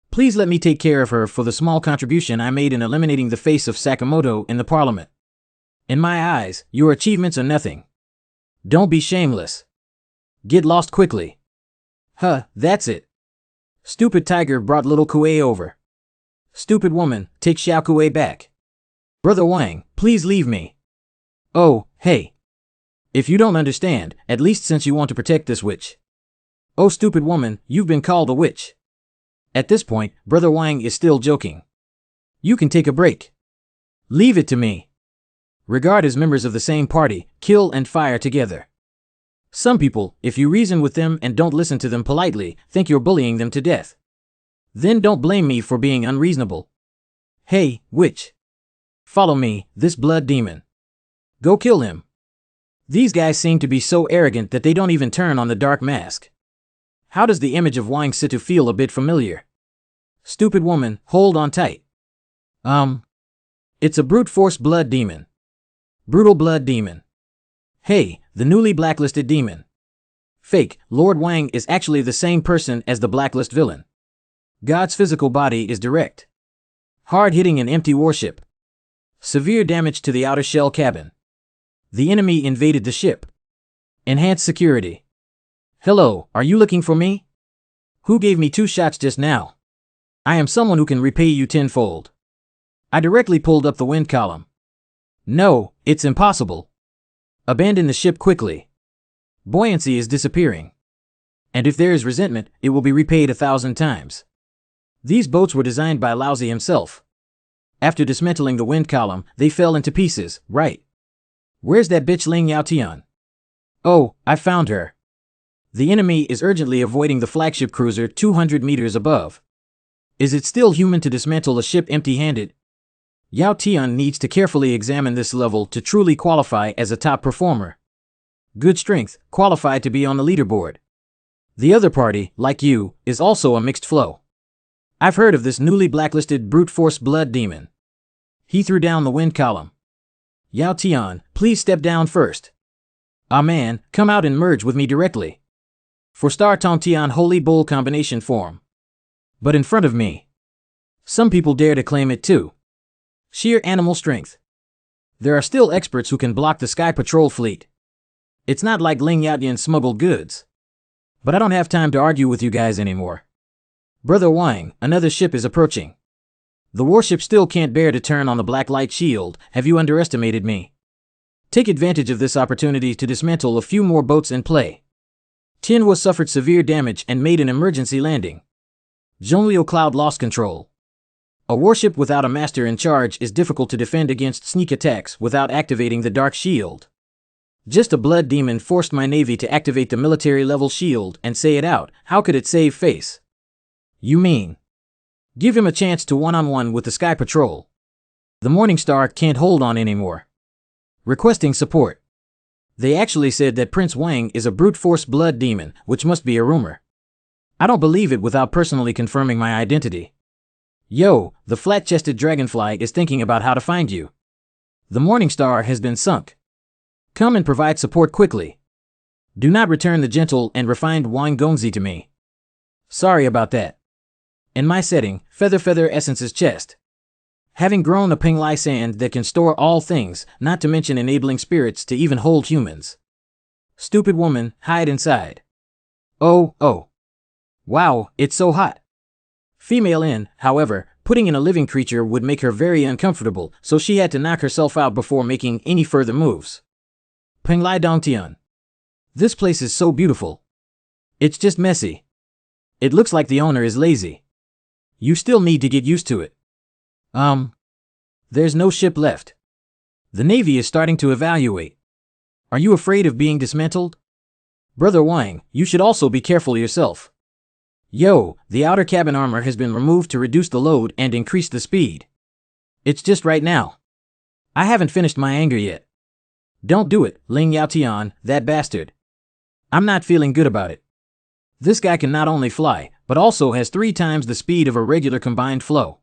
Please let me take care of her for the small contribution I made in eliminating the face of Sakamoto in the parliament. In my eyes, your achievements are nothing. Don't be shameless. Get lost quickly. Huh, that's it. Stupid tiger brought little Kuei over. Stupid woman, take Xiao Kuei back. Brother Wang, please leave me. Oh, hey. If you don't understand, at least since you want to protect this witch. Oh, stupid woman, you've been called a witch. At this point, Brother Wang is still joking. You can take a break. Leave it to me. Regard as members of the same party, kill and fire together. Some people, if you reason with them and don't listen to them politely, think you're bullying them to death. Then don't blame me for being unreasonable. Hey, witch. Follow me, this blood demon. Go kill him. These guys seem to be so arrogant that they don't even turn on the dark mask. How does the image of Wang Situ feel a bit familiar? Stupid woman, hold on tight. It's a brute force blood demon. Brutal blood demon. Hey, the newly blacklisted demon. Fake, Lord Wang is actually the same person as the blacklist villain. God's physical body is direct. Hard-hitting and empty warship. Severe damage to the outer shell cabin. The enemy invaded the ship. Enhanced security. Hello, are you looking for me? Who gave me 2 shots just now? I am someone who can repay you tenfold. I directly pulled up the wind column. No, it's impossible. Abandon the ship quickly. Buoyancy is disappearing. And if there is resentment, it will be repaid 1,000 times. These boats were designed by Lousy himself. After dismantling the wind column, they fell into pieces, right? Where's that bitch Ling Yaotian? Oh, I found her. The enemy is urgently avoiding the flagship cruiser 200 meters above. Is it still human to dismantle a ship empty-handed? Yao Tian needs to carefully examine this level to truly qualify as a top performer. Good strength, qualified to be on the leaderboard. The other party, like you, is also a mixed flow. I've heard of this newly blacklisted brute force blood demon. He threw down the wind column. Yao Tian, please step down first. Ah man, come out and merge with me directly. For Star Tong Tian Holy Bull combination form. But in front of me. Some people dare to claim it too. Sheer animal strength. There are still experts who can block the Sky Patrol fleet. It's not like Ling Yaotian smuggled goods. But I don't have time to argue with you guys anymore. Brother Wang, another ship is approaching. The warship still can't bear to turn on the black light shield. Have you underestimated me? Take advantage of this opportunity to dismantle a few more boats in play. Tianhua suffered severe damage and made an emergency landing. Zhongliu Cloud lost control. A warship without a master in charge is difficult to defend against sneak attacks without activating the dark shield. Just a blood demon forced my navy to activate the military-level shield and say it out. How could it save face? You mean? Give him a chance to one-on-one with the Sky Patrol. The Morningstar can't hold on anymore. Requesting support. They actually said that Prince Wang is a brute force blood demon, which must be a rumor. I don't believe it without personally confirming my identity. Yo, the flat-chested dragonfly is thinking about how to find you. The Morningstar has been sunk. Come and provide support quickly. Do not return the gentle and refined Wang Gongzi to me. Sorry about that. In my setting, Feather Essence's chest. Having grown a Penglai sand that can store all things, not to mention enabling spirits to even hold humans. Stupid woman, hide inside. Oh. Wow, it's so hot. Female in, however, putting in a living creature would make her very uncomfortable, so she had to knock herself out before making any further moves. Penglai Dongtian. This place is so beautiful. It's just messy. It looks like the owner is lazy. You still need to get used to it. There's no ship left. The Navy is starting to evaluate. Are you afraid of being dismantled? Brother Wang, you should also be careful yourself. Yo, the outer cabin armor has been removed to reduce the load and increase the speed. It's just right now. I haven't finished my anger yet. Don't do it, Ling Yaotian, that bastard. I'm not feeling good about it. This guy can not only fly, but also has 3 times the speed of a regular combined flow.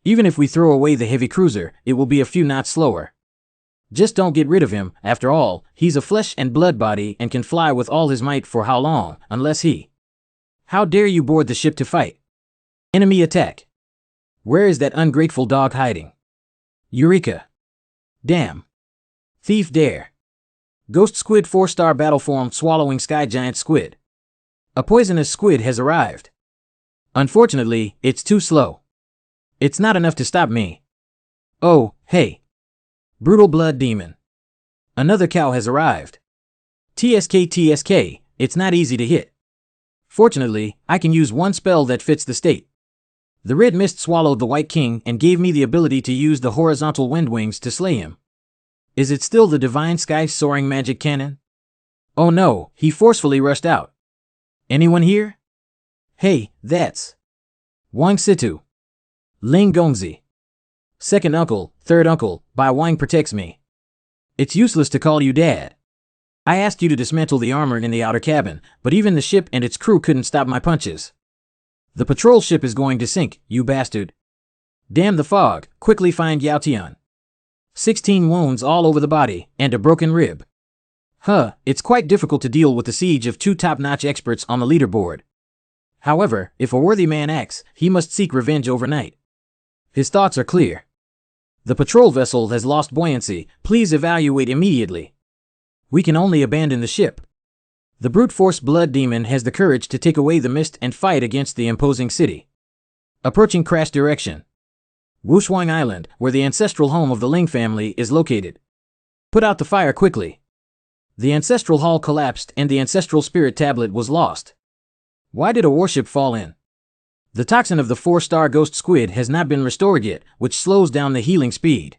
Even if we throw away the heavy cruiser, it will be a few knots slower. Just don't get rid of him, after all, he's a flesh and blood body and can fly with all his might for how long, unless he How dare you board the ship to fight? Enemy attack. Where is that ungrateful dog hiding? Eureka. Damn. Thief dare. Ghost squid 4-star battle form swallowing sky giant squid. A poisonous squid has arrived. Unfortunately, it's too slow. It's not enough to stop me. Oh, hey. Brutal blood demon. Another cow has arrived. TSK, it's not easy to hit. Fortunately, I can use one spell that fits the state. The red mist swallowed the white king and gave me the ability to use the horizontal wind wings to slay him. Is it still the divine sky soaring magic cannon? Oh no, he forcefully rushed out. Anyone here? Hey, that's Wang Situ. Ling Gongzi. Second uncle, third uncle, Bai Wang protects me. It's useless to call you dad. I asked you to dismantle the armor in the outer cabin, but even the ship and its crew couldn't stop my punches. The patrol ship is going to sink, you bastard. Damn the fog, quickly find Yao Tian. 16 wounds all over the body, and a broken rib. It's quite difficult to deal with the siege of 2 top-notch experts on the leaderboard. However, if a worthy man acts, he must seek revenge overnight. His thoughts are clear. The patrol vessel has lost buoyancy, please evaluate immediately. We can only abandon the ship. The brute force blood demon has the courage to take away the mist and fight against the imposing city. Approaching crash direction. Wushuang Island, where the ancestral home of the Ling family is located. Put out the fire quickly. The ancestral hall collapsed and the ancestral spirit tablet was lost. Why did a warship fall in? The toxin of the 4-star ghost squid has not been restored yet, which slows down the healing speed.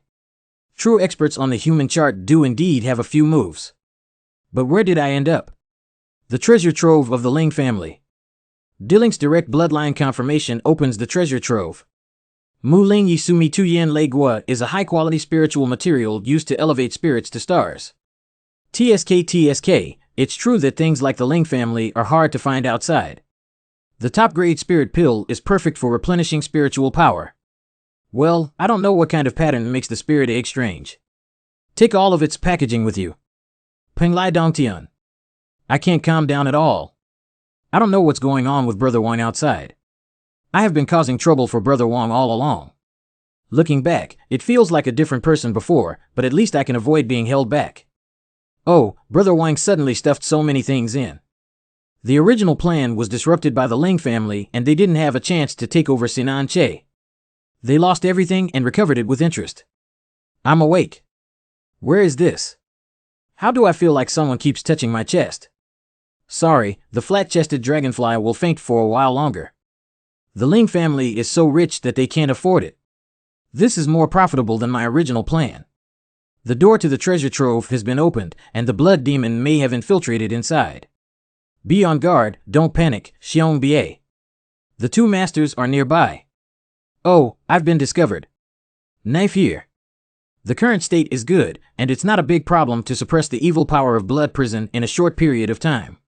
True experts on the human chart do indeed have a few moves. But where did I end up? The treasure trove of the Ling family. Dilling's direct bloodline confirmation opens the treasure trove. Mu Ling Yisumi Tu Yen Lei Gua is a high-quality spiritual material used to elevate spirits to stars. TSK, it's true that things like the Ling family are hard to find outside. The top-grade spirit pill is perfect for replenishing spiritual power. Well, I don't know what kind of pattern makes the spirit egg strange. Take all of its packaging with you. Peng Lai Dongtian. I can't calm down at all. I don't know what's going on with Brother Wang outside. I have been causing trouble for Brother Wang all along. Looking back, it feels like a different person before, but at least I can avoid being held back. Oh, Brother Wang suddenly stuffed so many things in. The original plan was disrupted by the Ling family and they didn't have a chance to take over Sinan Che. They lost everything and recovered it with interest. I'm awake. Where is this? How do I feel like someone keeps touching my chest? Sorry, the flat-chested dragonfly will faint for a while longer. The Ling family is so rich that they can't afford it. This is more profitable than my original plan. The door to the treasure trove has been opened, and the blood demon may have infiltrated inside. Be on guard, don't panic, Xiong Bie. The 2 masters are nearby. Oh, I've been discovered. Knife here. The current state is good, and it's not a big problem to suppress the evil power of blood prison in a short period of time.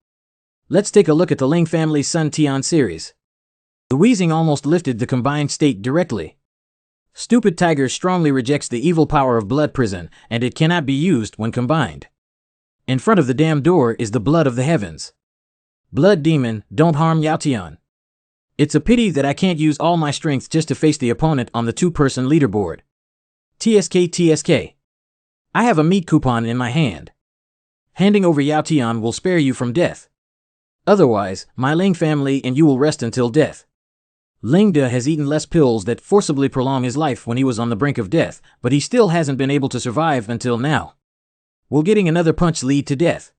Let's take a look at the Ling family's Sun Tian series. The wheezing almost lifted the combined state directly. Stupid Tiger strongly rejects the evil power of blood prison, and it cannot be used when combined. In front of the damn door is the blood of the heavens. Blood demon, don't harm Yao Tian. It's a pity that I can't use all my strength just to face the opponent on the 2-person leaderboard. TSK. I have a meat coupon in my hand. Handing over Yao Tian will spare you from death. Otherwise, my Ling family and you will rest until death. Ling De has eaten less pills that forcibly prolong his life when he was on the brink of death, but he still hasn't been able to survive until now. Will getting another punch lead to death?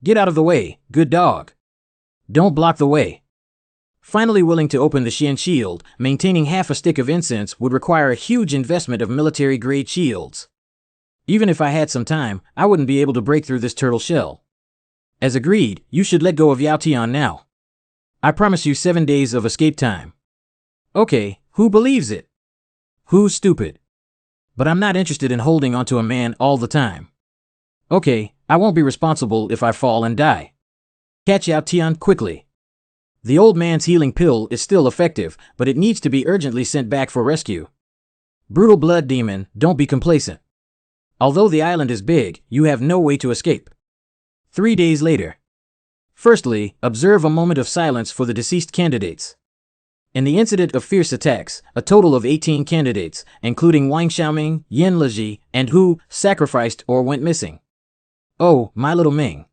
Get out of the way, good dog. Don't block the way. Finally willing to open the Xian shield, maintaining half a stick of incense would require a huge investment of military-grade shields. Even if I had some time, I wouldn't be able to break through this turtle shell. As agreed, you should let go of Yao Tian now. I promise you 7 days of escape time. Okay, who believes it? Who's stupid? But I'm not interested in holding onto a man all the time. Okay, I won't be responsible if I fall and die. Catch Yao Tian quickly. The old man's healing pill is still effective, but it needs to be urgently sent back for rescue. Brutal blood demon, don't be complacent. Although the island is big, you have no way to escape. 3 days later. Firstly, observe a moment of silence for the deceased candidates. In the incident of fierce attacks, a total of 18 candidates, including Wang Xiaoming, Yin Leji, and Hu, sacrificed or went missing. Oh, my little Ming.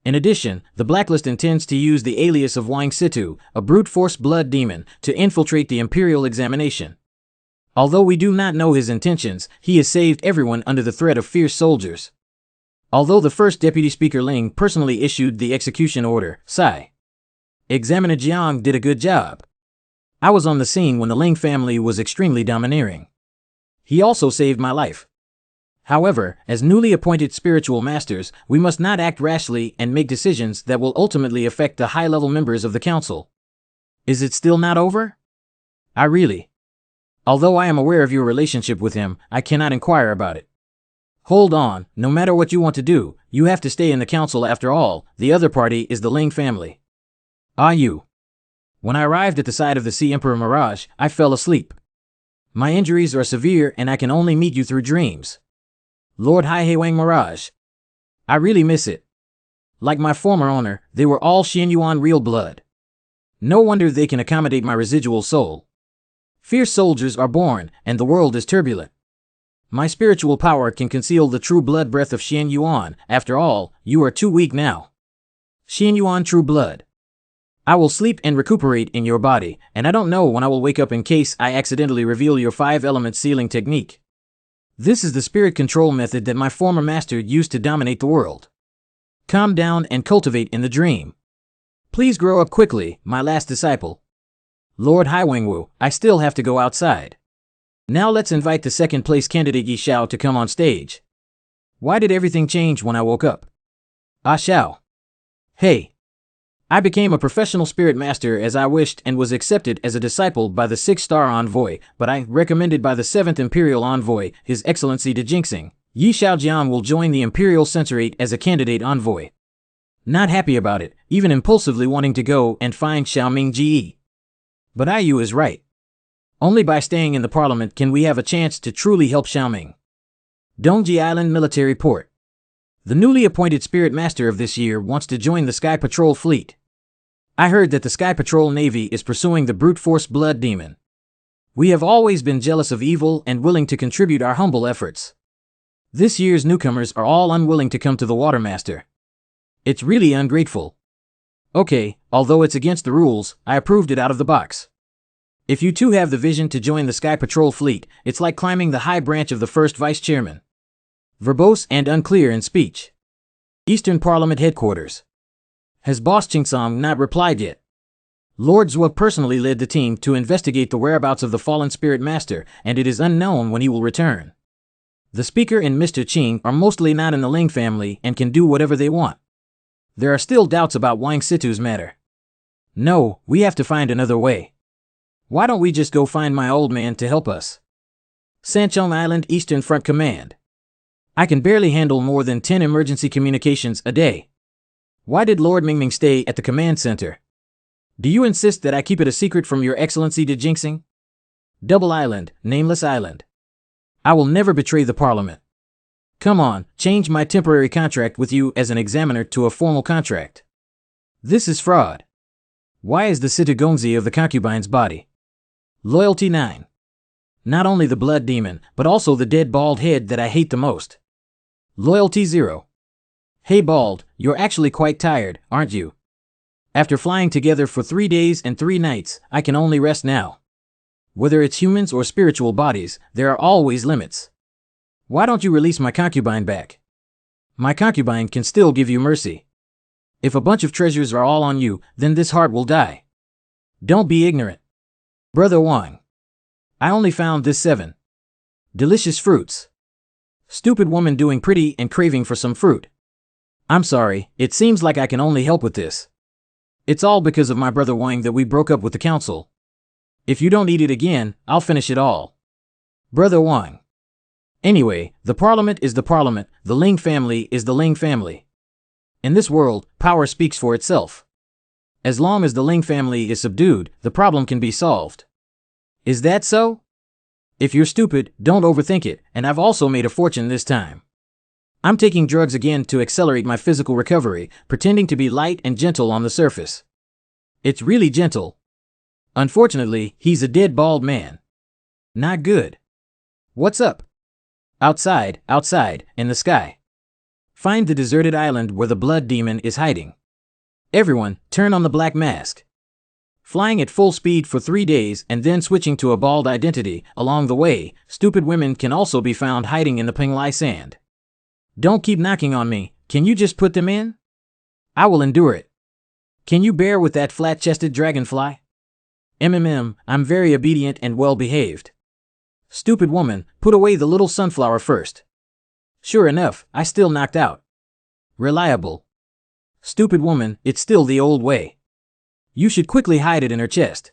In addition, the blacklist intends to use the alias of Wang Situ, a brute force blood demon, to infiltrate the imperial examination. Although we do not know his intentions, he has saved everyone under the threat of fierce soldiers. Although the first Deputy Speaker Ling personally issued the execution order, Examiner Jiang did a good job. I was on the scene when the Ling family was extremely domineering. He also saved my life. However, as newly appointed spiritual masters, we must not act rashly and make decisions that will ultimately affect the high-level members of the council. Is it still not over? Although I am aware of your relationship with him, I cannot inquire about it. Hold on, no matter what you want to do, you have to stay in the council after all. The other party is the Ling family. When I arrived at the side of the Sea Emperor Mirage, I fell asleep. My injuries are severe and I can only meet you through dreams. Lord Haihewang Mirage. I really miss it. Like my former owner, they were all Xianyuan real blood. No wonder they can accommodate my residual soul. Fierce soldiers are born, and the world is turbulent. My spiritual power can conceal the true blood breath of Xianyuan. After all, you are too weak now. Xianyuan true blood. I will sleep and recuperate in your body, and I don't know when I will wake up in case I accidentally reveal your 5-element sealing technique. This is the spirit control method that my former master used to dominate the world. Calm down and cultivate in the dream. Please grow up quickly, my last disciple. Lord Haiwangwu, I still have to go outside. Now let's invite the second-place candidate Yi Xiao to come on stage. Why did everything change when I woke up? Xiao. Hey. I became a professional spirit master as I wished and was accepted as a disciple by the 6-star envoy, but I recommended by the 7th imperial envoy, His Excellency De Jinxing. Yi Xiaojian will join the imperial censorate as a candidate envoy. Not happy about it, even impulsively wanting to go and find Xiaoming Ji. But Ayu is right. Only by staying in the parliament can we have a chance to truly help Xiaoming. Dongji Island Military Port. The newly appointed Spirit Master of this year wants to join the Sky Patrol fleet. I heard that the Sky Patrol Navy is pursuing the brute force blood demon. We have always been jealous of evil and willing to contribute our humble efforts. This year's newcomers are all unwilling to come to the Watermaster. It's really ungrateful. Okay, although it's against the rules, I approved it out of the box. If you too have the vision to join the Sky Patrol fleet, it's like climbing the high branch of the first vice chairman. Verbose and unclear in speech. Eastern Parliament Headquarters. Has Boss Chingsong not replied yet? Lord Zhuo personally led the team to investigate the whereabouts of the fallen Spirit Master, and it is unknown when he will return. The Speaker and Mr. Qing are mostly not in the Ling family and can do whatever they want. There are still doubts about Wang Situ's matter. No, we have to find another way. Why don't we just go find my old man to help us? Sanchong Island Eastern Front Command. I can barely handle more than 10 emergency communications a day. Why did Lord Mingming stay at the command center? Do you insist that I keep it a secret from Your Excellency De Jinxing? Double Island, Nameless Island. I will never betray the Parliament. Come on, change my temporary contract with you as an examiner to a formal contract. This is fraud. Why is the Citagongzi of the concubine's body? Loyalty 9. Not only the blood demon, but also the dead bald head that I hate the most. Loyalty 0. Hey Bald, you're actually quite tired, aren't you? After flying together for 3 days and 3 nights, I can only rest now. Whether it's humans or spiritual bodies, there are always limits. Why don't you release my concubine back? My concubine can still give you mercy. If a bunch of treasures are all on you, then this heart will die. Don't be ignorant. Brother Wang. I only found this 7 delicious fruits. Stupid woman doing pretty and craving for some fruit. I'm sorry, it seems like I can only help with this. It's all because of my brother Wang that we broke up with the council. If you don't eat it again, I'll finish it all. Brother Wang. Anyway, the Parliament is the Parliament, the Ling family is the Ling family. In this world, power speaks for itself. As long as the Ling family is subdued, the problem can be solved. Is that so? If you're stupid, don't overthink it, and I've also made a fortune this time. I'm taking drugs again to accelerate my physical recovery, pretending to be light and gentle on the surface. It's really gentle. Unfortunately, he's a dead bald man. Not good. What's up? Outside, in the sky. Find the deserted island where the blood demon is hiding. Everyone, turn on the black mask. Flying at full speed for 3 days and then switching to a bald identity along the way, stupid women can also be found hiding in the Penglai sand. Don't keep knocking on me, can you just put them in? I will endure it. Can you bear with that flat-chested dragonfly? I'm very obedient and well-behaved. Stupid woman, put away the little sunflower first. Sure enough, I still knocked out. Reliable. Stupid woman, it's still the old way. You should quickly hide it in her chest.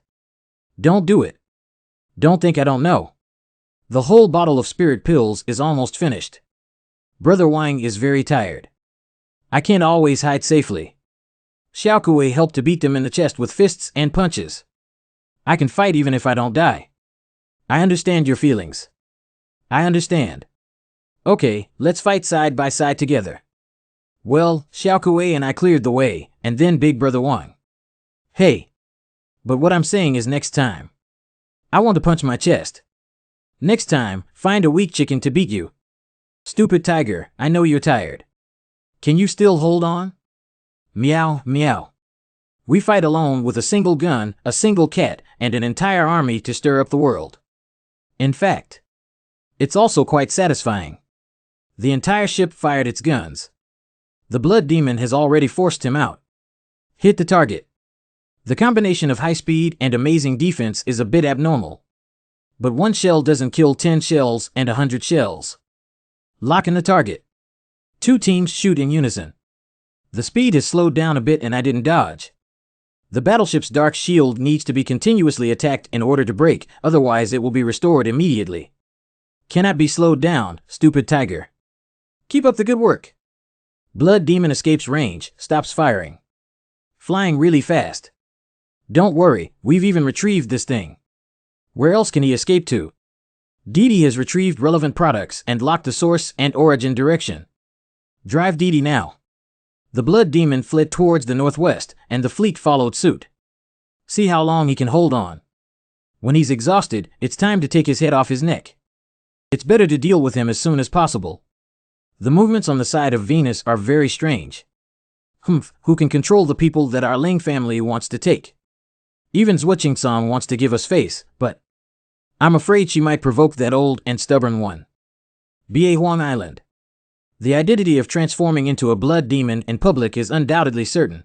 Don't do it. Don't think I don't know. The whole bottle of spirit pills is almost finished. Brother Wang is very tired. I can't always hide safely. Xiao Kuei helped to beat them in the chest with fists and punches. I can fight even if I don't die. I understand your feelings. I understand. Okay, let's fight side by side together. Well, Xiao Kuei and I cleared the way, and then Big Brother Wang. Hey. But what I'm saying is next time. I want to punch my chest. Next time, find a weak chicken to beat you. Stupid tiger, I know you're tired. Can you still hold on? Meow, meow. We fight alone with a single gun, a single cat, and an entire army to stir up the world. In fact, it's also quite satisfying. The entire ship fired its guns. The blood demon has already forced him out. Hit the target. The combination of high speed and amazing defense is a bit abnormal. But 1 shell doesn't kill 10 shells and 100 shells. Lock in the target. 2 teams shoot in unison. The speed has slowed down a bit and I didn't dodge. The battleship's dark shield needs to be continuously attacked in order to break, otherwise it will be restored immediately. Cannot be slowed down, stupid tiger. Keep up the good work. Blood demon escapes range, stops firing. Flying really fast. Don't worry, we've even retrieved this thing. Where else can he escape to? Didi has retrieved relevant products and locked the source and origin direction. Drive Didi now. The blood demon fled towards the northwest, and the fleet followed suit. See how long he can hold on. When he's exhausted, it's time to take his head off his neck. It's better to deal with him as soon as possible. The movements on the side of Venus are very strange. Who can control the people that our Ling family wants to take? Even Zhuqingsong wants to give us face, but I'm afraid she might provoke that old and stubborn one. Ba Huang Island. The identity of transforming into a blood demon in public is undoubtedly certain.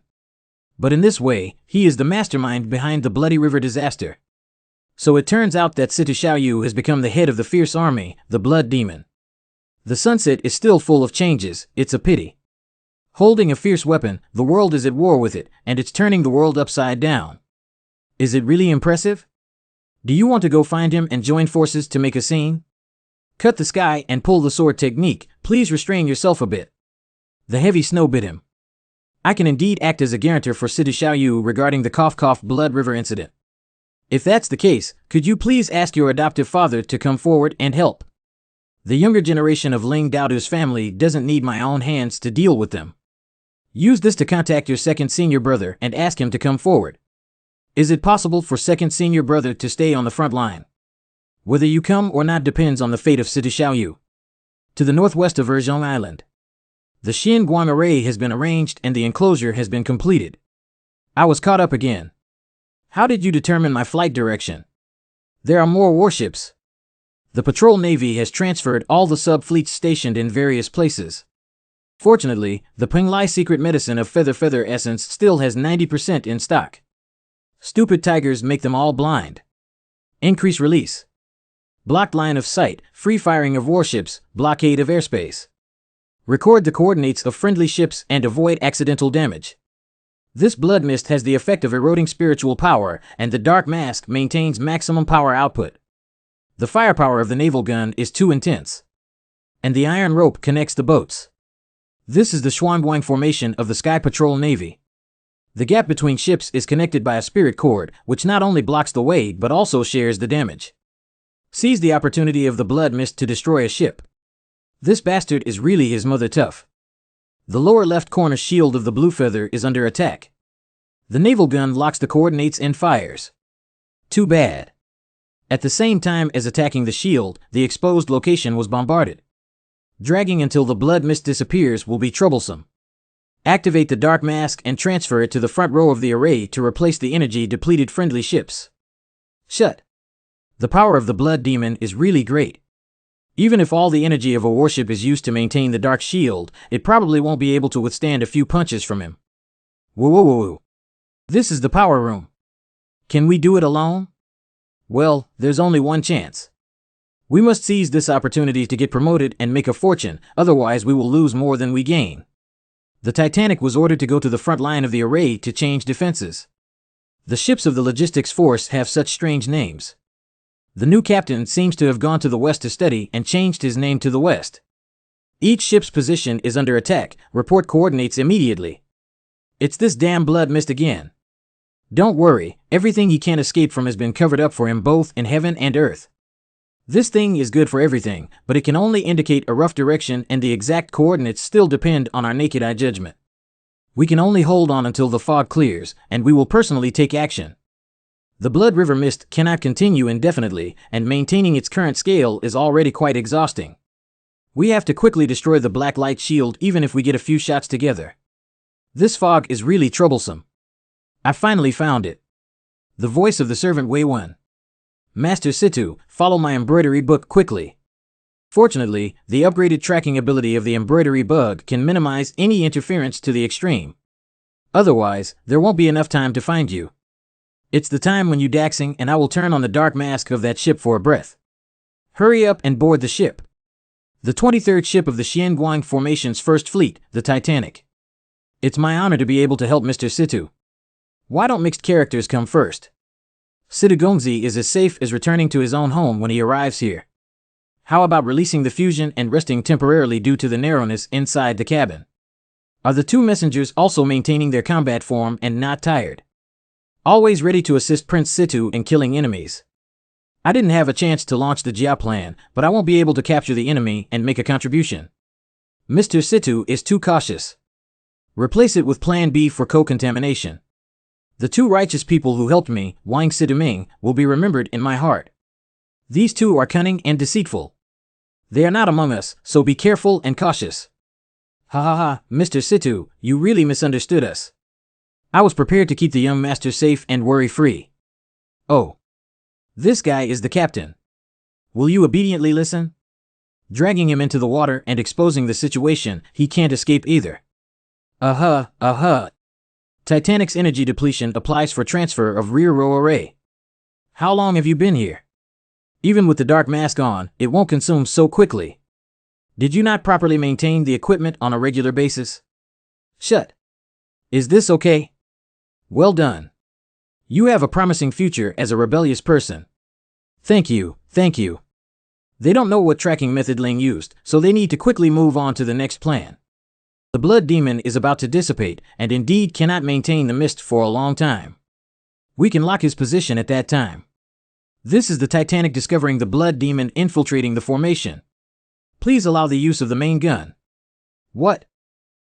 But in this way, he is the mastermind behind the Bloody River disaster. So it turns out that Situ Xiaoyu has become the head of the fierce army, the blood demon. The sunset is still full of changes, it's a pity. Holding a fierce weapon, the world is at war with it, and it's turning the world upside down. Is it really impressive? Do you want to go find him and join forces to make a scene? Cut the sky and pull the sword technique, please restrain yourself a bit. The heavy snow bit him. I can indeed act as a guarantor for Situ Xiaoyu regarding the cough Blood River incident. If that's the case, could you please ask your adoptive father to come forward and help? The younger generation of Ling Daodu's family doesn't need my own hands to deal with them. Use this to contact your second senior brother and ask him to come forward. Is it possible for second senior brother to stay on the front line? Whether you come or not depends on the fate of Situ Xiaoyu. To the northwest of Erzhong Island. The Xin Guang array has been arranged and the enclosure has been completed. I was caught up again. How did you determine my flight direction? There are more warships. The patrol navy has transferred all the sub-fleets stationed in various places. Fortunately, the Penglai secret medicine of feather essence still has 90% in stock. Stupid tigers make them all blind. Increase release. Blocked line of sight, free firing of warships, blockade of airspace. Record the coordinates of friendly ships and avoid accidental damage. This blood mist has the effect of eroding spiritual power, and the dark mask maintains maximum power output. The firepower of the naval gun is too intense. And the iron rope connects the boats. This is the Xuanguang formation of the Sky Patrol Navy. The gap between ships is connected by a spirit cord, which not only blocks the way but also shares the damage. Seize the opportunity of the blood mist to destroy a ship. This bastard is really his mother tough. The lower left corner shield of the Blue Feather is under attack. The naval gun locks the coordinates and fires. Too bad. At the same time as attacking the shield, the exposed location was bombarded. Dragging until the blood mist disappears will be troublesome. Activate the dark mask and transfer it to the front row of the array to replace the energy-depleted friendly ships. Shut. The power of the blood demon is really great. Even if all the energy of a warship is used to maintain the dark shield, it probably won't be able to withstand a few punches from him. Whoa. This is the power room. Can we do it alone? Well, there's only one chance. We must seize this opportunity to get promoted and make a fortune, otherwise we will lose more than we gain. The Titanic was ordered to go to the front line of the array to change defenses. The ships of the logistics force have such strange names. The new captain seems to have gone to the west to study and changed his name to the west. Each ship's position is under attack. Report coordinates immediately. It's this damn blood mist again. Don't worry, everything he can't escape from has been covered up for him both in heaven and earth. This thing is good for everything, but it can only indicate a rough direction and the exact coordinates still depend on our naked eye judgment. We can only hold on until the fog clears, and we will personally take action. The Blood River Mist cannot continue indefinitely, and maintaining its current scale is already quite exhausting. We have to quickly destroy the black light shield even if we get a few shots together. This fog is really troublesome. I finally found it. The voice of the servant Wei Wen. Master Situ, follow my embroidery book quickly. Fortunately, the upgraded tracking ability of the embroidery bug can minimize any interference to the extreme. Otherwise, there won't be enough time to find you. It's the time when you daxing and I will turn on the dark mask of that ship for a breath. Hurry up and board the ship. The 23rd ship of the Xianguang Formation's first fleet, the Titanic. It's my honor to be able to help Mr. Situ. Why don't mixed characters come first? Sidagongzi is as safe as returning to his own home when he arrives here. How about releasing the fusion and resting temporarily due to the narrowness inside the cabin? Are the two messengers also maintaining their combat form and not tired? Always ready to assist Prince Situ in killing enemies. I didn't have a chance to launch the Jia plan, but I won't be able to capture the enemy and make a contribution. Mr. Situ is too cautious. Replace it with Plan B for co-contamination. The two righteous people who helped me, Wang Siduming, will be remembered in my heart. These two are cunning and deceitful. They are not among us, so be careful and cautious. Ha, Mr. Situ, you really misunderstood us. I was prepared to keep the young master safe and worry-free. Oh. This guy is the captain. Will you obediently listen? Dragging him into the water and exposing the situation, he can't escape either. Titanic's energy depletion applies for transfer of rear row array. How long have you been here? Even with the dark mask on, it won't consume so quickly. Did you not properly maintain the equipment on a regular basis? Shut. Is this okay? Well done. You have a promising future as a rebellious person. Thank you. They don't know what tracking method Ling used, so they need to quickly move on to the next plan. The blood demon is about to dissipate, and indeed cannot maintain the mist for a long time. We can lock his position at that time. This is the Titanic discovering the blood demon infiltrating the formation. Please allow the use of the main gun. What?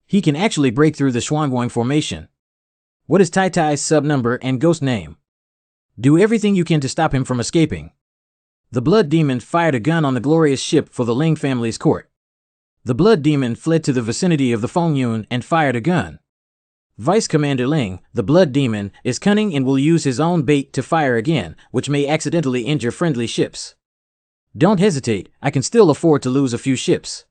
He can actually break through the Xuanguang formation. What is Tai Tai's sub number and ghost name? Do everything you can to stop him from escaping. The blood demon fired a gun on the glorious ship for the Ling family's court. The blood demon fled to the vicinity of the Fengyun and fired a gun. Vice Commander Ling, the blood demon, is cunning and will use his own bait to fire again, which may accidentally injure friendly ships. Don't hesitate, I can still afford to lose a few ships.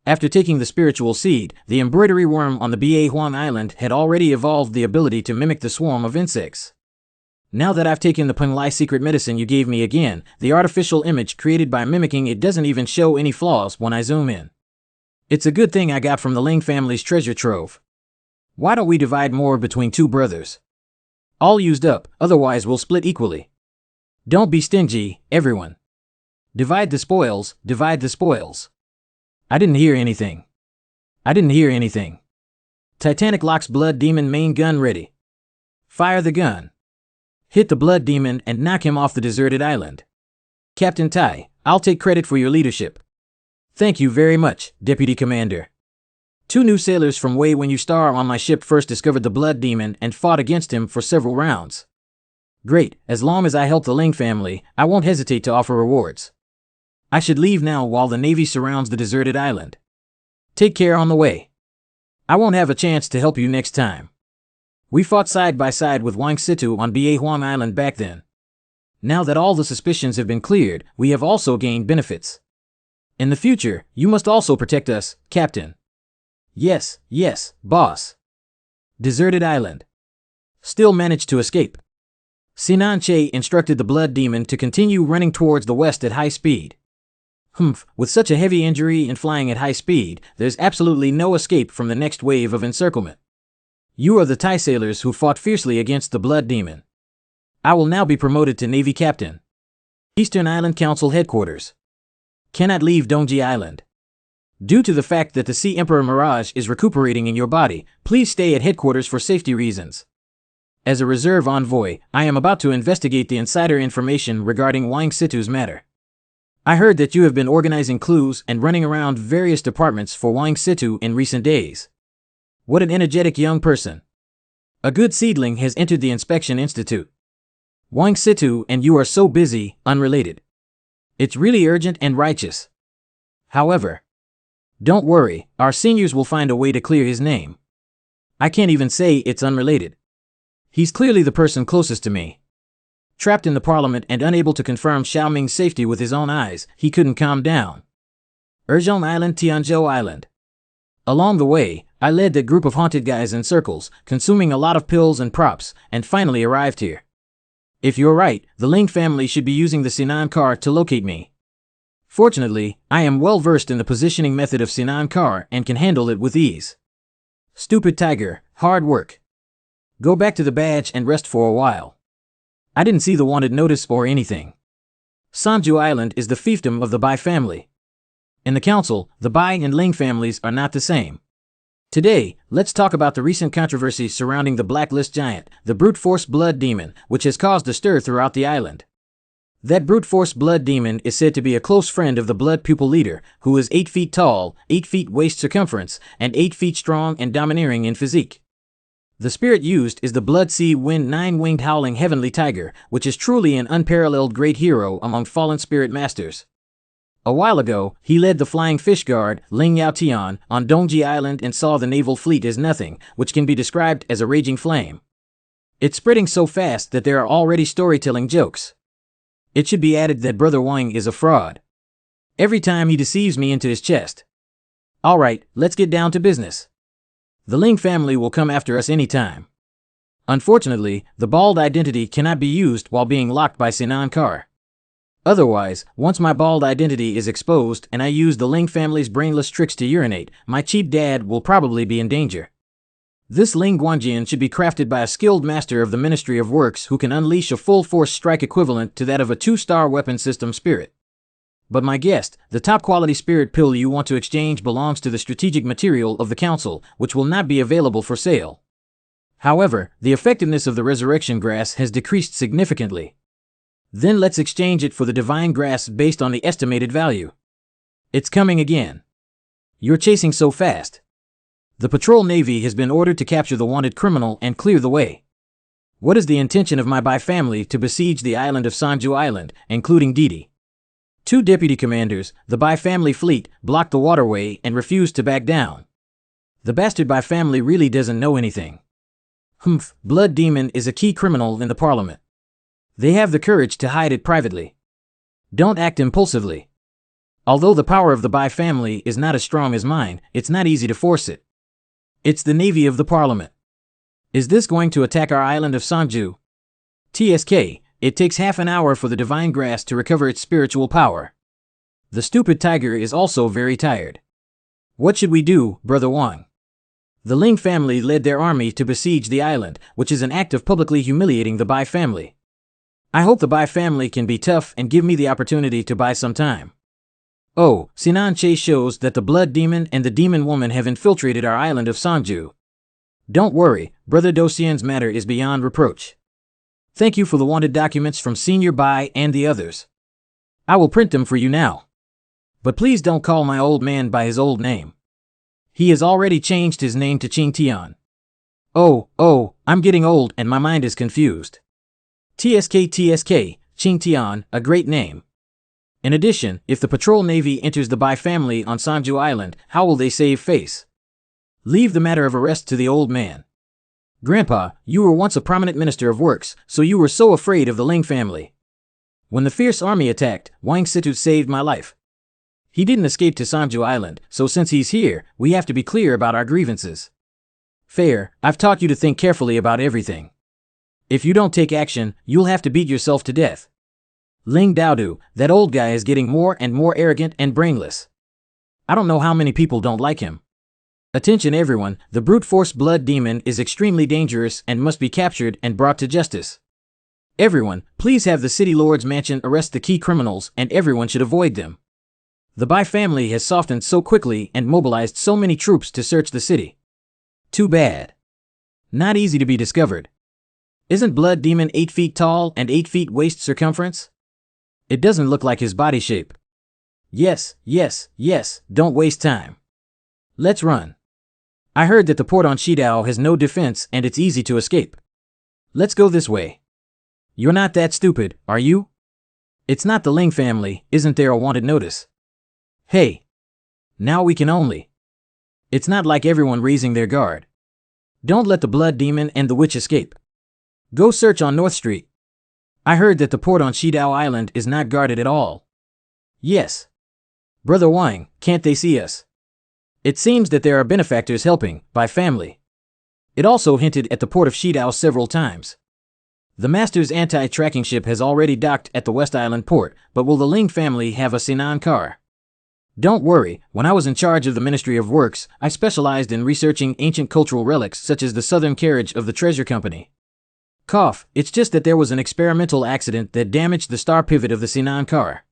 After taking the spiritual seed, the embroidery worm on the Ba Huang Island had already evolved the ability to mimic the swarm of insects. Now that I've taken the Penglai secret medicine you gave me again, the artificial image created by mimicking it doesn't even show any flaws when I zoom in. It's a good thing I got from the Ling family's treasure trove. Why don't we divide more between two brothers? All used up, otherwise we'll split equally. Don't be stingy, everyone. Divide the spoils, divide the spoils. I didn't hear anything. Titanic locks blood demon main gun ready. Fire the gun. Hit the blood demon and knock him off the deserted island. Captain Tai, I'll take credit for your leadership. Thank you very much, Deputy Commander. 2 new sailors from way when you star on my ship first discovered the blood demon and fought against him for several rounds. Great, as long as I help the Ling family, I won't hesitate to offer rewards. I should leave now while the Navy surrounds the deserted island. Take care on the way. I won't have a chance to help you next time. We fought side by side with Wang Situ on Ba Huang Island back then. Now that all the suspicions have been cleared, we have also gained benefits. In the future, you must also protect us, Captain. Yes, boss. Deserted island. Still managed to escape. Sinan Che instructed the blood demon to continue running towards the west at high speed. With such a heavy injury and flying at high speed, there's absolutely no escape from the next wave of encirclement. You are the Thai sailors who fought fiercely against the blood demon. I will now be promoted to Navy Captain. Eastern Island Council Headquarters. Cannot leave Dongji Island. Due to the fact that the Sea Emperor Mirage is recuperating in your body, please stay at headquarters for safety reasons. As a reserve envoy, I am about to investigate the insider information regarding Wang Situ's matter. I heard that you have been organizing clues and running around various departments for Wang Situ in recent days. What an energetic young person. A good seedling has entered the Inspection Institute. Wang Situ and you are so busy, unrelated. It's really urgent and righteous. However, don't worry, our seniors will find a way to clear his name. I can't even say it's unrelated. He's clearly the person closest to me. Trapped in the parliament and unable to confirm Xiaoming's safety with his own eyes, he couldn't calm down. Urjong Island, Tianzhou Island. Along the way, I led that group of haunted guys in circles, consuming a lot of pills and props, and finally arrived here. If you're right, the Ling family should be using the Sinan car to locate me. Fortunately, I am well versed in the positioning method of Sinan car and can handle it with ease. Stupid tiger, hard work. Go back to the badge and rest for a while. I didn't see the wanted notice or anything. Sanju Island is the fiefdom of the Bai family. In the council, the Bai and Ling families are not the same. Today, let's talk about the recent controversy surrounding the Blacklist Giant, the brute force blood demon, which has caused a stir throughout the island. That brute force blood demon is said to be a close friend of the blood pupil leader, who is 8 feet tall, 8 feet waist circumference, and 8 feet strong and domineering in physique. The spirit used is the Blood Sea Wind 9-winged howling heavenly tiger, which is truly an unparalleled great hero among fallen spirit masters. A while ago, he led the Flying Fish Guard, Ling Yao Tian, on Dongji Island and saw the naval fleet as nothing, which can be described as a raging flame. It's spreading so fast that there are already storytelling jokes. It should be added that Brother Wang is a fraud. Every time he deceives me into his chest. Alright, let's get down to business. The Ling family will come after us anytime. Unfortunately, the bald identity cannot be used while being locked by Sinan Kar. Otherwise, once my bald identity is exposed and I use the Ling family's brainless tricks to urinate, my cheap dad will probably be in danger. This Ling Guanjian should be crafted by a skilled master of the Ministry of Works who can unleash a full-force strike equivalent to that of a 2-star weapon system spirit. But my guest, the top-quality spirit pill you want to exchange belongs to the strategic material of the Council, which will not be available for sale. However, the effectiveness of the resurrection grass has decreased significantly. Then let's exchange it for the divine grass based on the estimated value. It's coming again. You're chasing so fast. The patrol navy has been ordered to capture the wanted criminal and clear the way. What is the intention of my Bai family to besiege the island of Sanju Island, including Didi? 2 deputy commanders, the Bai family fleet, blocked the waterway and refused to back down. The bastard Bai family really doesn't know anything. Blood Demon is a key criminal in the parliament. They have the courage to hide it privately. Don't act impulsively. Although the power of the Bai family is not as strong as mine, it's not easy to force it. It's the navy of the parliament. Is this going to attack our island of Sanju? TSK, it takes half an hour for the divine grass to recover its spiritual power. The stupid tiger is also very tired. What should we do, Brother Wang? The Ling family led their army to besiege the island, which is an act of publicly humiliating the Bai family. I hope the Bai family can be tough and give me the opportunity to buy some time. Oh, Sinan Che shows that the Blood Demon and the Demon Woman have infiltrated our island of Sanju. Don't worry, Brother Dosian's matter is beyond reproach. Thank you for the wanted documents from Senior Bai and the others. I will print them for you now. But please don't call my old man by his old name. He has already changed his name to Ching Tian. Oh, I'm getting old and my mind is confused. TSK, Ching Tian, a great name. In addition, if the patrol navy enters the Bai family on Sanju Island, how will they save face? Leave the matter of arrest to the old man. Grandpa, you were once a prominent minister of works, so you were so afraid of the Ling family. When the fierce army attacked, Wang Situ saved my life. He didn't escape to Sanju Island, so since he's here, we have to be clear about our grievances. Fair, I've taught you to think carefully about everything. If you don't take action, you'll have to beat yourself to death. Ling Daodu, that old guy is getting more and more arrogant and brainless. I don't know how many people don't like him. Attention everyone, the brute force blood demon is extremely dangerous and must be captured and brought to justice. Everyone, please have the city lord's mansion arrest the key criminals and everyone should avoid them. The Bai family has softened so quickly and mobilized so many troops to search the city. Too bad. Not easy to be discovered. Isn't Blood Demon 8 feet tall and 8 feet waist circumference? It doesn't look like his body shape. Yes, don't waste time. Let's run. I heard that the port on Shidao has no defense and it's easy to escape. Let's go this way. You're not that stupid, are you? It's not the Ling family, isn't there a wanted notice? Hey. Now we can only. It's not like everyone raising their guard. Don't let the Blood Demon and the witch escape. Go search on North Street. I heard that the port on Shidao Island is not guarded at all. Yes. Brother Wang, can't they see us? It seems that there are benefactors helping, by family. It also hinted at the port of Shidao several times. The Master's anti-tracking ship has already docked at the West Island port, but will the Ling family have a Sinan car? Don't worry, when I was in charge of the Ministry of Works, I specialized in researching ancient cultural relics such as the southern carriage of the Treasure Company. Cough, it's just that there was an experimental accident that damaged the star pivot of the Sinan car.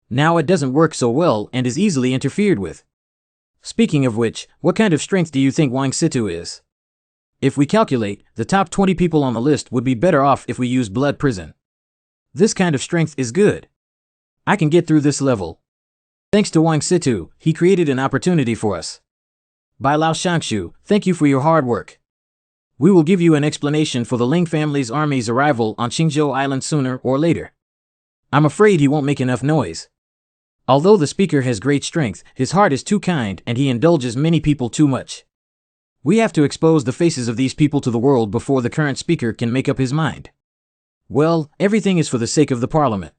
Now it doesn't work so well and is easily interfered with. Speaking of which, what kind of strength do you think Wang Situ is? If we calculate, the top 20 people on the list would be better off if we use Blood Prison. This kind of strength is good. I can get through this level. Thanks to Wang Situ, he created an opportunity for us. Bai Lao Shangshu, thank you for your hard work. We will give you an explanation for the Ling family's army's arrival on Qingzhou Island sooner or later. I'm afraid he won't make enough noise. Although the speaker has great strength, his heart is too kind and he indulges many people too much. We have to expose the faces of these people to the world before the current speaker can make up his mind. Well, everything is for the sake of the parliament.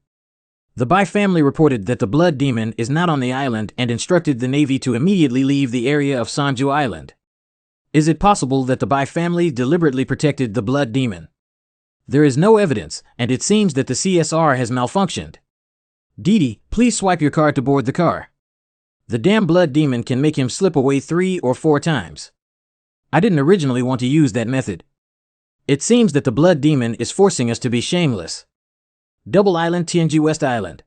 The Bai family reported that the Blood Demon is not on the island and instructed the Navy to immediately leave the area of Sanju Island. Is it possible that the Bai family deliberately protected the Blood Demon? There is no evidence, and it seems that the CSR has malfunctioned. Didi, please swipe your card to board the car. The damn Blood Demon can make him slip away 3 or 4 times. I didn't originally want to use that method. It seems that the Blood Demon is forcing us to be shameless. Double Island, Tianji West Island.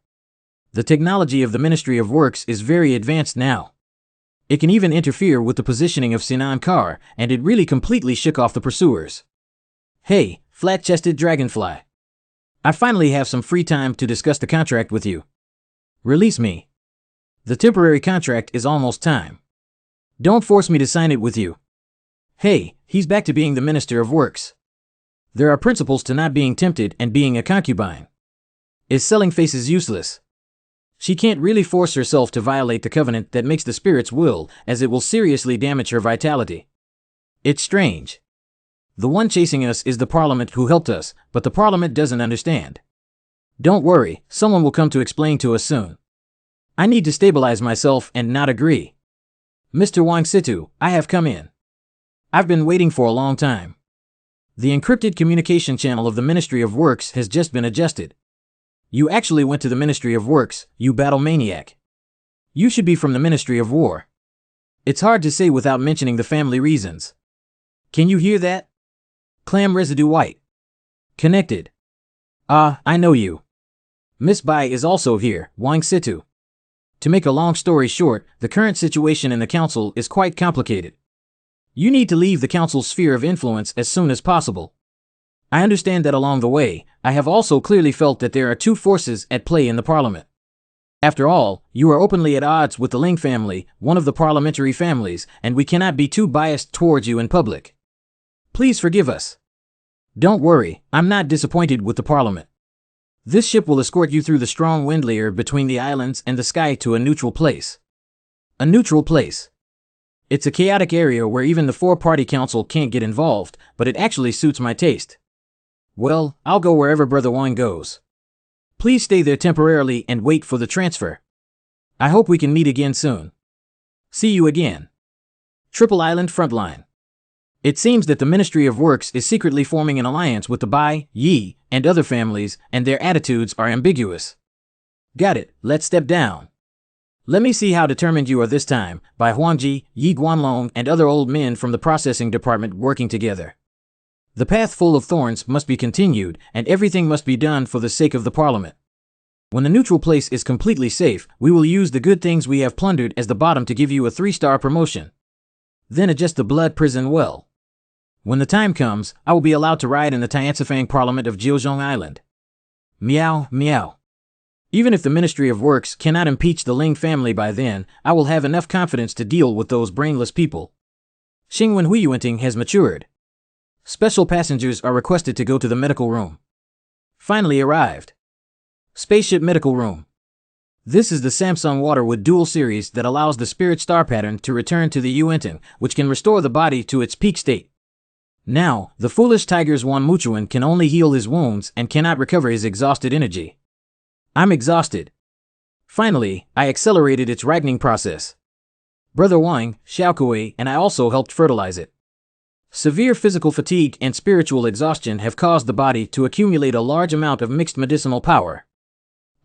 The technology of the Ministry of Works is very advanced now. It can even interfere with the positioning of Sinan Car, and it really completely shook off the pursuers. Hey, flat-chested dragonfly. I finally have some free time to discuss the contract with you. Release me. The temporary contract is almost time. Don't force me to sign it with you. Hey, he's back to being the Minister of Works. There are principles to not being tempted and being a concubine. Is selling faces useless? She can't really force herself to violate the covenant that makes the spirit's will, as it will seriously damage her vitality. It's strange. The one chasing us is the Parliament who helped us, but the Parliament doesn't understand. Don't worry, someone will come to explain to us soon. I need to stabilize myself and not agree. Mr. Wang Situ, I have come in. I've been waiting for a long time. The encrypted communication channel of the Ministry of Works has just been adjusted. You actually went to the Ministry of Works, you battle maniac. You should be from the Ministry of War. It's hard to say without mentioning the family reasons. Can you hear that? Clam residue white. Connected. Ah, I know you. Miss Bai is also here, Wang Situ. To make a long story short, the current situation in the council is quite complicated. You need to leave the council's sphere of influence as soon as possible. I understand that along the way, I have also clearly felt that there are 2 forces at play in the parliament. After all, you are openly at odds with the Ling family, one of the parliamentary families, and we cannot be too biased towards you in public. Please forgive us. Don't worry, I'm not disappointed with the parliament. This ship will escort you through the strong wind layer between the islands and the sky to a neutral place. A neutral place. It's a chaotic area where even the four-party council can't get involved, but it actually suits my taste. Well, I'll go wherever Brother Wang goes. Please stay there temporarily and wait for the transfer. I hope we can meet again soon. See you again. Triple Island Frontline. It seems that the Ministry of Works is secretly forming an alliance with the Bai, Yi, and other families, and their attitudes are ambiguous. Got it, let's step down. Let me see how determined you are this time, by Huangji, Yi Guanlong, and other old men from the processing department working together. The path full of thorns must be continued, and everything must be done for the sake of the parliament. When the neutral place is completely safe, we will use the good things we have plundered as the bottom to give you a 3-star promotion. Then adjust the blood prison well. When the time comes, I will be allowed to ride in the Tianzifang Parliament of Jiuzhong Island. Meow, meow. Even if the Ministry of Works cannot impeach the Ling family by then, I will have enough confidence to deal with those brainless people. Xingwen Huiyuanting has matured. Special passengers are requested to go to the medical room. Finally arrived. Spaceship medical room. This is the Samsung Waterwood Dual Series that allows the spirit star pattern to return to the Yuanting, which can restore the body to its peak state. Now, the foolish tiger's Wan Muchuan can only heal his wounds and cannot recover his exhausted energy. I'm exhausted. Finally, I accelerated its ripening process. Brother Wang, Xiaokuei, and I also helped fertilize it. Severe physical fatigue and spiritual exhaustion have caused the body to accumulate a large amount of mixed medicinal power.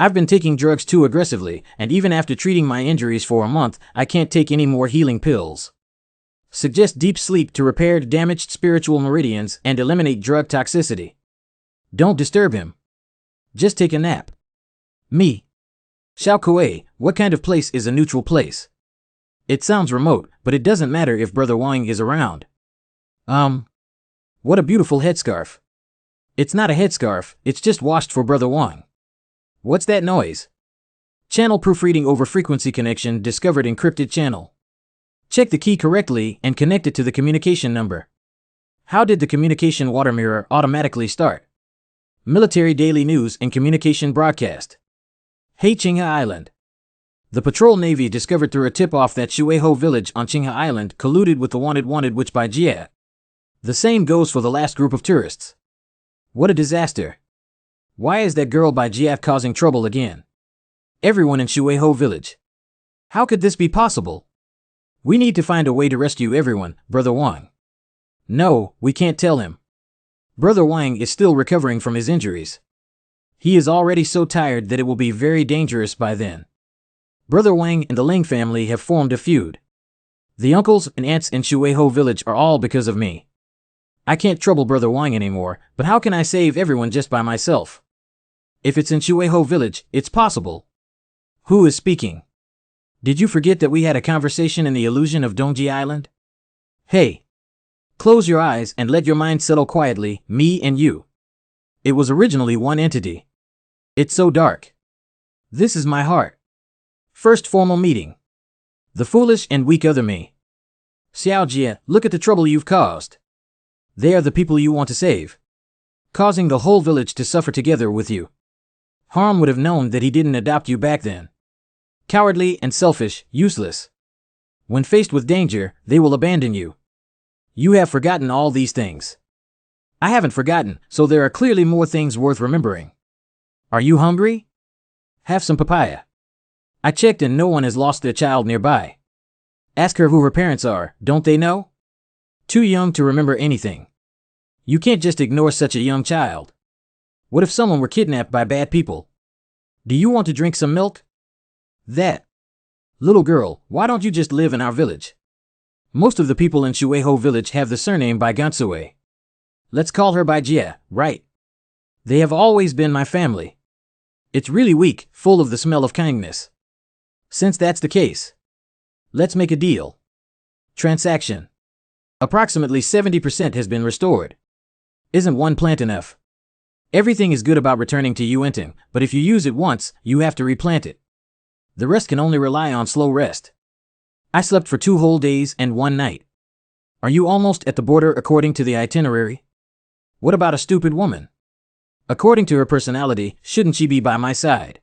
I've been taking drugs too aggressively, and even after treating my injuries for a month, I can't take any more healing pills. Suggest deep sleep to repair damaged spiritual meridians and eliminate drug toxicity. Don't disturb him. Just take a nap. Me. Xiaokuei, what kind of place is a neutral place? It sounds remote, but it doesn't matter if Brother Wang is around. What a beautiful headscarf. It's not a headscarf, it's just washed for Brother Wang. What's that noise? Channel proofreading over frequency connection discovered encrypted channel. Check the key correctly and connect it to the communication number. How did the communication water mirror automatically start? Military daily news and communication broadcast. Hey Qinghe Island. The patrol navy discovered through a tip-off that Shueho village on Qinghe Island colluded with the wanted which by Jia. The same goes for the last group of tourists. What a disaster. Why is that girl by Jiat causing trouble again? Everyone in Shueho village. How could this be possible? We need to find a way to rescue everyone, Brother Wang. No, we can't tell him. Brother Wang is still recovering from his injuries. He is already so tired that it will be very dangerous by then. Brother Wang and the Ling family have formed a feud. The uncles and aunts in Shueho village are all because of me. I can't trouble Brother Wang anymore, but how can I save everyone just by myself? If it's in Shueho village, it's possible. Who is speaking? Did you forget that we had a conversation in the illusion of Dongji Island? Hey. Close your eyes and let your mind settle quietly, me and you. It was originally one entity. It's so dark. This is my heart. First formal meeting. The foolish and weak other me. Xiao Jie, look at the trouble you've caused. They are the people you want to save. Causing the whole village to suffer together with you. Harm would have known that he didn't adopt you back then. Cowardly and selfish, useless. When faced with danger, they will abandon you. You have forgotten all these things. I haven't forgotten, so there are clearly more things worth remembering. Are you hungry? Have some papaya. I checked and no one has lost their child nearby. Ask her who her parents are, don't they know? Too young to remember anything. You can't just ignore such a young child. What if someone were kidnapped by bad people? Do you want to drink some milk? That. Little girl, why don't you just live in our village? Most of the people in Shueho village have the surname by Gansue. Let's call her by Jia, right? They have always been my family. It's really weak, full of the smell of kindness. Since that's the case, let's make a deal. Transaction. Approximately 70% has been restored. Isn't one plant enough? Everything is good about returning to Yuanting, but if you use it once, you have to replant it. The rest can only rely on slow rest. I slept for 2 whole days and 1 night. Are you almost at the border according to the itinerary? What about a stupid woman? According to her personality, shouldn't she be by my side?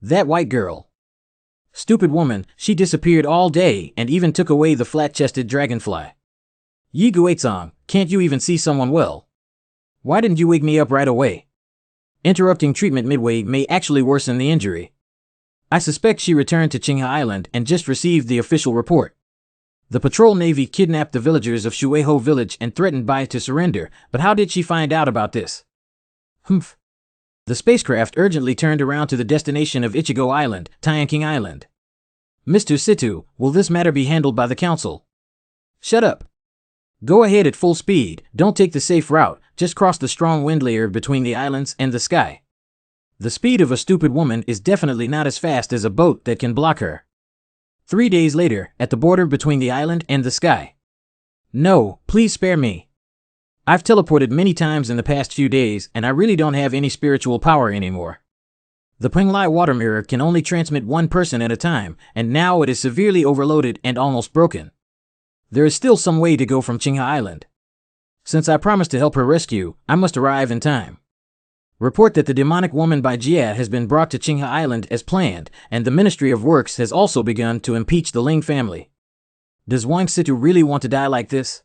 That white girl. Stupid woman, she disappeared all day and even took away the flat-chested dragonfly. Yi Guizong, can't you even see someone well? Why didn't you wake me up right away? Interrupting treatment midway may actually worsen the injury. I suspect she returned to Qinghe Island and just received the official report. The patrol navy kidnapped the villagers of Shueho village and threatened Bai to surrender, but how did she find out about this? Humph. The spacecraft urgently turned around to the destination of Ichigo Island, Tianqing Island. Mr. Situ, will this matter be handled by the council? Shut up. Go ahead at full speed, don't take the safe route, just cross the strong wind layer between the islands and the sky. The speed of a stupid woman is definitely not as fast as a boat that can block her. 3 days later, at the border between the island and the sky. No, please spare me. I've teleported many times in the past few days, and I really don't have any spiritual power anymore. The Penglai water mirror can only transmit 1 person at a time, and now it is severely overloaded and almost broken. There is still some way to go from Qinghe Island. Since I promised to help her rescue, I must arrive in time. Report that the demonic woman by Jia has been brought to Qinghe Island as planned, and the Ministry of Works has also begun to impeach the Ling family. Does Wang Situ really want to die like this?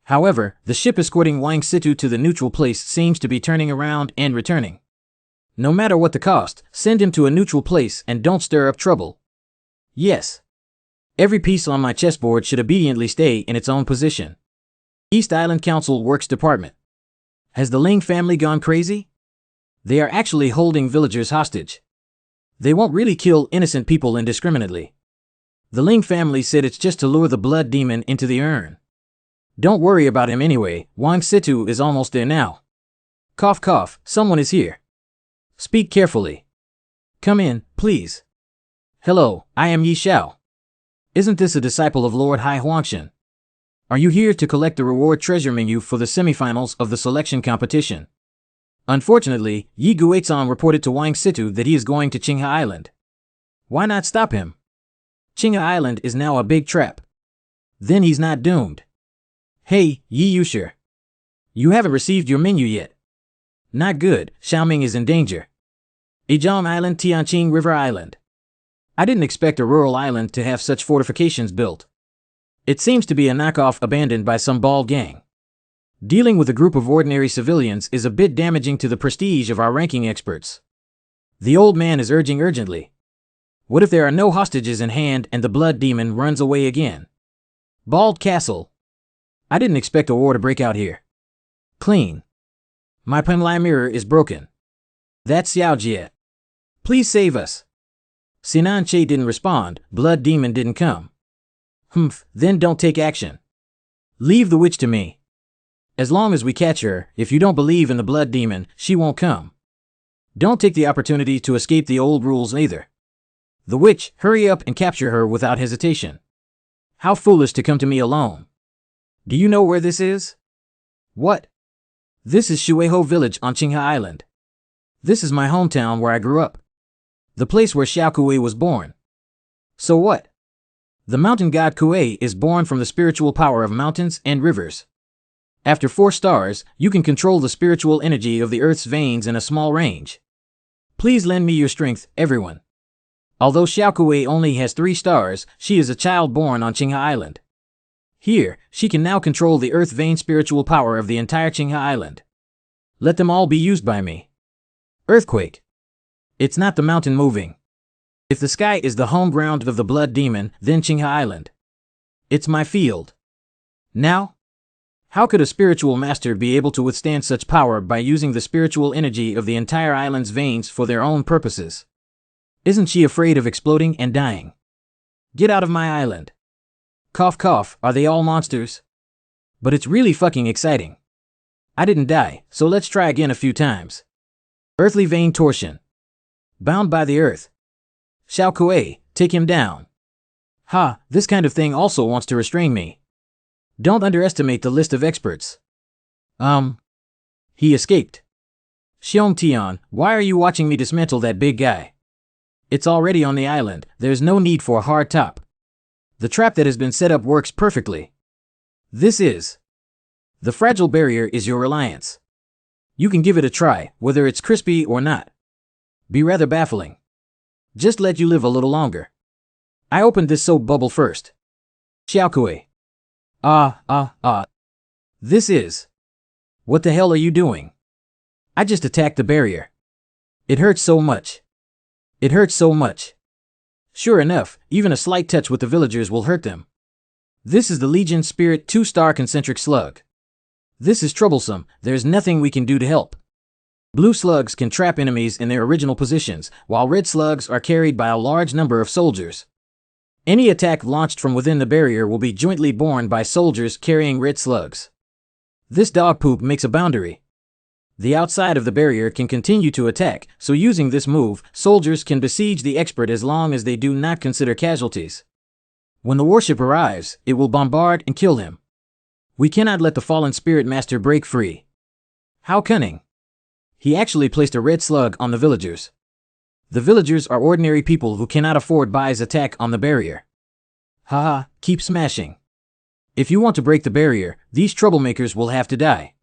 However, the ship escorting Wang Situ to the neutral place seems to be turning around and returning. No matter what the cost, send him to a neutral place and don't stir up trouble. Yes. Every piece on my chessboard should obediently stay in its own position. East Island Council Works Department. Has the Ling family gone crazy? They are actually holding villagers hostage. They won't really kill innocent people indiscriminately. The Ling family said it's just to lure the blood demon into the urn. Don't worry about him anyway, Wang Situ is almost there now. Cough cough, someone is here. Speak carefully. Come in, please. Hello, I am Yi Xiao. Isn't this a disciple of Lord Hai Huangshan? Are you here to collect the reward treasure menu for the semifinals of the selection competition? Unfortunately, Yi Guizong reported to Wang Situ that he is going to Qinghe Island. Why not stop him? Qinghe Island is now a big trap. Then he's not doomed. Hey, Yi Yushir. You haven't received your menu yet. Not good, Xiaoming is in danger. Ijong Island, Tianqing River Island. I didn't expect a rural island to have such fortifications built. It seems to be a knockoff abandoned by some bald gang. Dealing with a group of ordinary civilians is a bit damaging to the prestige of our ranking experts. The old man is urging urgently. What if there are no hostages in hand and the blood demon runs away again? Bald Castle. I didn't expect a war to break out here. Clean. My Penglai mirror is broken. That's Xiao Jie. Please save us. Sinan Che didn't respond, blood demon didn't come. Humph, then don't take action. Leave the witch to me. As long as we catch her, if you don't believe in the blood demon, she won't come. Don't take the opportunity to escape the old rules either. The witch, hurry up and capture her without hesitation. How foolish to come to me alone. Do you know where this is? What? This is Shueho village on Qinghe Island. This is my hometown where I grew up. The place where Xiao Kuei was born. So what? The mountain god Kuei is born from the spiritual power of mountains and rivers. After 4 stars, you can control the spiritual energy of the earth's veins in a small range. Please lend me your strength, everyone. Although Xiao Kuei only has 3 stars, she is a child born on Qinghe Island. Here, she can now control the earth vein spiritual power of the entire Qinghe Island. Let them all be used by me. Earthquake. It's not the mountain moving. If the sky is the home ground of the blood demon, then Qinghe Island. It's my field. Now? How could a spiritual master be able to withstand such power by using the spiritual energy of the entire island's veins for their own purposes? Isn't she afraid of exploding and dying? Get out of my island. Cough cough, are they all monsters? But it's really fucking exciting. I didn't die, so let's try again a few times. Earthly vein torsion. Bound by the earth. Xiao Kuei, take him down. Ha, this kind of thing also wants to restrain me. Don't underestimate the list of experts. He escaped. Xiong Tian, why are you watching me dismantle that big guy? It's already on the island. There's no need for a hard top. The trap that has been set up works perfectly. The fragile barrier is your reliance. You can give it a try, whether it's crispy or not. Be rather baffling. Just let you live a little longer. I opened this soap bubble first. Xiaokui. What the hell are you doing? I just attacked the barrier. It hurts so much. Sure enough, even a slight touch with the villagers will hurt them. This is the Legion Spirit 2-star concentric slug. This is troublesome. There's nothing we can do to help. Blue slugs can trap enemies in their original positions, while red slugs are carried by a large number of soldiers. Any attack launched from within the barrier will be jointly borne by soldiers carrying red slugs. This dog poop makes a boundary. The outside of the barrier can continue to attack, so using this move, soldiers can besiege the expert as long as they do not consider casualties. When the warship arrives, it will bombard and kill him. We cannot let the fallen spirit master break free. How cunning! He actually placed a red slug on the villagers. The villagers are ordinary people who cannot afford Bai's attack on the barrier. Haha, keep smashing. If you want to break the barrier, these troublemakers will have to die.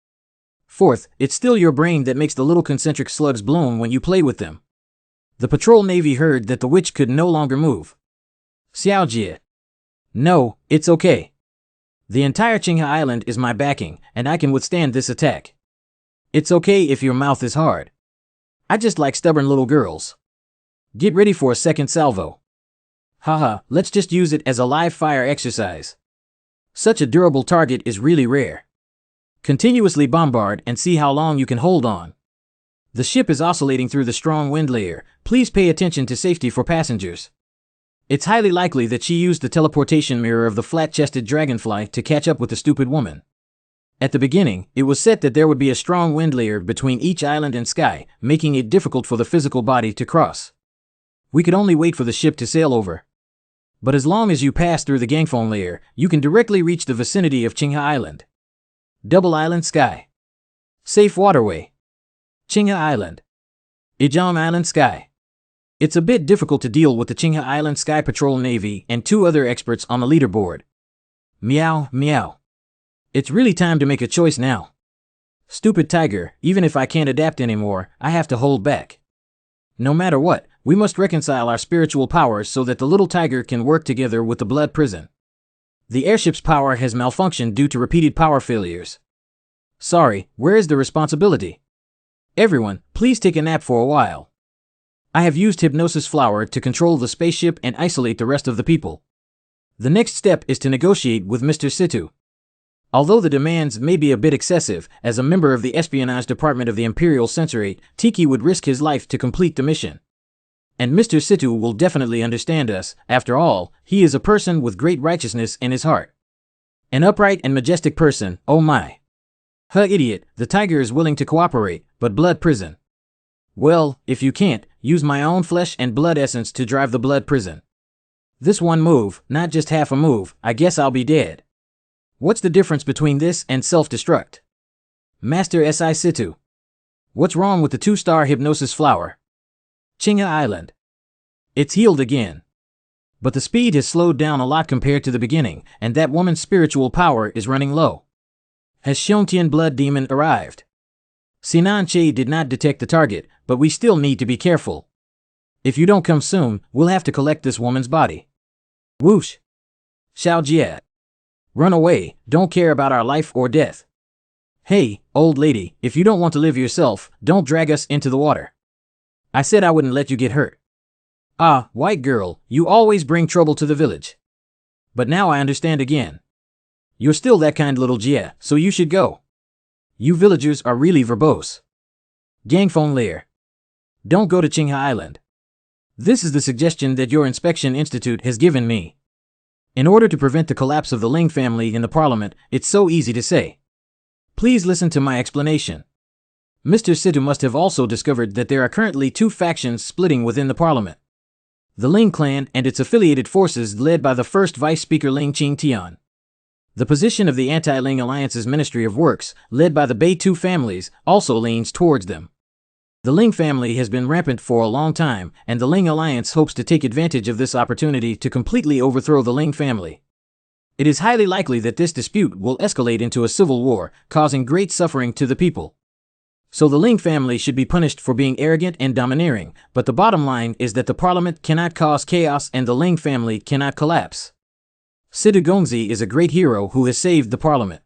Fourth, it's still your brain that makes the little concentric slugs bloom when you play with them. The patrol navy heard that the witch could no longer move. Xiaojie. No, it's okay. The entire Qinghe Island is my backing, and I can withstand this attack. It's okay if your mouth is hard. I just like stubborn little girls. Get ready for a second salvo. Haha, let's just use it as a live fire exercise. Such a durable target is really rare. Continuously bombard and see how long you can hold on. The ship is oscillating through the strong wind layer. Please pay attention to safety for passengers. It's highly likely that she used the teleportation mirror of the flat-chested dragonfly to catch up with the stupid woman. At the beginning, it was set that there would be a strong wind layer between each island and sky, making it difficult for the physical body to cross. We could only wait for the ship to sail over. But as long as you pass through the gangphone layer, you can directly reach the vicinity of Qinghe Island. Double Island Sky. Safe Waterway. Qinghe Island. Ijong Island Sky. It's a bit difficult to deal with the Qinghe Island Sky Patrol Navy and 2 other experts on the leaderboard. Meow, meow. It's really time to make a choice now. Stupid tiger, even if I can't adapt anymore, I have to hold back. No matter what, we must reconcile our spiritual powers so that the little tiger can work together with the blood prison. The airship's power has malfunctioned due to repeated power failures. Sorry, where is the responsibility? Everyone, please take a nap for a while. I have used hypnosis flower to control the spaceship and isolate the rest of the people. The next step is to negotiate with Mr. Situ. Although the demands may be a bit excessive, as a member of the espionage department of the Imperial Censorate, Tiki would risk his life to complete the mission. And Mr. Situ will definitely understand us. After all, he is a person with great righteousness in his heart. An upright and majestic person, oh my. Huh, idiot, the tiger is willing to cooperate, but blood prison. Well, if you can't, use my own flesh and blood essence to drive the blood prison. This one move, not just half a move, I guess I'll be dead. What's the difference between this and self-destruct? Master S.I. Situ. What's wrong with the 2-star hypnosis flower? Qinghe Island. It's healed again. But the speed has slowed down a lot compared to the beginning, and that woman's spiritual power is running low. Has Xiongtian Blood Demon arrived? Sinan Che did not detect the target, but we still need to be careful. If you don't come soon, we'll have to collect this woman's body. Whoosh. Xiao Jie. Run away, don't care about our life or death. Hey, old lady, if you don't want to live yourself, don't drag us into the water. I said I wouldn't let you get hurt. Ah, white girl, you always bring trouble to the village. But now I understand again. You're still that kind little Jie, so you should go. You villagers are really verbose. Gangphone lair. Don't go to Qinghe Island. This is the suggestion that your inspection institute has given me. In order to prevent the collapse of the Ling family in the parliament, it's so easy to say. Please listen to my explanation. Mr. Situ must have also discovered that there are currently 2 factions splitting within the parliament. The Ling clan and its affiliated forces led by the first Vice Speaker Ling Qingtian. The position of the Anti-Ling Alliance's Ministry of Works, led by the Bei Tu families, also leans towards them. The Ling family has been rampant for a long time, and the Ling Alliance hopes to take advantage of this opportunity to completely overthrow the Ling family. It is highly likely that this dispute will escalate into a civil war, causing great suffering to the people. So the Ling family should be punished for being arrogant and domineering, but the bottom line is that the parliament cannot cause chaos and the Ling family cannot collapse. Situ Gongzi is a great hero who has saved the parliament.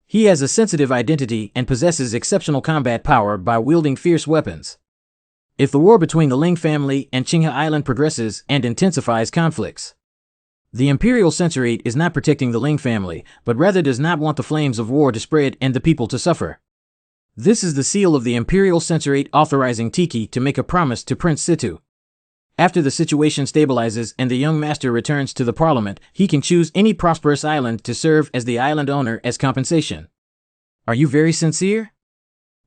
He has a sensitive identity and possesses exceptional combat power by wielding fierce weapons. If the war between the Ling family and Qinghe Island progresses and intensifies conflicts, the Imperial Censorate is not protecting the Ling family, but rather does not want the flames of war to spread and the people to suffer. This is the seal of the Imperial Censorate authorizing Tiki to make a promise to Prince Situ. After the situation stabilizes and the young master returns to the parliament, he can choose any prosperous island to serve as the island owner as compensation. Are you very sincere?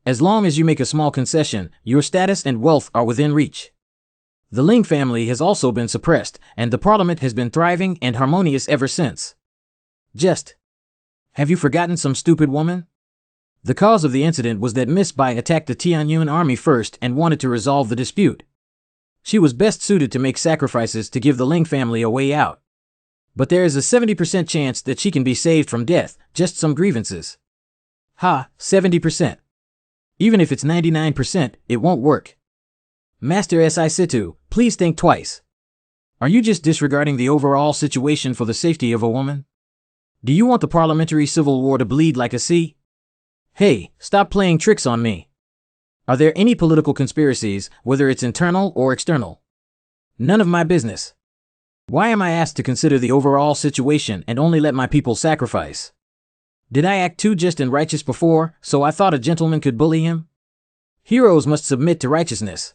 As long as you make a small concession, your status and wealth are within reach. The Ling family has also been suppressed, and the parliament has been thriving and harmonious ever since. Have you forgotten some stupid woman? The cause of the incident was that Miss Bai attacked the Tianyuan army first and wanted to resolve the dispute. She was best suited to make sacrifices to give the Ling family a way out. But there is a 70% chance that she can be saved from death, just some grievances. 70%. Even if it's 99%, it won't work. Master Si Situ, please think twice. Are you just disregarding the overall situation for the safety of a woman? Do you want the parliamentary civil war to bleed like a sea? Hey, stop playing tricks on me. Are there any political conspiracies, whether it's internal or external? None of my business. Why am I asked to consider the overall situation and only let my people sacrifice? Did I act too just and righteous before, so I thought a gentleman could bully him? Heroes must submit to righteousness.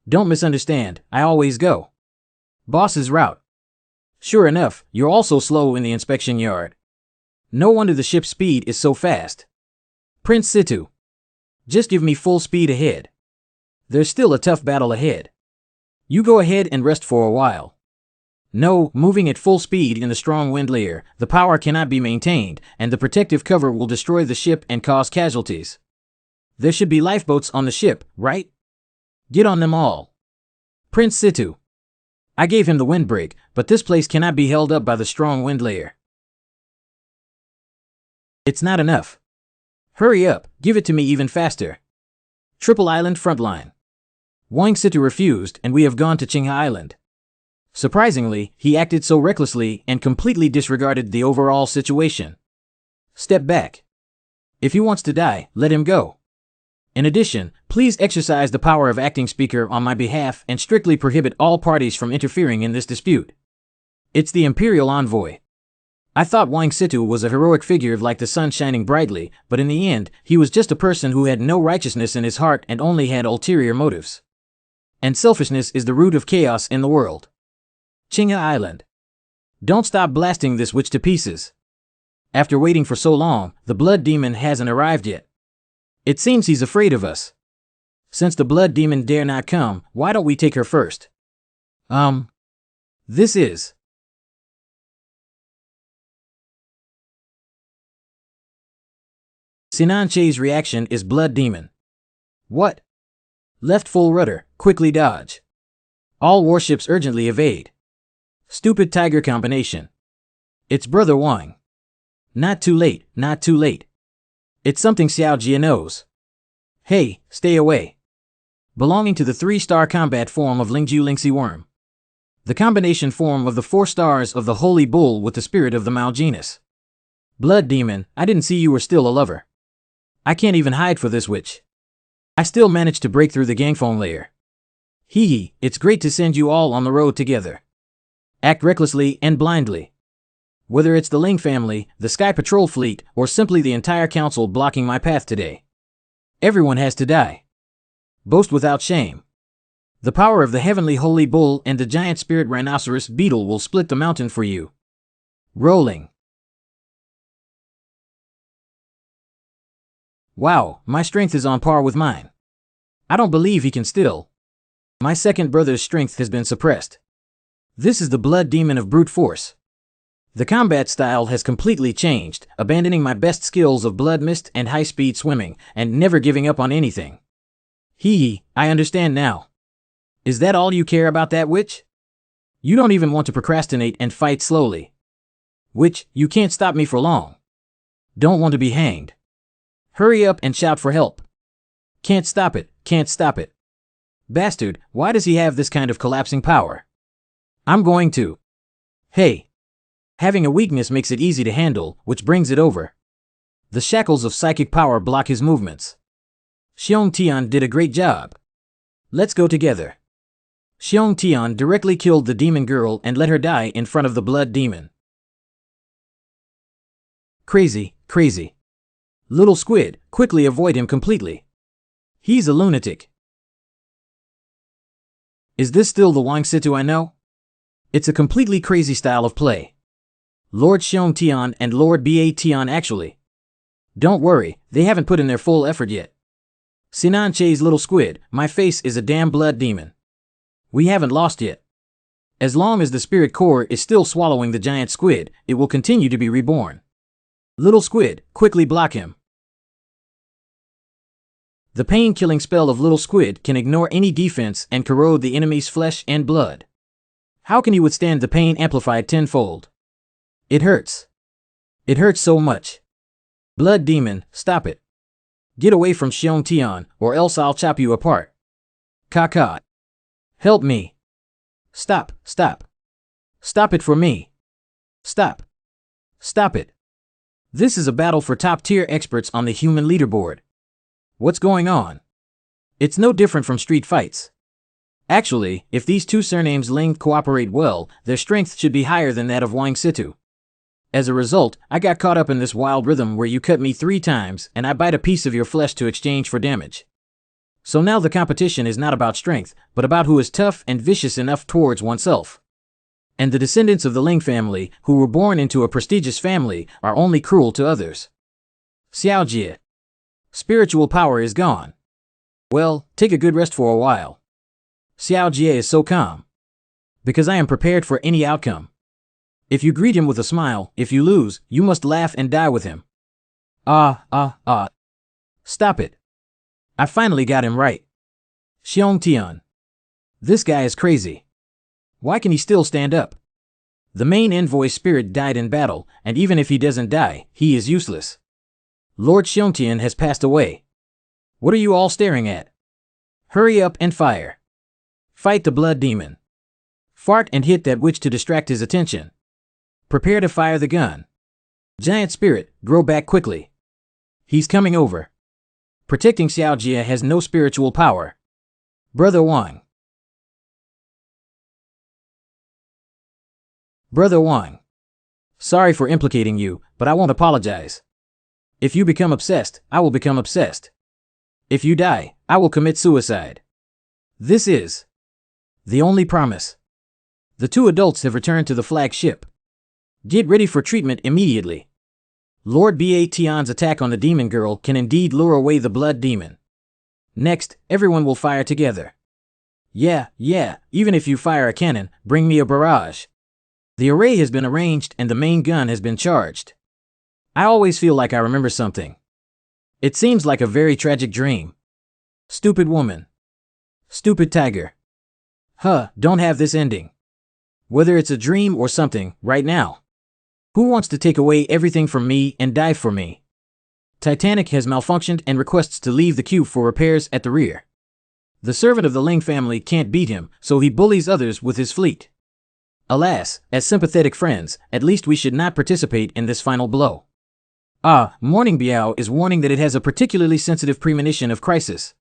Don't misunderstand, I always go boss's route. Sure enough, you're also slow in the inspection yard. No wonder the ship's speed is so fast. Prince Situ, just give me full speed ahead. There's still a tough battle ahead. You go ahead and rest for a while. No, moving at full speed in the strong wind layer, the power cannot be maintained, and the protective cover will destroy the ship and cause casualties. There should be lifeboats on the ship, right? Get on them all. Prince Situ. I gave him the windbreak, but this place cannot be held up by the strong wind layer. It's not enough. Hurry up, give it to me even faster. Triple Island frontline. Wang Situ refused, and we have gone to Qinghe Island. Surprisingly, he acted so recklessly and completely disregarded the overall situation. Step back. If he wants to die, let him go. In addition, please exercise the power of acting speaker on my behalf and strictly prohibit all parties from interfering in this dispute. It's the Imperial Envoy. I thought Wang Situ was a heroic figure like the sun shining brightly, but in the end, he was just a person who had no righteousness in his heart and only had ulterior motives. And selfishness is the root of chaos in the world. Qinghe Island. Don't stop blasting this witch to pieces. After waiting for so long, the blood demon hasn't arrived yet. It seems he's afraid of us. Since the blood demon dare not come, why don't we take her first? This is. Sinan Che's reaction is blood demon. What? Left full rudder, quickly dodge. All warships urgently evade. Stupid tiger combination. It's Brother Wang. Not too late, not too late. It's something Xiao Jia knows. Hey, stay away. Belonging to the 3-star combat form of Lingju Lingxi Worm. The combination form of the 4 stars of the Holy Bull with the spirit of the Mao genus. Blood demon, I didn't see you were still a lover. I can't even hide for this witch. I still managed to break through the gangphone layer. Hee hee, it's great to send you all on the road together. Act recklessly and blindly. Whether it's the Ling family, the Sky Patrol fleet, or simply the entire council blocking my path today. Everyone has to die. Boast without shame. The power of the heavenly holy bull and the giant spirit rhinoceros beetle will split the mountain for you. Rolling. Wow, my strength is on par with mine. I don't believe he can still. My second brother's strength has been suppressed. This is the blood demon of brute force. The combat style has completely changed, abandoning my best skills of blood mist and high-speed swimming, and never giving up on anything. I understand now. Is that all you care about, that witch? You don't even want to procrastinate and fight slowly. Witch, you can't stop me for long. Don't want to be hanged. Hurry up and shout for help. Can't stop it, can't stop it. Bastard, why does he have this kind of collapsing power? I'm going to. Hey. Having a weakness makes it easy to handle, which brings it over. The shackles of psychic power block his movements. Xiong Tian did a great job. Let's go together. Xiong Tian directly killed the demon girl and let her die in front of the blood demon. Crazy, crazy. Little squid, quickly avoid him completely. He's a lunatic. Is this still the Wang Situ I know? It's a completely crazy style of play. Lord Xiong Tian and Lord Ba Tian actually. Don't worry, they haven't put in their full effort yet. Sinan Che's little squid, my face is a damn blood demon. We haven't lost yet. As long as the spirit core is still swallowing the giant squid, it will continue to be reborn. Little squid, quickly block him. The pain-killing spell of little squid can ignore any defense and corrode the enemy's flesh and blood. How can you withstand the pain amplified tenfold? It hurts. It hurts so much. Blood demon, stop it. Get away from Xiong Tian, or else I'll chop you apart. Kaka. Help me. Stop, stop. Stop it for me. Stop. Stop it. This is a battle for top-tier experts on the human leaderboard. What's going on? It's no different from street fights. Actually, if these two surnames Ling cooperate well, their strength should be higher than that of Wang Situ. As a result, I got caught up in this wild rhythm where you cut me 3 times and I bite a piece of your flesh to exchange for damage. So now the competition is not about strength, but about who is tough and vicious enough towards oneself. And the descendants of the Ling family, who were born into a prestigious family, are only cruel to others. Xiaojie. Spiritual power is gone. Well, take a good rest for a while. Xiaojie is so calm. Because I am prepared for any outcome. If you greet him with a smile, if you lose, you must laugh and die with him. Stop it. I finally got him right. Xiong Tian. This guy is crazy. Why can he still stand up? The main envoy spirit died in battle, and even if he doesn't die, he is useless. Lord Xiong Tian has passed away. What are you all staring at? Hurry up and fire. Fight the blood demon. Fart and hit that witch to distract his attention. Prepare to fire the gun. Giant spirit, grow back quickly. He's coming over. Protecting Xiaojie has no spiritual power. Brother Wang. Brother Wang. Sorry for implicating you, but I won't apologize. If you become obsessed, I will become obsessed. If you die, I will commit suicide. This is the only promise. The 2 adults have returned to the flagship. Get ready for treatment immediately. Lord Ba Tian's attack on the demon girl can indeed lure away the blood demon. Next, everyone will fire together. Yeah, even if you fire a cannon, bring me a barrage. The array has been arranged and the main gun has been charged. I always feel like I remember something. It seems like a very tragic dream. Stupid woman. Stupid tiger. Don't have this ending. Whether it's a dream or something, right now. Who wants to take away everything from me and die for me? Titanic has malfunctioned and requests to leave the queue for repairs at the rear. The servant of the Ling family can't beat him, so he bullies others with his fleet. Alas, as sympathetic friends, at least we should not participate in this final blow. Morning Biao is warning that it has a particularly sensitive premonition of crisis.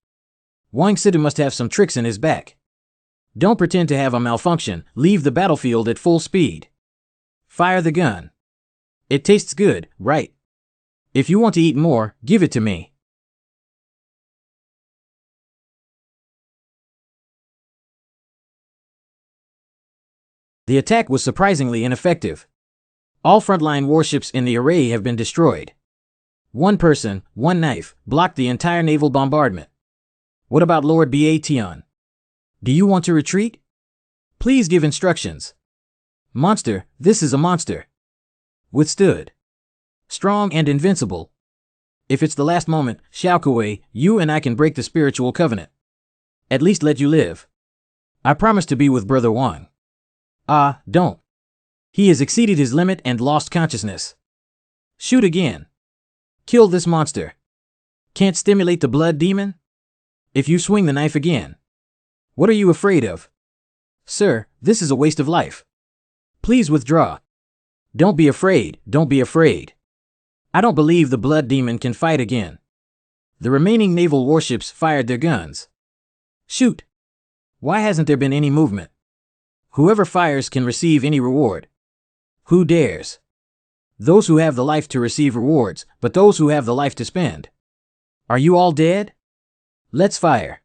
Wang Situ must have some tricks in his back. Don't pretend to have a malfunction, leave the battlefield at full speed. Fire the gun. It tastes good, right? If you want to eat more, give it to me. The attack was surprisingly ineffective. All frontline warships in the array have been destroyed. 1 person, 1 knife, blocked the entire naval bombardment. What about Lord Ba Tian? Do you want to retreat? Please give instructions. Monster, this is a monster. Withstood. Strong and invincible. If it's the last moment, Xiao Kuei, you and I can break the spiritual covenant. At least let you live. I promise to be with Brother Wang. Ah, don't. He has exceeded his limit and lost consciousness. Shoot again. Kill this monster. Can't stimulate the blood demon? If you swing the knife again. What are you afraid of? Sir, this is a waste of life. Please withdraw. Don't be afraid, don't be afraid. I don't believe the blood demon can fight again. The remaining naval warships fired their guns. Shoot. Why hasn't there been any movement? Whoever fires can receive any reward. Who dares? Those who have the life to receive rewards, but those who have the life to spend. Are you all dead? Let's fire.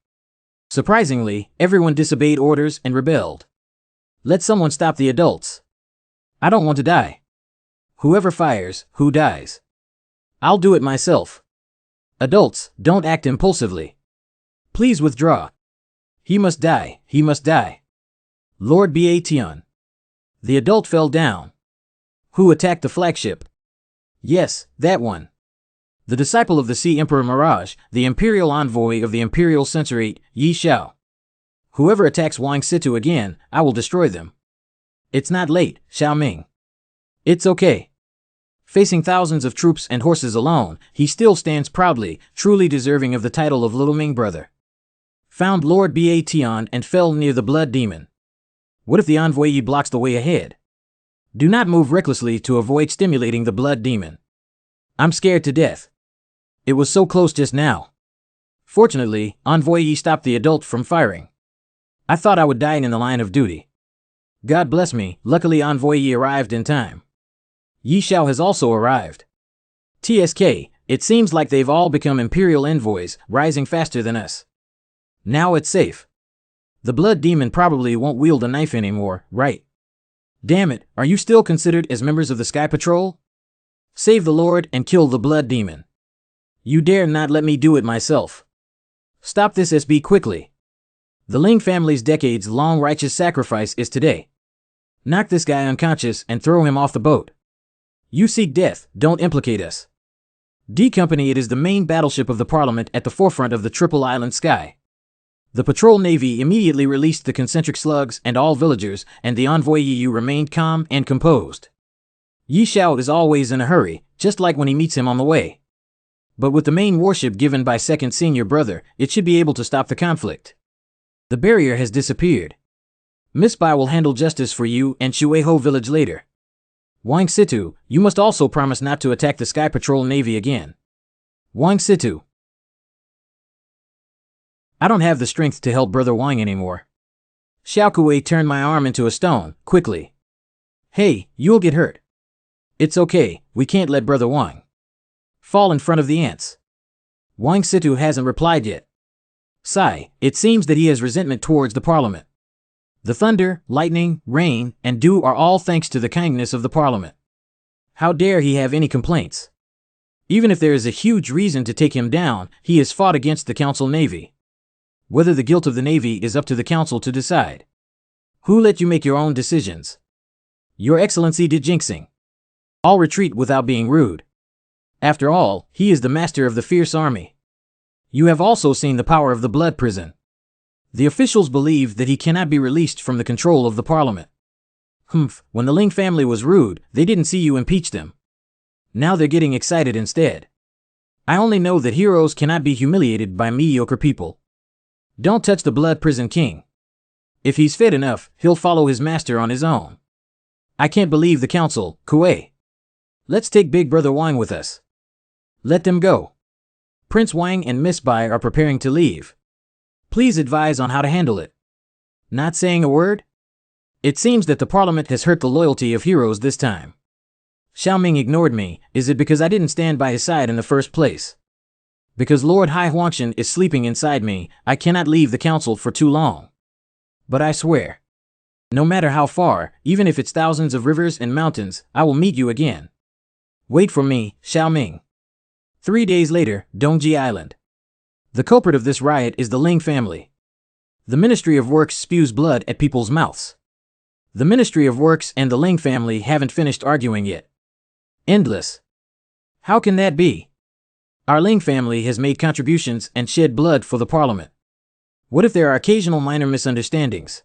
Surprisingly, everyone disobeyed orders and rebelled. Let someone stop the adults. I don't want to die. Whoever fires, who dies? I'll do it myself. Adults, don't act impulsively. Please withdraw. He must die, he must die. Lord Bation. The adult fell down. Who attacked the flagship? Yes, that one. The disciple of the Sea Emperor Mirage, the imperial envoy of the imperial censorate, Yi Xiao. Whoever attacks Wang Situ again, I will destroy them. It's not late, Xiao Ming. It's okay. Facing thousands of troops and horses alone, he still stands proudly, truly deserving of the title of Little Ming Brother. Found Lord Bation and fell near the blood demon. What if the envoy Yi blocks the way ahead? Do not move recklessly to avoid stimulating the blood demon. I'm scared to death. It was so close just now. Fortunately, Envoy Yi stopped the adult from firing. I thought I would die in the line of duty. God bless me, luckily Envoy Yi arrived in time. Yi Xiao has also arrived. TSK, it seems like they've all become Imperial envoys, rising faster than us. Now it's safe. The blood demon probably won't wield a knife anymore, right? Damn it, are you still considered as members of the Sky Patrol? Save the Lord and kill the blood demon. You dare not let me do it myself. Stop this SB quickly. The Ling family's decades-long righteous sacrifice is today. Knock this guy unconscious and throw him off the boat. You seek death, don't implicate us. D Company, it is the main battleship of the Parliament at the forefront of the Triple Island sky. The patrol navy immediately released the concentric slugs and all villagers, and the envoy Yu remained calm and composed. Yi Xiao is always in a hurry, just like when he meets him on the way. But with the main warship given by second senior brother, it should be able to stop the conflict. The barrier has disappeared. Miss Bai will handle justice for you and Shueho village later. Wang Situ, you must also promise not to attack the Sky Patrol Navy again. Wang Situ. I don't have the strength to help Brother Wang anymore. Xiao Kuei turned my arm into a stone, quickly. Hey, you'll get hurt. It's okay, we can't let Brother Wang fall in front of the ants. Wang Situ hasn't replied yet. Sigh, it seems that he has resentment towards the Parliament. The thunder, lightning, rain, and dew are all thanks to the kindness of the Parliament. How dare he have any complaints? Even if there is a huge reason to take him down, he has fought against the Council Navy. Whether the guilt of the Navy is up to the Council to decide. Who let you make your own decisions? Your Excellency did jinxing. I'll retreat without being rude. After all, he is the master of the fierce army. You have also seen the power of the blood prison. The officials believe that he cannot be released from the control of the Parliament. When the Ling family was rude, they didn't see you impeach them. Now they're getting excited instead. I only know that heroes cannot be humiliated by mediocre people. Don't touch the blood prison king. If he's fit enough, he'll follow his master on his own. I can't believe the council, Kuei. Let's take Big Brother Wang with us. Let them go. Prince Wang and Miss Bai are preparing to leave. Please advise on how to handle it. Not saying a word? It seems that the Parliament has hurt the loyalty of heroes this time. Xiao Ming ignored me. Is it because I didn't stand by his side in the first place? Because Lord Hai Huangshan is sleeping inside me, I cannot leave the council for too long. But I swear, no matter how far, even if it's thousands of rivers and mountains, I will meet you again. Wait for me, Xiao Ming. 3 days later, Dongji Island. The culprit of this riot is the Ling family. The Ministry of Works spews blood at people's mouths. The Ministry of Works and the Ling family haven't finished arguing yet. Endless. How can that be? Our Ling family has made contributions and shed blood for the Parliament. What if there are occasional minor misunderstandings?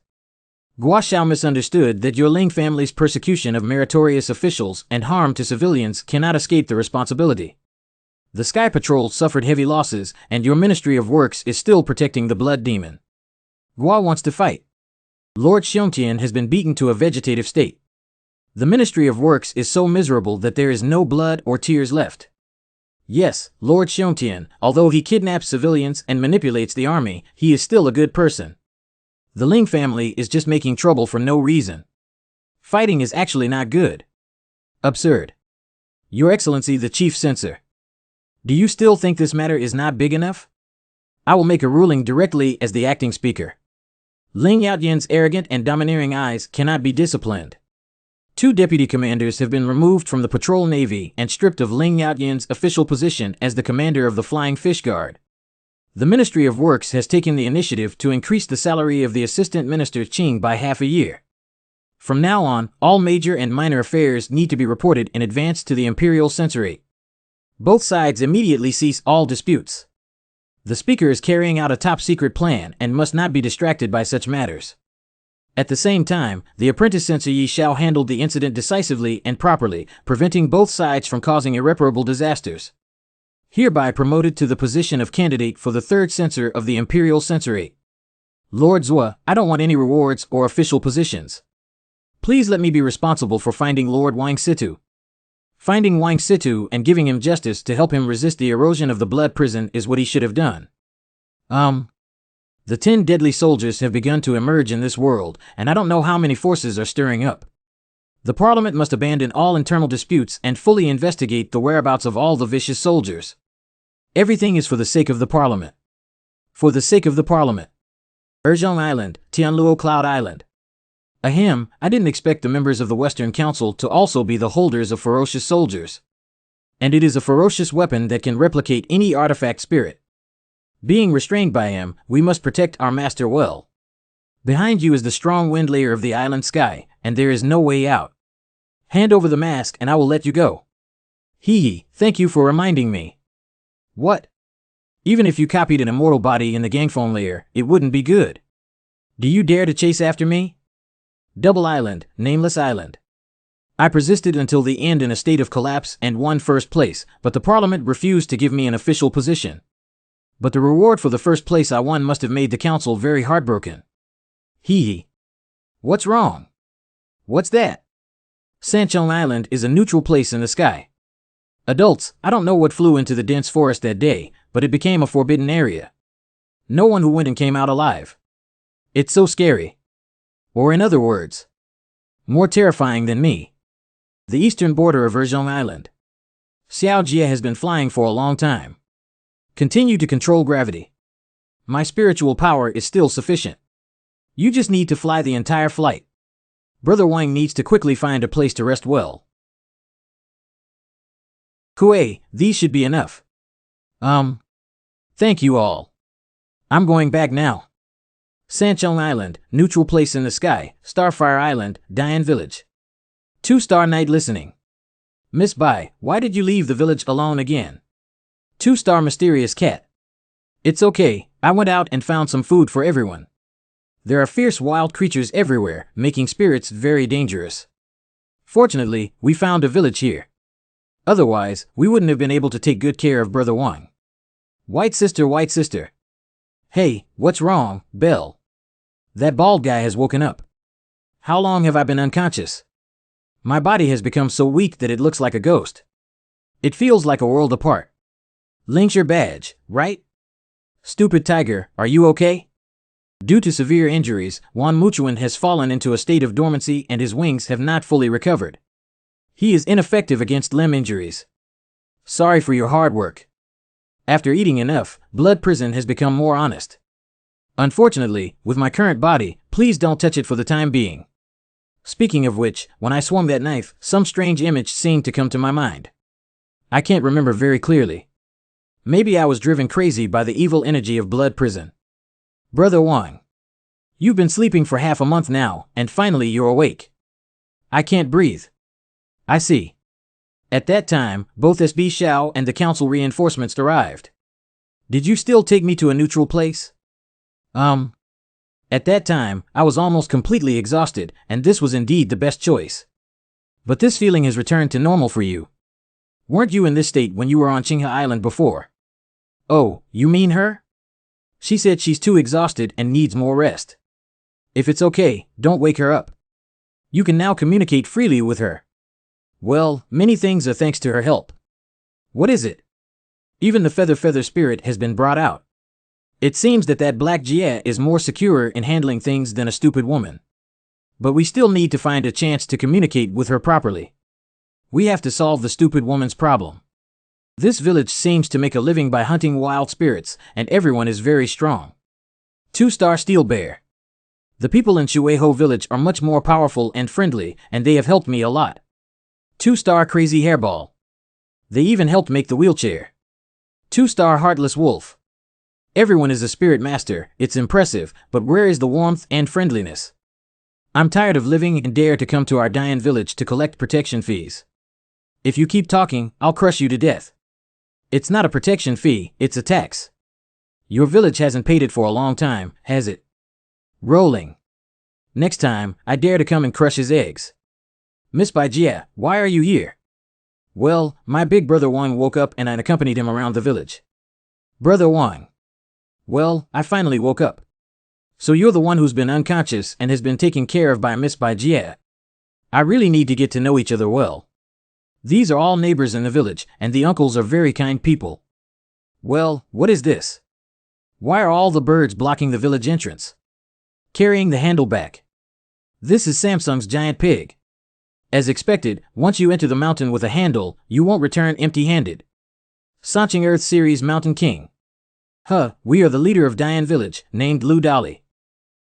Guo Xiao misunderstood that your Ling family's persecution of meritorious officials and harm to civilians cannot escape the responsibility. The Sky Patrol suffered heavy losses, and your Ministry of Works is still protecting the Blood Demon. Guo wants to fight. Lord Xiongtian has been beaten to a vegetative state. The Ministry of Works is so miserable that there is no blood or tears left. Yes, Lord Xiongtian, although he kidnaps civilians and manipulates the army, he is still a good person. The Ling family is just making trouble for no reason. Fighting is actually not good. Absurd. Your Excellency the Chief Censor. Do you still think this matter is not big enough? I will make a ruling directly as the acting speaker. Ling Yaotian's arrogant and domineering eyes cannot be disciplined. 2 deputy commanders have been removed from the patrol navy and stripped of Ling Yaotian's official position as the commander of the Flying Fish Guard. The Ministry of Works has taken the initiative to increase the salary of the Assistant Minister Qing by half a year. From now on, all major and minor affairs need to be reported in advance to the Imperial Censorate. Both sides immediately cease all disputes. The speaker is carrying out a top-secret plan and must not be distracted by such matters. At the same time, the apprentice censor Yi Xiao handled the incident decisively and properly, preventing both sides from causing irreparable disasters. Hereby promoted to the position of candidate for the 3rd censor of the Imperial Censorate. Lord Zhua, I don't want any rewards or official positions. Please let me be responsible for finding Lord Wang Situ. Finding Wang Situ and giving him justice to help him resist the erosion of the blood prison is what he should have done. The 10 deadly soldiers have begun to emerge in this world, and I don't know how many forces are stirring up. The Parliament must abandon all internal disputes and fully investigate the whereabouts of all the vicious soldiers. Everything is for the sake of the Parliament. For the sake of the Parliament. Erzhong Island, Tianluo Cloud Island. Ahem, I didn't expect the members of the Western Council to also be the holders of ferocious soldiers. And it is a ferocious weapon that can replicate any artifact spirit. Being restrained by him, we must protect our master well. Behind you is the strong wind layer of the island sky, and there is no way out. Hand over the mask and I will let you go. Hee, thank you for reminding me. What? Even if you copied an immortal body in the gangphone layer, it wouldn't be good. Do you dare to chase after me? Double Island, Nameless Island. I persisted until the end in a state of collapse and won first place, but the Parliament refused to give me an official position. But the reward for the first place I won must have made the council very heartbroken. Hee. What's wrong? What's that? Sanchong Island is a neutral place in the sky. Adults, I don't know what flew into the dense forest that day, but it became a forbidden area. No one who went and came out alive. It's so scary. Or in other words, more terrifying than me. The eastern border of Erzhong Island. Xiao Jie has been flying for a long time. Continue to control gravity. My spiritual power is still sufficient. You just need to fly the entire flight. Brother Wang needs to quickly find a place to rest well. Kuei, these should be enough. Thank you all. I'm going back now. Sanchong Island, neutral place in the sky, Starfire Island, Dian Village. 2-star night listening. Miss Bai, why did you leave the village alone again? 2-star mysterious cat. It's okay, I went out and found some food for everyone. There are fierce wild creatures everywhere, making spirits very dangerous. Fortunately, we found a village here. Otherwise, we wouldn't have been able to take good care of Brother Wang. White sister, white sister. Hey, what's wrong, Belle? That bald guy has woken up. How long have I been unconscious? My body has become so weak that it looks like a ghost. It feels like a world apart. Link's your badge, right? Stupid tiger, are you okay? Due to severe injuries, Wan Muchuan has fallen into a state of dormancy and his wings have not fully recovered. He is ineffective against limb injuries. Sorry for your hard work. After eating enough, Blood Prison has become more honest. Unfortunately, with my current body, please don't touch it for the time being. Speaking of which, when I swung that knife, some strange image seemed to come to my mind. I can't remember very clearly. Maybe I was driven crazy by the evil energy of Blood Prison. Brother Wang. You've been sleeping for half a month now, and finally you're awake. I can't breathe. I see. At that time, both SB Xiao and the council reinforcements arrived. Did you still take me to a neutral place? Um, at that time, I was almost completely exhausted, and this was indeed the best choice. But this feeling has returned to normal for you. Weren't you in this state when you were on Qinghe Island before? Oh, you mean her? She said she's too exhausted and needs more rest. If it's okay, don't wake her up. You can now communicate freely with her. Well, many things are thanks to her help. What is it? Even the feather spirit has been brought out. It seems that black Jia is more secure in handling things than a stupid woman. But we still need to find a chance to communicate with her properly. We have to solve the stupid woman's problem. This village seems to make a living by hunting wild spirits, and everyone is very strong. 2-star Steel Bear. The people in Shueho village are much more powerful and friendly, and they have helped me a lot. 2-star Crazy Hairball. They even helped make the wheelchair. 2-star Heartless Wolf. Everyone is a spirit master, it's impressive, but where is the warmth and friendliness? I'm tired of living and dare to come to our Dian village to collect protection fees. If you keep talking, I'll crush you to death. It's not a protection fee, it's a tax. Your village hasn't paid it for a long time, has it? Rolling. Next time, I dare to come and crush his eggs. Miss Baijia, why are you here? Well, my big brother Wang woke up and I accompanied him around the village. Brother Wang. Well, I finally woke up. So you're the one who's been unconscious and has been taken care of by Miss Baijia. I really need to get to know each other well. These are all neighbors in the village, and the uncles are very kind people. Well, what is this? Why are all the birds blocking the village entrance? Carrying the handle back. This is Samsung's giant pig. As expected, once you enter the mountain with a handle, you won't return empty-handed. Sancheng Earth Series Mountain King. We are the leader of Dian village, named Lu Dali.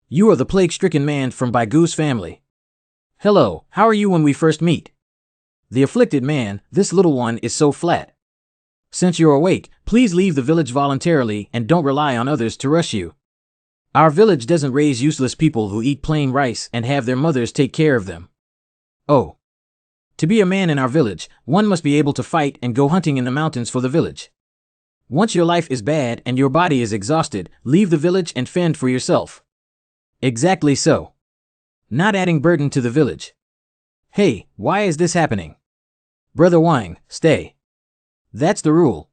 You are the plague-stricken man from Baigu's family. Hello, how are you when we first meet? The afflicted man, this little one is so flat. Since you're awake, please leave the village voluntarily and don't rely on others to rush you. Our village doesn't raise useless people who eat plain rice and have their mothers take care of them. Oh. To be a man in our village, one must be able to fight and go hunting in the mountains for the village. Once your life is bad and your body is exhausted, leave the village and fend for yourself. Exactly so. Not adding burden to the village. Hey, why is this happening? Brother Wang, stay. That's the rule.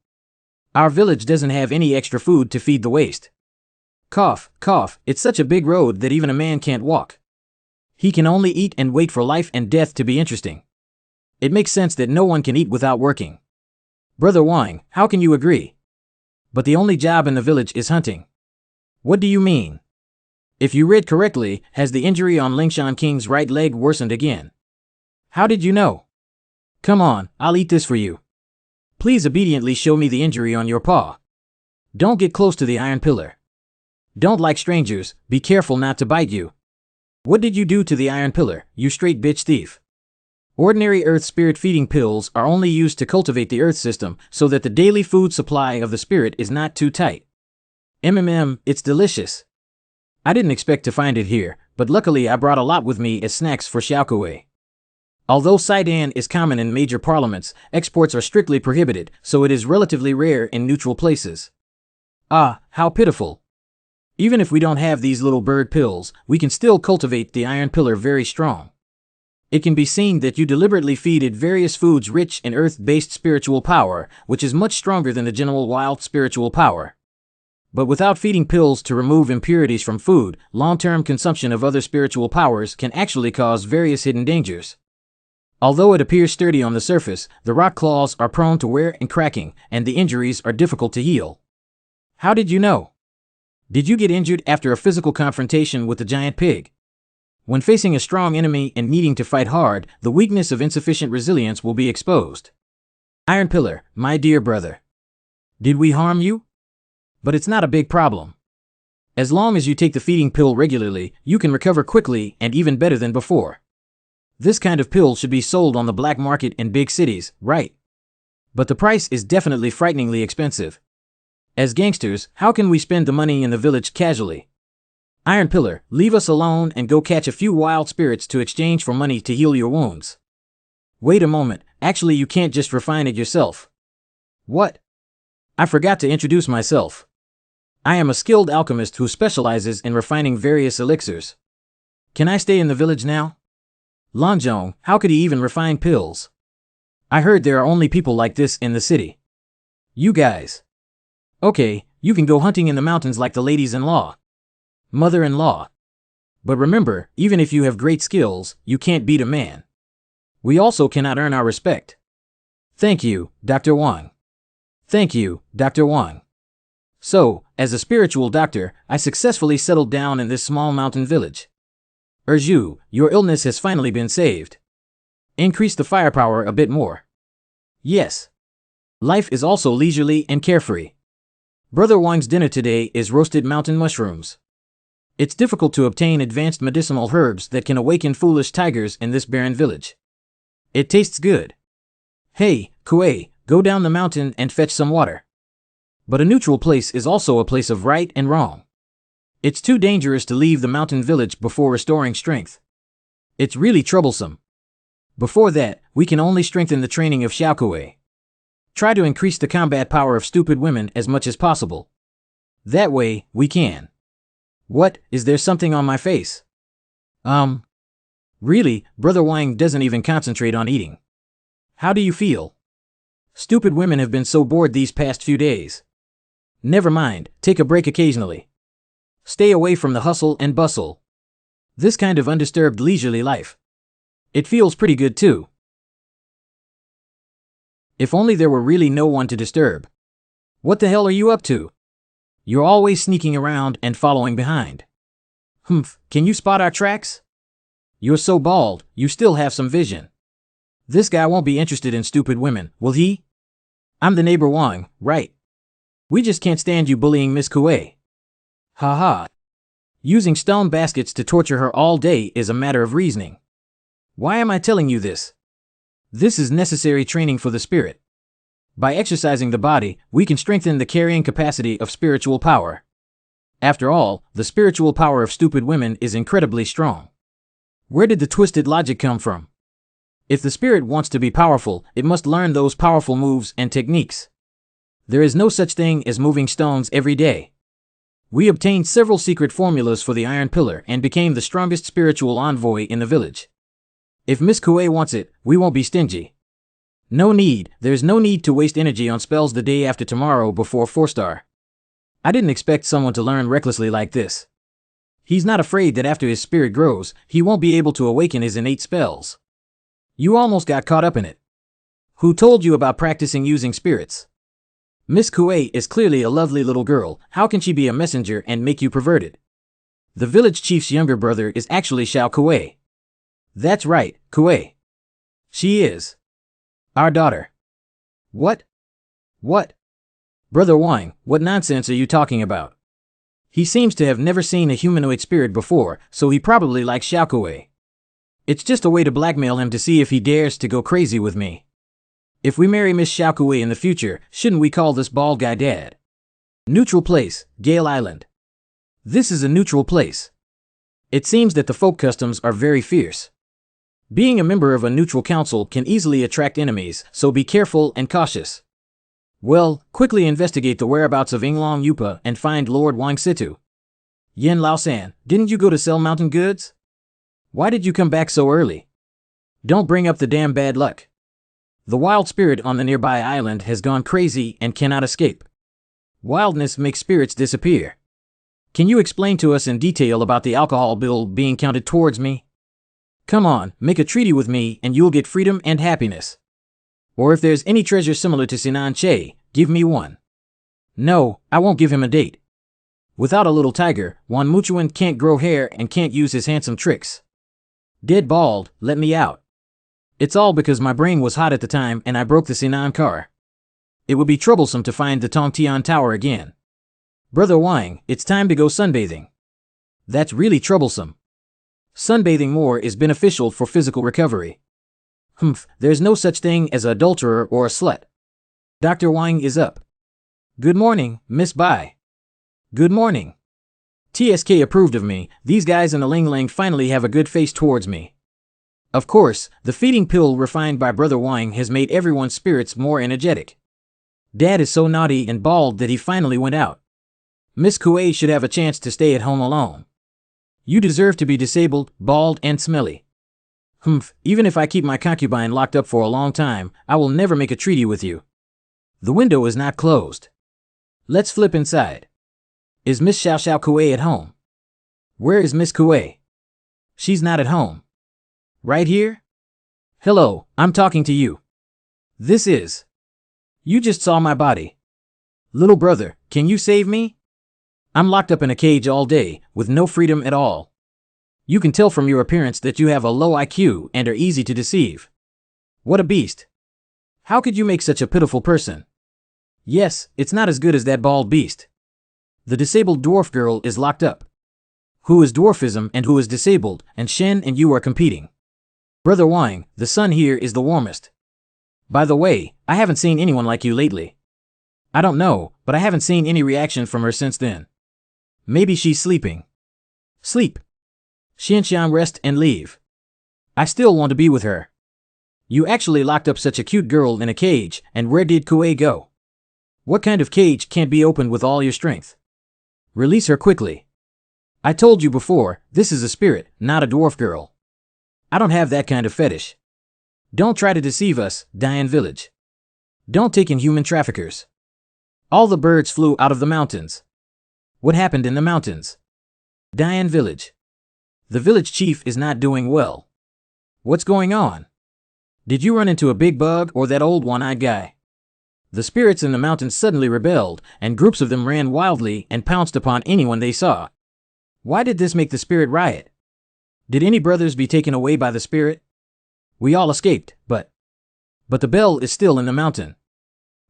Our village doesn't have any extra food to feed the waste. Cough, cough, it's such a big road that even a man can't walk. He can only eat and wait for life and death to be interesting. It makes sense that no one can eat without working. Brother Wang, how can you agree? But the only job in the village is hunting. What do you mean? If you read correctly, has the injury on Lingshan King's right leg worsened again? How did you know? Come on, I'll eat this for you. Please obediently show me the injury on your paw. Don't get close to the iron pillar. Don't like strangers, be careful not to bite you. What did you do to the iron pillar, you straight bitch thief? Ordinary earth spirit feeding pills are only used to cultivate the earth system so that the daily food supply of the spirit is not too tight. It's delicious. I didn't expect to find it here, but luckily I brought a lot with me as snacks for Xiaokuei. Although Saidan is common in major parliaments, exports are strictly prohibited, so it is relatively rare in neutral places. Ah, how pitiful. Even if we don't have these little bird pills, we can still cultivate the iron pillar very strong. It can be seen that you deliberately feed it various foods rich in earth-based spiritual power, which is much stronger than the general wild spiritual power. But without feeding pills to remove impurities from food, long-term consumption of other spiritual powers can actually cause various hidden dangers. Although it appears sturdy on the surface, the rock claws are prone to wear and cracking, and the injuries are difficult to heal. How did you know? Did you get injured after a physical confrontation with the giant pig? When facing a strong enemy and needing to fight hard, the weakness of insufficient resilience will be exposed. Iron Pillar, my dear brother. Did we harm you? But it's not a big problem. As long as you take the feeding pill regularly, you can recover quickly and even better than before. This kind of pill should be sold on the black market in big cities, right? But the price is definitely frighteningly expensive. As gangsters, how can we spend the money in the village casually? Iron Pillar, leave us alone and go catch a few wild spirits to exchange for money to heal your wounds. Wait a moment, actually you can't just refine it yourself. What? I forgot to introduce myself. I am a skilled alchemist who specializes in refining various elixirs. Can I stay in the village now? Lanzhong, how could he even refine pills? I heard there are only people like this in the city. You guys. Okay, you can go hunting in the mountains like the ladies-in-law. Mother-in-law. But remember, even if you have great skills, you can't beat a man. We also cannot earn our respect. Thank you, Dr. Wang. Thank you, Dr. Wang. So, as a spiritual doctor, I successfully settled down in this small mountain village. Erju, your illness has finally been saved. Increase the firepower a bit more. Yes. Life is also leisurely and carefree. Brother Wang's dinner today is roasted mountain mushrooms. It's difficult to obtain advanced medicinal herbs that can awaken foolish tigers in this barren village. It tastes good. Hey, Kuei, go down the mountain and fetch some water. But a neutral place is also a place of right and wrong. It's too dangerous to leave the mountain village before restoring strength. It's really troublesome. Before that, we can only strengthen the training of Xiaokuei. Try to increase the combat power of stupid women as much as possible. That way, we can. What, is there something on my face? Really, Brother Wang doesn't even concentrate on eating. How do you feel? Stupid women have been so bored these past few days. Never mind, take a break occasionally. Stay away from the hustle and bustle. This kind of undisturbed leisurely life. It feels pretty good too. If only there were really no one to disturb. What the hell are you up to? You're always sneaking around and following behind. Can you spot our tracks? You're so bald, you still have some vision. This guy won't be interested in stupid women, will he? I'm the neighbor Wang, right? We just can't stand you bullying Miss Kuei. Haha. Using stone baskets to torture her all day is a matter of reasoning. Why am I telling you this? This is necessary training for the spirit. By exercising the body, we can strengthen the carrying capacity of spiritual power. After all, the spiritual power of stupid women is incredibly strong. Where did the twisted logic come from? If the spirit wants to be powerful, it must learn those powerful moves and techniques. There is no such thing as moving stones every day. We obtained several secret formulas for the Iron Pillar and became the strongest spiritual envoy in the village. If Miss Kuei wants it, we won't be stingy. There's no need to waste energy on spells the day after tomorrow before 4-star. I didn't expect someone to learn recklessly like this. He's not afraid that after his spirit grows, he won't be able to awaken his innate spells. You almost got caught up in it. Who told you about practicing using spirits? Miss Kuei is clearly a lovely little girl. How can she be a messenger and make you perverted? The village chief's younger brother is actually Xiao Kuei. That's right, Kuei. She is our daughter. What? Brother Wang, what nonsense are you talking about? He seems to have never seen a humanoid spirit before, so he probably likes Xiao Kuei. It's just a way to blackmail him to see if he dares to go crazy with me. If we marry Miss Xiao Kuei in the future, shouldn't we call this bald guy Dad? Neutral place, Gale Island. This is a neutral place. It seems that the folk customs are very fierce. Being a member of a neutral council can easily attract enemies, so be careful and cautious. Well, quickly investigate the whereabouts of Inglong Yupa and find Lord Wang Situ. Yin Laosan, didn't you go to sell mountain goods? Why did you come back so early? Don't bring up the damn bad luck. The wild spirit on the nearby island has gone crazy and cannot escape. Wildness makes spirits disappear. Can you explain to us in detail about the alcohol bill being counted towards me? Come on, make a treaty with me and you'll get freedom and happiness. Or if there's any treasure similar to Sinan Che, give me one. No, I won't give him a date. Without a little tiger, Wan Muchuan can't grow hair and can't use his handsome tricks. Dead bald, let me out. It's all because my brain was hot at the time and I broke the Sinan car. It would be troublesome to find the Tongtian Tower again. Brother Wang, it's time to go sunbathing. That's really troublesome. Sunbathing more is beneficial for physical recovery. There's no such thing as an adulterer or a slut. Dr. Wang is up. Good morning, Miss Bai. Good morning. TSK approved of me. These guys in the Ling Ling finally have a good face towards me. Of course, the feeding pill refined by Brother Wang has made everyone's spirits more energetic. Dad is so naughty and bald that he finally went out. Miss Kuei should have a chance to stay at home alone. You deserve to be disabled, bald, and smelly. Humph, even if I keep my concubine locked up for a long time, I will never make a treaty with you. The window is not closed. Let's flip inside. Is Miss Xiao Xiao Kuei at home? Where is Miss Kuei? She's not at home. Right here? Hello, I'm talking to you. This is. You just saw my body. Little brother, can you save me? I'm locked up in a cage all day, with no freedom at all. You can tell from your appearance that you have a low IQ and are easy to deceive. What a beast. How could you make such a pitiful person? Yes, it's not as good as that bald beast. The disabled dwarf girl is locked up. Who is dwarfism and who is disabled, and Shen and you are competing. Brother Wang, the sun here is the warmest. By the way, I haven't seen anyone like you lately. I don't know, but I haven't seen any reaction from her since then. Maybe she's sleeping. Sleep. Xianxian, rest and leave. I still want to be with her. You actually locked up such a cute girl in a cage, and where did Kuei go? What kind of cage can't be opened with all your strength? Release her quickly. I told you before, this is a spirit, not a dwarf girl. I don't have that kind of fetish. Don't try to deceive us, Dian Village. Don't take in human traffickers. All the birds flew out of the mountains. What happened in the mountains? Dian Village. The village chief is not doing well. What's going on? Did you run into a big bug or that old one-eyed guy? The spirits in the mountains suddenly rebelled, and groups of them ran wildly and pounced upon anyone they saw. Why did this make the spirit riot? Did any brothers be taken away by the spirit? We all escaped, but the bell is still in the mountain.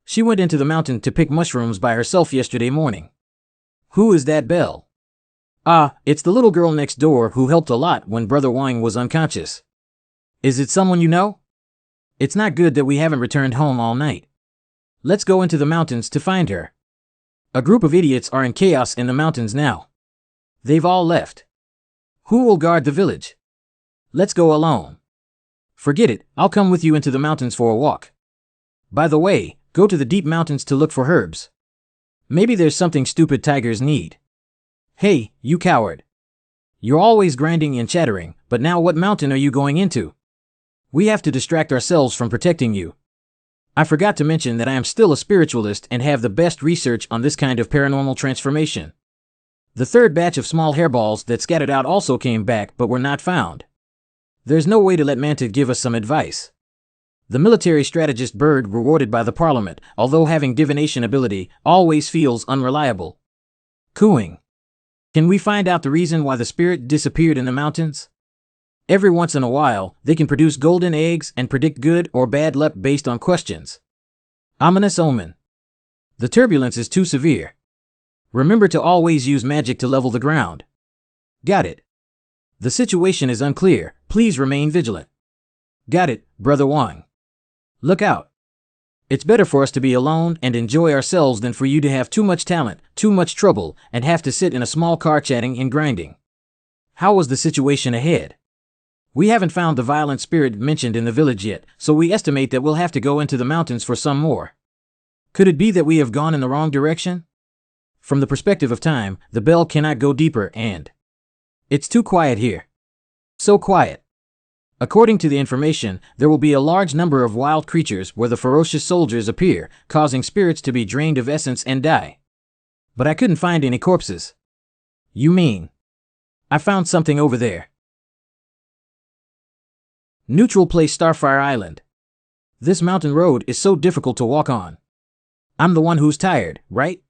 She went into the mountain to pick mushrooms by herself yesterday morning. Who is that bell? Ah, it's the little girl next door who helped a lot when Brother Wang was unconscious. Is it someone you know? It's not good that we haven't returned home all night. Let's go into the mountains to find her. A group of idiots are in chaos in the mountains now. They've all left. Who will guard the village? Let's go alone. Forget it, I'll come with you into the mountains for a walk. By the way, go to the deep mountains to look for herbs. Maybe there's something stupid tigers need. Hey, you coward. You're always grinding and chattering, but now what mountain are you going into? We have to distract ourselves from protecting you. I forgot to mention that I am still a spiritualist and have the best research on this kind of paranormal transformation. The third batch of small hairballs that scattered out also came back but were not found. There's no way to let Manta give us some advice. The military strategist bird rewarded by the parliament, although having divination ability, always feels unreliable. Cooing. Can we find out the reason why the spirit disappeared in the mountains? Every once in a while, they can produce golden eggs and predict good or bad luck based on questions. Ominous omen. The turbulence is too severe. Remember to always use magic to level the ground. Got it. The situation is unclear. Please remain vigilant. Got it, Brother Wang. Look out. It's better for us to be alone and enjoy ourselves than for you to have too much talent, too much trouble, and have to sit in a small car chatting and grinding. How was the situation ahead? We haven't found the violent spirit mentioned in the village yet, so we estimate that we'll have to go into the mountains for some more. Could it be that we have gone in the wrong direction? From the perspective of time, the bell cannot go deeper and it's too quiet here. So quiet. According to the information, there will be a large number of wild creatures where the ferocious soldiers appear, causing spirits to be drained of essence and die. But I couldn't find any corpses. You mean? I found something over there. Neutral place Starfire Island. This mountain road is so difficult to walk on. I'm the one who's tired, right?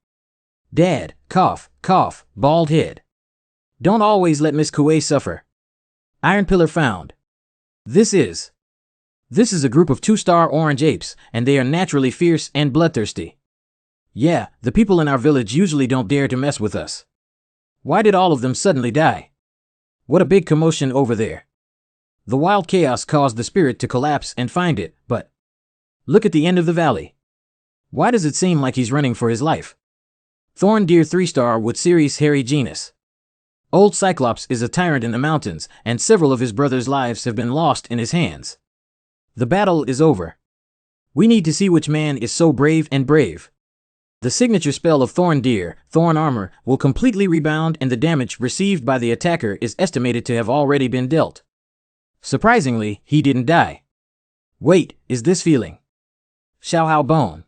Dad, cough, cough, bald head. Don't always let Miss Kuei suffer. Iron pillar found. This is a group of 2-star orange apes, and they are naturally fierce and bloodthirsty. Yeah, the people in our village usually don't dare to mess with us. Why did all of them suddenly die? What a big commotion over there. The wild chaos caused the spirit to collapse and find it, but look at the end of the valley. Why does it seem like he's running for his life? Thorn deer 3-star with Ceres hairy genus. Old Cyclops is a tyrant in the mountains, and several of his brothers' lives have been lost in his hands. The battle is over. We need to see which man is so brave and brave. The signature spell of Thorn Deer, Thorn Armor, will completely rebound and the damage received by the attacker is estimated to have already been dealt. Surprisingly, he didn't die. Wait, is this feeling? Xiao Hao Bone.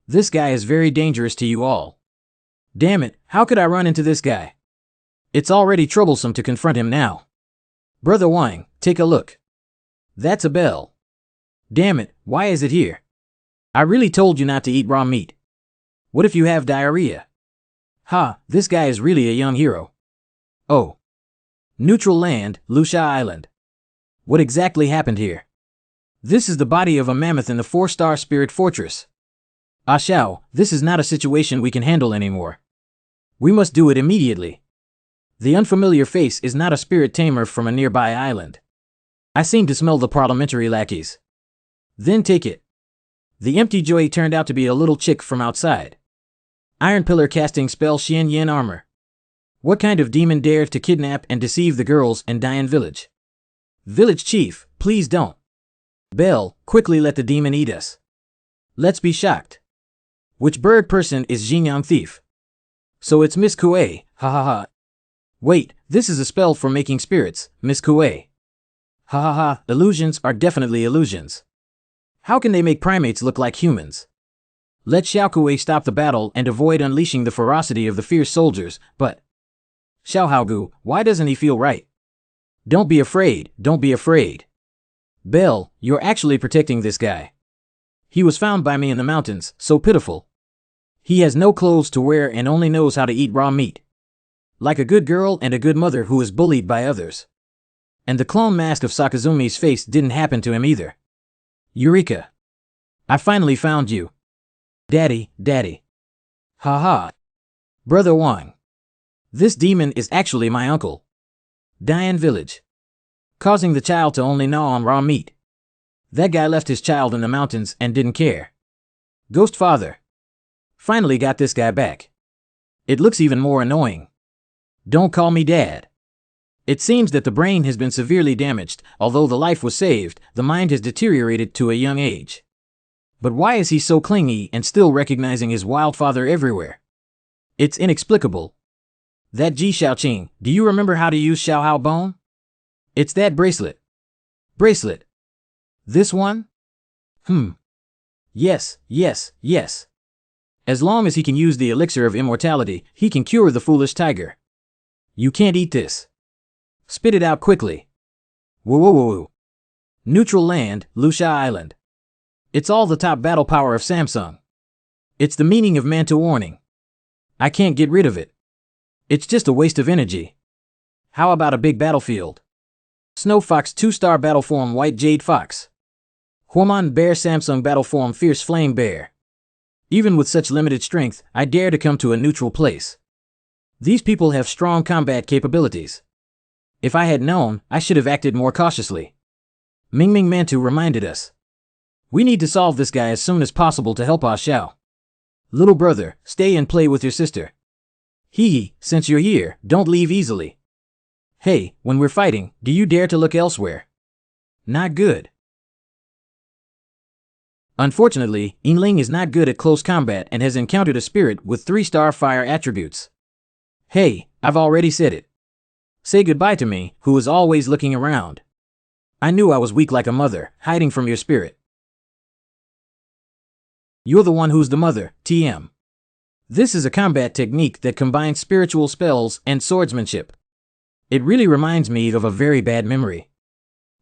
This guy is very dangerous to you all. Damn it, how could I run into this guy? It's already troublesome to confront him now. Brother Wang, take a look. That's a bell. Damn it, why is it here? I really told you not to eat raw meat. What if you have diarrhea? Ha, this guy is really a young hero. Oh. Neutral land, Luxia Island. What exactly happened here? This is the body of a mammoth in the 4-star spirit fortress. Ah Xiao, this is not a situation we can handle anymore. We must do it immediately. The unfamiliar face is not a spirit tamer from a nearby island. I seem to smell the parliamentary lackeys. Then take it. The empty joy turned out to be a little chick from outside. Iron Pillar casting spell Xian Yin armor. What kind of demon dared to kidnap and deceive the girls in Dian Village? Village chief, please don't. Bell, quickly let the demon eat us. Let's be shocked. Which bird person is Xinjiang thief? So it's Miss Kuei, ha ha ha. Wait, this is a spell for making spirits, Miss Kuei. Ha ha ha, illusions are definitely illusions. How can they make primates look like humans? Let Xiao Kuei stop the battle and avoid unleashing the ferocity of the fierce soldiers, but... Xiao Haogu, why doesn't he feel right? Don't be afraid, don't be afraid. Bell, you're actually protecting this guy. He was found by me in the mountains, so pitiful. He has no clothes to wear and only knows how to eat raw meat. Like a good girl and a good mother who is bullied by others. And the clone mask of Sakazumi's face didn't happen to him either. Eureka! I finally found you. Daddy, Daddy. Ha ha. Brother Wang. This demon is actually my uncle. Dian Village. Causing the child to only gnaw on raw meat. That guy left his child in the mountains and didn't care. Ghost father. Finally got this guy back. It looks even more annoying. Don't call me dad. It seems that the brain has been severely damaged. Although the life was saved, the mind has deteriorated to a young age. But why is he so clingy and still recognizing his wild father everywhere? It's inexplicable. That Ji Xiaoqing, do you remember how to use Xiao Hao Bone? It's that bracelet. Bracelet. This one? Yes, yes, yes. As long as he can use the elixir of immortality, he can cure the foolish tiger. You can't eat this. Spit it out quickly. Woo woo woo woo. Neutral land, Luxia Island. It's all the top battle power of Samsung. It's the meaning of Manta Warning. I can't get rid of it. It's just a waste of energy. How about a big battlefield? Snow Fox 2-star battle form White Jade Fox. Huaman Bear Samsung battle form Fierce Flame Bear. Even with such limited strength, I dare to come to a neutral place. These people have strong combat capabilities. If I had known, I should have acted more cautiously. Mingming Mantu reminded us. We need to solve this guy as soon as possible to help Ah Xiao. Little brother, stay and play with your sister. Hee, since you're here, don't leave easily. Hey, when we're fighting, do you dare to look elsewhere? Not good. Unfortunately, Yinling is not good at close combat and has encountered a spirit with 3-star fire attributes. Hey, I've already said it. Say goodbye to me, who is always looking around. I knew I was weak like a mother, hiding from your spirit. You're the one who's the mother, TM. This is a combat technique that combines spiritual spells and swordsmanship. It really reminds me of a very bad memory.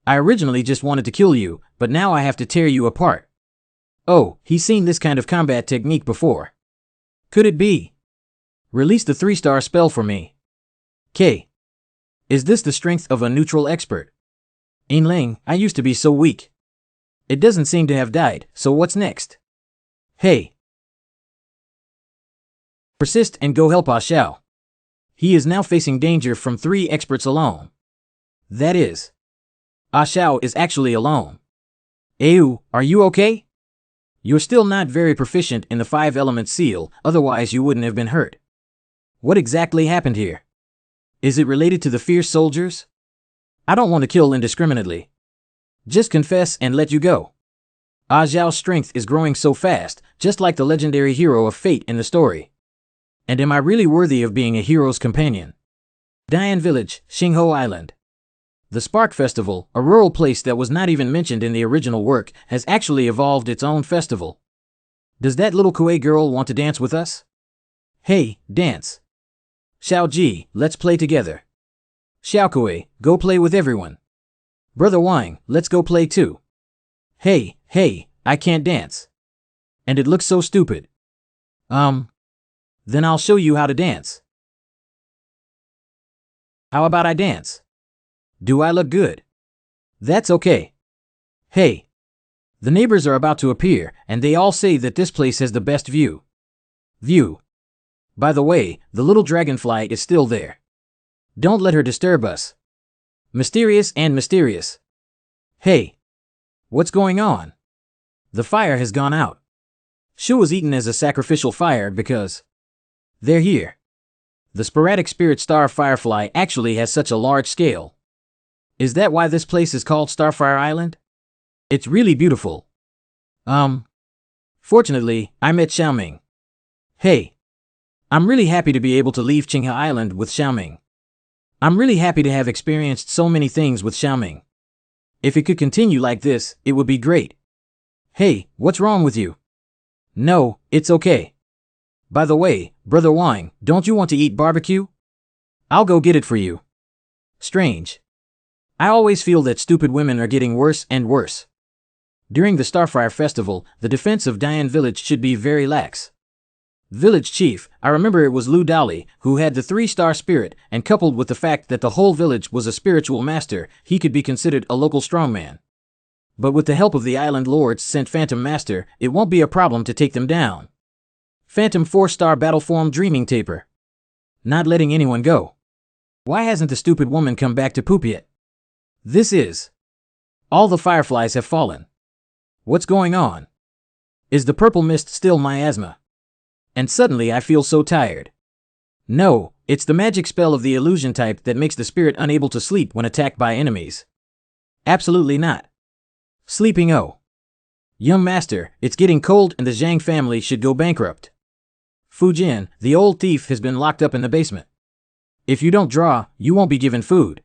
I originally just wanted to kill you, but now I have to tear you apart. Oh, he's seen this kind of combat technique before. Could it be? Release the 3-star spell for me. K. Is this the strength of a neutral expert? Yinling, I used to be so weak. It doesn't seem to have died, so what's next? Hey. Persist and go help Ah Xiao. He is now facing danger from 3 experts alone. That is. Ah Xiao is actually alone. Ayu, are you okay? You're still not very proficient in the 5-element seal, otherwise you wouldn't have been hurt. What exactly happened here? Is it related to the fierce soldiers? I don't want to kill indiscriminately. Just confess and let you go. Ah Zhao's strength is growing so fast, just like the legendary hero of fate in the story. And am I really worthy of being a hero's companion? Dian Village, Xingho Island. The Spark Festival, a rural place that was not even mentioned in the original work, has actually evolved its own festival. Does that little Kuei girl want to dance with us? Hey, dance. Xiao Ji, let's play together. Xiao Kuei, go play with everyone. Brother Wang, let's go play too. Hey, I can't dance. And it looks so stupid. Then I'll show you how to dance. How about I dance? Do I look good? That's okay. Hey. The neighbors are about to appear, and they all say that this place has the best view. By the way, the little dragonfly is still there. Don't let her disturb us. Mysterious and mysterious. Hey. What's going on? The fire has gone out. Shu was eaten as a sacrificial fire because they're here. The sporadic spirit star firefly actually has such a large scale. Is that why this place is called Starfire Island? It's really beautiful. Fortunately, I met Xiaoming. Hey. I'm really happy to be able to leave Qinghe Island with Xiaoming. I'm really happy to have experienced so many things with Xiaoming. If it could continue like this, it would be great. Hey, what's wrong with you? No, it's okay. By the way, Brother Wang, don't you want to eat barbecue? I'll go get it for you. Strange. I always feel that stupid women are getting worse and worse. During the Starfire Festival, the defense of Dian Village should be very lax. Village Chief, I remember it was Lu Dali, who had the 3-star spirit, and coupled with the fact that the whole village was a spiritual master, he could be considered a local strongman. But with the help of the island lords sent Phantom Master, it won't be a problem to take them down. Phantom 4-star Battleform Dreaming Taper. Not letting anyone go. Why hasn't the stupid woman come back to poop yet? This is. All the fireflies have fallen. What's going on? Is the purple mist still miasma? And suddenly I feel so tired. No, it's the magic spell of the illusion type that makes the spirit unable to sleep when attacked by enemies. Absolutely not. Sleeping oh. Young master, it's getting cold and the Zhang family should go bankrupt. Fu Jin, the old thief, has been locked up in the basement. If you don't draw, you won't be given food.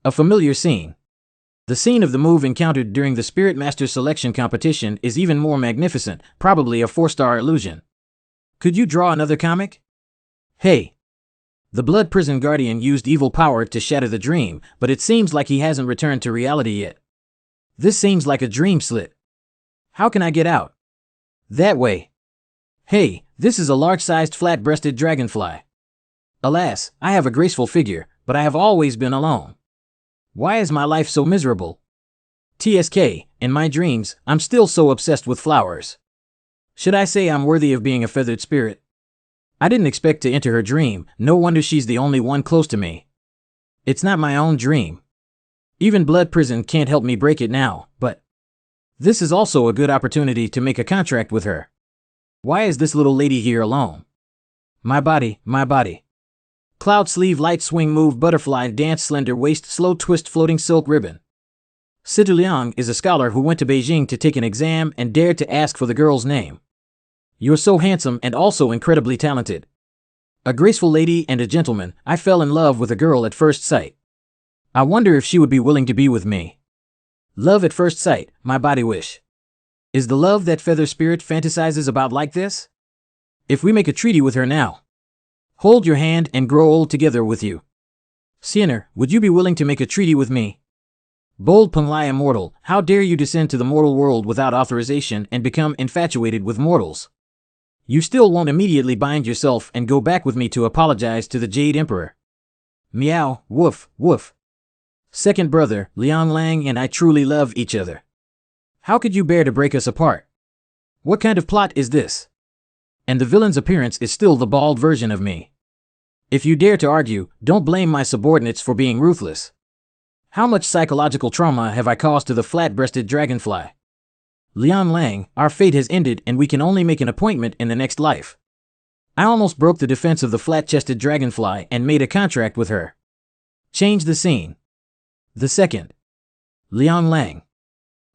A familiar scene. The scene of the move encountered during the Spirit Master selection competition is even more magnificent, probably a 4-star illusion. Could you draw another comic? Hey. The Blood Prison Guardian used evil power to shatter the dream, but it seems like he hasn't returned to reality yet. This seems like a dream slit. How can I get out? That way. Hey, this is a large-sized flat-breasted dragonfly. Alas, I have a graceful figure, but I have always been alone. Why is my life so miserable? TSK, in my dreams, I'm still so obsessed with flowers. Should I say I'm worthy of being a feathered spirit? I didn't expect to enter her dream, no wonder she's the only one close to me. It's not my own dream. Even Blood Prison can't help me break it now, but this is also a good opportunity to make a contract with her. Why is this little lady here alone? My body, my body. Cloud sleeve, light swing move, butterfly dance, slender waist, slow twist, floating silk ribbon. Situ Liang is a scholar who went to Beijing to take an exam and dared to ask for the girl's name. You're so handsome and also incredibly talented. A graceful lady and a gentleman, I fell in love with a girl at first sight. I wonder if she would be willing to be with me. Love at first sight, my body wish. Is the love that feather spirit fantasizes about like this? If we make a treaty with her now. Hold your hand and grow old together with you. Sinner, would you be willing to make a treaty with me? Bold Penglai immortal, how dare you descend to the mortal world without authorization and become infatuated with mortals? You still won't immediately bind yourself and go back with me to apologize to the Jade Emperor. Meow, woof, woof. Second brother, Liang Lang and I truly love each other. How could you bear to break us apart? What kind of plot is this? And the villain's appearance is still the bald version of me. If you dare to argue, don't blame my subordinates for being ruthless. How much psychological trauma have I caused to the flat-breasted dragonfly? Liang Lang, our fate has ended and we can only make an appointment in the next life. I almost broke the defense of the flat-chested dragonfly and made a contract with her. Change the scene. The second. Liang Lang.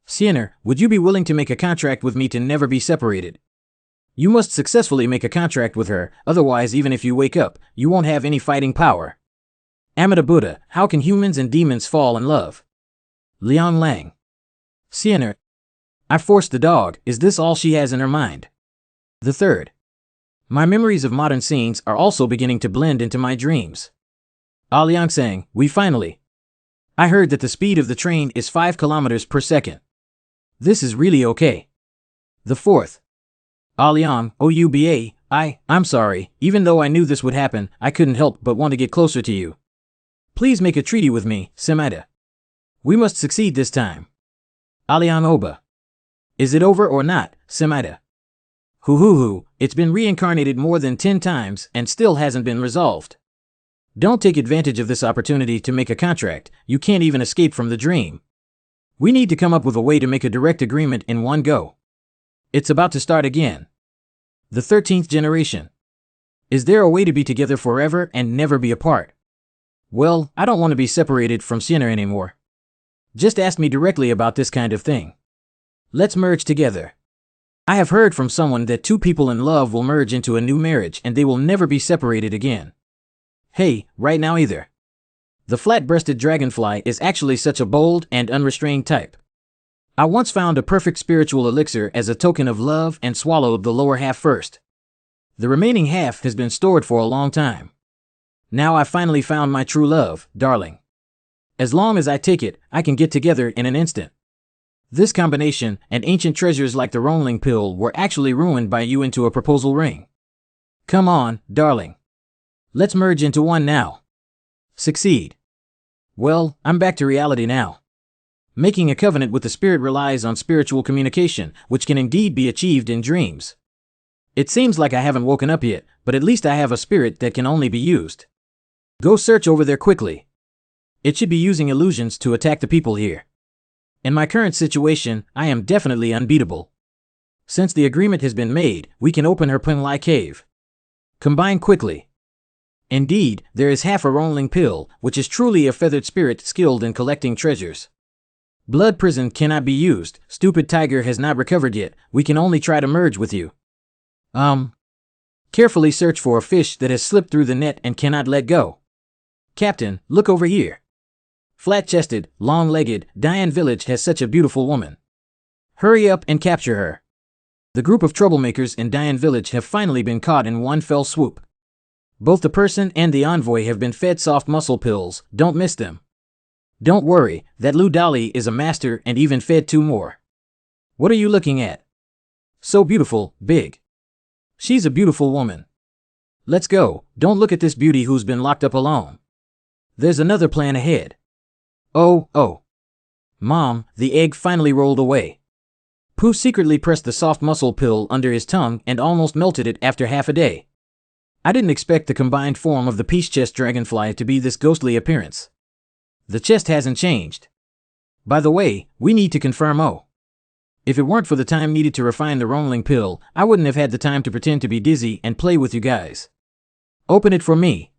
Sienna, would you be willing to make a contract with me to never be separated? You must successfully make a contract with her, otherwise even if you wake up, you won't have any fighting power. Amida Buddha, how can humans and demons fall in love? Liang Lang. Sienna, I forced the dog, is this all she has in her mind? The third. My memories of modern scenes are also beginning to blend into my dreams. Liang Sang, we finally. I heard that the speed of the train is 5 kilometers per second. This is really okay. The fourth. Liang, Ouba, I'm sorry, even though I knew this would happen, I couldn't help but want to get closer to you. Please make a treaty with me, Semida. We must succeed this time. Liang Oba. Is it over or not, Semida? Hoo, it's been reincarnated more than 10 times and still hasn't been resolved. Don't take advantage of this opportunity to make a contract, you can't even escape from the dream. We need to come up with a way to make a direct agreement in one go. It's about to start again. The 13th generation. Is there a way to be together forever and never be apart? Well, I don't want to be separated from Sienna anymore. Just ask me directly about this kind of thing. Let's merge together. I have heard from someone that two people in love will merge into a new marriage and they will never be separated again. Hey, right now either. The flat-breasted dragonfly is actually such a bold and unrestrained type. I once found a perfect spiritual elixir as a token of love and swallowed the lower half first. The remaining half has been stored for a long time. Now I finally found my true love, darling. As long as I take it, I can get together in an instant. This combination and ancient treasures like the Ronling pill were actually ruined by you into a proposal ring. Come on, darling. Let's merge into one now. Succeed. Well, I'm back to reality now. Making a covenant with the spirit relies on spiritual communication, which can indeed be achieved in dreams. It seems like I haven't woken up yet, but at least I have a spirit that can only be used. Go search over there quickly. It should be using illusions to attack the people here. In my current situation, I am definitely unbeatable. Since the agreement has been made, we can open her Penlai cave. Combine quickly. Indeed, there is half a Ronling pill, which is truly a feathered spirit skilled in collecting treasures. Blood prison cannot be used, stupid tiger has not recovered yet, we can only try to merge with you. Carefully search for a fish that has slipped through the net and cannot let go. Captain, look over here. Flat-chested, long-legged, Diane Village has such a beautiful woman. Hurry up and capture her. The group of troublemakers in Diane Village have finally been caught in one fell swoop. Both the person and the envoy have been fed soft muscle pills, don't miss them. Don't worry, that Lu Dali is a master and even fed 2 more. What are you looking at? So beautiful, big. She's a beautiful woman. Let's go, don't look at this beauty who's been locked up alone. There's another plan ahead. Oh. Mom, the egg finally rolled away. Pooh secretly pressed the soft muscle pill under his tongue and almost melted it after half a day. I didn't expect the combined form of the peace chest dragonfly to be this ghostly appearance. The chest hasn't changed. By the way, we need to confirm if it weren't for the time needed to refine the Ronling pill, I wouldn't have had the time to pretend to be dizzy and play with you guys. Open it for me.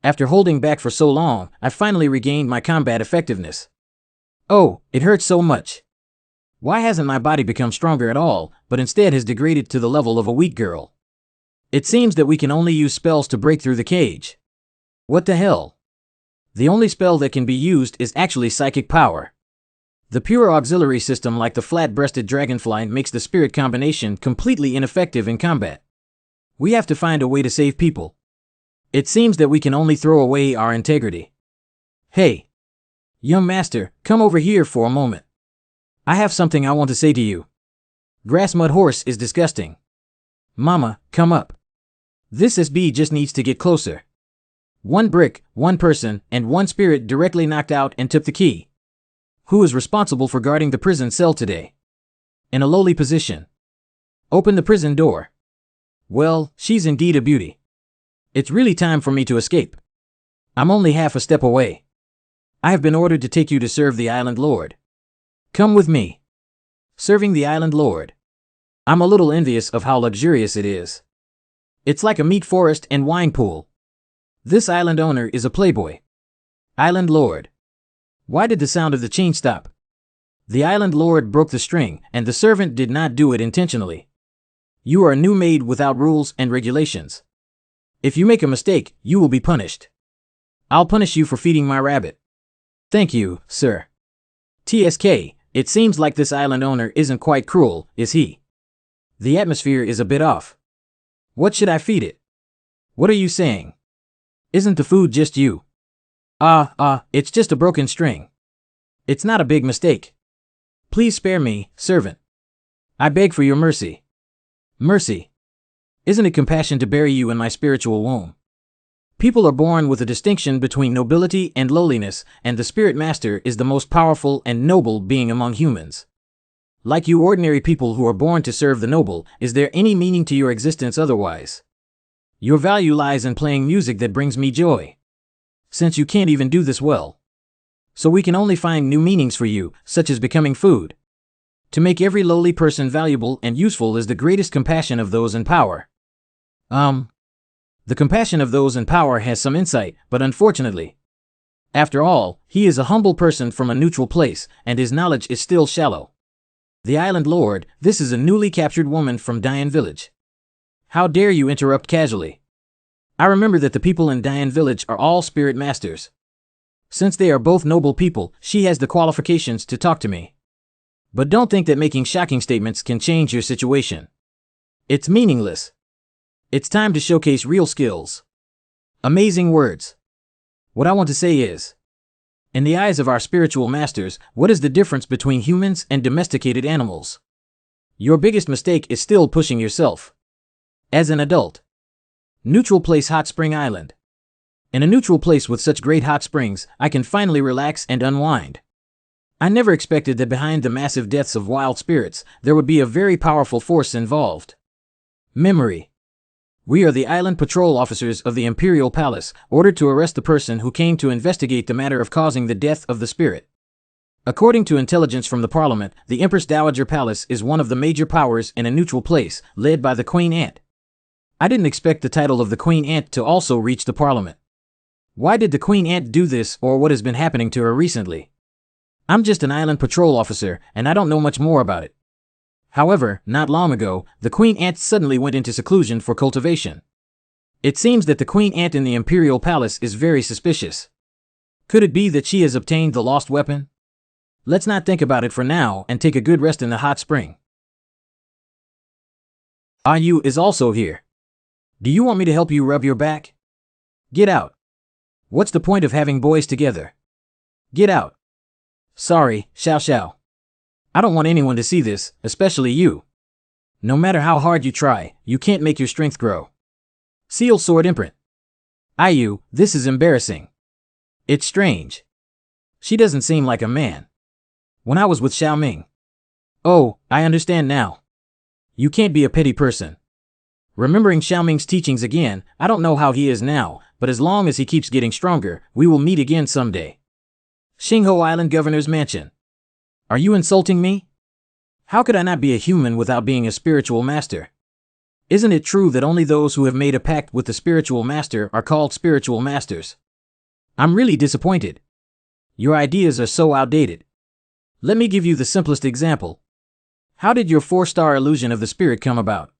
After holding back for so long, I finally regained my combat effectiveness. Oh, it hurts so much. Why hasn't my body become stronger at all, but instead has degraded to the level of a weak girl? It seems that we can only use spells to break through the cage. What the hell? The only spell that can be used is actually psychic power. The pure auxiliary system like the flat-breasted dragonfly makes the spirit combination completely ineffective in combat. We have to find a way to save people. It seems that we can only throw away our integrity. Hey, young master, come over here for a moment. I have something I want to say to you. Grass mud horse is disgusting. Mama, come up. This SB just needs to get closer. 1 brick, 1 person, and 1 spirit directly knocked out and took the key. Who is responsible for guarding the prison cell today? In a lowly position. Open the prison door. Well, she's indeed a beauty. It's really time for me to escape. I'm only half a step away. I have been ordered to take you to serve the Island Lord. Come with me. Serving the Island Lord. I'm a little envious of how luxurious it is. It's like a meat forest and wine pool. This island owner is a playboy. Island Lord. Why did the sound of the chain stop? The island lord broke the string, and the servant did not do it intentionally. You are a new maid without rules and regulations. If you make a mistake, you will be punished. I'll punish you for feeding my rabbit. Thank you, sir. TSK, it seems like this island owner isn't quite cruel, is he? The atmosphere is a bit off. What should I feed it? What are you saying? Isn't the food just you? It's just a broken string. It's not a big mistake. Please spare me, servant. I beg for your mercy. Mercy. Isn't it compassion to bury you in my spiritual womb? People are born with a distinction between nobility and lowliness, and the spirit master is the most powerful and noble being among humans. Like you ordinary people who are born to serve the noble, is there any meaning to your existence otherwise? Your value lies in playing music that brings me joy. Since you can't even do this well. So we can only find new meanings for you, such as becoming food. To make every lowly person valuable and useful is the greatest compassion of those in power. The compassion of those in power has some insight, but unfortunately. After all, he is a humble person from a neutral place, and his knowledge is still shallow. The island lord, this is a newly captured woman from Dian Village. How dare you interrupt casually? I remember that the people in Dian Village are all spirit masters. Since they are both noble people, she has the qualifications to talk to me. But don't think that making shocking statements can change your situation. It's meaningless. It's time to showcase real skills. Amazing words. What I want to say is, in the eyes of our spiritual masters, what is the difference between humans and domesticated animals? Your biggest mistake is still pushing yourself. As an adult. Neutral Place Hot Spring Island. In a neutral place with such great hot springs, I can finally relax and unwind. I never expected that behind the massive deaths of wild spirits, there would be a very powerful force involved. Memory. We are the island patrol officers of the Imperial Palace, ordered to arrest the person who came to investigate the matter of causing the death of the spirit. According to intelligence from the Parliament, the Empress Dowager Palace is one of the major powers in a neutral place, led by the Queen Ant. I didn't expect the title of the Queen Ant to also reach the Parliament. Why did the Queen Ant do this, or what has been happening to her recently? I'm just an island patrol officer, and I don't know much more about it. However, not long ago, the Queen Ant suddenly went into seclusion for cultivation. It seems that the Queen Ant in the Imperial Palace is very suspicious. Could it be that she has obtained the lost weapon? Let's not think about it for now and take a good rest in the hot spring. Ayu is also here. Do you want me to help you rub your back? Get out. What's the point of having boys together? Get out. Sorry, Xiao. I don't want anyone to see this, especially you. No matter how hard you try, you can't make your strength grow. Seal sword imprint. Ayu, this is embarrassing. It's strange. She doesn't seem like a man. When I was with Xiao Ming. Oh, I understand now. You can't be a petty person. Remembering Xiao Ming's teachings again, I don't know how he is now, but as long as he keeps getting stronger, we will meet again someday. Xingho Island Governor's Mansion. Are you insulting me? How could I not be a human without being a spiritual master? Isn't it true that only those who have made a pact with the spiritual master are called spiritual masters? I'm really disappointed. Your ideas are so outdated. Let me give you the simplest example. How did your 4-star illusion of the spirit come about?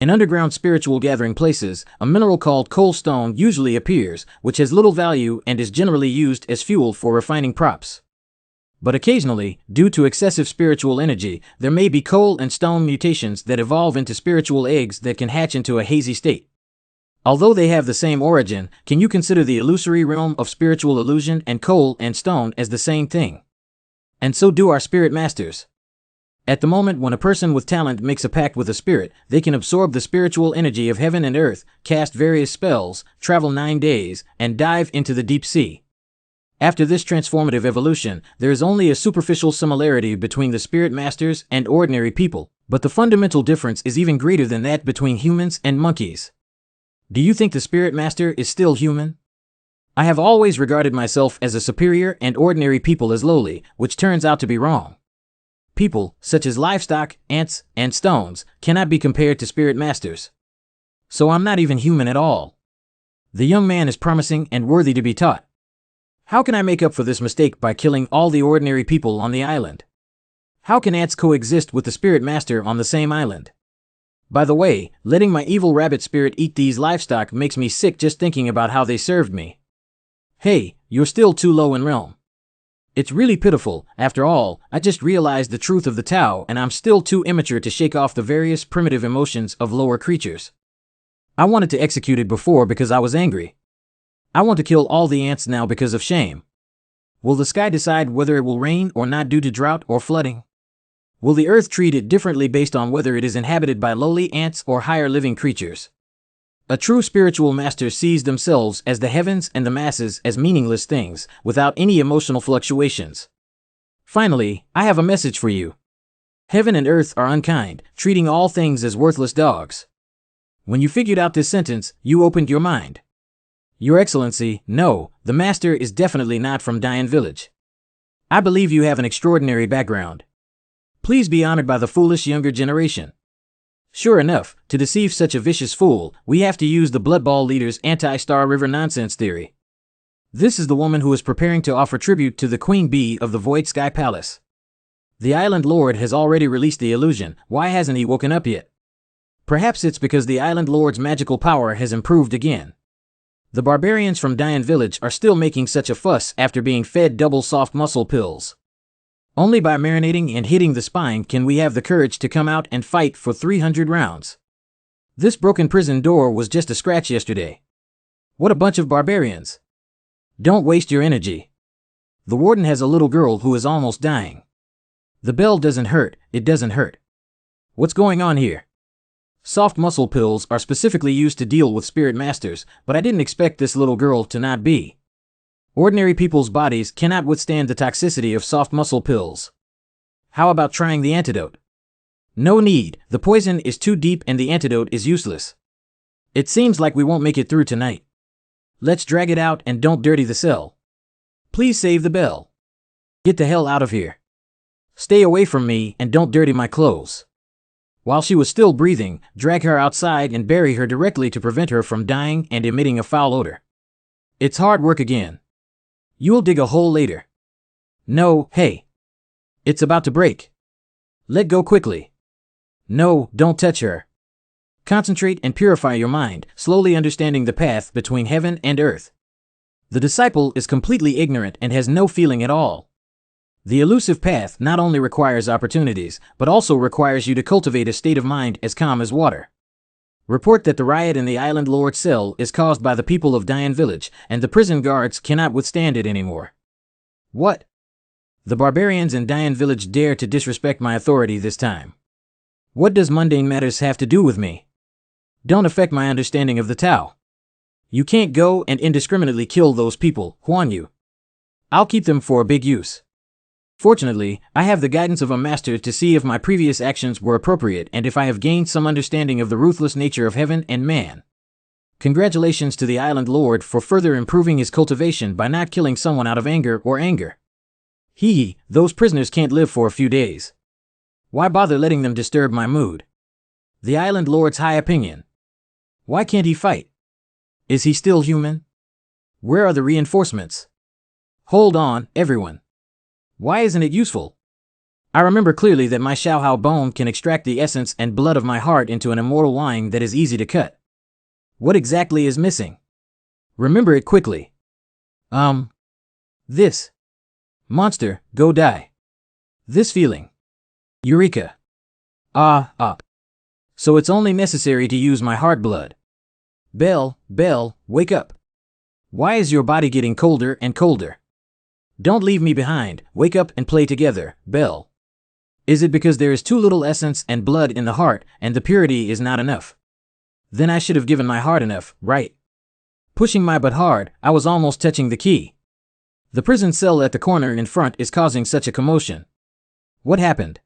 In underground spiritual gathering places, a mineral called coal stone usually appears, which has little value and is generally used as fuel for refining props. But occasionally, due to excessive spiritual energy, there may be coal and stone mutations that evolve into spiritual eggs that can hatch into a hazy state. Although they have the same origin, can you consider the illusory realm of spiritual illusion and coal and stone as the same thing? And so do our spirit masters. At the moment when a person with talent makes a pact with a spirit, they can absorb the spiritual energy of heaven and earth, cast various spells, travel 9 days, and dive into the deep sea. After this transformative evolution, there is only a superficial similarity between the spirit masters and ordinary people, but the fundamental difference is even greater than that between humans and monkeys. Do you think the spirit master is still human? I have always regarded myself as a superior and ordinary people as lowly, which turns out to be wrong. People, such as livestock, ants, and stones, cannot be compared to spirit masters. So I'm not even human at all. The young man is promising and worthy to be taught. How can I make up for this mistake by killing all the ordinary people on the island? How can ants coexist with the spirit master on the same island? By the way, letting my evil rabbit spirit eat these livestock makes me sick just thinking about how they served me. Hey, you're still too low in realm. It's really pitiful. After all, I just realized the truth of the Tao and I'm still too immature to shake off the various primitive emotions of lower creatures. I wanted to execute it before because I was angry. I want to kill all the ants now because of shame. Will the sky decide whether it will rain or not due to drought or flooding? Will the earth treat it differently based on whether it is inhabited by lowly ants or higher living creatures? A true spiritual master sees themselves as the heavens and the masses as meaningless things, without any emotional fluctuations. Finally, I have a message for you. Heaven and earth are unkind, treating all things as worthless dogs. When you figured out this sentence, you opened your mind. Your Excellency, no, the master is definitely not from Dian Village. I believe you have an extraordinary background. Please be honored by the foolish younger generation. Sure enough, to deceive such a vicious fool, we have to use the Blood Ball leader's anti-Star River nonsense theory. This is the woman who is preparing to offer tribute to the Queen Bee of the Void Sky Palace. The Island Lord has already released the illusion. Why hasn't he woken up yet? Perhaps it's because the Island Lord's magical power has improved again. The barbarians from Dian Village are still making such a fuss after being fed double soft muscle pills. Only by marinating and hitting the spine can we have the courage to come out and fight for 300 rounds. This broken prison door was just a scratch yesterday. What a bunch of barbarians. Don't waste your energy. The warden has a little girl who is almost dying. The bell doesn't hurt, it doesn't hurt. What's going on here? Soft muscle pills are specifically used to deal with spirit masters, but I didn't expect this little girl to not be. Ordinary people's bodies cannot withstand the toxicity of soft muscle pills. How about trying the antidote? No need, the poison is too deep and the antidote is useless. It seems like we won't make it through tonight. Let's drag it out and don't dirty the cell. Please save the bell. Get the hell out of here. Stay away from me and don't dirty my clothes. While she was still breathing, drag her outside and bury her directly to prevent her from dying and emitting a foul odor. It's hard work again. You'll dig a hole later. No, hey. It's about to break. Let go quickly. No, don't touch her. Concentrate and purify your mind, slowly understanding the path between heaven and earth. The disciple is completely ignorant and has no feeling at all. The elusive path not only requires opportunities, but also requires you to cultivate a state of mind as calm as water. Report that the riot in the Island Lord's cell is caused by the people of Dian Village, and the prison guards cannot withstand it anymore. What? The barbarians in Dian Village dare to disrespect my authority this time. What does mundane matters have to do with me? Don't affect my understanding of the Tao. You can't go and indiscriminately kill those people, Huan Yu. I'll keep them for a big use. Fortunately, I have the guidance of a master to see if my previous actions were appropriate and if I have gained some understanding of the ruthless nature of heaven and man. Congratulations to the Island Lord for further improving his cultivation by not killing someone out of anger or anger. Those prisoners can't live for a few days. Why bother letting them disturb my mood? The Island Lord's high opinion. Why can't he fight? Is he still human? Where are the reinforcements? Hold on, everyone. Why isn't it useful? I remember clearly that my Xiaohao bone can extract the essence and blood of my heart into an immortal wine that is easy to cut. What exactly is missing? Remember it quickly. This. Monster, go die. This feeling. Eureka. So it's only necessary to use my heart blood. Bell, wake up. Why is your body getting colder and colder? Don't leave me behind, wake up and play together, Bell. Is it because there is too little essence and blood in the heart, and the purity is not enough? Then I should have given my heart enough, right? Pushing my butt hard, I was almost touching the key. The prison cell at the corner in front is causing such a commotion. What happened?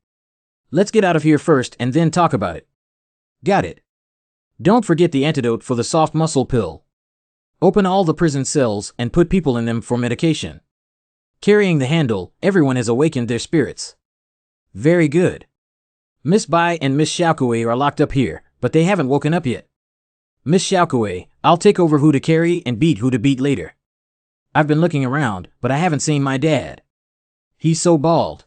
Let's get out of here first and then talk about it. Got it. Don't forget the antidote for the soft muscle pill. Open all the prison cells and put people in them for medication. Carrying the handle, everyone has awakened their spirits. Very good. Miss Bai and Miss Xiaokui are locked up here, but they haven't woken up yet. Miss Xiaokui, I'll take over who to carry and beat who to beat later. I've been looking around, but I haven't seen my dad. He's so bald.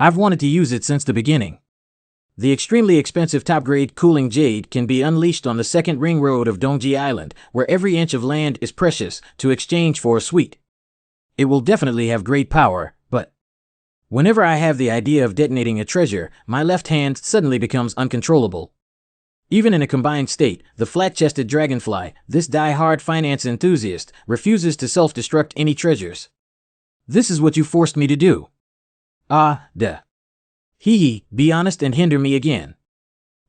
I've wanted to use it since the beginning. The extremely expensive top-grade cooling jade can be unleashed on the second ring road of Dongji Island, where every inch of land is precious, to exchange for a suite. It will definitely have great power, but whenever I have the idea of detonating a treasure, my left hand suddenly becomes uncontrollable. Even in a combined state, the flat-chested dragonfly, this die-hard finance enthusiast, refuses to self-destruct any treasures. This is what you forced me to do. Ah, duh. Hee, be honest and hinder me again.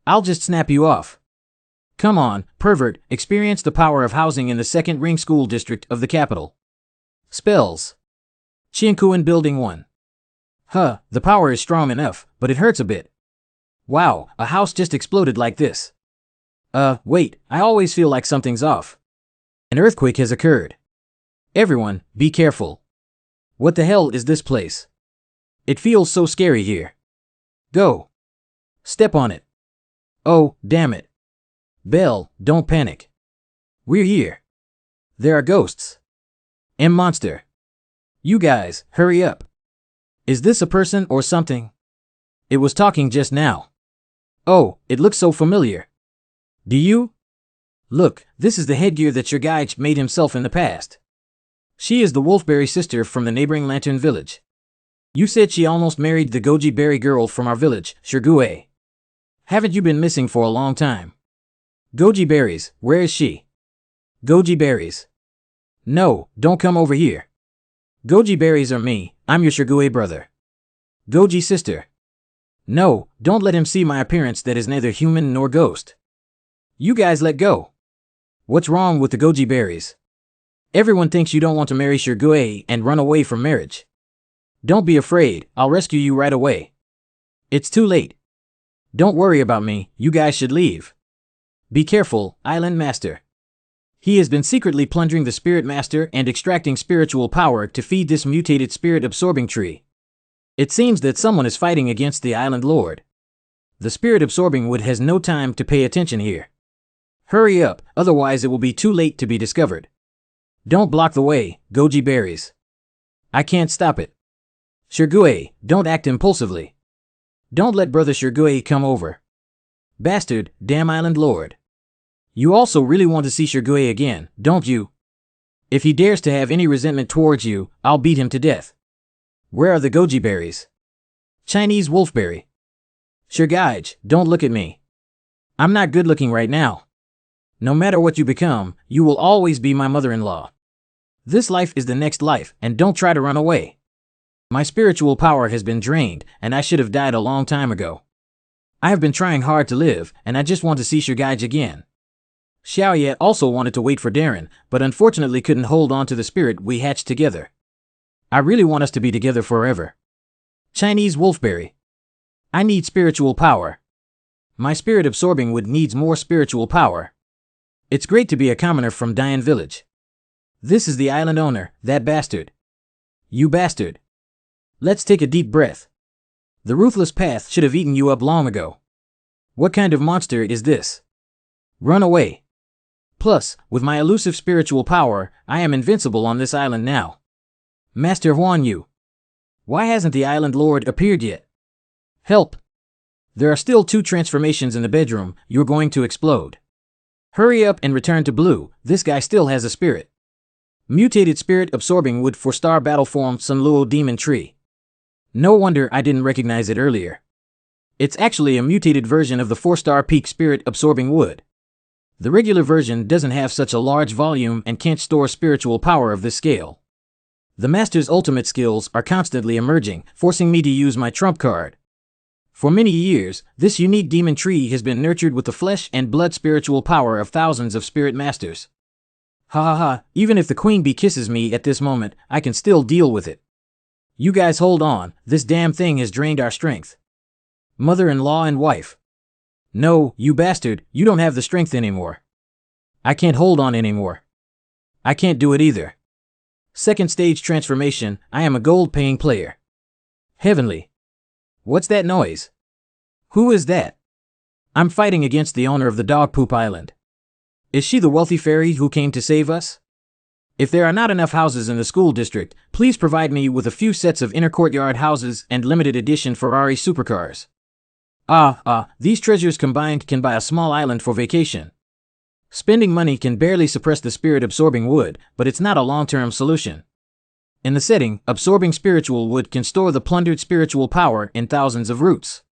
I'll just snap you off. Come on, pervert, experience the power of housing in the second ring school district of the capital. Spells. Qiankuan Building 1. Huh, the power is strong enough, but it hurts a bit. Wow, a house just exploded like this. Wait, I always feel like something's off. An earthquake has occurred. Everyone, be careful. What the hell is this place? It feels so scary here. Go. Step on it. Oh, damn it. Belle, don't panic. We're here. There are ghosts. Monster. You guys, hurry up. Is this a person or something? It was talking just now. Oh, it looks so familiar. Do you? Look, this is the headgear that your guy made himself in the past. She is the Wolfberry sister from the neighboring Lantern village. You said she almost married the Goji Berry girl from our village, Shirgue. Haven't you been missing for a long time? Goji Berries, where is she? Goji Berries. No, don't come over here. Goji Berries are me, I'm your Shirgue brother. Goji sister. No, don't let him see my appearance that is neither human nor ghost. You guys let go. What's wrong with the Goji Berries? Everyone thinks you don't want to marry Shirgue and run away from marriage. Don't be afraid, I'll rescue you right away. It's too late. Don't worry about me, you guys should leave. Be careful, Island Master. He has been secretly plundering the Spirit Master and extracting spiritual power to feed this mutated spirit-absorbing tree. It seems that someone is fighting against the Island Lord. The spirit-absorbing wood has no time to pay attention here. Hurry up, otherwise it will be too late to be discovered. Don't block the way, Goji Berries. I can't stop it. Shirgue, don't act impulsively. Don't let Brother Shirgue come over. Bastard, damn Island Lord. You also really want to see Shirgue again, don't you? If he dares to have any resentment towards you, I'll beat him to death. Where are the Goji Berries? Chinese Wolfberry. Shirguige, don't look at me. I'm not good looking right now. No matter what you become, you will always be my mother-in-law. This life is the next life, and don't try to run away. My spiritual power has been drained, and I should have died a long time ago. I have been trying hard to live, and I just want to see Shirguige again. Xiaoye also wanted to wait for Darren, but unfortunately couldn't hold on to the spirit we hatched together. I really want us to be together forever. Chinese Wolfberry. I need spiritual power. My spirit-absorbing wood needs more spiritual power. It's great to be a commoner from Dian Village. This is the island owner, that bastard. You bastard. Let's take a deep breath. The ruthless path should have eaten you up long ago. What kind of monster is this? Run away. Plus, with my elusive spiritual power, I am invincible on this island now. Master Huan Yu. Why hasn't the Island Lord appeared yet? Help. There are still 2 transformations in the bedroom, you're going to explode. Hurry up and return to Blue, this guy still has a spirit. Mutated spirit-absorbing wood for Star Battle Form Sun Luo Demon Tree. No wonder I didn't recognize it earlier. It's actually a mutated version of the 4-star peak spirit-absorbing wood. The regular version doesn't have such a large volume and can't store spiritual power of this scale. The Master's ultimate skills are constantly emerging, forcing me to use my trump card. For many years, this unique demon tree has been nurtured with the flesh and blood spiritual power of thousands of spirit masters. Ha ha ha, even if the queen bee kisses me at this moment, I can still deal with it. You guys hold on, this damn thing has drained our strength. Mother-in-law and wife. No, you bastard, you don't have the strength anymore. I can't hold on anymore. I can't do it either. Second stage transformation, I am a gold-paying player. Heavenly. What's that noise? Who is that? I'm fighting against the owner of the Dog Poop Island. Is she the wealthy fairy who came to save us? If there are not enough houses in the school district, please provide me with a few sets of inner courtyard houses and limited edition Ferrari supercars. These treasures combined can buy a small island for vacation. Spending money can barely suppress the spirit-absorbing wood, but it's not a long-term solution. In the setting, absorbing spiritual wood can store the plundered spiritual power in thousands of roots.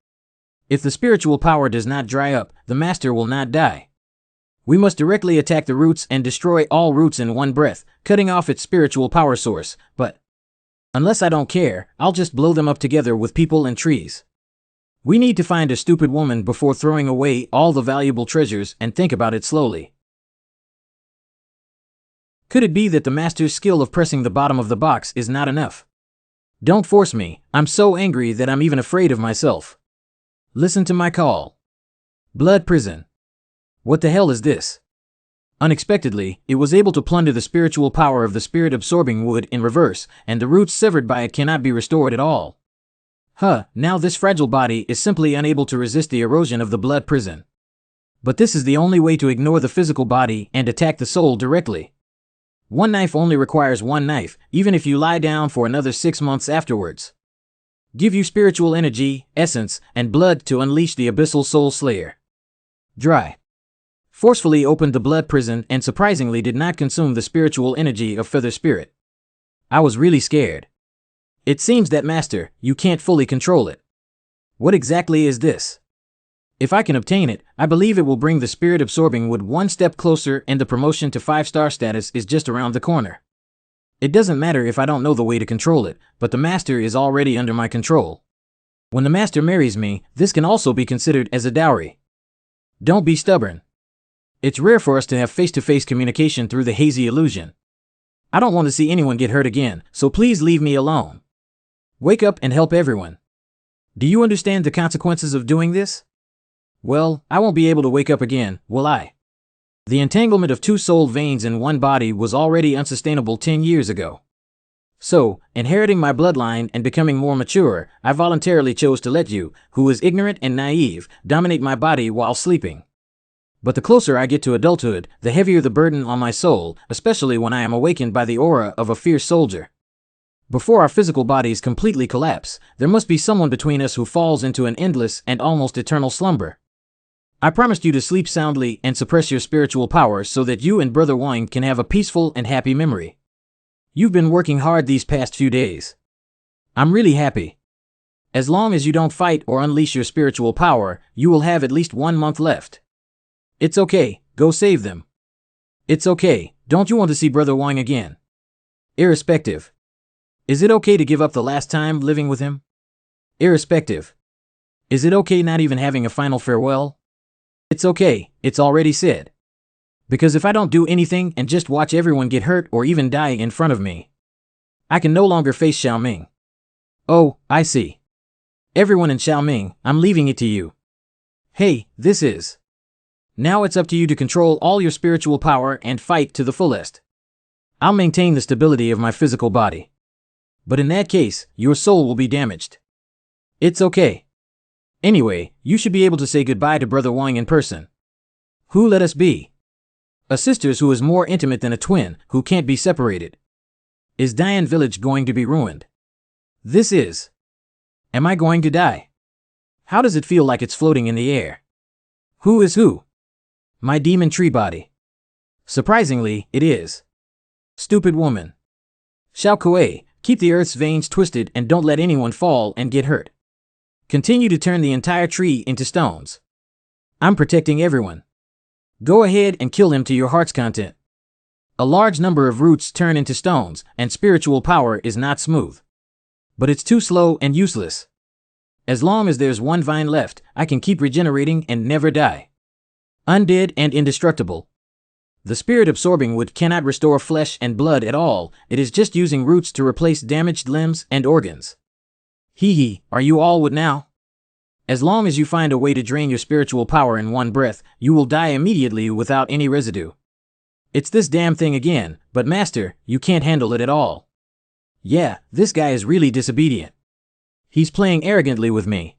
If the spiritual power does not dry up, the master will not die. We must directly attack the roots and destroy all roots in one breath, cutting off its spiritual power source, but unless I don't care, I'll just blow them up together with people and trees. We need to find a stupid woman before throwing away all the valuable treasures and think about it slowly. Could it be that the master's skill of pressing the bottom of the box is not enough? Don't force me, I'm so angry that I'm even afraid of myself. Listen to my call. Blood prison. What the hell is this? Unexpectedly, it was able to plunder the spiritual power of the spirit-absorbing wood in reverse, and the roots severed by it cannot be restored at all. Now this fragile body is simply unable to resist the erosion of the blood prison. But this is the only way to ignore the physical body and attack the soul directly. One knife only requires one knife, even if you lie down for another 6 months afterwards. Give you spiritual energy, essence, and blood to unleash the abyssal soul slayer. Dry. Forcefully opened the blood prison and surprisingly did not consume the spiritual energy of Feather Spirit. I was really scared. It seems that, Master, you can't fully control it. What exactly is this? If I can obtain it, I believe it will bring the spirit-absorbing wood one step closer, and the promotion to 5-star status is just around the corner. It doesn't matter if I don't know the way to control it, but the Master is already under my control. When the Master marries me, this can also be considered as a dowry. Don't be stubborn. It's rare for us to have face-to-face communication through the hazy illusion. I don't want to see anyone get hurt again, so please leave me alone. Wake up and help everyone. Do you understand the consequences of doing this? Well, I won't be able to wake up again, will I? The entanglement of 2 soul veins in one body was already unsustainable 10 years ago. So, inheriting my bloodline and becoming more mature, I voluntarily chose to let you, who is ignorant and naive, dominate my body while sleeping. But the closer I get to adulthood, the heavier the burden on my soul, especially when I am awakened by the aura of a fierce soldier. Before our physical bodies completely collapse, there must be someone between us who falls into an endless and almost eternal slumber. I promised you to sleep soundly and suppress your spiritual power so that you and Brother Wang can have a peaceful and happy memory. You've been working hard these past few days. I'm really happy. As long as you don't fight or unleash your spiritual power, you will have at least 1 month left. It's okay, go save them. It's okay, don't you want to see Brother Wang again? Irrespective. Is it okay to give up the last time living with him? Irrespective. Is it okay not even having a final farewell? It's okay, it's already said. Because if I don't do anything and just watch everyone get hurt or even die in front of me, I can no longer face Xiaoming. Oh, I see. Everyone in Xiaoming, I'm leaving it to you. Hey, this is. Now it's up to you to control all your spiritual power and fight to the fullest. I'll maintain the stability of my physical body. But in that case, your soul will be damaged. It's okay. Anyway, you should be able to say goodbye to Brother Wang in person. Who let us be? A sister's who is more intimate than a twin, who can't be separated. Is Dian village going to be ruined? This is. Am I going to die? How does it feel like it's floating in the air? Who is who? My demon tree body. Surprisingly, it is. Stupid woman. Xiao Kuei, keep the earth's veins twisted and don't let anyone fall and get hurt. Continue to turn the entire tree into stones. I'm protecting everyone. Go ahead and kill him to your heart's content. A large number of roots turn into stones, and spiritual power is not smooth. But it's too slow and useless. As long as there's one vine left, I can keep regenerating and never die. Undead and indestructible. The spirit-absorbing wood cannot restore flesh and blood at all, it is just using roots to replace damaged limbs and organs. Hee, are you all wood now? As long as you find a way to drain your spiritual power in one breath, you will die immediately without any residue. It's this damn thing again, but Master, you can't handle it at all. Yeah, this guy is really disobedient. He's playing arrogantly with me.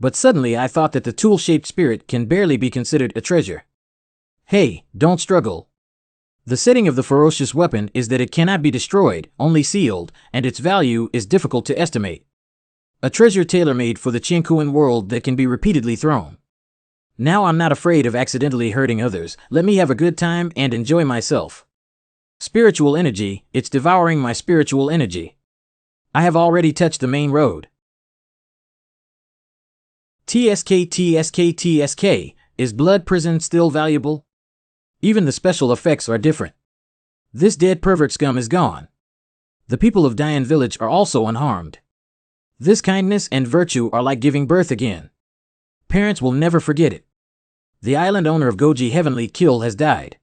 But suddenly I thought that the tool-shaped spirit can barely be considered a treasure. Hey, don't struggle. The setting of the ferocious weapon is that it cannot be destroyed, only sealed, and its value is difficult to estimate. A treasure tailor-made for the Chinkuan world that can be repeatedly thrown. Now I'm not afraid of accidentally hurting others. Let me have a good time and enjoy myself. Spiritual energy, it's devouring my spiritual energy. I have already touched the main road. TSK, is blood prison still valuable? Even the special effects are different. This dead pervert scum is gone. The people of Dian Village are also unharmed. This kindness and virtue are like giving birth again. Parents will never forget it. The island owner of Goji Heavenly Kill has died.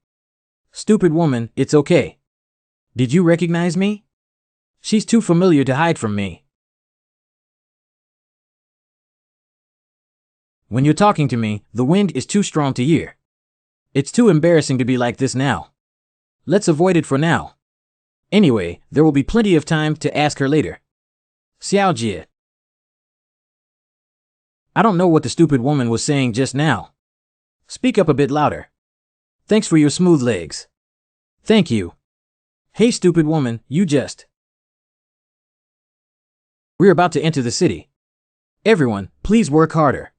Stupid woman, it's okay. Did you recognize me? She's too familiar to hide from me. When you're talking to me, the wind is too strong to hear. It's too embarrassing to be like this now. Let's avoid it for now. Anyway, there will be plenty of time to ask her later. Xiao Jie. I don't know what the stupid woman was saying just now. Speak up a bit louder. Thanks for your smooth legs. Thank you. Hey stupid woman, you just... We're about to enter the city. Everyone, please work harder.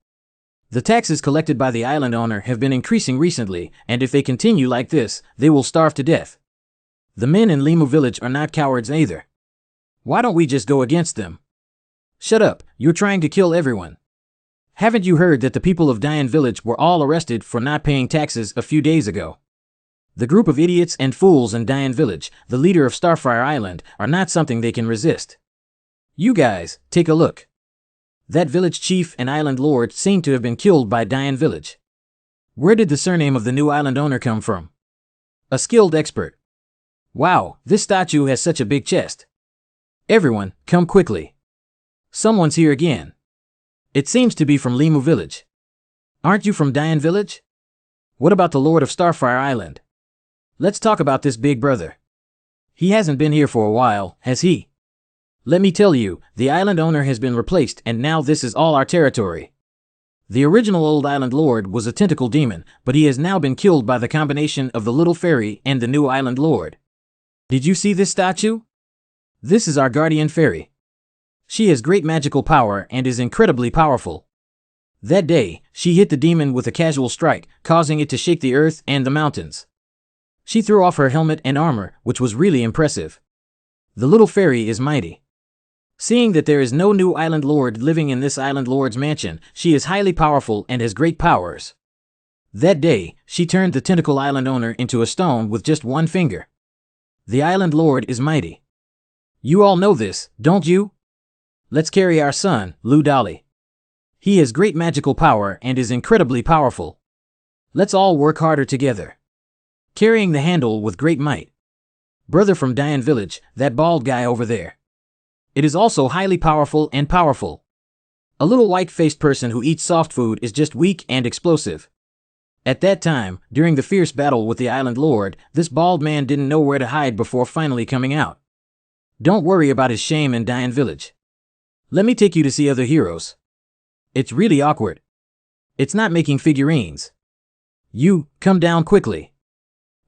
The taxes collected by the island owner have been increasing recently, and if they continue like this, they will starve to death. The men in Limu village are not cowards either. Why don't we just go against them? Shut up, you're trying to kill everyone. Haven't you heard that the people of Dian village were all arrested for not paying taxes a few days ago? The group of idiots and fools in Dian village, the leader of Starfire Island, are not something they can resist. You guys, take a look. That village chief and island lord seem to have been killed by Dian village. Where did the surname of the new island owner come from? A skilled expert. Wow, this statue has such a big chest. Everyone, come quickly. Someone's here again. It seems to be from Limu village. Aren't you from Dian village? What about the lord of Starfire Island? Let's talk about this big brother. He hasn't been here for a while, has he? Let me tell you, the island owner has been replaced and now this is all our territory. The original old island lord was a tentacle demon, but he has now been killed by the combination of the little fairy and the new island lord. Did you see this statue? This is our guardian fairy. She has great magical power and is incredibly powerful. That day, she hit the demon with a casual strike, causing it to shake the earth and the mountains. She threw off her helmet and armor, which was really impressive. The little fairy is mighty. Seeing that there is no new island lord living in this island lord's mansion, she is highly powerful and has great powers. That day, she turned the tentacle island owner into a stone with just one finger. The island lord is mighty. You all know this, don't you? Let's carry our son, Lu Dali. He has great magical power and is incredibly powerful. Let's all work harder together. Carrying the handle with great might. Brother from Dian village, that bald guy over there. It is also highly powerful and powerful. A little white-faced person who eats soft food is just weak and explosive. At that time, during the fierce battle with the island lord, this bald man didn't know where to hide before finally coming out. Don't worry about his shame in Dian village. Let me take you to see other heroes. It's really awkward. It's not making figurines. You, come down quickly.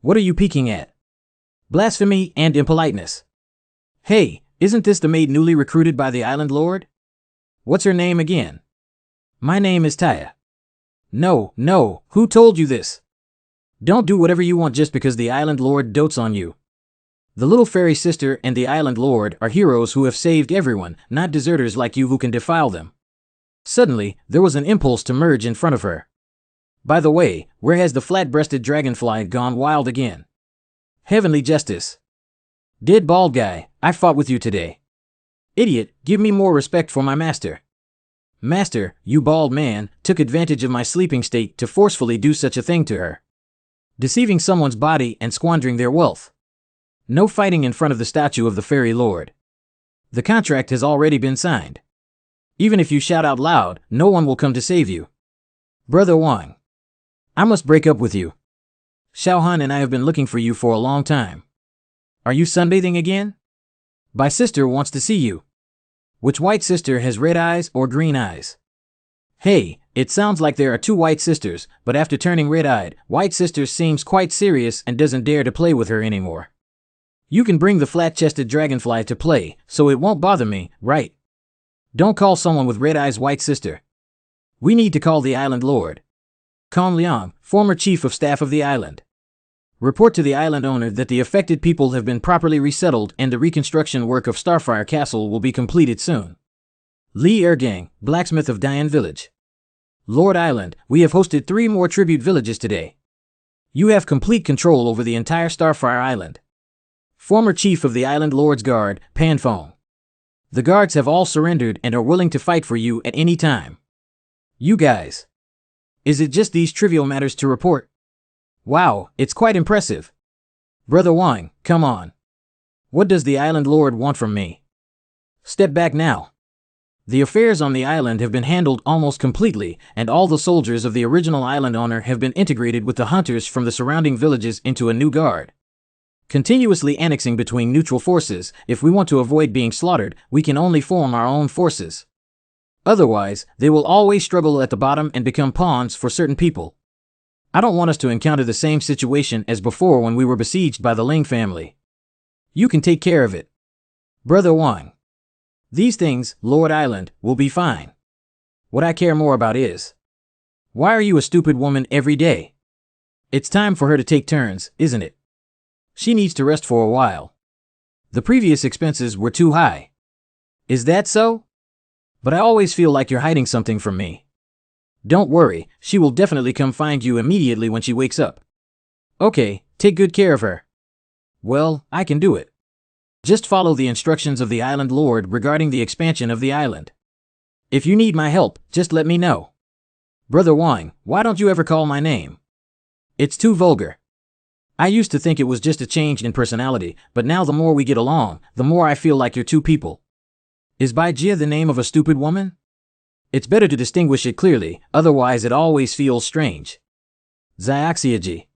What are you peeking at? Blasphemy and impoliteness. Hey, isn't this the maid newly recruited by the island lord? What's her name again? My name is Taya. No, who told you this? Don't do whatever you want just because the island lord dotes on you. The little fairy sister and the island lord are heroes who have saved everyone, not deserters like you who can defile them. Suddenly, there was an impulse to merge in front of her. By the way, where has the flat-breasted dragonfly gone wild again? Heavenly justice. Dead bald guy, I fought with you today. Idiot, give me more respect for my master. Master, you bald man, took advantage of my sleeping state to forcefully do such a thing to her. Deceiving someone's body and squandering their wealth. No fighting in front of the statue of the fairy lord. The contract has already been signed. Even if you shout out loud, no one will come to save you. Brother Wang. I must break up with you. Xiaohan and I have been looking for you for a long time. Are you sunbathing again? My sister wants to see you. Which white sister has red eyes or green eyes? Hey, It sounds like there are two White Sisters, but after turning red-eyed, White Sister seems quite serious and doesn't dare to play with her anymore. You can bring the flat-chested dragonfly to play, so it won't bother me, right? Don't call someone with red eyes White Sister. We need to call the island lord. Kong Liang, former chief of staff of the island. Report to the island owner that the affected people have been properly resettled and the reconstruction work of Starfire Castle will be completed soon. Li Ergang, blacksmith of Dian Village. Lord Island, we have hosted 3 more tribute villages today. You have complete control over the entire Starfire Island. Former chief of the Island Lord's Guard, Pan Fong. The guards have all surrendered and are willing to fight for you at any time. You guys. Is it just these trivial matters to report? Wow, it's quite impressive. Brother Wang, come on. What does the Island Lord want from me? Step back now. The affairs on the island have been handled almost completely, and all the soldiers of the original island owner have been integrated with the hunters from the surrounding villages into a new guard. Continuously annexing between neutral forces, if we want to avoid being slaughtered, we can only form our own forces. Otherwise, they will always struggle at the bottom and become pawns for certain people. I don't want us to encounter the same situation as before when we were besieged by the Ling family. You can take care of it. Brother Wang. These things, Lord Island, will be fine. What I care more about is, why are you a stupid woman every day? It's time for her to take turns, isn't it? She needs to rest for a while. The previous expenses were too high. Is that so? But I always feel like you're hiding something from me. Don't worry, she will definitely come find you immediately when she wakes up. Okay, take good care of her. Well, I can do it. Just follow the instructions of the Island Lord regarding the expansion of the island. If you need my help, just let me know. Brother Wang, why don't you ever call my name? It's too vulgar. I used to think it was just a change in personality, but now the more we get along, the more I feel like you're two people. Is Bai Jia the name of a stupid woman? It's better to distinguish it clearly, otherwise it always feels strange. Xiaxiaji.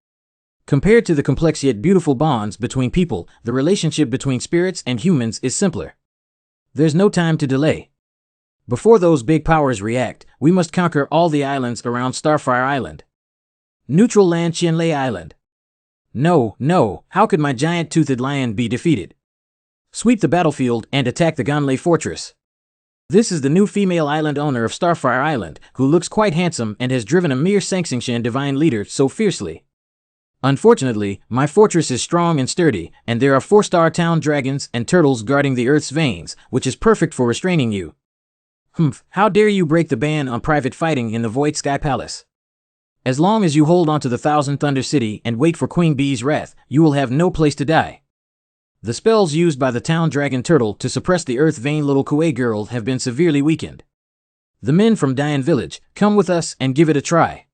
Compared to the complex yet beautiful bonds between people, the relationship between spirits and humans is simpler. There's no time to delay. Before those big powers react, we must conquer all the islands around Starfire Island. Neutral land Qianlei Island. No, how could my giant-toothed lion be defeated? Sweep the battlefield and attack the Ganlei Fortress. This is the new female island owner of Starfire Island, who looks quite handsome and has driven a mere Sangxingshan divine leader so fiercely. Unfortunately, my fortress is strong and sturdy, and there are 4-star town dragons and turtles guarding the Earth's veins, which is perfect for restraining you. How dare you break the ban on private fighting in the Void Sky Palace? As long as you hold on to the Thousand Thunder City and wait for Queen Bee's wrath, you will have no place to die. The spells used by the town dragon turtle to suppress the Earth Vein little Kuei girl have been severely weakened. The men from Dian Village, come with us and give it a try.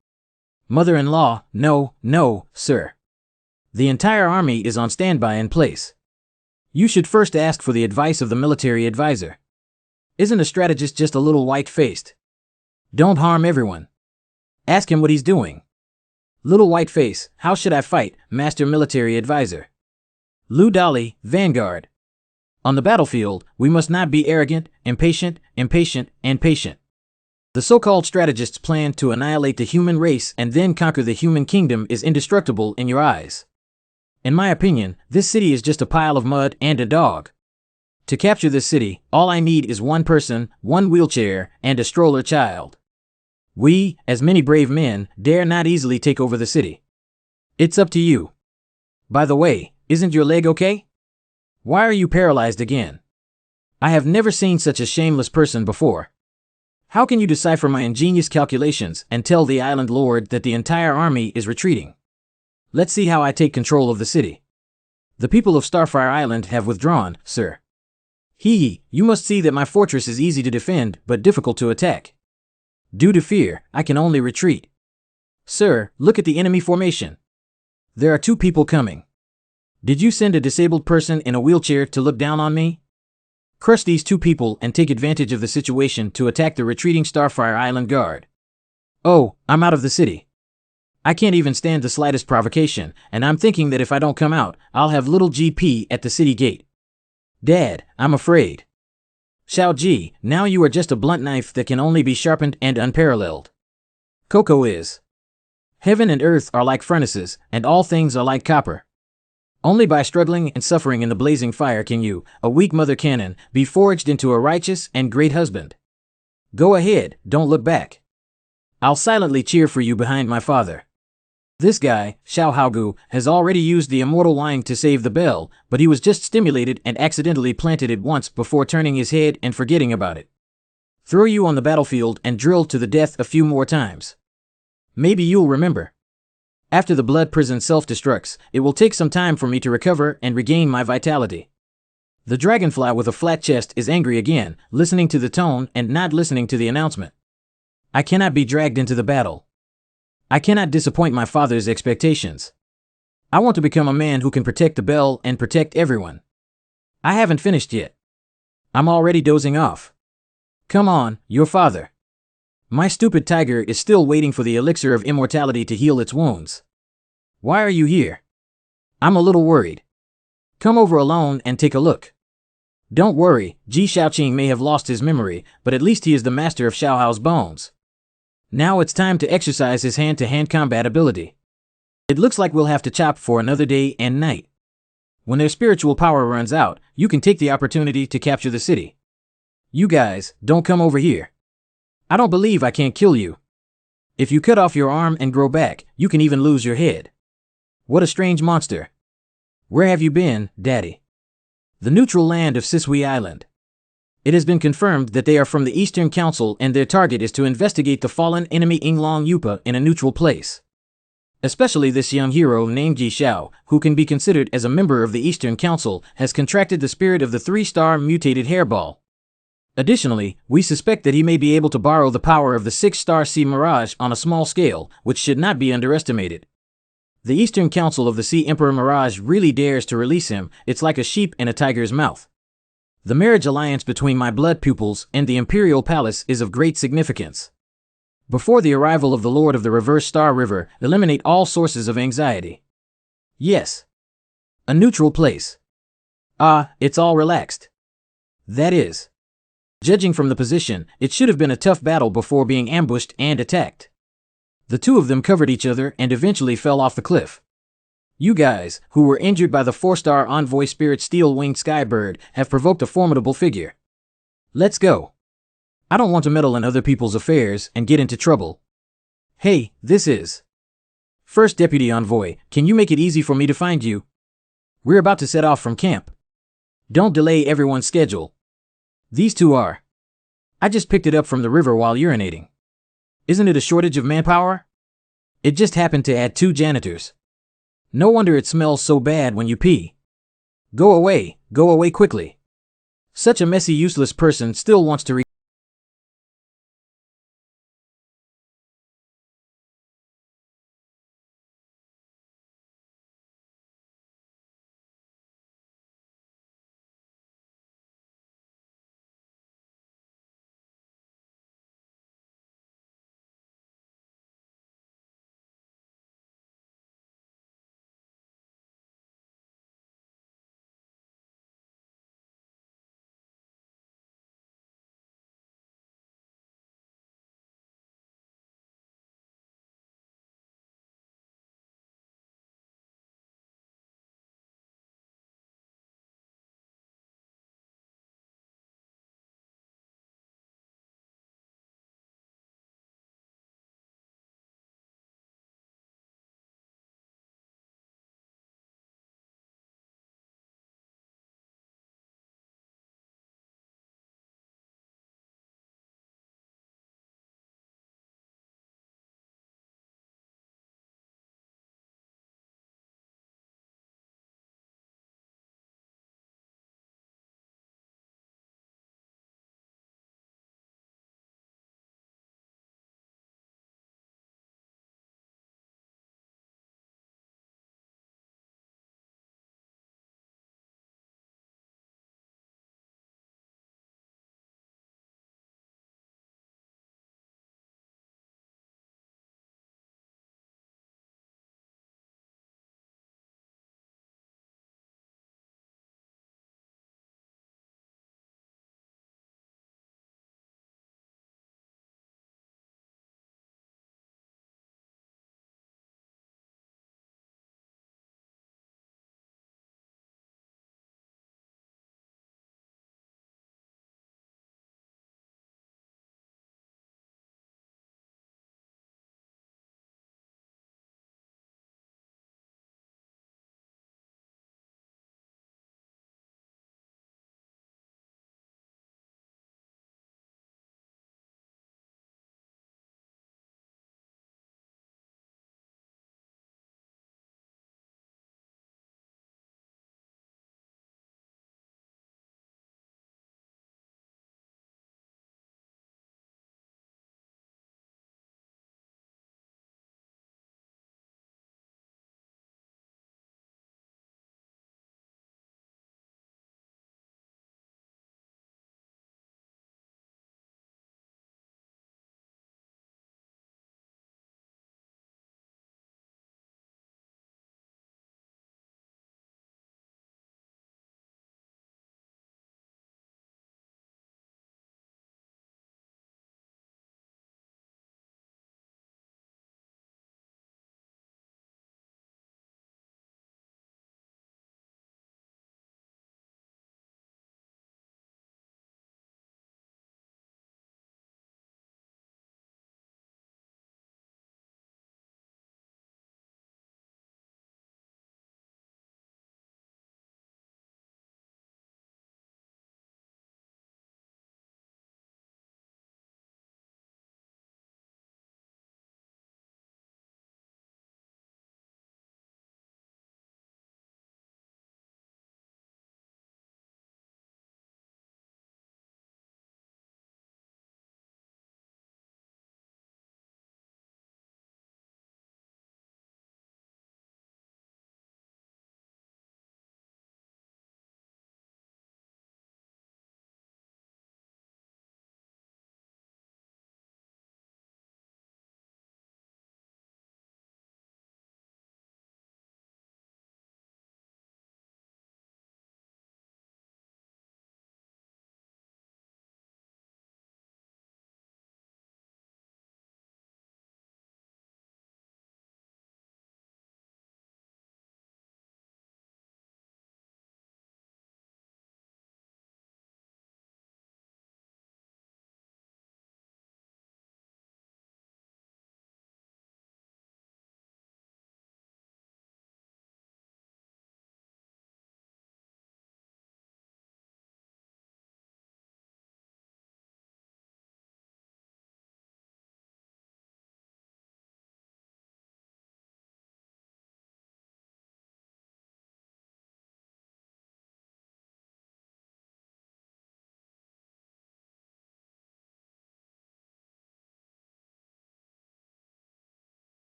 Mother-in-law, no, sir. The entire army is on standby in place. You should first ask for the advice of the military advisor. Isn't a strategist just a little white-faced? Don't harm everyone. Ask him what he's doing. Little white face, how should I fight, Master Military Advisor? Lu Dali, Vanguard. On the battlefield, we must not be arrogant, impatient, and patient. The so-called strategist's plan to annihilate the human race and then conquer the human kingdom is indestructible in your eyes. In my opinion, this city is just a pile of mud and a dog. To capture this city, all I need is one person, one wheelchair, and a stroller child. We, as many brave men, dare not easily take over the city. It's up to you. By the way, isn't your leg okay? Why are you paralyzed again? I have never seen such a shameless person before. How can you decipher my ingenious calculations and tell the Island Lord that the entire army is retreating? Let's see how I take control of the city. The people of Starfire Island have withdrawn, sir. You must see that my fortress is easy to defend but difficult to attack. Due to fear, I can only retreat. Sir, look at the enemy formation. There are 2 people coming. Did you send a disabled person in a wheelchair to look down on me? Crush these 2 people and take advantage of the situation to attack the retreating Starfire Island Guard. Oh, I'm out of the city. I can't even stand the slightest provocation, and I'm thinking that if I don't come out, I'll have little GP at the city gate. Dad, I'm afraid. Xiao Ji, now you are just a blunt knife that can only be sharpened and unparalleled. Coco is. Heaven and earth are like furnaces, and all things are like copper. Only by struggling and suffering in the blazing fire can you, a weak mother cannon, be forged into a righteous and great husband. Go ahead, don't look back. I'll silently cheer for you behind my father. This guy, Xiao Haogu, has already used the immortal line to save the bell, but he was just stimulated and accidentally planted it once before turning his head and forgetting about it. Throw you on the battlefield and drill to the death a few more times. Maybe you'll remember. After the blood prison self-destructs, it will take some time for me to recover and regain my vitality. The dragonfly with a flat chest is angry again, listening to the tone and not listening to the announcement. I cannot be dragged into the battle. I cannot disappoint my father's expectations. I want to become a man who can protect the bell and protect everyone. I haven't finished yet. I'm already dozing off. Come on, your father. My stupid tiger is still waiting for the elixir of immortality to heal its wounds. Why are you here? I'm a little worried. Come over alone and take a look. Don't worry, Ji Shaoqing may have lost his memory, but at least he is the master of Xiaohao's bones. Now it's time to exercise his hand-to-hand combat ability. It looks like we'll have to chop for another day and night. When their spiritual power runs out, you can take the opportunity to capture the city. You guys, don't come over here. I don't believe I can't kill you. If you cut off your arm and grow back, you can even lose your head. What a strange monster. Where have you been, Daddy? The neutral land of Sisui Island. It has been confirmed that they are from the Eastern Council and their target is to investigate the fallen enemy Inglong Yupa in a neutral place. Especially this young hero named Ji Xiao, who can be considered as a member of the Eastern Council, has contracted the spirit of the 3-star mutated hairball. Additionally, we suspect that he may be able to borrow the power of the 6-star Sea Mirage on a small scale, which should not be underestimated. The Eastern Council of the Sea Emperor Mirage really dares to release him. It's like a sheep in a tiger's mouth. The marriage alliance between my blood pupils and the Imperial Palace is of great significance. Before the arrival of the Lord of the Reverse Star River, eliminate all sources of anxiety. Yes. A neutral place. It's all relaxed. That is. Judging from the position, it should have been a tough battle before being ambushed and attacked. The two of them covered each other and eventually fell off the cliff. You guys, who were injured by the 4-star envoy spirit Steel-Winged Skybird, have provoked a formidable figure. Let's go. I don't want to meddle in other people's affairs and get into trouble. Hey, this is First Deputy Envoy, can you make it easy for me to find you? We're about to set off from camp. Don't delay everyone's schedule. These two are. I just picked it up from the river while urinating. Isn't it a shortage of manpower? It just happened to add 2 janitors. No wonder it smells so bad when you pee. Go away quickly. Such a messy, useless person still wants to